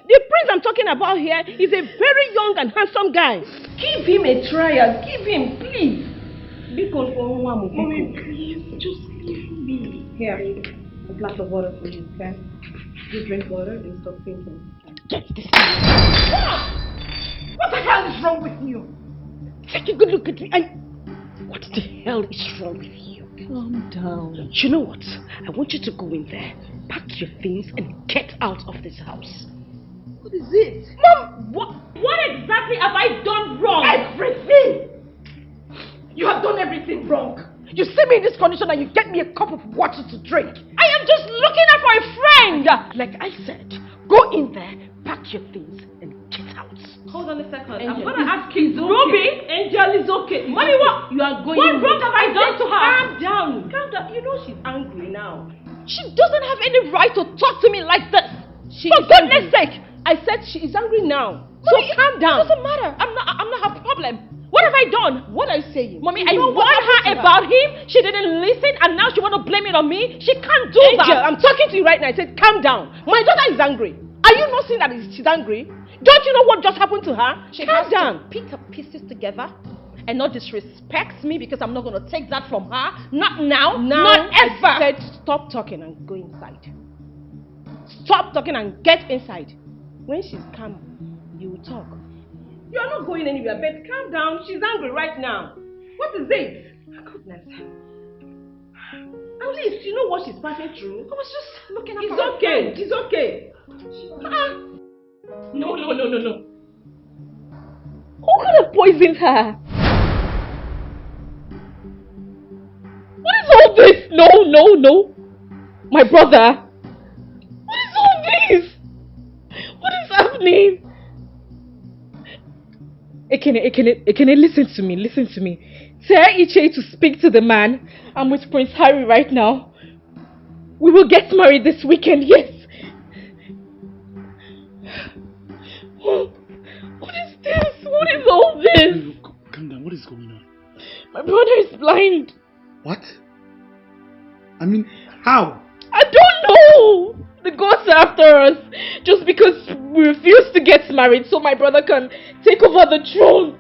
The prince I'm talking about here is a very young and handsome guy. Give him a trial. Give him, please. Mommy, please, just leave me. Here, a glass of water for you, okay? You drink water and stop thinking. Get this thing. What the hell is wrong with you? Take a good look at me and... What the hell is wrong with you? Calm down. You know what? I want you to go in there, pack your things and get out of this house. What is it? Mom, what exactly have I done wrong? Everything! You have done everything wrong. You see me in this condition and you get me a cup of water to drink. I am just looking out for a friend. Like I said, go in there, pack your things and get out. Hold on a second. Angel, I'm gonna ask you, okay. Ruby. Angel is okay. Mommy, what? You are going. What wrong have I done to her? Calm down. Calm down. You know she's angry now. She doesn't have any right to talk to me like this. For goodness sake, I said she is angry now. Mommy, so calm down. It doesn't matter. I'm not her problem. What have I done? What are you saying? Mommy, I warned her about him. She didn't listen and now she want to blame it on me. She can't do Angel, that. I'm talking to you right now. I said calm down. My daughter is angry. Are you not seeing that she's angry? Don't you know what just happened to her? She calm has down. to pick her pieces together and not disrespect me because I'm not going to take that from her. Not now. Not ever. I said stop talking and go inside. Stop talking and get inside. When she's calm, you will talk. You're not going anywhere, but calm down. She's angry right now. What is it? Goodness. At least you know what she's passing through. I was just looking at her. It's okay. It's okay. No. Who could have poisoned her? What is all this? No. My brother. What is all this? What is happening? Ekene, listen to me. Tell Iche to speak to the man. I'm with Prince Harry right now. We will get married this weekend, yes. What is this? What is all this? Calm down, what is going on? My brother is blind. What? I mean, how? I don't know. The gods are after us just because we refuse to get married so my brother can take over the throne.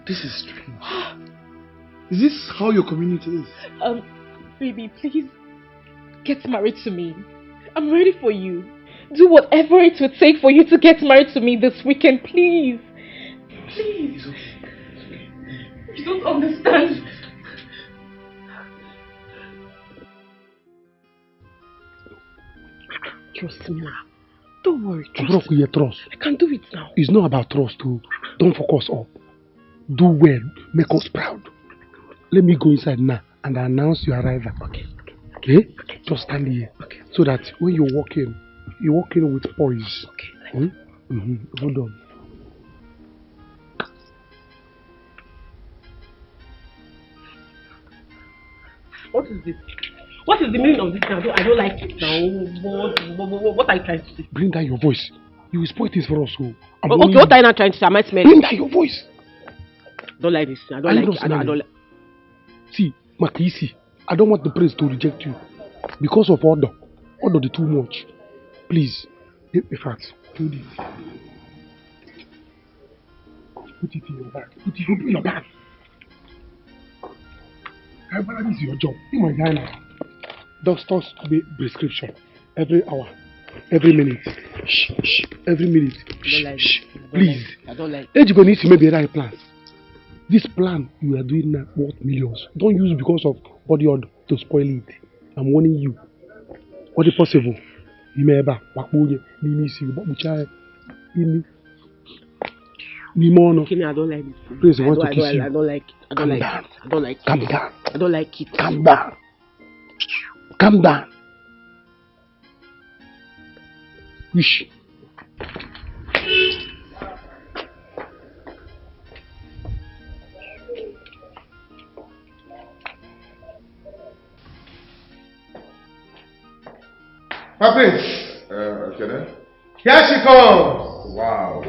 This is strange. Is this how your community is? Baby, please get married to me. I'm ready for you. Do whatever it would take for you to get married to me this weekend, please. Please. You don't understand. Trust me now. Don't worry. Trust me. Trust. I can do it now. It's not about trust too. Don't focus up. Do well. Make us proud. Let me go inside now and announce your arrival. Okay? Just stand here. Okay. So that when you walk in with poise. Okay. Hold on. What is this? What is the meaning of this now? I don't like it now. What are you trying to say? Bring down your voice. You will spoil things for us. So okay, what are you now trying to say? Am I smelling? Bring down your voice. Don't like this. I don't like it. I don't like. See, Makisi, I don't want the prince to reject you because of order. Order the too much. Please, in fact, do this. Put it in your bag. Put it in your bag. This is your job. You my guy now. Doctor's prescription every hour, every minute. Shh. Every minute. Shh. Please. I don't like. Ejected needs to make the right plans. This plan you are doing now worth millions. Don't use it because of body odor to spoil it. I'm warning you. What is possible? ime ebe a gbakpọ onye n'ime isi gbakpụcha ya n'ime ọnụ. Kenny, I don't like this. Please, I want to kiss you. I don't like it. I don't like it. I don't like it. Calm down. I don't like it. Calm down. Calm down. Wish. My prince. Okay. Here she comes. Wow.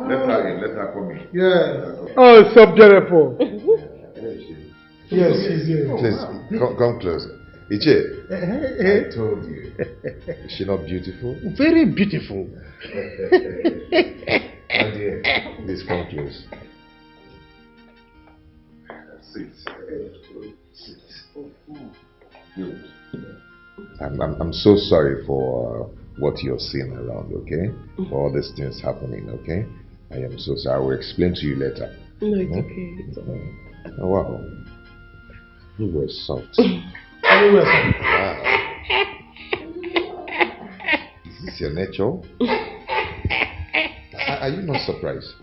Let her come in. Yeah. Oh, so beautiful. Yes, she's here. Please, come closer. Iche, I told you. Is she not beautiful? Very beautiful. My dear, please come close. Sit. Good. I'm so sorry for what you're seeing around, okay? For all these things happening, okay? I am so sorry. I will explain to you later. No, it's okay. It's okay. Oh, wow. You were soft. Wow. Is this your nature? Are you not surprised?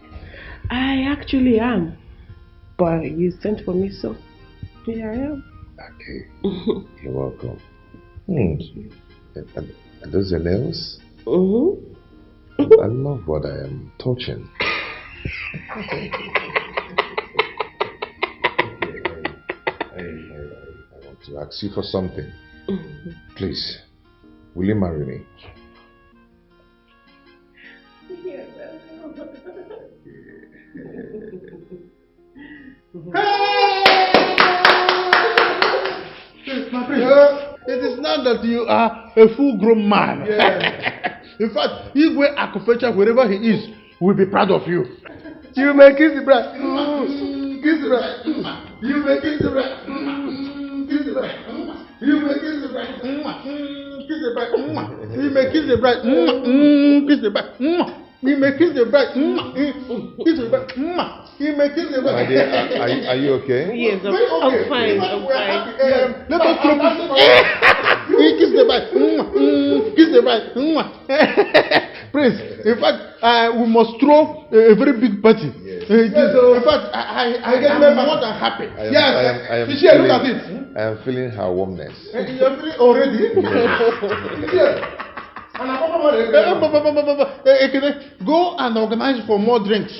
I actually am. But you sent for me, so here I am. Okay. You're welcome. Are those your nails? I love what I am touching. I want to ask you for something. Please, will you marry me? My prince, it is not that you are a full-grown man. Yeah. In fact, Igwe Akufecha, wherever he is, will be proud of you. You may kiss the bride. Kiss the bride. You may kiss the bride. Kiss the bride. You may kiss the bride. Kiss the bride. You may kiss the bride. Kiss the bride. You may kiss the bride. Kiss the bride. You may kiss the bride. My dear, are you okay? Yes, I'm fine. I'm fine. Let us throw kiss the bride. Kiss the bride. Prince, in fact, we must throw a very big party. Yes. In fact, I am more than happy. I am Look at it. I am feeling her warmness. You are feeling already? Yes. Go and organize for more drinks.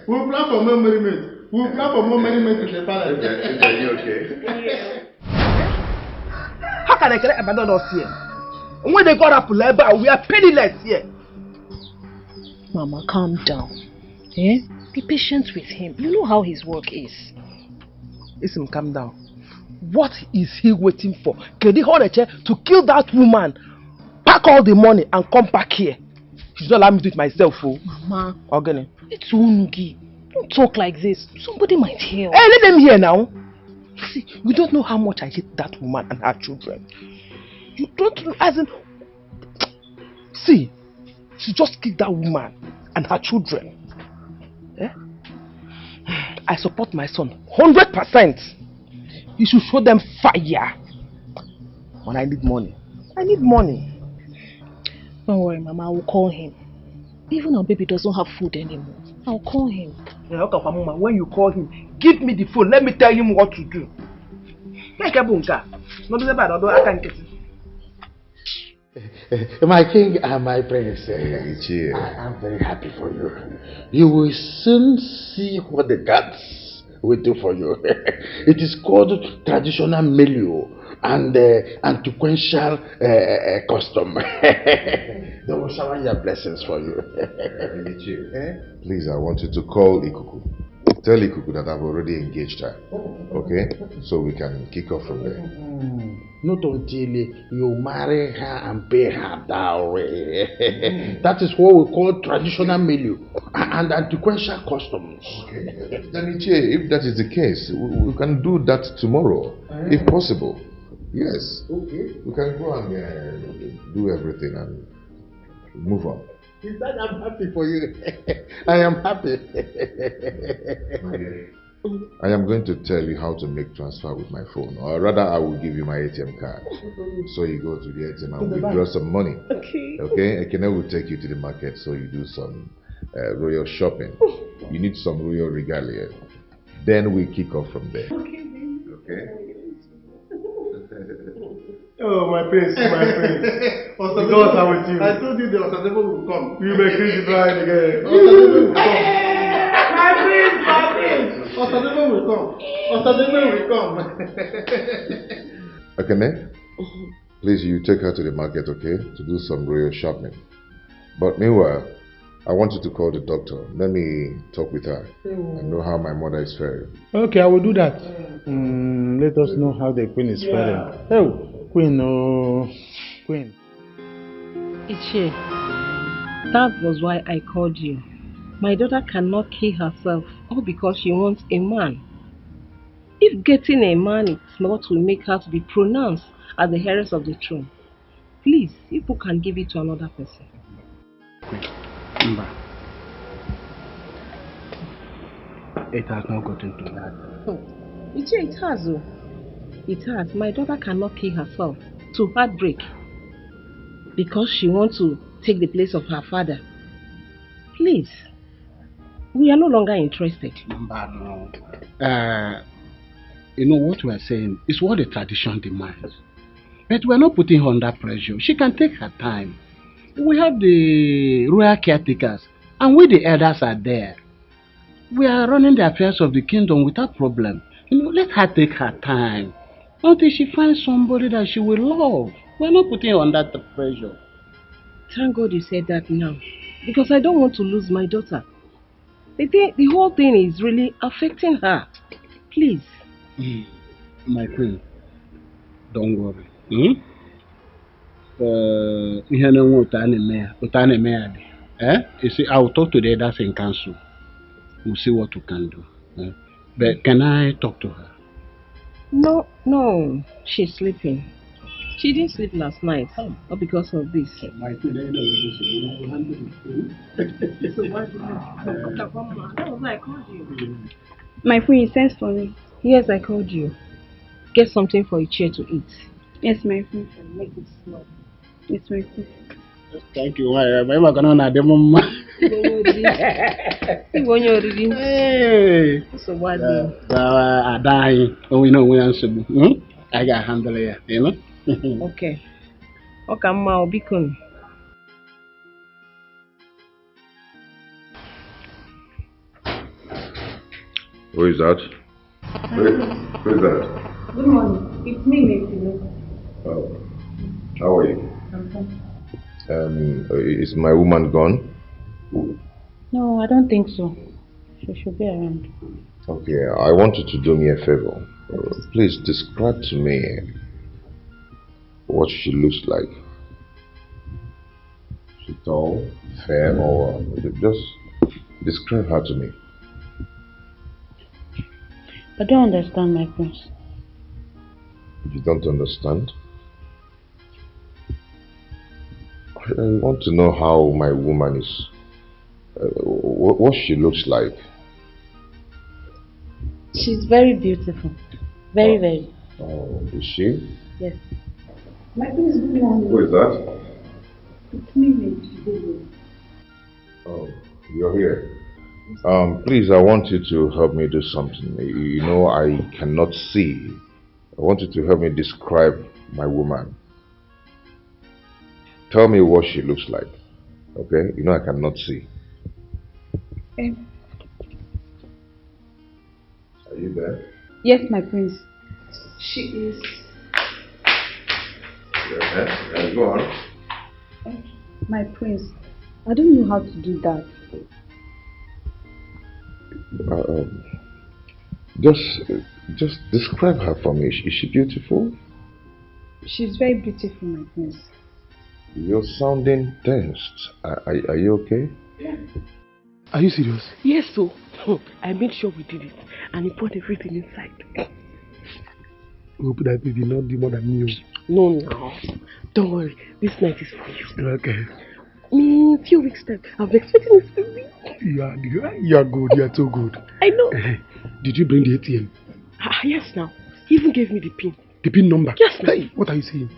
We'll plan for more merriment. We'll plan for more merriment in the palace. Are you okay? Yeah. How can I abandon us here? When they got up labor, we are penniless here. Mama, calm down. Eh? Be patient with him. You know how his work is. Listen, calm down. What is he waiting for? Can they hold a chair to kill that woman? Pack all the money and come back here. She's not allowing me to do it myself, oh. Mama. Ogene. It's Unugi. Don't talk like this. Somebody might hear. Hey, let them hear now. See, you don't know how much I hate that woman and her children. You don't know, as in... See, she just killed that woman and her children. Eh? I support my son 100%. You should show them fire. When I need money. I need money. Don't worry, Mama. I will call him. Even our baby doesn't have food anymore. I'll call him. Yeah, okay, Mama. When you call him, give me the phone. Let me tell him what to do. My king and my prince, I am very happy for you. You will soon see what the gods will do for you. It is called traditional milieu and antiquential custom. They will shower your blessings for you. Please, I want you to call Ikuku. Tell Ikuku that I've already engaged her. Okay? So we can kick off from there. Not until you marry her and pay her dowry. That is what we call traditional milieu and antiquential customs. Okay. Then if that is the case, we can do that tomorrow, if possible. Yes. Okay. We can go and do everything and move on. In fact, I'm happy for you. I am happy. I am going to tell you how to make transfer with my phone. Or rather, I will give you my ATM card. So you go to the ATM and withdraw some money. Okay. Okay? Ekene will take you to the market so you do some royal shopping. You need some royal regalia. Then we kick off from there. Okay? Oh, my prince, my prince. The gods are with you. I told you the Osadebo will come. You may crazy bride again. Osadebo will come. My prince, my prince. Osadebo will come. Osadebo will come. Akane, please you take her to the market, okay? To do some royal shopping. But meanwhile, I want you to call the doctor. Let me talk with her and know how my mother is faring. Okay, I will do that. Let us know how the queen is faring. Oh, queen, oh, queen. Ichie, that was why I called you. My daughter cannot kill herself all because she wants a man. If getting a man is not will make her to be pronounced as the heiress of the throne, please, people can give it to another person. It has not gotten to that. Ichie, it has. It has. My daughter cannot kill herself to heartbreak because she wants to take the place of her father. Please, we are no longer interested. You know what we are saying is what the tradition demands. But we are not putting her under pressure. She can take her time. We have the royal caretakers and we the elders are there. We are running the affairs of the kingdom without problem. You know, let her take her time until she finds somebody that she will love. We are not putting her under the pressure. Thank God you said that now, because I don't want to lose my daughter. The whole thing is really affecting her. Please. My queen, don't worry. You see, I will talk to the elders in council. We'll see what we can do. But can I talk to her? No, she's sleeping. She didn't sleep last night, not because of this. My queen, I know I called you. My friend, you sent for me. Yes, I called you. Get something for Ichie to eat. Yes, my friend. Make it slow. Yes, my friend. Thank you. I'm going to do mama. Hey. So what? I die. Oh, we know we answer. I got handle it, you know. Okay. Okay, I'll be con. Who is that? Who is that? Good morning. It's me, Mr. Oh. How are you? I'm fine. Is my woman gone? No, I don't think so. She should be around. Okay, I want you to do me a favor. Please describe to me what she looks like. She's tall, fair, or just describe her to me. I don't understand, my prince. You don't understand? I want to know how my woman is. What she looks like. She's very beautiful. Very, very. Oh, is she? Yes. My prince, good morning. Who is that? It's me, Mr. Oh, you're here. Please, I want you to help me do something. You know, I cannot see. I want you to help me describe my woman. Tell me what she looks like. Okay? You know, I cannot see. Okay. Are you there? Yes, my prince. She is. Yeah, go on. My prince, I don't know how to do that. Just describe her for me. Is she beautiful? She's very beautiful, my prince. You're sounding tense. Are you okay? Yeah. Are you serious? Yes, so I made sure we did it, and he put everything inside. Hope that they did not do more than you. No, don't worry. This night is for you. Okay. Few weeks time. I'll be expecting this baby. You are good. You are too good. I know. Did you bring the ATM? Yes, now. He even gave me the pin. The pin number? Yes, now. Hey, what are you saying?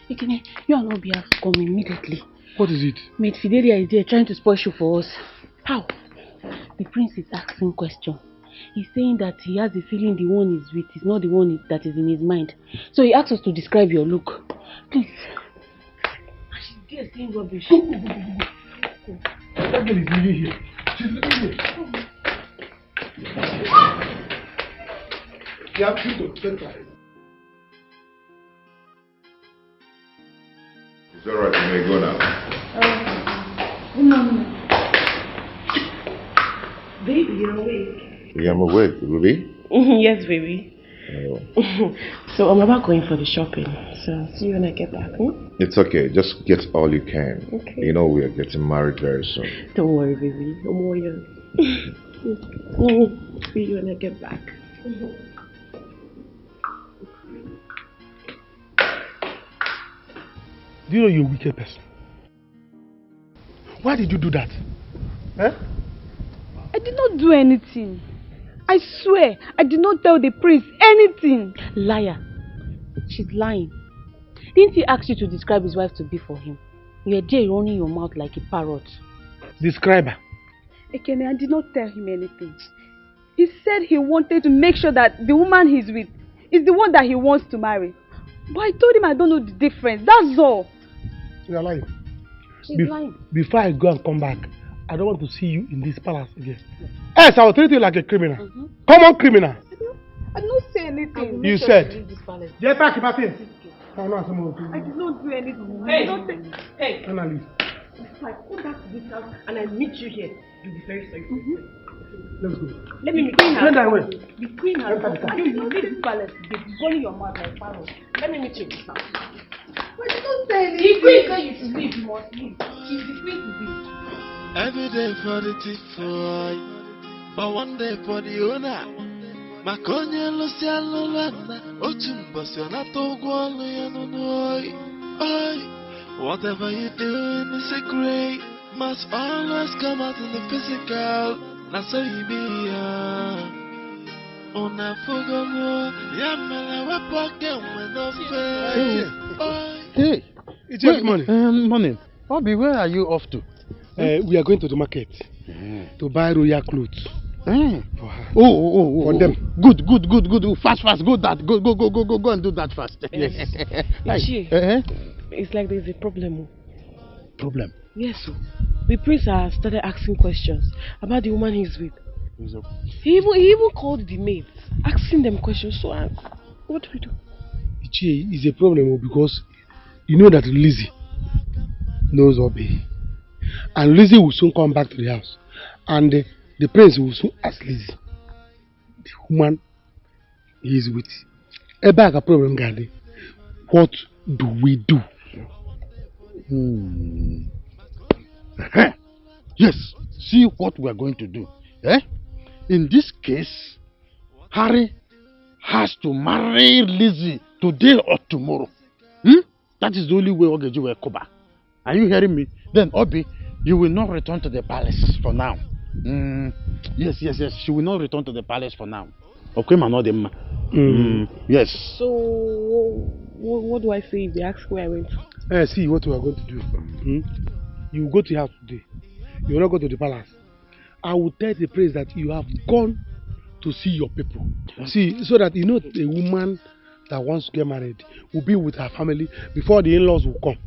Ekene, you and Obi have to come immediately. What is it? Maid Fidelia is there trying to spoil show for us. How? The prince is asking question. He's saying that he has a feeling the one he's with is not the one that is in his mind. So he asked us to describe your look. Please. She's there saying rubbish. That girl is living here. She's living here. Yeah, please don't send her. It's alright, you may go now. No. Baby, you're awake. Yeah, I'm awake, Ruby. Yes, baby. Oh. So I'm about going for the shopping. So see you when I get back. It's okay, just get all you can. Okay. You know we are getting married very soon. Don't worry, baby. No more years. See you when I get back. Do you know you're a wicked person? Why did you do that? Eh? I did not do anything. I swear, I did not tell the prince anything. Liar. She's lying. Didn't he ask you to describe his wife to be for him? You're there running your mouth like a parrot. Describe her. Ekene, I did not tell him anything. He said he wanted to make sure that the woman he's with is the one that he wants to marry. But I told him I don't know the difference. That's all. You are lying. She's lying. Before I go and come back, I don't want to see you in this palace again. Else, I will treat you like a criminal. Common criminal. I did not say anything. You said. I Get back, Martin. did not do anything. Hey. Annalise. If I come back to this house and I meet you here, you'll be very sorry. Let's go. Let me meet you. Send her away. The queen has Enter the car. You leave this palace. They're running your mouth like parrot. Let me meet you in this house. But you don't say anything. The queen said you should leave. You must leave. She's the queen to be. Every day for the thief boy, but one day for the owner. Makonya Luciano Lana, Otumbassiona Togualo Yanoi. Whatever you do in the secret must always come out in the physical. That's how you be. On a Fugomo, Yamala, we're pocket with no face. Hey, it's your morning. Morning. Bobby, where are you off to? We are going to the market to buy royal clothes for her. For them. Good. Fast. Go and do that fast. Yes. Like, It's like there's a problem. Problem? Yes, sir. The prince has started asking questions about the woman he's with. He even called the maids, asking them questions. So, what do we do? Ichie, is a problem because you know that Lizzie knows Obi. And Lizzie will soon come back to the house. And the prince will soon ask Lizzie, the woman he is with. A bag problem, Gandhi. What do we do? Yes, see what we are going to do. In this case, Harry has to marry Lizzie today or tomorrow. That is the only way Ogeji will come back. Are you hearing me? Then Obi, you will not return to the palace for now. Yes. She will not return to the palace for now. Okay, man, yes. So, what do I say if they ask where I went? See what we are going to do. You go to your house today. You will not go to the palace. I will tell the prince that you have gone to see your people. See, so that you know a woman that wants to get married will be with her family before the in-laws will come.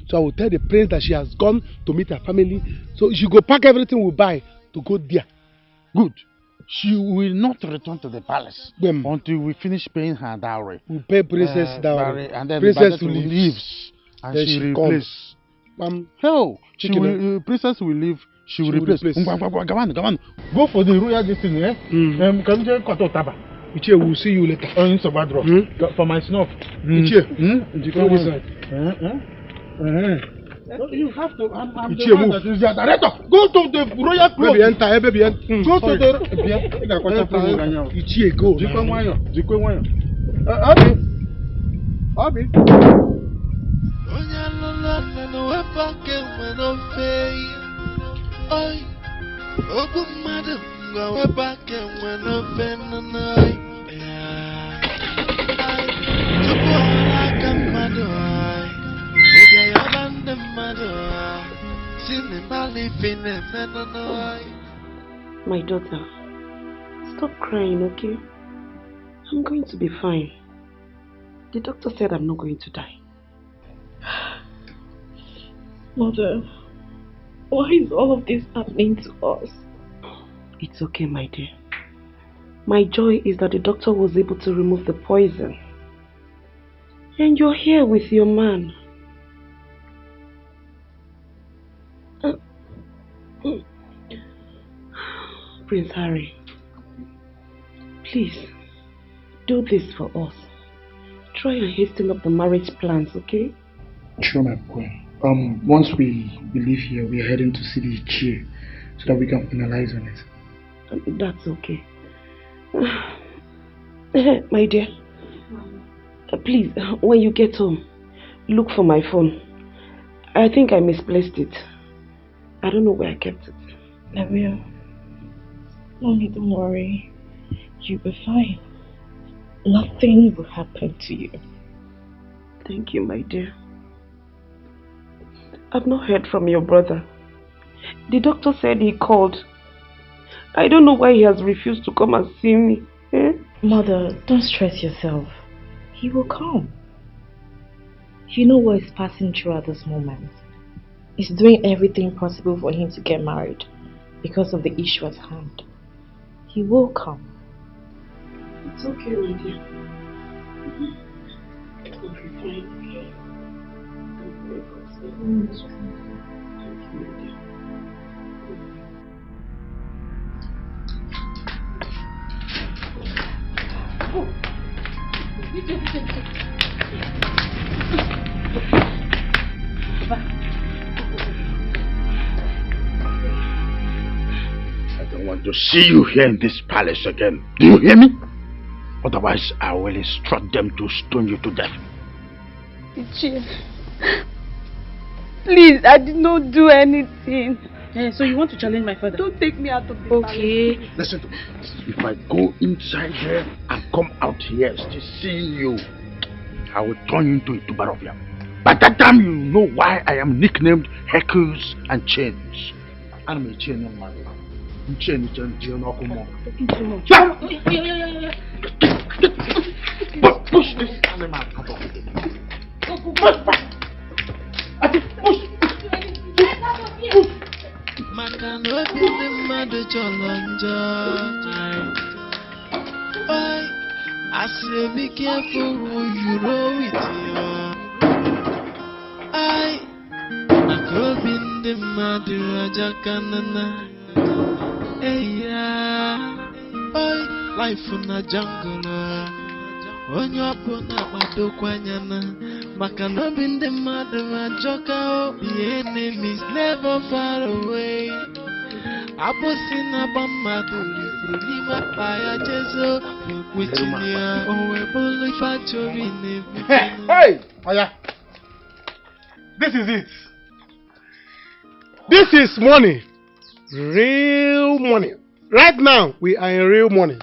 So I will tell the prince that she has gone to meet her family. So she go pack everything we buy to go there. Good. She will not return to the palace until we finish paying her dowry. We pay princess dowry. And then princess will leaves. And then she replace. Princess will leave. She will replace. Go for the royal destiny. Ichie, we'll see you later. For my snuff. Ichie, go inside. You have to. I'm Ichie, the man move. that is the director. Go to the royal club. Baby, enter. Baby, enter. Go to the. Ichie, go. Abi. My daughter, stop crying, okay? I'm going to be fine. The doctor said I'm not going to die. Mother, why is all of this happening to us? It's okay, my dear. My joy is that the doctor was able to remove the poison. And you're here with your man. Prince Harry, please, do this for us. Try and hasten up the marriage plans, okay? Sure, my boy. Once we leave here, we are heading to see the chair so that we can finalize on it. That's okay. My dear, please, when you get home, look for my phone. I think I misplaced it. I don't know where I kept it. I will. Mommy, don't worry. You'll be fine. Nothing will happen to you. Thank you, my dear. I've not heard from your brother. The doctor said he called. I don't know why he has refused to come and see me. Mother, don't stress yourself. He will come. You know what he's passing through at this moment. He's doing everything possible for him to get married because of the issue at hand. He will come. It's okay, my dear. I'll be fine. I don't want to see you here in this palace again. Do you hear me? Otherwise, I will instruct them to stone you to death. Ichie, please, I did not do anything. So you want to challenge my father? Don't take me out of the Okay. palace. Listen to me. If I go inside here and come out here still seeing you, I will turn you into a Tubarovia. By that time, you know why I am nicknamed Hercules and Chains. I'm a chain man. I'm chain Talking too much. Push this animal out of it. Push back. I think push. Makano binde madu cholonjo. Why? I say be careful who you roll with you. Makano binde madu ajakanana. Hey yeah. Life in a jungle. Onye ọbụla kpadokwanyana maka na obi ndị mmadụ ajọka the enemies never far away. Abụsị na agba mmadụ rifuru n'ime akpa ya Jesu kwechiri ya onwe bụlụ ife achọrọ na-ebu. Hey! Oya! This is it. This is money. Real money. Right now, we are in real money.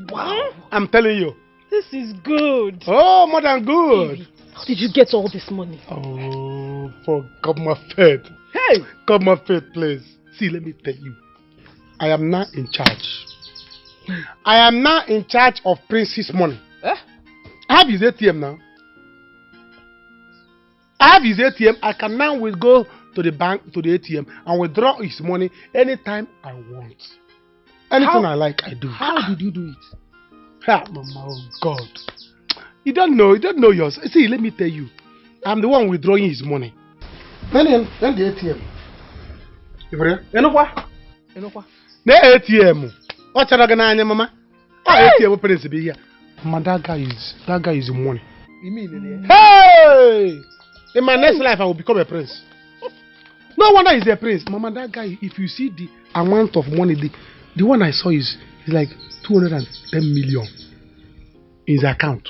Wow! I'm telling you. This is good. Oh, more than good. How did you get all this money? Oh, for God my faith. Hey! God my faith, please. See, let me tell you. I am now in charge. I am now in charge of Prince's money. I have his ATM now. I have his ATM. I can now go to the bank, to the ATM, and withdraw his money anytime I want. Anything I like, I do. How did you do it? Ah, Mama, oh God. You don't know yours. See, let me tell you. I'm the one withdrawing his money. Then the ATM. Enokwa. The ATM. What's that Mama? ATM Prince be here. Mama, that guy is money. You mean Hey! In my next life, I will become a prince. No wonder he's a prince. Mama, that guy, if you see the amount of money, the one I saw is like 210 million in his account.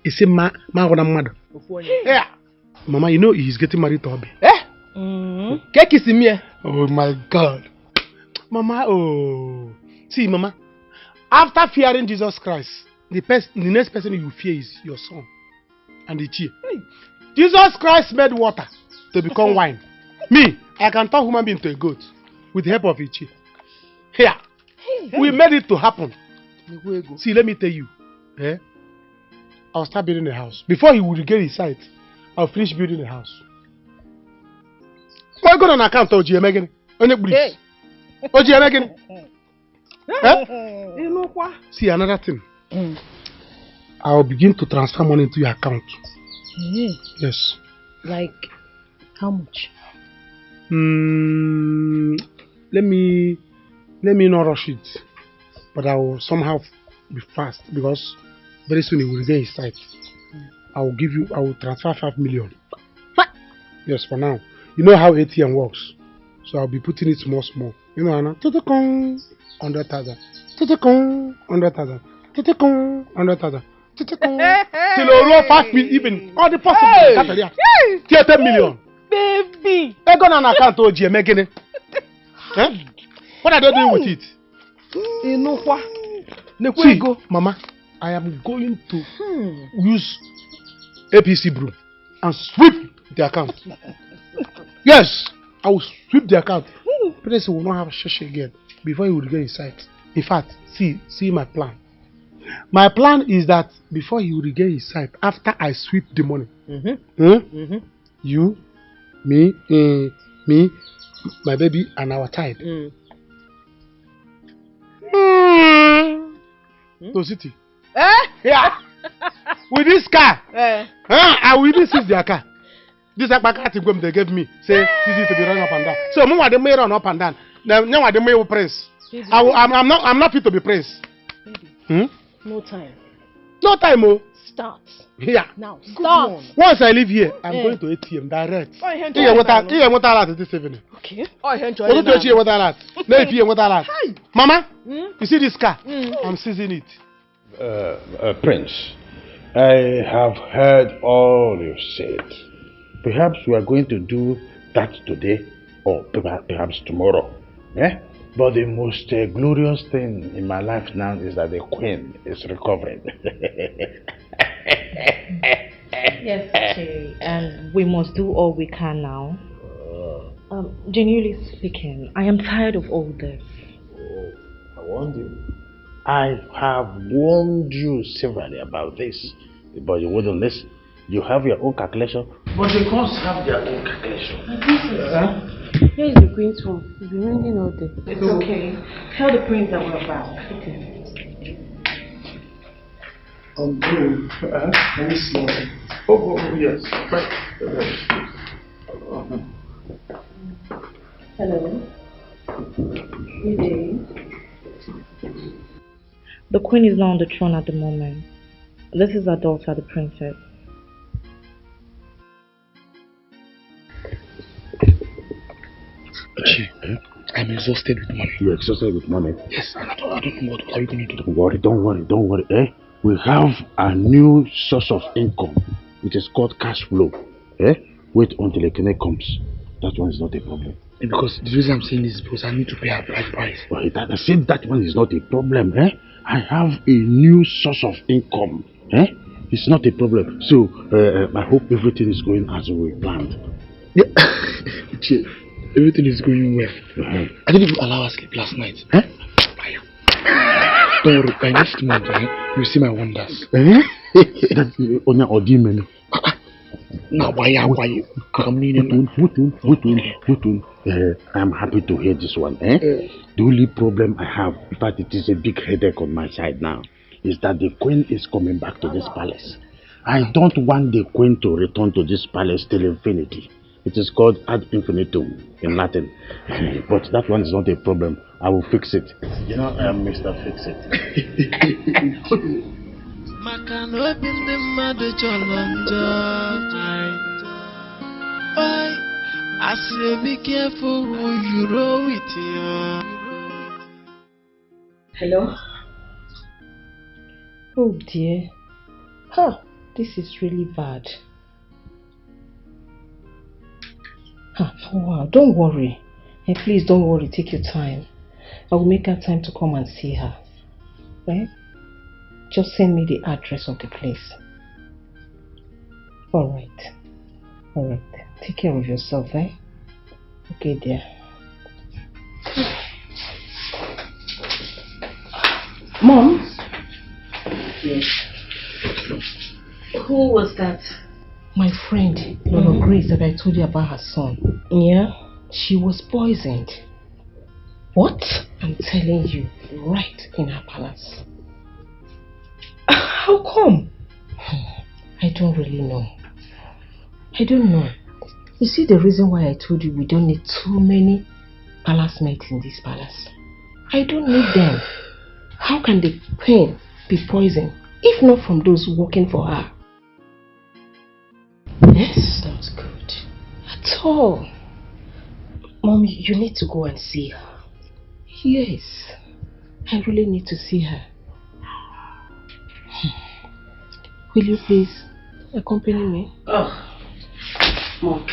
It's a man. Yeah. Mama, you know he's getting married to Obi. Cake is in me. Oh my God. Mama, oh. See, Mama, after fearing Jesus Christ, the next person you fear is your son and the chief. Jesus Christ made water to become wine. Me, I can turn human being to a goat with the help of a chief. Here, we made it to happen. See, let me tell you, I'll start building a house. Before he will regain his sight, I'll finish building a house. Why go on account of OG Megan? OG Megan. See, another thing. I'll begin to transfer money into your account. Yes. Like, how much? Let me not rush it. But I will somehow be fast because very soon he will regain his sight. I will transfer 5 million. What? Yes, for now. You know how ATM works. So I'll be putting it small. You know, Anna? 100,000. 100,000. 100,000. Till roll 5 million, even all the possible. 10 million. Baby. I got an account of OG Megan. What are they doing with it? See, Mama, I am going to use APC broom and sweep the account. Yes, I will sweep the account. Prince will not have a shish again before he will get his sight. In fact, see my plan. My plan is that before he will regain his sight, after I sweep the money, you, me, my baby, and our child. To city. Yeah. With this car, I will even seize their car. This Akbaka they gave me, say, use it to be running up and down. So, Mama, they may run up and down. Now, they may prince. I'm not fit to be prince. No time. No time, oh. Start. Yeah. Now, start. Once I leave here, I'm going to ATM direct. What alert this evening? Okay. What alert? Mama, you see this car? I'm seizing it. Prince, I have heard all you said. Perhaps we are going to do that today or perhaps tomorrow. But the most glorious thing in my life now is that the queen is recovering. Yes, Cherry, and we must do all we can now. Genuinely speaking, I am tired of all this. I warned you. I have warned you severally about this, but you wouldn't listen. You have your own calculation, but the gods have their own calculation. Here is the queen's phone. It's been ringing all day. It's okay. Tell the prince that we're back. Let me smell it. Oh, yes. Hello. Good day. The queen is not on the throne at the moment. This is our daughter, the princess. I'm exhausted with money. You're exhausted with money? Yes, and I don't know what are you going to do. Don't worry. We have a new source of income. It is called cash flow. Wait until a connect comes. That one is not a problem. Because the reason I'm saying this is because I need to pay a right price. Well, I said that one is not a problem. I have a new source of income. It's not a problem. So I hope everything is going as we planned. Yeah. Everything is going well. I didn't even allow her sleep last night. Don't worry, by next month, you'll see my wonders. Onya Odimene. Now, why you coming in? I'm happy to hear this one. The only problem I have, in fact, it is a big headache on my side now, is that the queen is coming back to this palace. I don't want the queen to return to this palace till infinity. It is called ad infinitum in Latin. But that one is not a problem. I will fix it. You know, I am Mr. Fix It. I say be careful who you roll with. Hello? Oh dear. This is really bad. Wow, don't worry. And please don't worry, take your time. I will make her time to come and see her. Right? Just send me the address of the place. Alright. Alright. Take care of yourself, eh? Okay, dear. Mom? Yes. Who was that? My friend, Lolo Grace, that I told you about her son. Yeah? She was poisoned. What? I'm telling you, right in her palace. How come? I don't really know. I don't know. You see the reason why I told you we don't need too many palace mates in this palace. I don't need them. How can the pain be poisoned if not from those working for her? Yes, sounds good. At all. Mom, you need to go and see her. Yes, I really need to see her. Will you please accompany me? Oh, Mom.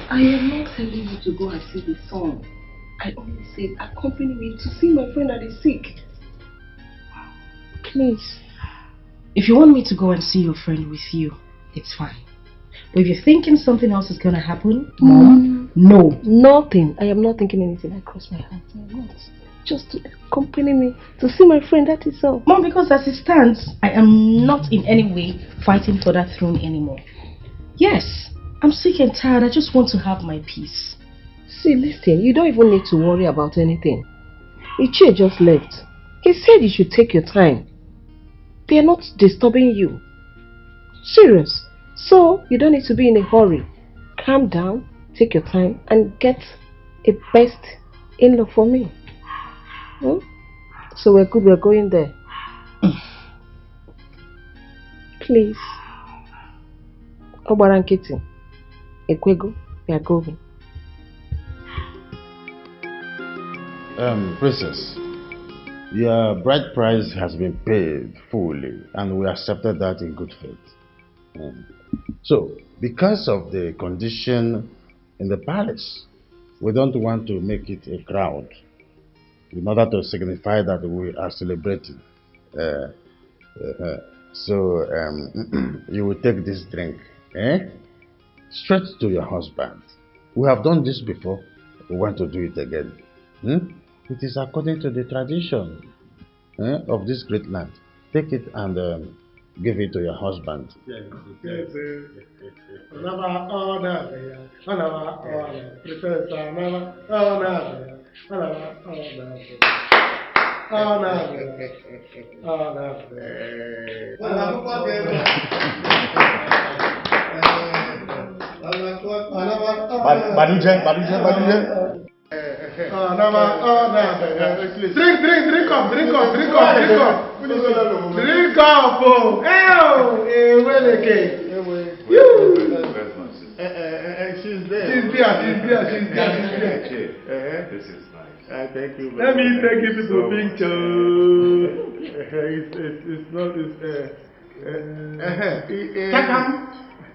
I am not telling you to go and see the son. I only said accompany me to see my friend that is sick. Please. If you want me to go and see your friend with you, it's fine. But if you're thinking something else is going to happen, Mom, no. Nothing. I am not thinking anything. I cross my heart. I am not. Just to accompany me to see my friend, that is all. Mom, because as it stands, I am not in any way fighting for that throne anymore. Yes, I'm sick and tired. I just want to have my peace. See, listen, you don't even need to worry about anything. Ichie just left. He said you should take your time. They are not disturbing you. Serious. So, you don't need to be in a hurry. Calm down, take your time, and get a best in-law for me. Hmm? So we're good, we're going there. Please. Obarankiti. Ekwego, we are going. Princess, your bride price has been paid fully and we accepted that in good faith. So, because of the condition in the palace, we don't want to make it a crowd in order to signify that we are celebrating. You will take this drink straight to your husband. We have done this before, we want to do it again. It is according to the tradition of this great land. Take it and give it to your husband. Drink up. Drink up, oh. She's there. This is nice. Thank you. Let me take you to the picture. It's not.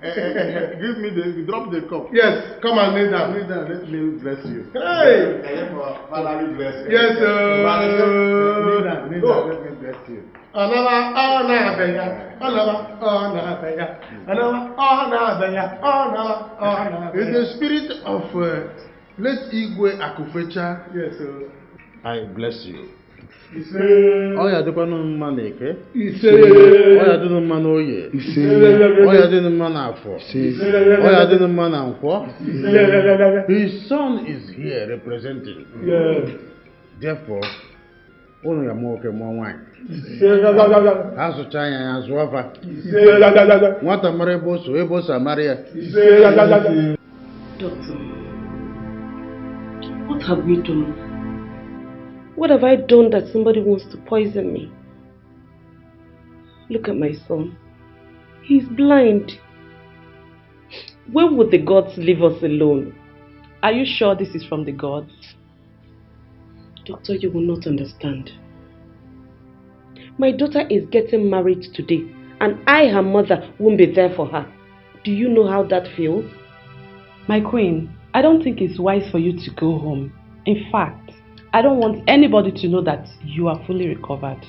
Give me drop the cup. Yes, come and kneel down. Let me bless you. Hey! Fatherly blessing. Yes, sir. Kneel down, let me bless you. In the spirit of let Igwe Akufecha. Yes, sir. I bless you. Oya dịkwa mma na eke. Oya dị mma na oye. Oya dị mma na afọ. Oya dị mma na nkwọ. His son is here representing. Therefore, unu ya nwoke mụọ nwanyị. Ha sụcha anya ya zụọ afa. Nwata mara ebe o so amara ya. Doctor, what have we done? What have I done that somebody wants to poison me? Look at my son. He's blind. When would the gods leave us alone? Are you sure this is from the gods? Doctor, you will not understand. My daughter is getting married today, and I, her mother, won't be there for her. Do you know how that feels? My queen, I don't think it's wise for you to go home. In fact, I don't want anybody to know that you are fully recovered.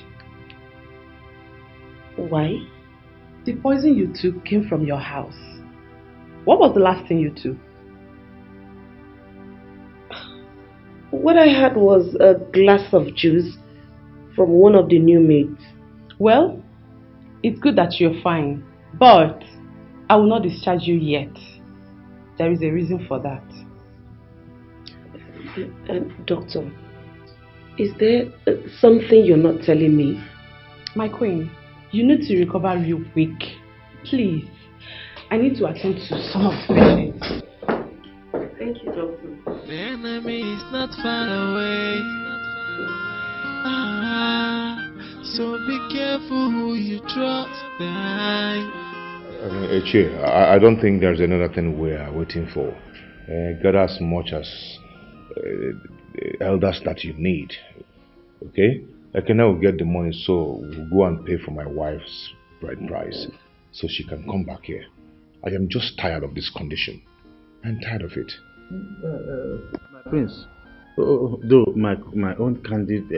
Why? The poison you took came from your house. What was the last thing you took? What I had was a glass of juice from one of the new maids. Well, it's good that you're fine, but I will not discharge you yet. There is a reason for that. Doctor, is there something you're not telling me? My queen, you need to recover real quick. Please, I need to attend to some of the patients. Thank you, doctor. The enemy is not far away. So be careful who you trust. Eche, I don't think there's another thing we are waiting for. Get as much as elders that you need. Okay? I can now get the money, so we'll go and pay for my wife's bride price so she can come back here. I am just tired of this condition. I'm tired of it. My prince, though my own candid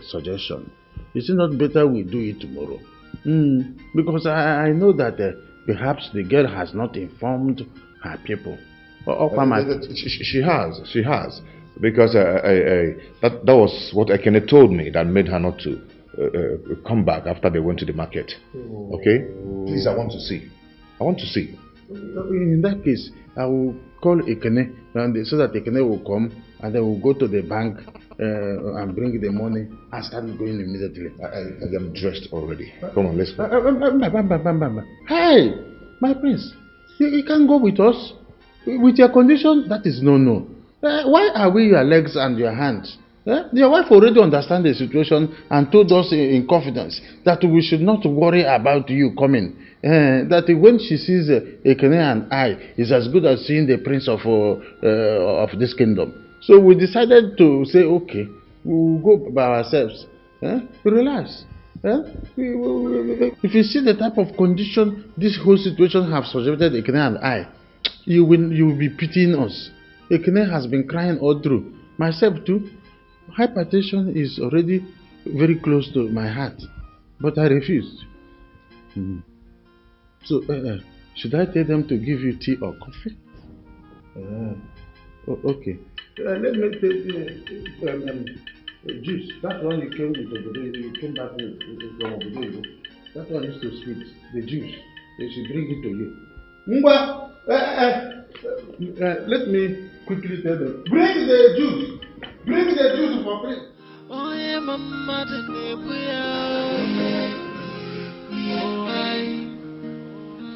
suggestion, is it not better we do it tomorrow? Because I know that perhaps the girl has not informed her people. She has. Because that was what Ekene told me that made her not to come back after they went to the market. Okay? Please, I want to see. In that case, I will call Ekene so that Ekene will come and then we'll go to the bank and bring the money and start going immediately. I am dressed already. Come on, let's go. Hey, my prince, you can't go with us. With your condition, that is no. Why are we your legs and your hands? Your wife already understands the situation and told us in confidence that we should not worry about you coming. That when she sees Ekene and I, is as good as seeing the prince of this kingdom. So we decided to say, okay, we'll go by ourselves. Relax. If you see the type of condition this whole situation have subjected Ekene and I, you will be pitying us. Ekene has been crying all through. Myself too. Hypertension is already very close to my heart, but I refused. So, should I tell them to give you tea or coffee? Okay. Let me take juice. That one you came with over there. You came back from over there. That one is too sweet. The juice. They should bring it to you. Mba! Let me quickly tell them. Bring the juice. Bring the juice for free. Oh, yeah, mama,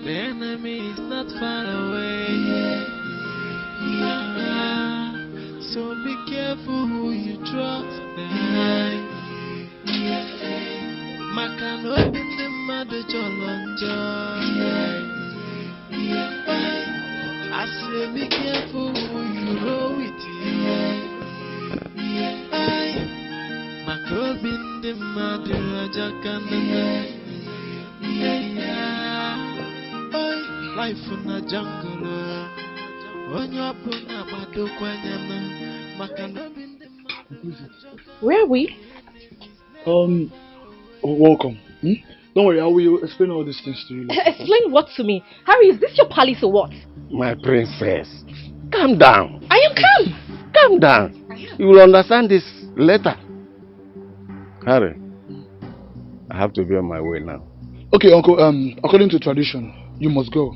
the enemy is not far away. So be careful who you trust. Makano in the mother Jolonjo. I say be careful who you roll with you. Makobin the mother Rajakana. Life in a jungle. When you're put up a doquanyana, Makanobin the Where are we? Welcome. Don't worry, I will explain all these things to you later. Explain what to me? Harry, is this your palace or what? My princess, calm down. I am calm. Calm down. You will understand this later. Harry, I have to be on my way now. Okay, Uncle, according to tradition, you must go.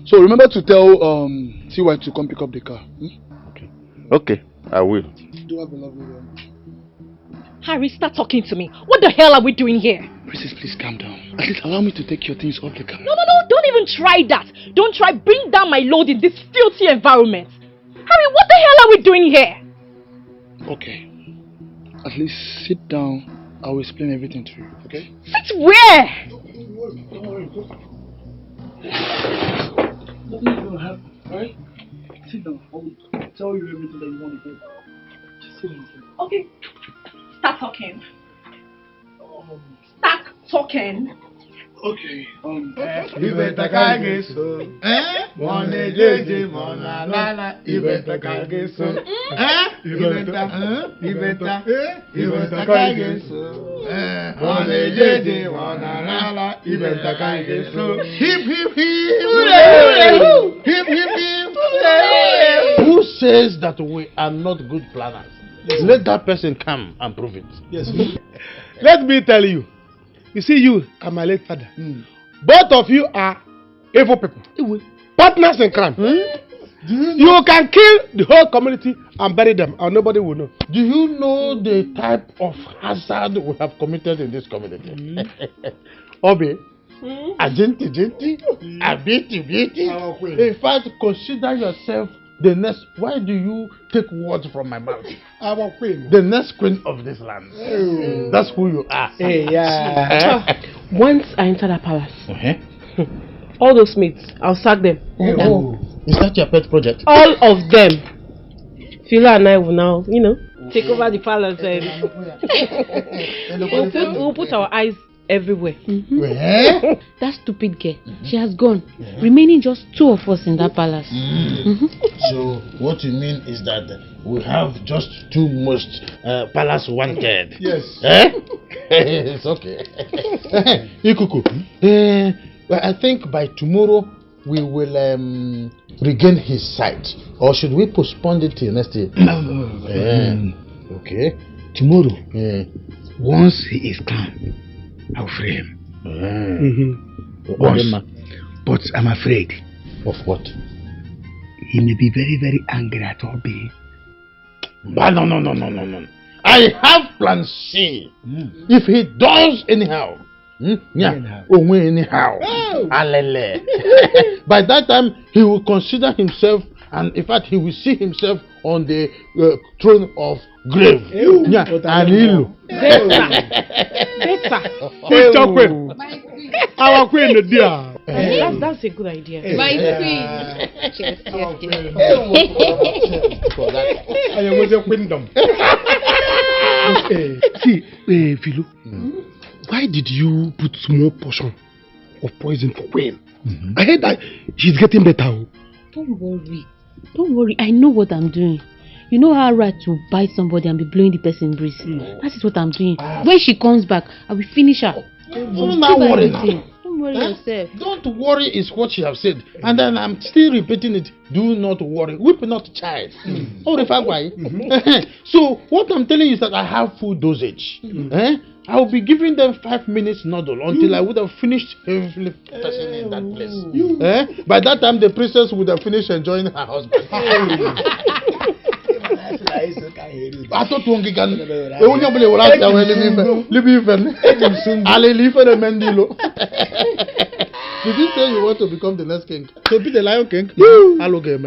So remember to tell CY to come pick up the car. Okay, I will. Do have a lovely day. Harry, start talking to me. What the hell are we doing here? Princess, please calm down. At least allow me to take your things off the car. No, don't even try that. Don't try bring down my load in this filthy environment. Harry, what the hell are we doing here? Okay. At least sit down. I will explain everything to you, okay? Sit where? Don't worry. Nothing's gonna happen, alright? Sit down. I will tell you everything that you want to do. Just sit down. Okay. Start talking. Start talking. Okay. Ibetakageso. Mone jeje mona lala. Ibetakageso. Ibetakageso. Mone jeje mona lala. Ibetakageso. Hip hip hip. Hip hip hip. Who says that we are not good planners? Yes. Let that person come and prove it. Yes. Let me tell you. You see, you and my late father. Both of you are evil people. Partners in crime. You can kill the whole community and bury them, and nobody will know. Do you know the type of hazard we have committed in this community? Obi, agenti, abiti. In fact, consider yourself the next. Why do you take words from my mouth? Our queen. The next queen of this land. That's who you are. Hey, yeah. Once I enter that palace, all those maids, I'll sack them. Is that your pet project? All of them. Phila and I will now, take over the palace. We'll put our eyes everywhere. That stupid girl, she has gone. Remaining just 2 of us in that palace. So what you mean is that we have just 2 most palace wanted. Yes. It's okay. Ikuku, I think by tomorrow we will regain his sight, or should we postpone it till next year? No. Okay. Tomorrow, once he is calm, I'll free him. Once. But I'm afraid. Of what? He may be very, very angry at Obi. But no. I have plan C. If he does anyhow, anyhow. By that time, he will consider himself, and in fact, he will see himself on the throne of grave. Our queen, dear. That's a good idea. My queen. Yes. I was a queendom. See, Philo, why did you put small portion of poison for Queen? I heard that she's getting better. Don't worry. I know what I'm doing. You know how right to bite somebody and be blowing the person breeze. That is what I'm doing. When she comes back, I will finish her. Don't worry now. Don't worry yourself. Don't worry is what she have said. And then I'm still repeating it. Do not worry. Weep not, child. So what I'm telling you is that I have full dosage. I will be giving them 5 minutes noddle until I would have finished every person in that place. By that time, the princess would have finished enjoying her husband. I thought one can Did you say you want to become the next king? To be the Lion King? Hello, game.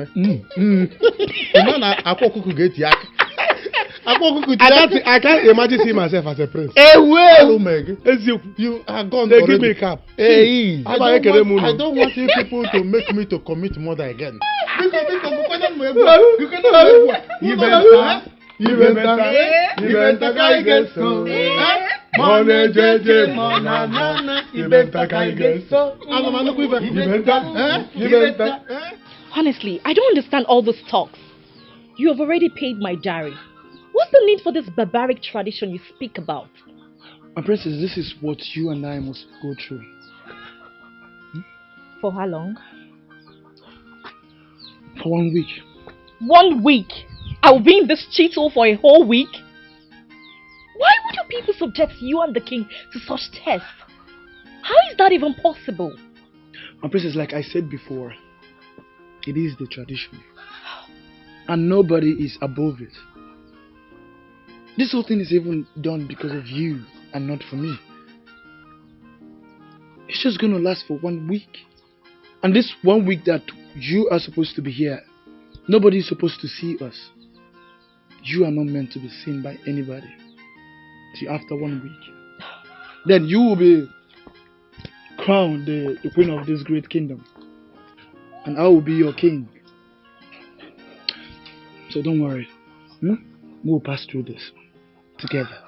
I can't imagine seeing myself as a prince. Hello, Meg. You are gone. They give me a cap. Hey, I don't want you people to make me to commit murder again. Honestly, I don't understand all those talks. You have already paid my dowry. What's the need for this barbaric tradition you speak about? My princess, this is what you and I must go through. For how long? For 1 week. 1 week? I will be in this cheetle for a whole week? Why would your people subject you and the king to such tests? How is that even possible? My princess, like I said before, it is the tradition. And nobody is above it. This whole thing is even done because of you and not for me. It's just gonna last for 1 week. And this 1 week that you are supposed to be here, nobody is supposed to see us. You are not meant to be seen by anybody. Till after 1 week. Then you will be crowned the queen of this great kingdom. And I will be your king. So don't worry. We'll pass through this together.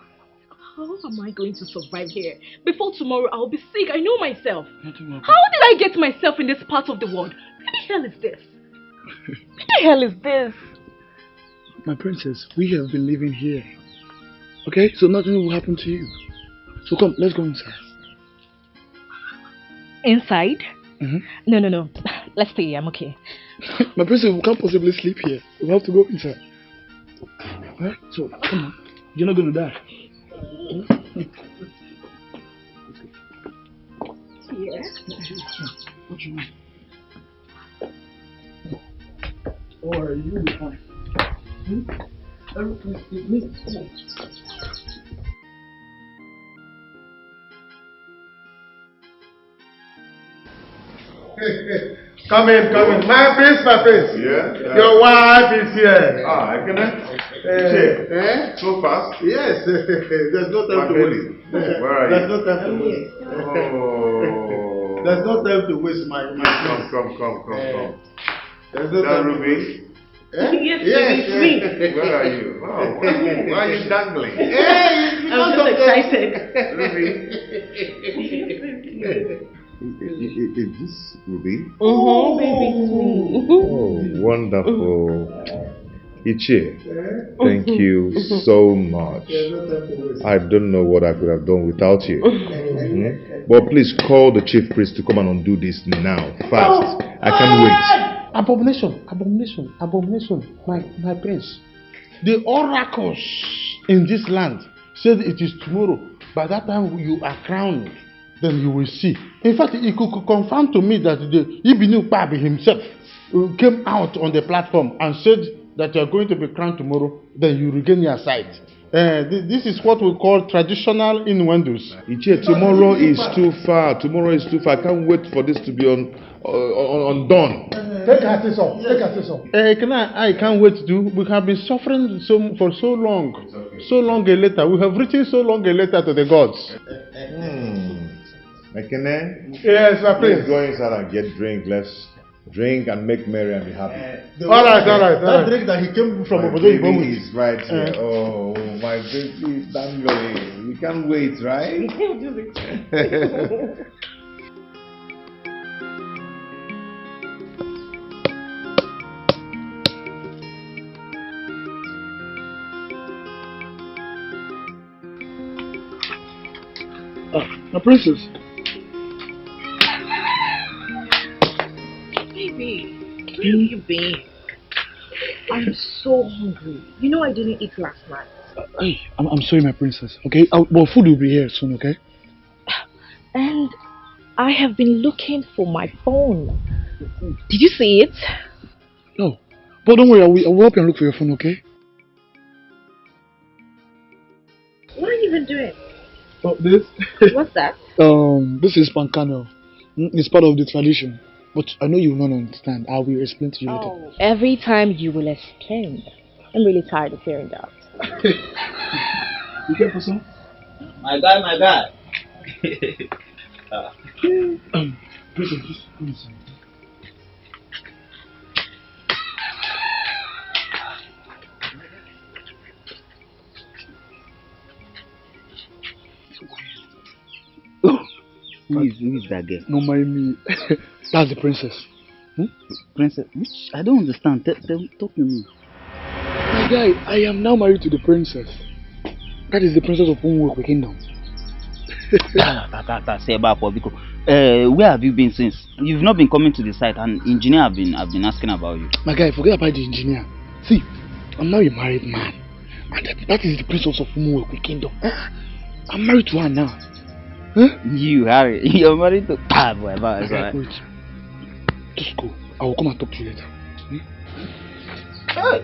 How am I going to survive here? Before tomorrow, I'll be sick. I know myself. Nothing will How did I get myself in this part of the world? What the hell is this? What the hell is this? My princess, we have been living here. Okay? So nothing will happen to you. So come, let's go inside. Inside? Mm-hmm. No. Let's stay. I'm okay. My princess, we can't possibly sleep here. We have to go inside. Alright? So, come on. You're not going to die. Yeah. What you mean? Don't worry, you'll be fine. Everything is me. Come on. Come in. My prince. Yeah? Your wife is here. I can. So fast? Yes. There's no time to waste. Where are you? There's no time to waste. Oh. There's no time to waste, my prince. Come. There's no time Ruby? Yes, it's me. Where are you? Oh, why are you dangling? I'm just excited. Ruby? Is this Ruby? Baby, it's me. Oh, wonderful. Ichie, thank you so much. I don't know what I could have done without you. But please call the chief priest to come and undo this now, fast. I can't wait. Abomination, my prince. The oracles in this land said it is tomorrow. By that time you are crowned, then you will see. In fact, he could confirm to me that the Ibinu Babi himself came out on the platform and said that you are going to be crowned tomorrow, then you regain your sight. This is what we call traditional innuendos. Ichie, tomorrow is too far. I can't wait for this to be undone. Take her this off. I can't wait to. We have been suffering for so long. So long a letter. We have written so long a letter to the gods. Ekene? Yes, my prince. Let's go inside and get drink. Let's drink and make merry and be happy. All right. That drink that he came from my baby is right here. Oh, my baby is dangling. You can't wait, right? My princess. Baby, where have you been? I'm so hungry. You know I didn't eat last night. Hey, I'm sorry, my princess. Okay, but food will be here soon. Okay. And I have been looking for my phone. Did you see it? No, but don't worry. I will help you and look for your phone. Okay. What are you even doing? Oh, this. What's that? This is pankano. It's part of the tradition. But I know you will not understand. I will explain to you later. Every time you will explain. I'm really tired of hearing that. You care for some? My guy. Please. Who is that girl? No mind me. That's the princess. Princess? I don't understand. Talk to me. My guy, I am now married to the princess. That is the princess of Umwekwe Kingdom. Where have you been since? You've not been coming to the site, and engineer have been asking about you. My guy, forget about the engineer. See, I'm now a married man, and that is the princess of Umwekwe Kingdom. I'm married to her now. Huh? You, Harry, you're married to... Wait. Just go. I will come and talk to you later. Hey.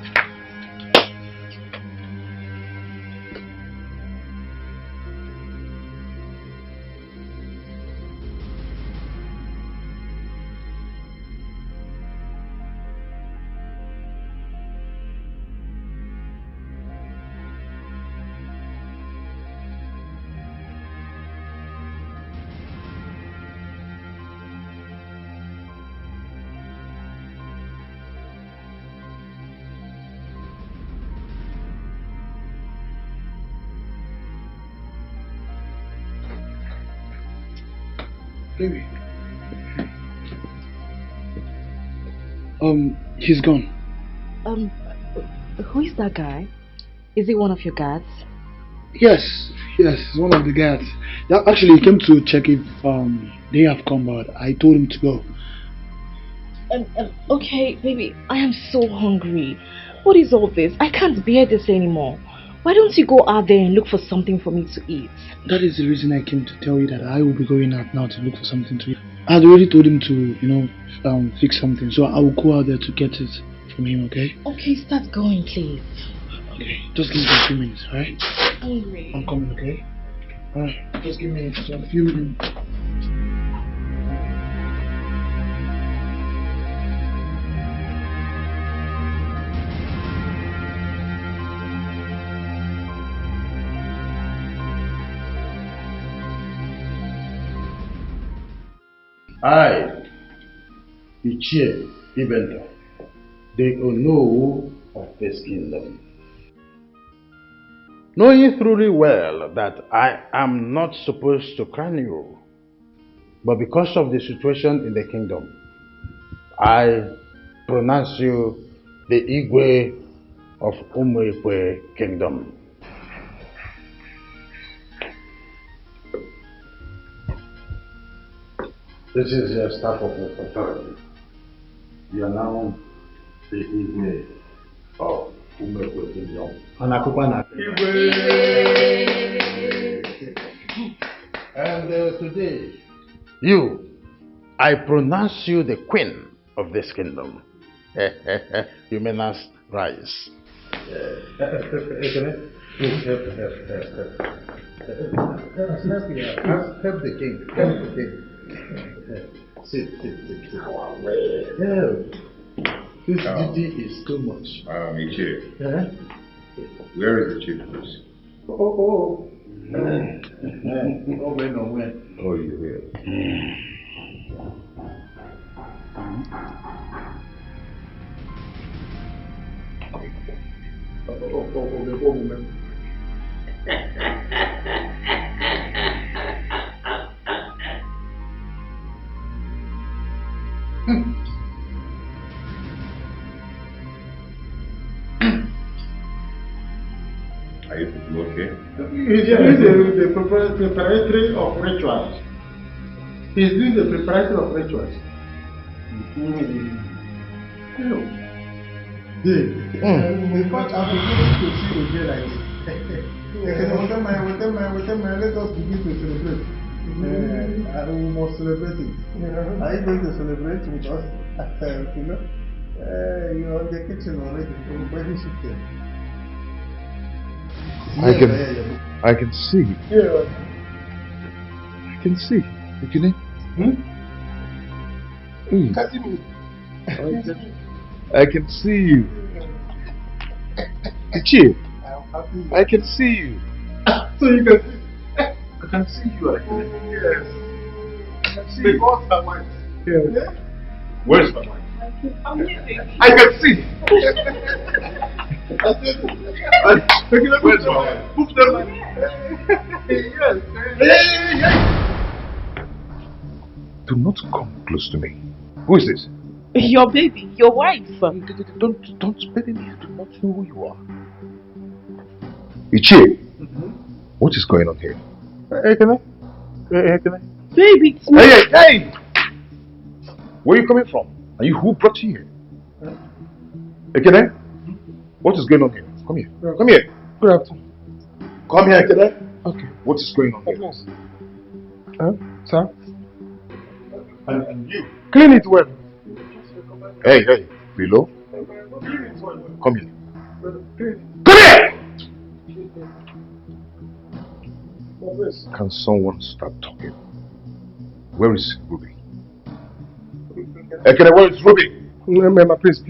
Baby. He's gone. Who is that guy? Is it one of your guards? Yes, he's one of the guards. Yeah, actually, he came to check if they have come, but I told him to go. Okay, baby, I am so hungry. What is all this? I can't bear this anymore. Why don't you go out there and look for something for me to eat? That is the reason I came to tell you that I will be going out now to look for something to eat. I had already told him to, fix something, so I will go out there to get it from him, okay? Okay, start going, please. Okay, just give me a few minutes, alright? Hungry. I'm coming, okay? Alright, just give me a few minutes. I, Ichie Ibenta, the Ono of this kingdom, knowing truly well that I am not supposed to crown you, but because of the situation in the kingdom, I pronounce you the Igwe of Umuekwe Kingdom. This is your staff of authority. You are now the Igwe of Umuekwe Kingdom. And today, I pronounce you the queen of this kingdom. You may now rise. Please help the king. Help the king. Sit. This duty is too much. Ichie. Where is the chief priest? Oh, when? Oh, you're here. Are you people okay? He's doing the preparatory of rituals. He's doing the preparatory of rituals. In fact, I've been waiting to see you here like this. With them, let us begin to celebrate. And we must celebrate it. Are you going to celebrate with us? You're in the kitchen already. Everybody shifted. I can see. Yeah. I can see. Okay? I can see you. Ichie, I can see you. So you can see. I can see you. Yes. I can see you. What's my wife? Yes. Where's my wife? I can see. Where's my wife? Move them. Yes. Do not come close to me. Who is this? Your baby, your wife. Don't spend any. I do not know who you are. Ichie, what is going on here? Can I? Baby, it's me. Hey! Where are you coming from? And who brought you here? Ekene? What is going on here? Come here. Come here. Good afternoon. Come here, Ekene. Okay. What is going on here? Sir? And you? Clean it well. Hey, below. Come here. Come here! Can someone stop talking? Where is Ruby? Ekene, where is Ruby? Remember, please,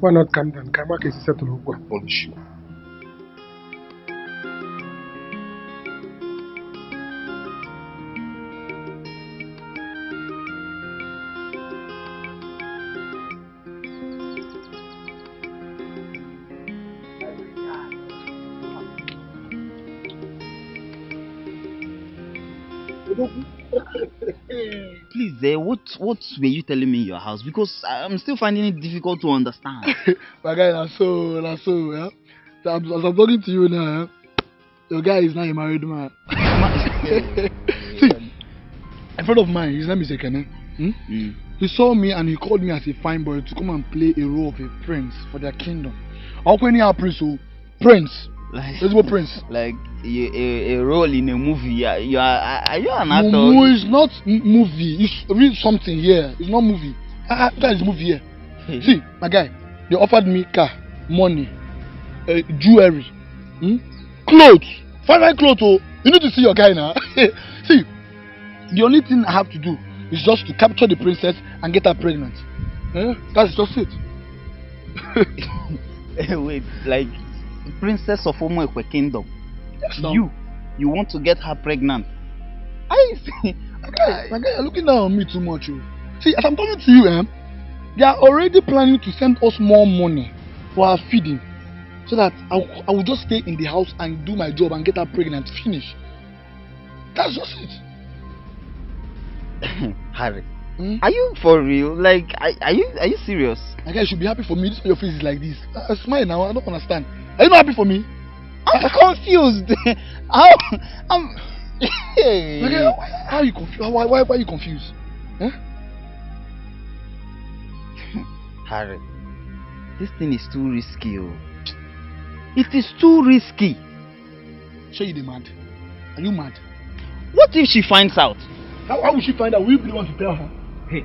why not calm down? Kamaka is settled. Only she. Please, what were you telling me in your house? Because I'm still finding it difficult to understand. My guy, that's so, yeah. So as I'm talking to you now, your guy is not a married man. See, a friend of mine, his name is Ekene. He saw me and he called me as a fine boy to come and play a role of a prince for their kingdom. How can you have prince? Prince. Like, let's go prince. Like a role in a movie. Are you an actor? No, it's not movie. It's really something here. It's not movie. That is movie here. See, my guy, they offered me car, money, jewelry, clothes, fine clothes. Oh, you need to see your guy now. See, the only thing I have to do is just to capture the princess and get her pregnant. That's just it. Wait, like princess of Omoekwe kingdom. Yes, no. You want to get her pregnant? I see. My guy, you're looking down on me too much. Oh. See, as I'm talking to you, they are already planning to send us more money for our feeding, so that I will just stay in the house and do my job and get her pregnant. Finish. That's just it. Harry, are you for real? Like, are you serious? My guy, you should be happy for me. This your face is like this. Smile now. I don't understand. Are you not happy for me? I'm confused. I'm. Hey. Okay, how are you confused? Why are you confused? Huh? Harry, this thing is too risky. Oh. It is too risky. Sure, you mad? Are you mad? What if she finds out? How will she find out? Will you be the one to tell her? Hey.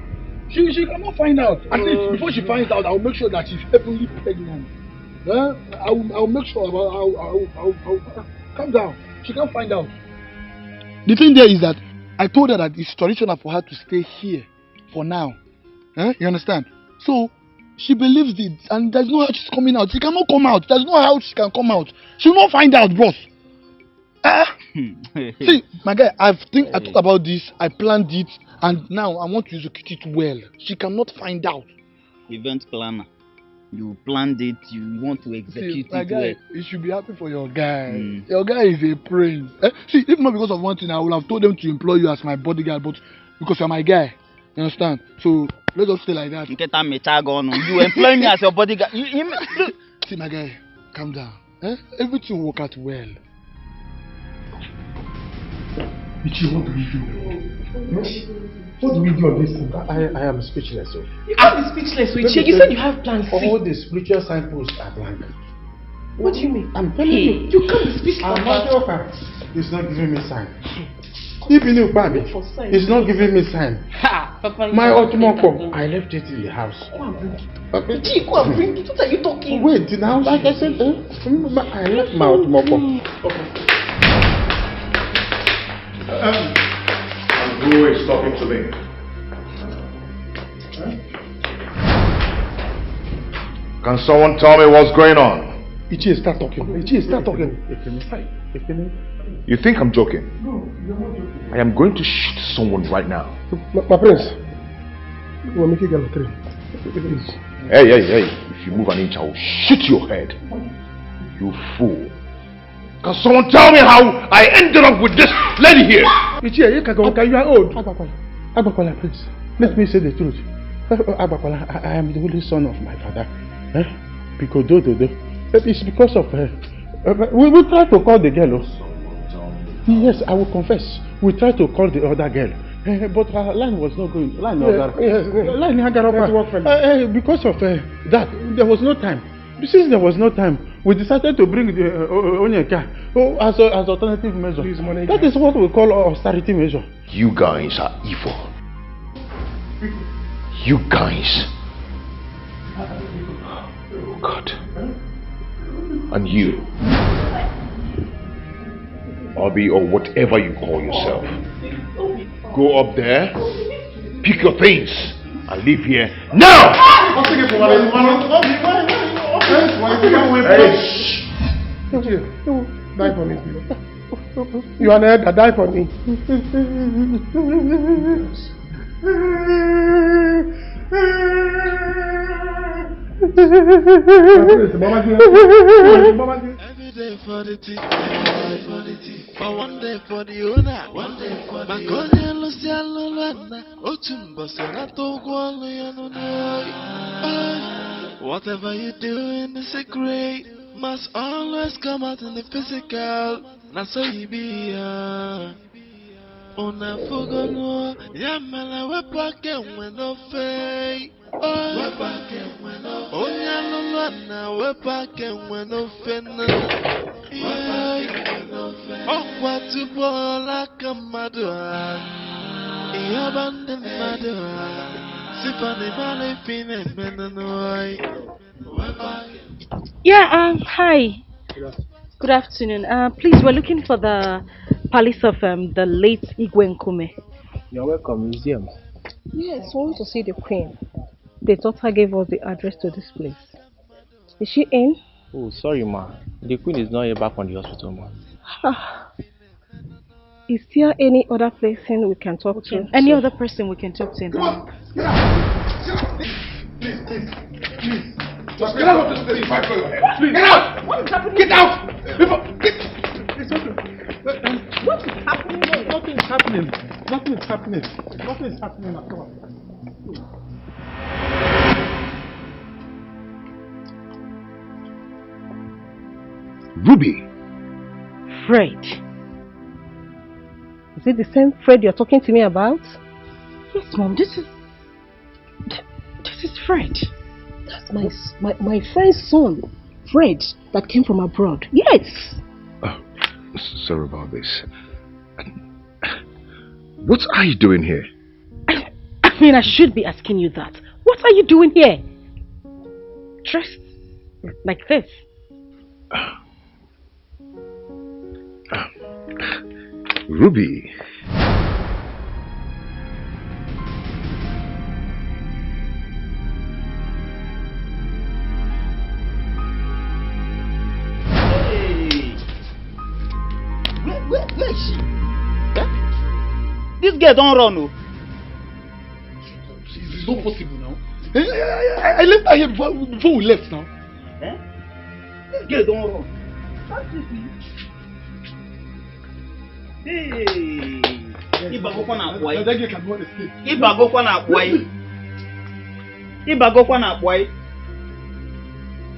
She cannot find out. At least before she finds out, I will make sure that she's heavily pregnant. I will make sure about how. Calm down. She can't find out. The thing there is that I told her that it's traditional for her to stay here for now. You understand? So she believes it, and there's no how she's coming out. She cannot come out. There's no how she can come out. She will not find out, boss. See, my guy, I thought about this. I planned it, and now I want to execute it well. She cannot find out. Event planner. You planned it, you want to execute it guy, well. You should be happy for your guy. Your guy is a prince. See, if not because of one thing, I would have told them to employ you as my bodyguard, but because you're my guy. You understand? So, let's just stay like that. You employ me as your bodyguard. See, my guy, calm down. Everything will work out well. Ichi, what do we do? What do we do on this thing? I am speechless. So. You can't be speechless, Ichi. You said you have plans. All the spiritual signposts are blank. What do you mean? I'm telling you. You can't be speechless. It's not giving me sign. Even if it's not giving me sign. My automobile, I left it in the house. Go and bring it. Ichi, go and bring it. What are you talking? Wait, in the house? Like I said, I left my automobile. Okay. And who is talking to me? Can someone tell me what's going on? Ichi, start talking. Ichi, start talking. You think I'm joking? No, you're not joking. I am going to shoot someone right now. My prince, we're making a three. Hey. If you move an inch, I will shoot your head. You fool. Can someone tell me how I ended up with this lady here? Ichi, you are old. Agbakwala, please. Let me say the truth. Agbakwala, I am the only son of my father. Because it's because of we tried to call the girl. Yes, I will confess. We tried to call the other girl, but her line was not going. Because of that, there was no time. Since there was no time, we decided to bring the Onyeka as alternative measure. That is what we call austerity measure. You guys are evil. You guys. Oh God. And you. Obi, or whatever you call yourself. Go up there, pick your things, and leave here now! Die for me. You are there, die for me. Every day for the tea, but one day for the owner. One day for the owner. Whatever you do in the secret must always come out in the physical. That's how you be. Una fugono, yamala wepake mweno fei. Onya lulwana wepake mweno fena. Okwa tubola kamadua. Iyabande madua. Sipani male fine menanoi. Yeah, hi. Good afternoon. Please, we're looking for the palace of the late Igwe Nkume. You're welcome, museum. Yes, we want to see the queen. The daughter gave us the address to this place. Is she in? Oh, sorry, ma. The queen is not yet back from the hospital, ma. Is there any other person we can talk to? Any other person we can talk to? Come on, get out! Please, please, please. Just get out of this place. Please. Get out! What is happening? Get out! It's okay. What is happening? Nothing is happening. Nothing is happening. Nothing is happening at all. Ruby. Fred. Is it the same Fred you're talking to me about? Yes, Mom. This is Fred. That's my friend's son, Fred, that came from abroad. Yes. Oh, sorry about this. What are you doing here? I mean, I should be asking you that. What are you doing here? Dressed like this? Ruby. Where is she? Huh? This girl don't run, no. It's not possible now. I left her here before we left now. Eh? This girl don't run. That's it. Hey. Ibagokwa na kwai. That girl cannot escape. Ibagokwa na kwai. Ibagokwa na kwai.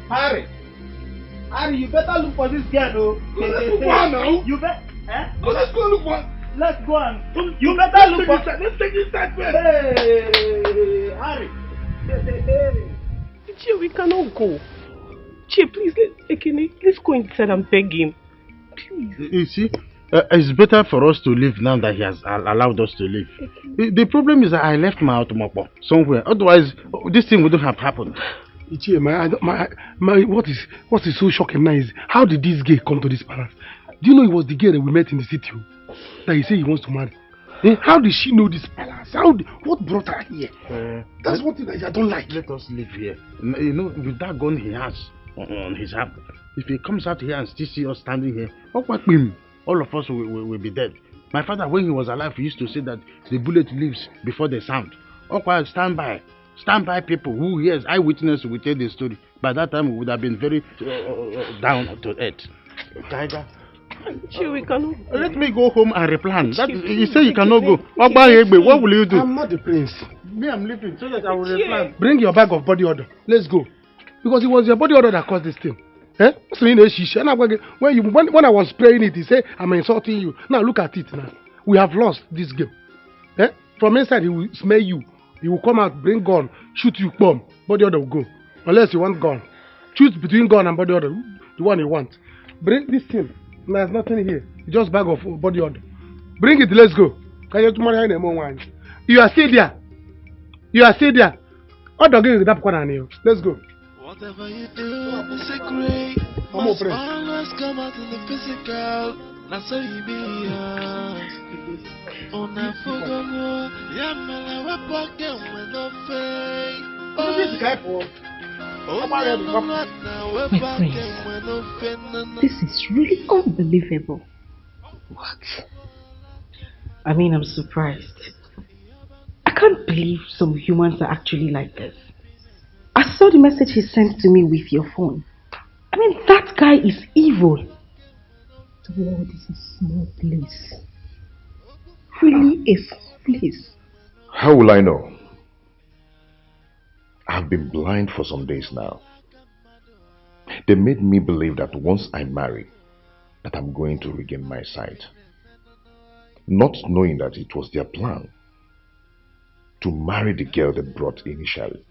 Harry, you better look for this girl, though. Let's go now. You bet. Eh? Let's go look for. Let's go on. You better look for. Let's take this side first. Hey, Harry. Hey. Che, we cannot go. Che, please, let's go inside and beg him. Please. You see, it's better for us to leave now that he has allowed us to leave. The problem is that I left my automopo somewhere. Otherwise, this thing wouldn't have happened. Ichie, what is so shocking now is how did this gay come to this palace? Do you know it was the girl that we met in the city that he said he wants to marry? How did she know this palace? What brought her here? That's one thing that I don't like. Let us live here. You know, with that gun he has on his hand, if he comes out here and still see us standing here, all of us will be dead. My father, when he was alive, he used to say that the bullet leaves before the sound. Stand by. Stand by people who hears eyewitness will tell the story. By that time, we would have been very down to earth. Tiger. We cannot. Let me go home and replan. You say you cannot go. What will you do? I'm not the prince. Me, I'm leaving so that I will replan. Bring your bag of body odor. Let's go. Because it was your body odor that caused this thing. Eh? When I was spraying it, he said, I'm insulting you. Now look at it now. We have lost this game. Eh? From inside, he will smell you. He will come out, bring gun, shoot you, bomb. Body odor will go. Unless you want gun. Choose between gun and body odor. The one you want. Bring this thing. There's nothing here. Just bag of body odor. Bring it, let's go. You are still there. You are still there. Let's go. Whatever you do in the secret must always come out in the physical. That's how you be. On a fugono, yamala wepake mweno fei. My friends, this is really unbelievable. What? I mean, I'm surprised. I can't believe some humans are actually like this. I saw the message he sent to me with your phone. I mean, that guy is evil. This world is a small place. Really a small place. How will I know? I've been blind for some days now. They made me believe that once I marry, that I'm going to regain my sight. Not knowing that it was their plan to marry the girl they brought initially.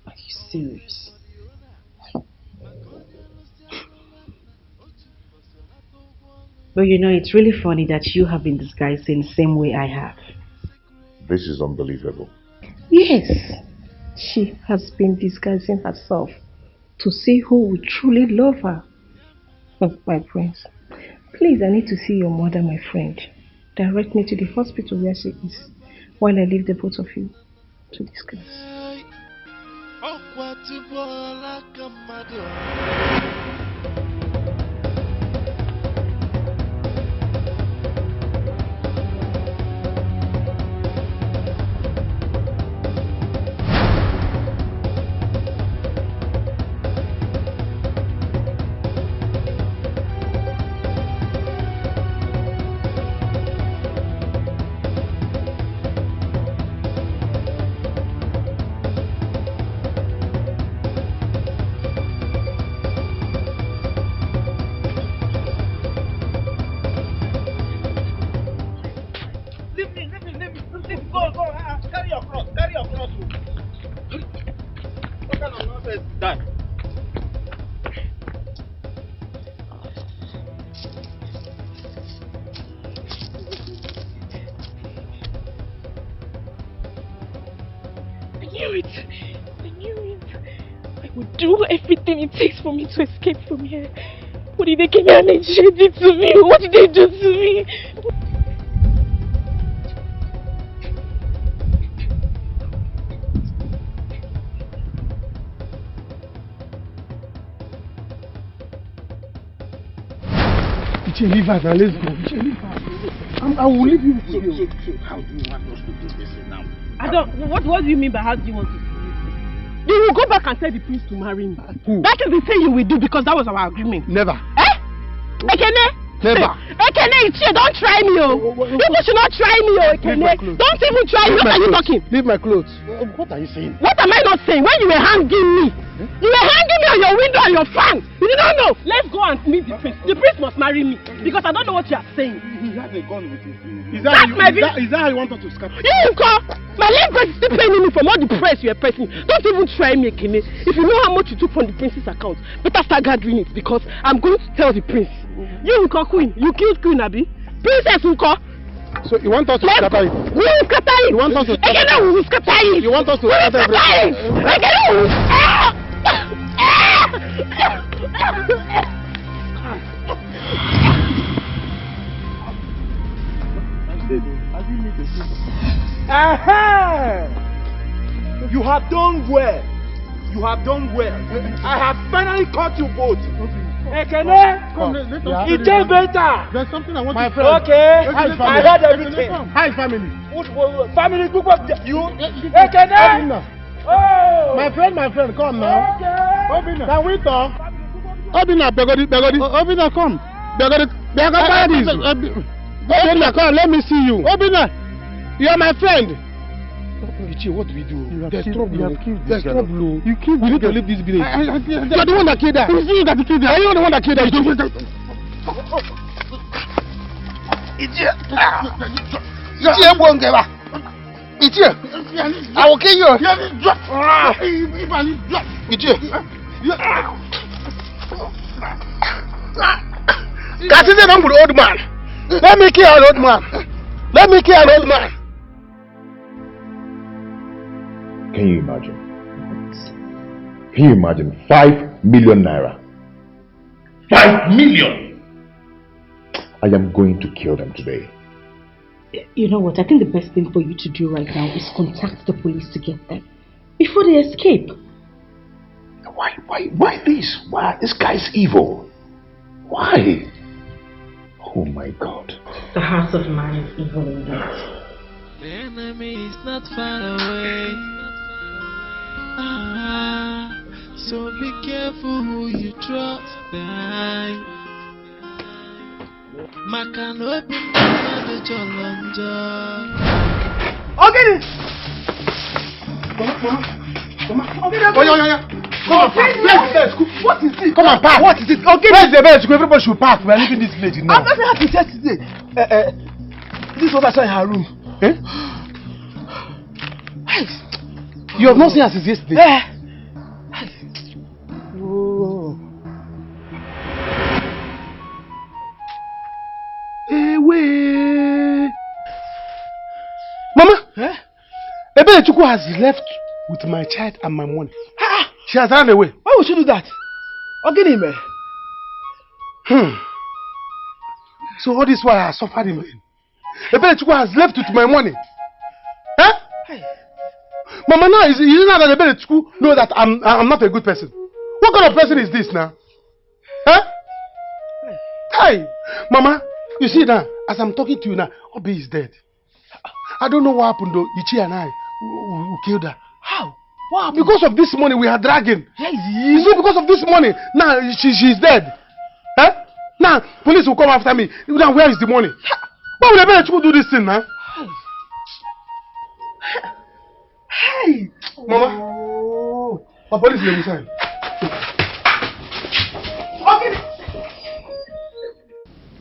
Are you serious? But you know, it's really funny that you have been disguising the same way I have. This is unbelievable. Yes, she has been disguising herself to see who will truly love her. My prince, please, I need to see your mother, my friend. Direct me to the hospital where she is while I leave the both of you to discuss. It takes for me to escape from here. What did they come here and Ejected to me? What did they do to me? Leave her now, let's go. Leave her. I will leave you. So how do you want us to do this now? I don't. What do you mean by how do you want to do this? You will go back and tell the prince to marry me. Who? That is the thing you will do because that was our agreement. Never. Eh? Ekene? Never. Ekene, it's you. Don't try me, oh. You should not try me, oh, Ekene. Don't even try me. What are you talking? Leave my clothes. What are you saying? What am I not saying? When you were hanging me, you were hanging me on your window and your fan. You did not know. Let's go and meet the prince. The prince must marry me because I don't know what you are saying. He has a gun with him. Is that how you want us to scatter? You call my leg is still paying me from all the press you are pressing. Don't even try me, Ekene. If you know how much you took from the prince's account, better start gathering it because I'm going to tell the prince. You call queen. You killed Queen Abi. Princess Nko. So you want us to scatter it? We will scatter it. You want us to scatter it? We will scatter it. You want us to scatter it? You have done well. You have done well. I have finally caught you both. Ekene, it is better. There's something I want my to friend. Okay, I heard everything. Hi, family. Family, group of you. Ekene. Oh, my friend, come now. Okay. Can we talk? Obina, Obina, come. Obina, come. Let me see you. Obina, you are my friend. What do we do? There's trouble. There's trouble. You killed. We need to leave this village. You're the one that killed her. It's you that killed her. Are you the one that killed her? I will kill you. That is the number, old man. Let me kill an old man. Let me kill an old man. Can you imagine? Can you imagine 5 million naira? 5 million! I am going to kill them today. You know what? I think the best thing for you to do right now is contact the police to get them before they escape. Why this? Why? This guy's evil. Why? Oh my God. The heart of man is evil indeed. The enemy is not far away. So be careful who you trust. maka na obi mmadụ jọrọ njọ. Ogini! Mama. Come on, park. What is it? Come on, park. What is it? Okay. Where's the bed? Everybody should park. We are leaving this lady now. I'm not happy yesterday. This is what I saw in her room. Eh? You have not seen her since yesterday. Wait. Mama, Ebe Chuku has left with my child and my money. She has run away. Why would she do that? Ogini me. So all this while I suffered in vain. Ebe Chuku has left with my money. Huh? Mama, now is it not that Ebe Chuku know that I'm not a good person? What kind of person is this now? Huh? Hey, Mama, you see now, as I'm talking to you now, Obi is dead. I don't know what happened though. Ichi and I we killed her. How? What? Because of this money we are dragging. Yes. You see, because of this money, now she's dead. Huh? Now police will come after me. Now where is the money? Why would I do this thing now? Hey, Mama. My police let me sign. Okay.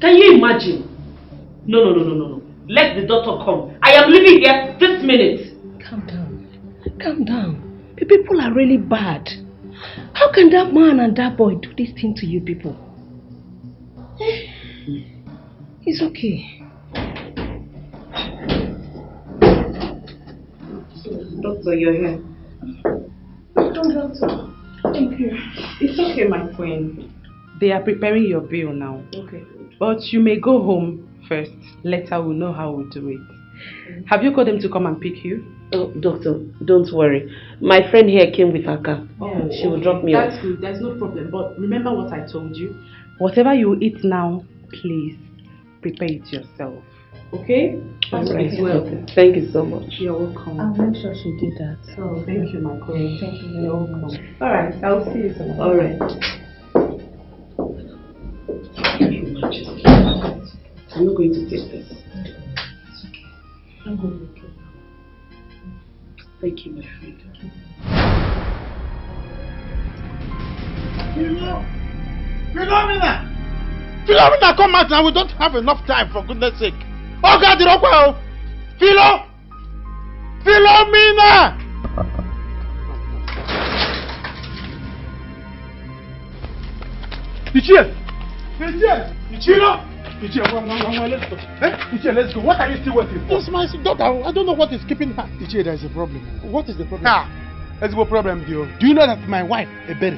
Can you imagine? No. Let the doctor come. I am leaving here this minute. Calm down. Calm down. The people are really bad. How can that man and that boy do this thing to you people? It's okay. Doctor, you're here. Welcome, doctor. Thank you. It's okay, my queen. They are preparing your bill now. Okay. But you may go home first. Later we'll know how we'll do it. Have you called them to come and pick you? Oh, doctor, don't worry. My friend here came with her car. Oh, she will drop me off. That's good. There's no problem. But remember what I told you. Whatever you eat now, please prepare it yourself. Okay? Alright. Well. Thank you so much. You're welcome. I'll make sure she do that. Oh, thank you, my queen. Thank you. You're welcome. Alright, I'll see you tomorrow. Alright. I'm not going to take this. I'm going to make it. Thank you, my friend. Philomena, come out now. We don't have enough time, for goodness sake. Oh God, Philomena! Ichie, let's go. Ichie, let's go. What are you still waiting for? Yes, my daughter. I don't know what is keeping her. Ichie, there is a problem. What is the problem? There's a problem, dear. Do you know that my wife, Ebere,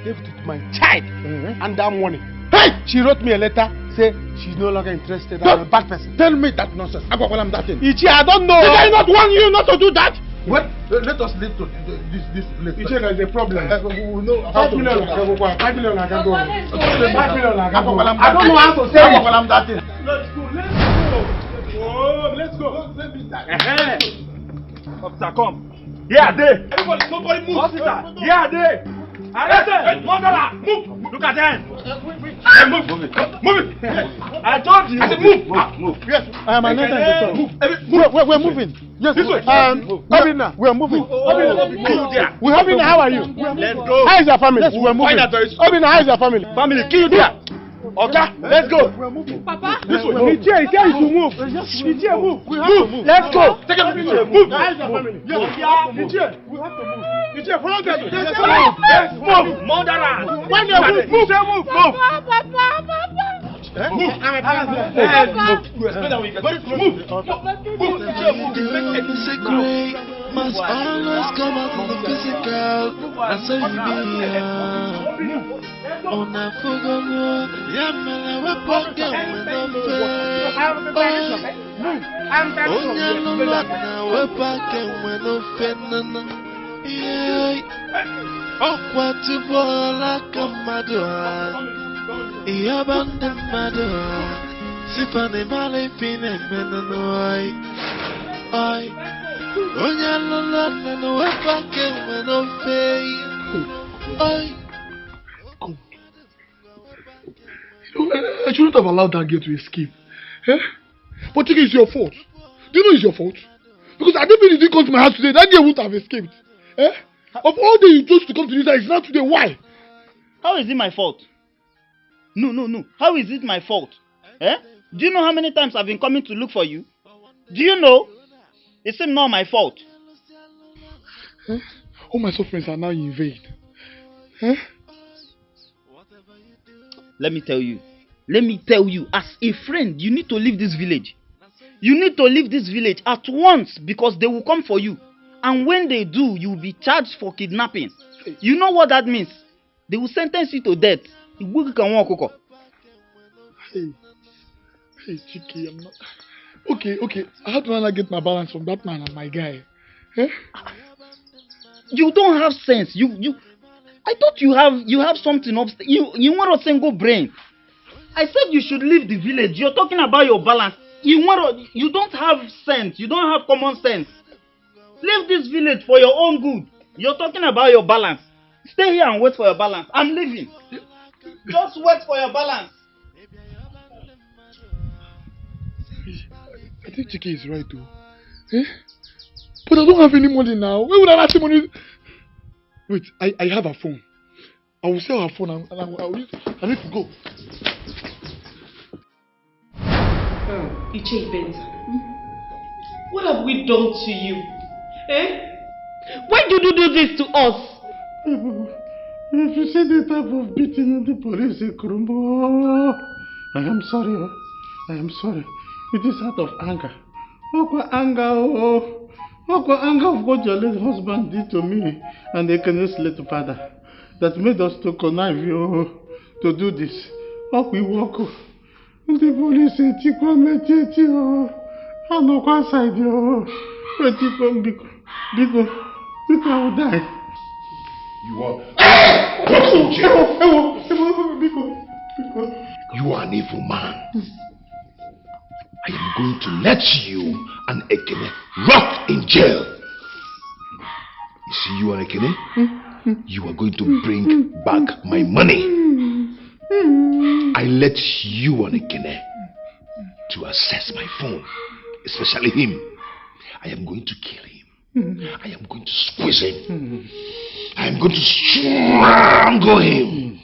gave it to my child and that money? Hey! She wrote me a letter, say she's no longer interested. I'm a bad person. Tell me that nonsense. I that thing. Ichie, I don't know. Did I not want you not to do that? What? Let us leave to this place. Ichie, there is a problem. We know how to do that. 5 million I can go. 5 million I can go. I don't know how to say that thing. Let's go. Let's go. Officer, come. Here they. Everybody, somebody move. Officer, here they. Arrest. Move. Look at them. Move it. I told you. I said move. Yes. I am an move. We're moving. Yes. This way. Obina, we're moving. Obina, how are you? Let's go. How is your family? We're moving. Obina, how is your family? Family, kill you there. Okay, let's go. We're moving. Papa. This way. Ichie, you should move. Ichie, move. Move. Let's go. Take it. Move. How is your family? Ichie, we have to move. Ichie, follow them. Move. Murderer. When they move. Move. Must always come out in the physical. And so you be on a fogo, Yamala, we're pocket when I'm fair. Oh, we're pocket when I'm fair. Oh, what to ball like a madonna. Yabanda madonna. Sifani Mali Pine Menanoy. Oh, Yalala, we're pocket when I'm fair. I shouldn't have allowed that girl to escape. Eh? But Dikeh, it's your fault. Do you know it's your fault? Because I didn't didn't come to my house today, that girl wouldn't have escaped. Eh? Of all the you chose to come to this house, it's not today. Why? How is it my fault? No. How is it my fault? Eh? Do you know how many times I've been coming to look for you? Do you know? It's not my fault. Eh? All my sufferings are now in vain. Eh? Let me tell you, as a friend, you need to leave this village. You need to leave this village at once because they will come for you. And when they do, you will be charged for kidnapping. You know what that means? They will sentence you to death. Hey, Dikeh, I'm not... Okay. How do I get my balance from that man and my guy? Eh? You don't have sense. I thought you have something up. You want a single brain. I said you should leave the village. You're talking about your balance. You don't have sense. You don't have common sense. Leave this village for your own good. You're talking about your balance. Stay here and wait for your balance. I'm leaving. Just wait for your balance. I think Dikeh is right though. Eh? But I don't have any money now. Where would I have the money? Wait, I have a phone. I will sell her phone and I need to go. Ejected. What have we done to you? Eh? Why did you do this to us? If you see the type of beating the police, I am sorry. I am sorry. It is out of anger. Anger of what your late husband did to me and the Ekene's late father that made us to connive you to do this. We walk. The police said, I'm not side you. Because I will die. You are... You are an evil man. I am going to let you and Ekene rot in jail. You see, you and Ekene, you are going to bring back my money. I let you and Ekene to access my phone, especially him. I am going to kill him. I am going to squeeze him. I am going to strangle him.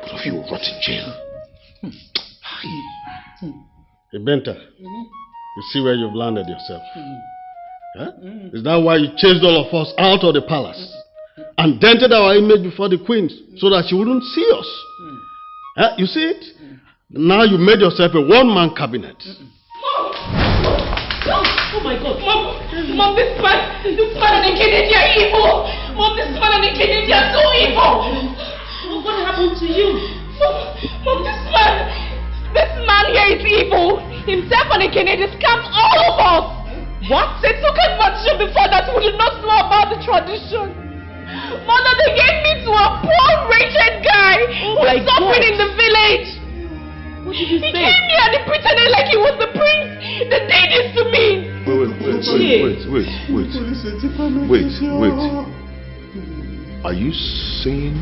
Both of you will rot in jail. Benta, you see where you've landed yourself. Huh? Is that why you chased all of us out of the palace and dented our image before the queen so that she wouldn't see us? Huh? You see it? Now you made yourself a one-man cabinet. Oh my God, Mom, this man and Ejected are evil. Mom, this man and Ejected are so evil. What happened to you? Mom, this man here is evil. Himself and Ejected scammed all of us. What? They took advantage before that we did not know about the tradition. Mother, they gave me to a poor wretched guy who was suffering in the village. What did you say? He came here and he pretended like he was the prince. They did this to me. Wait. Are you saying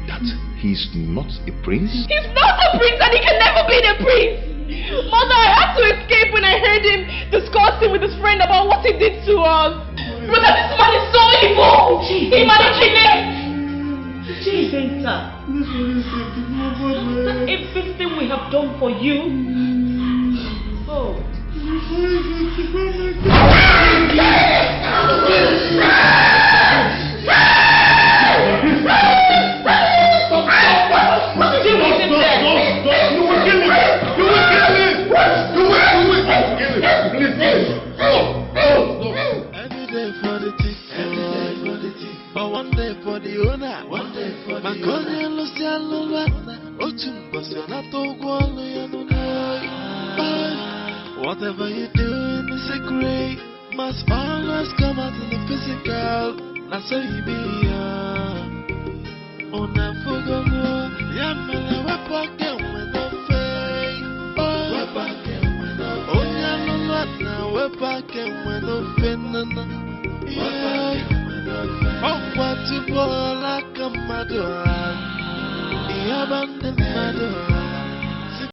that he's not a prince? He's not a prince and he can never be the prince. Mother, I had to escape when I heard him discussing with his friend about what he did to us. Brother, this man is so evil. He managed it. After everything we have done for you. Oh. But one day for the owner, my cousin Luciano, whatever you do in the secret must always come out in the physical. That's how you be. On a fogo, Yamela, we're packing with no fake. We're packing with no fake. Oh, Yamela, we're packing with no fake. Yeah. Oh, what to ball like a madura. the mother.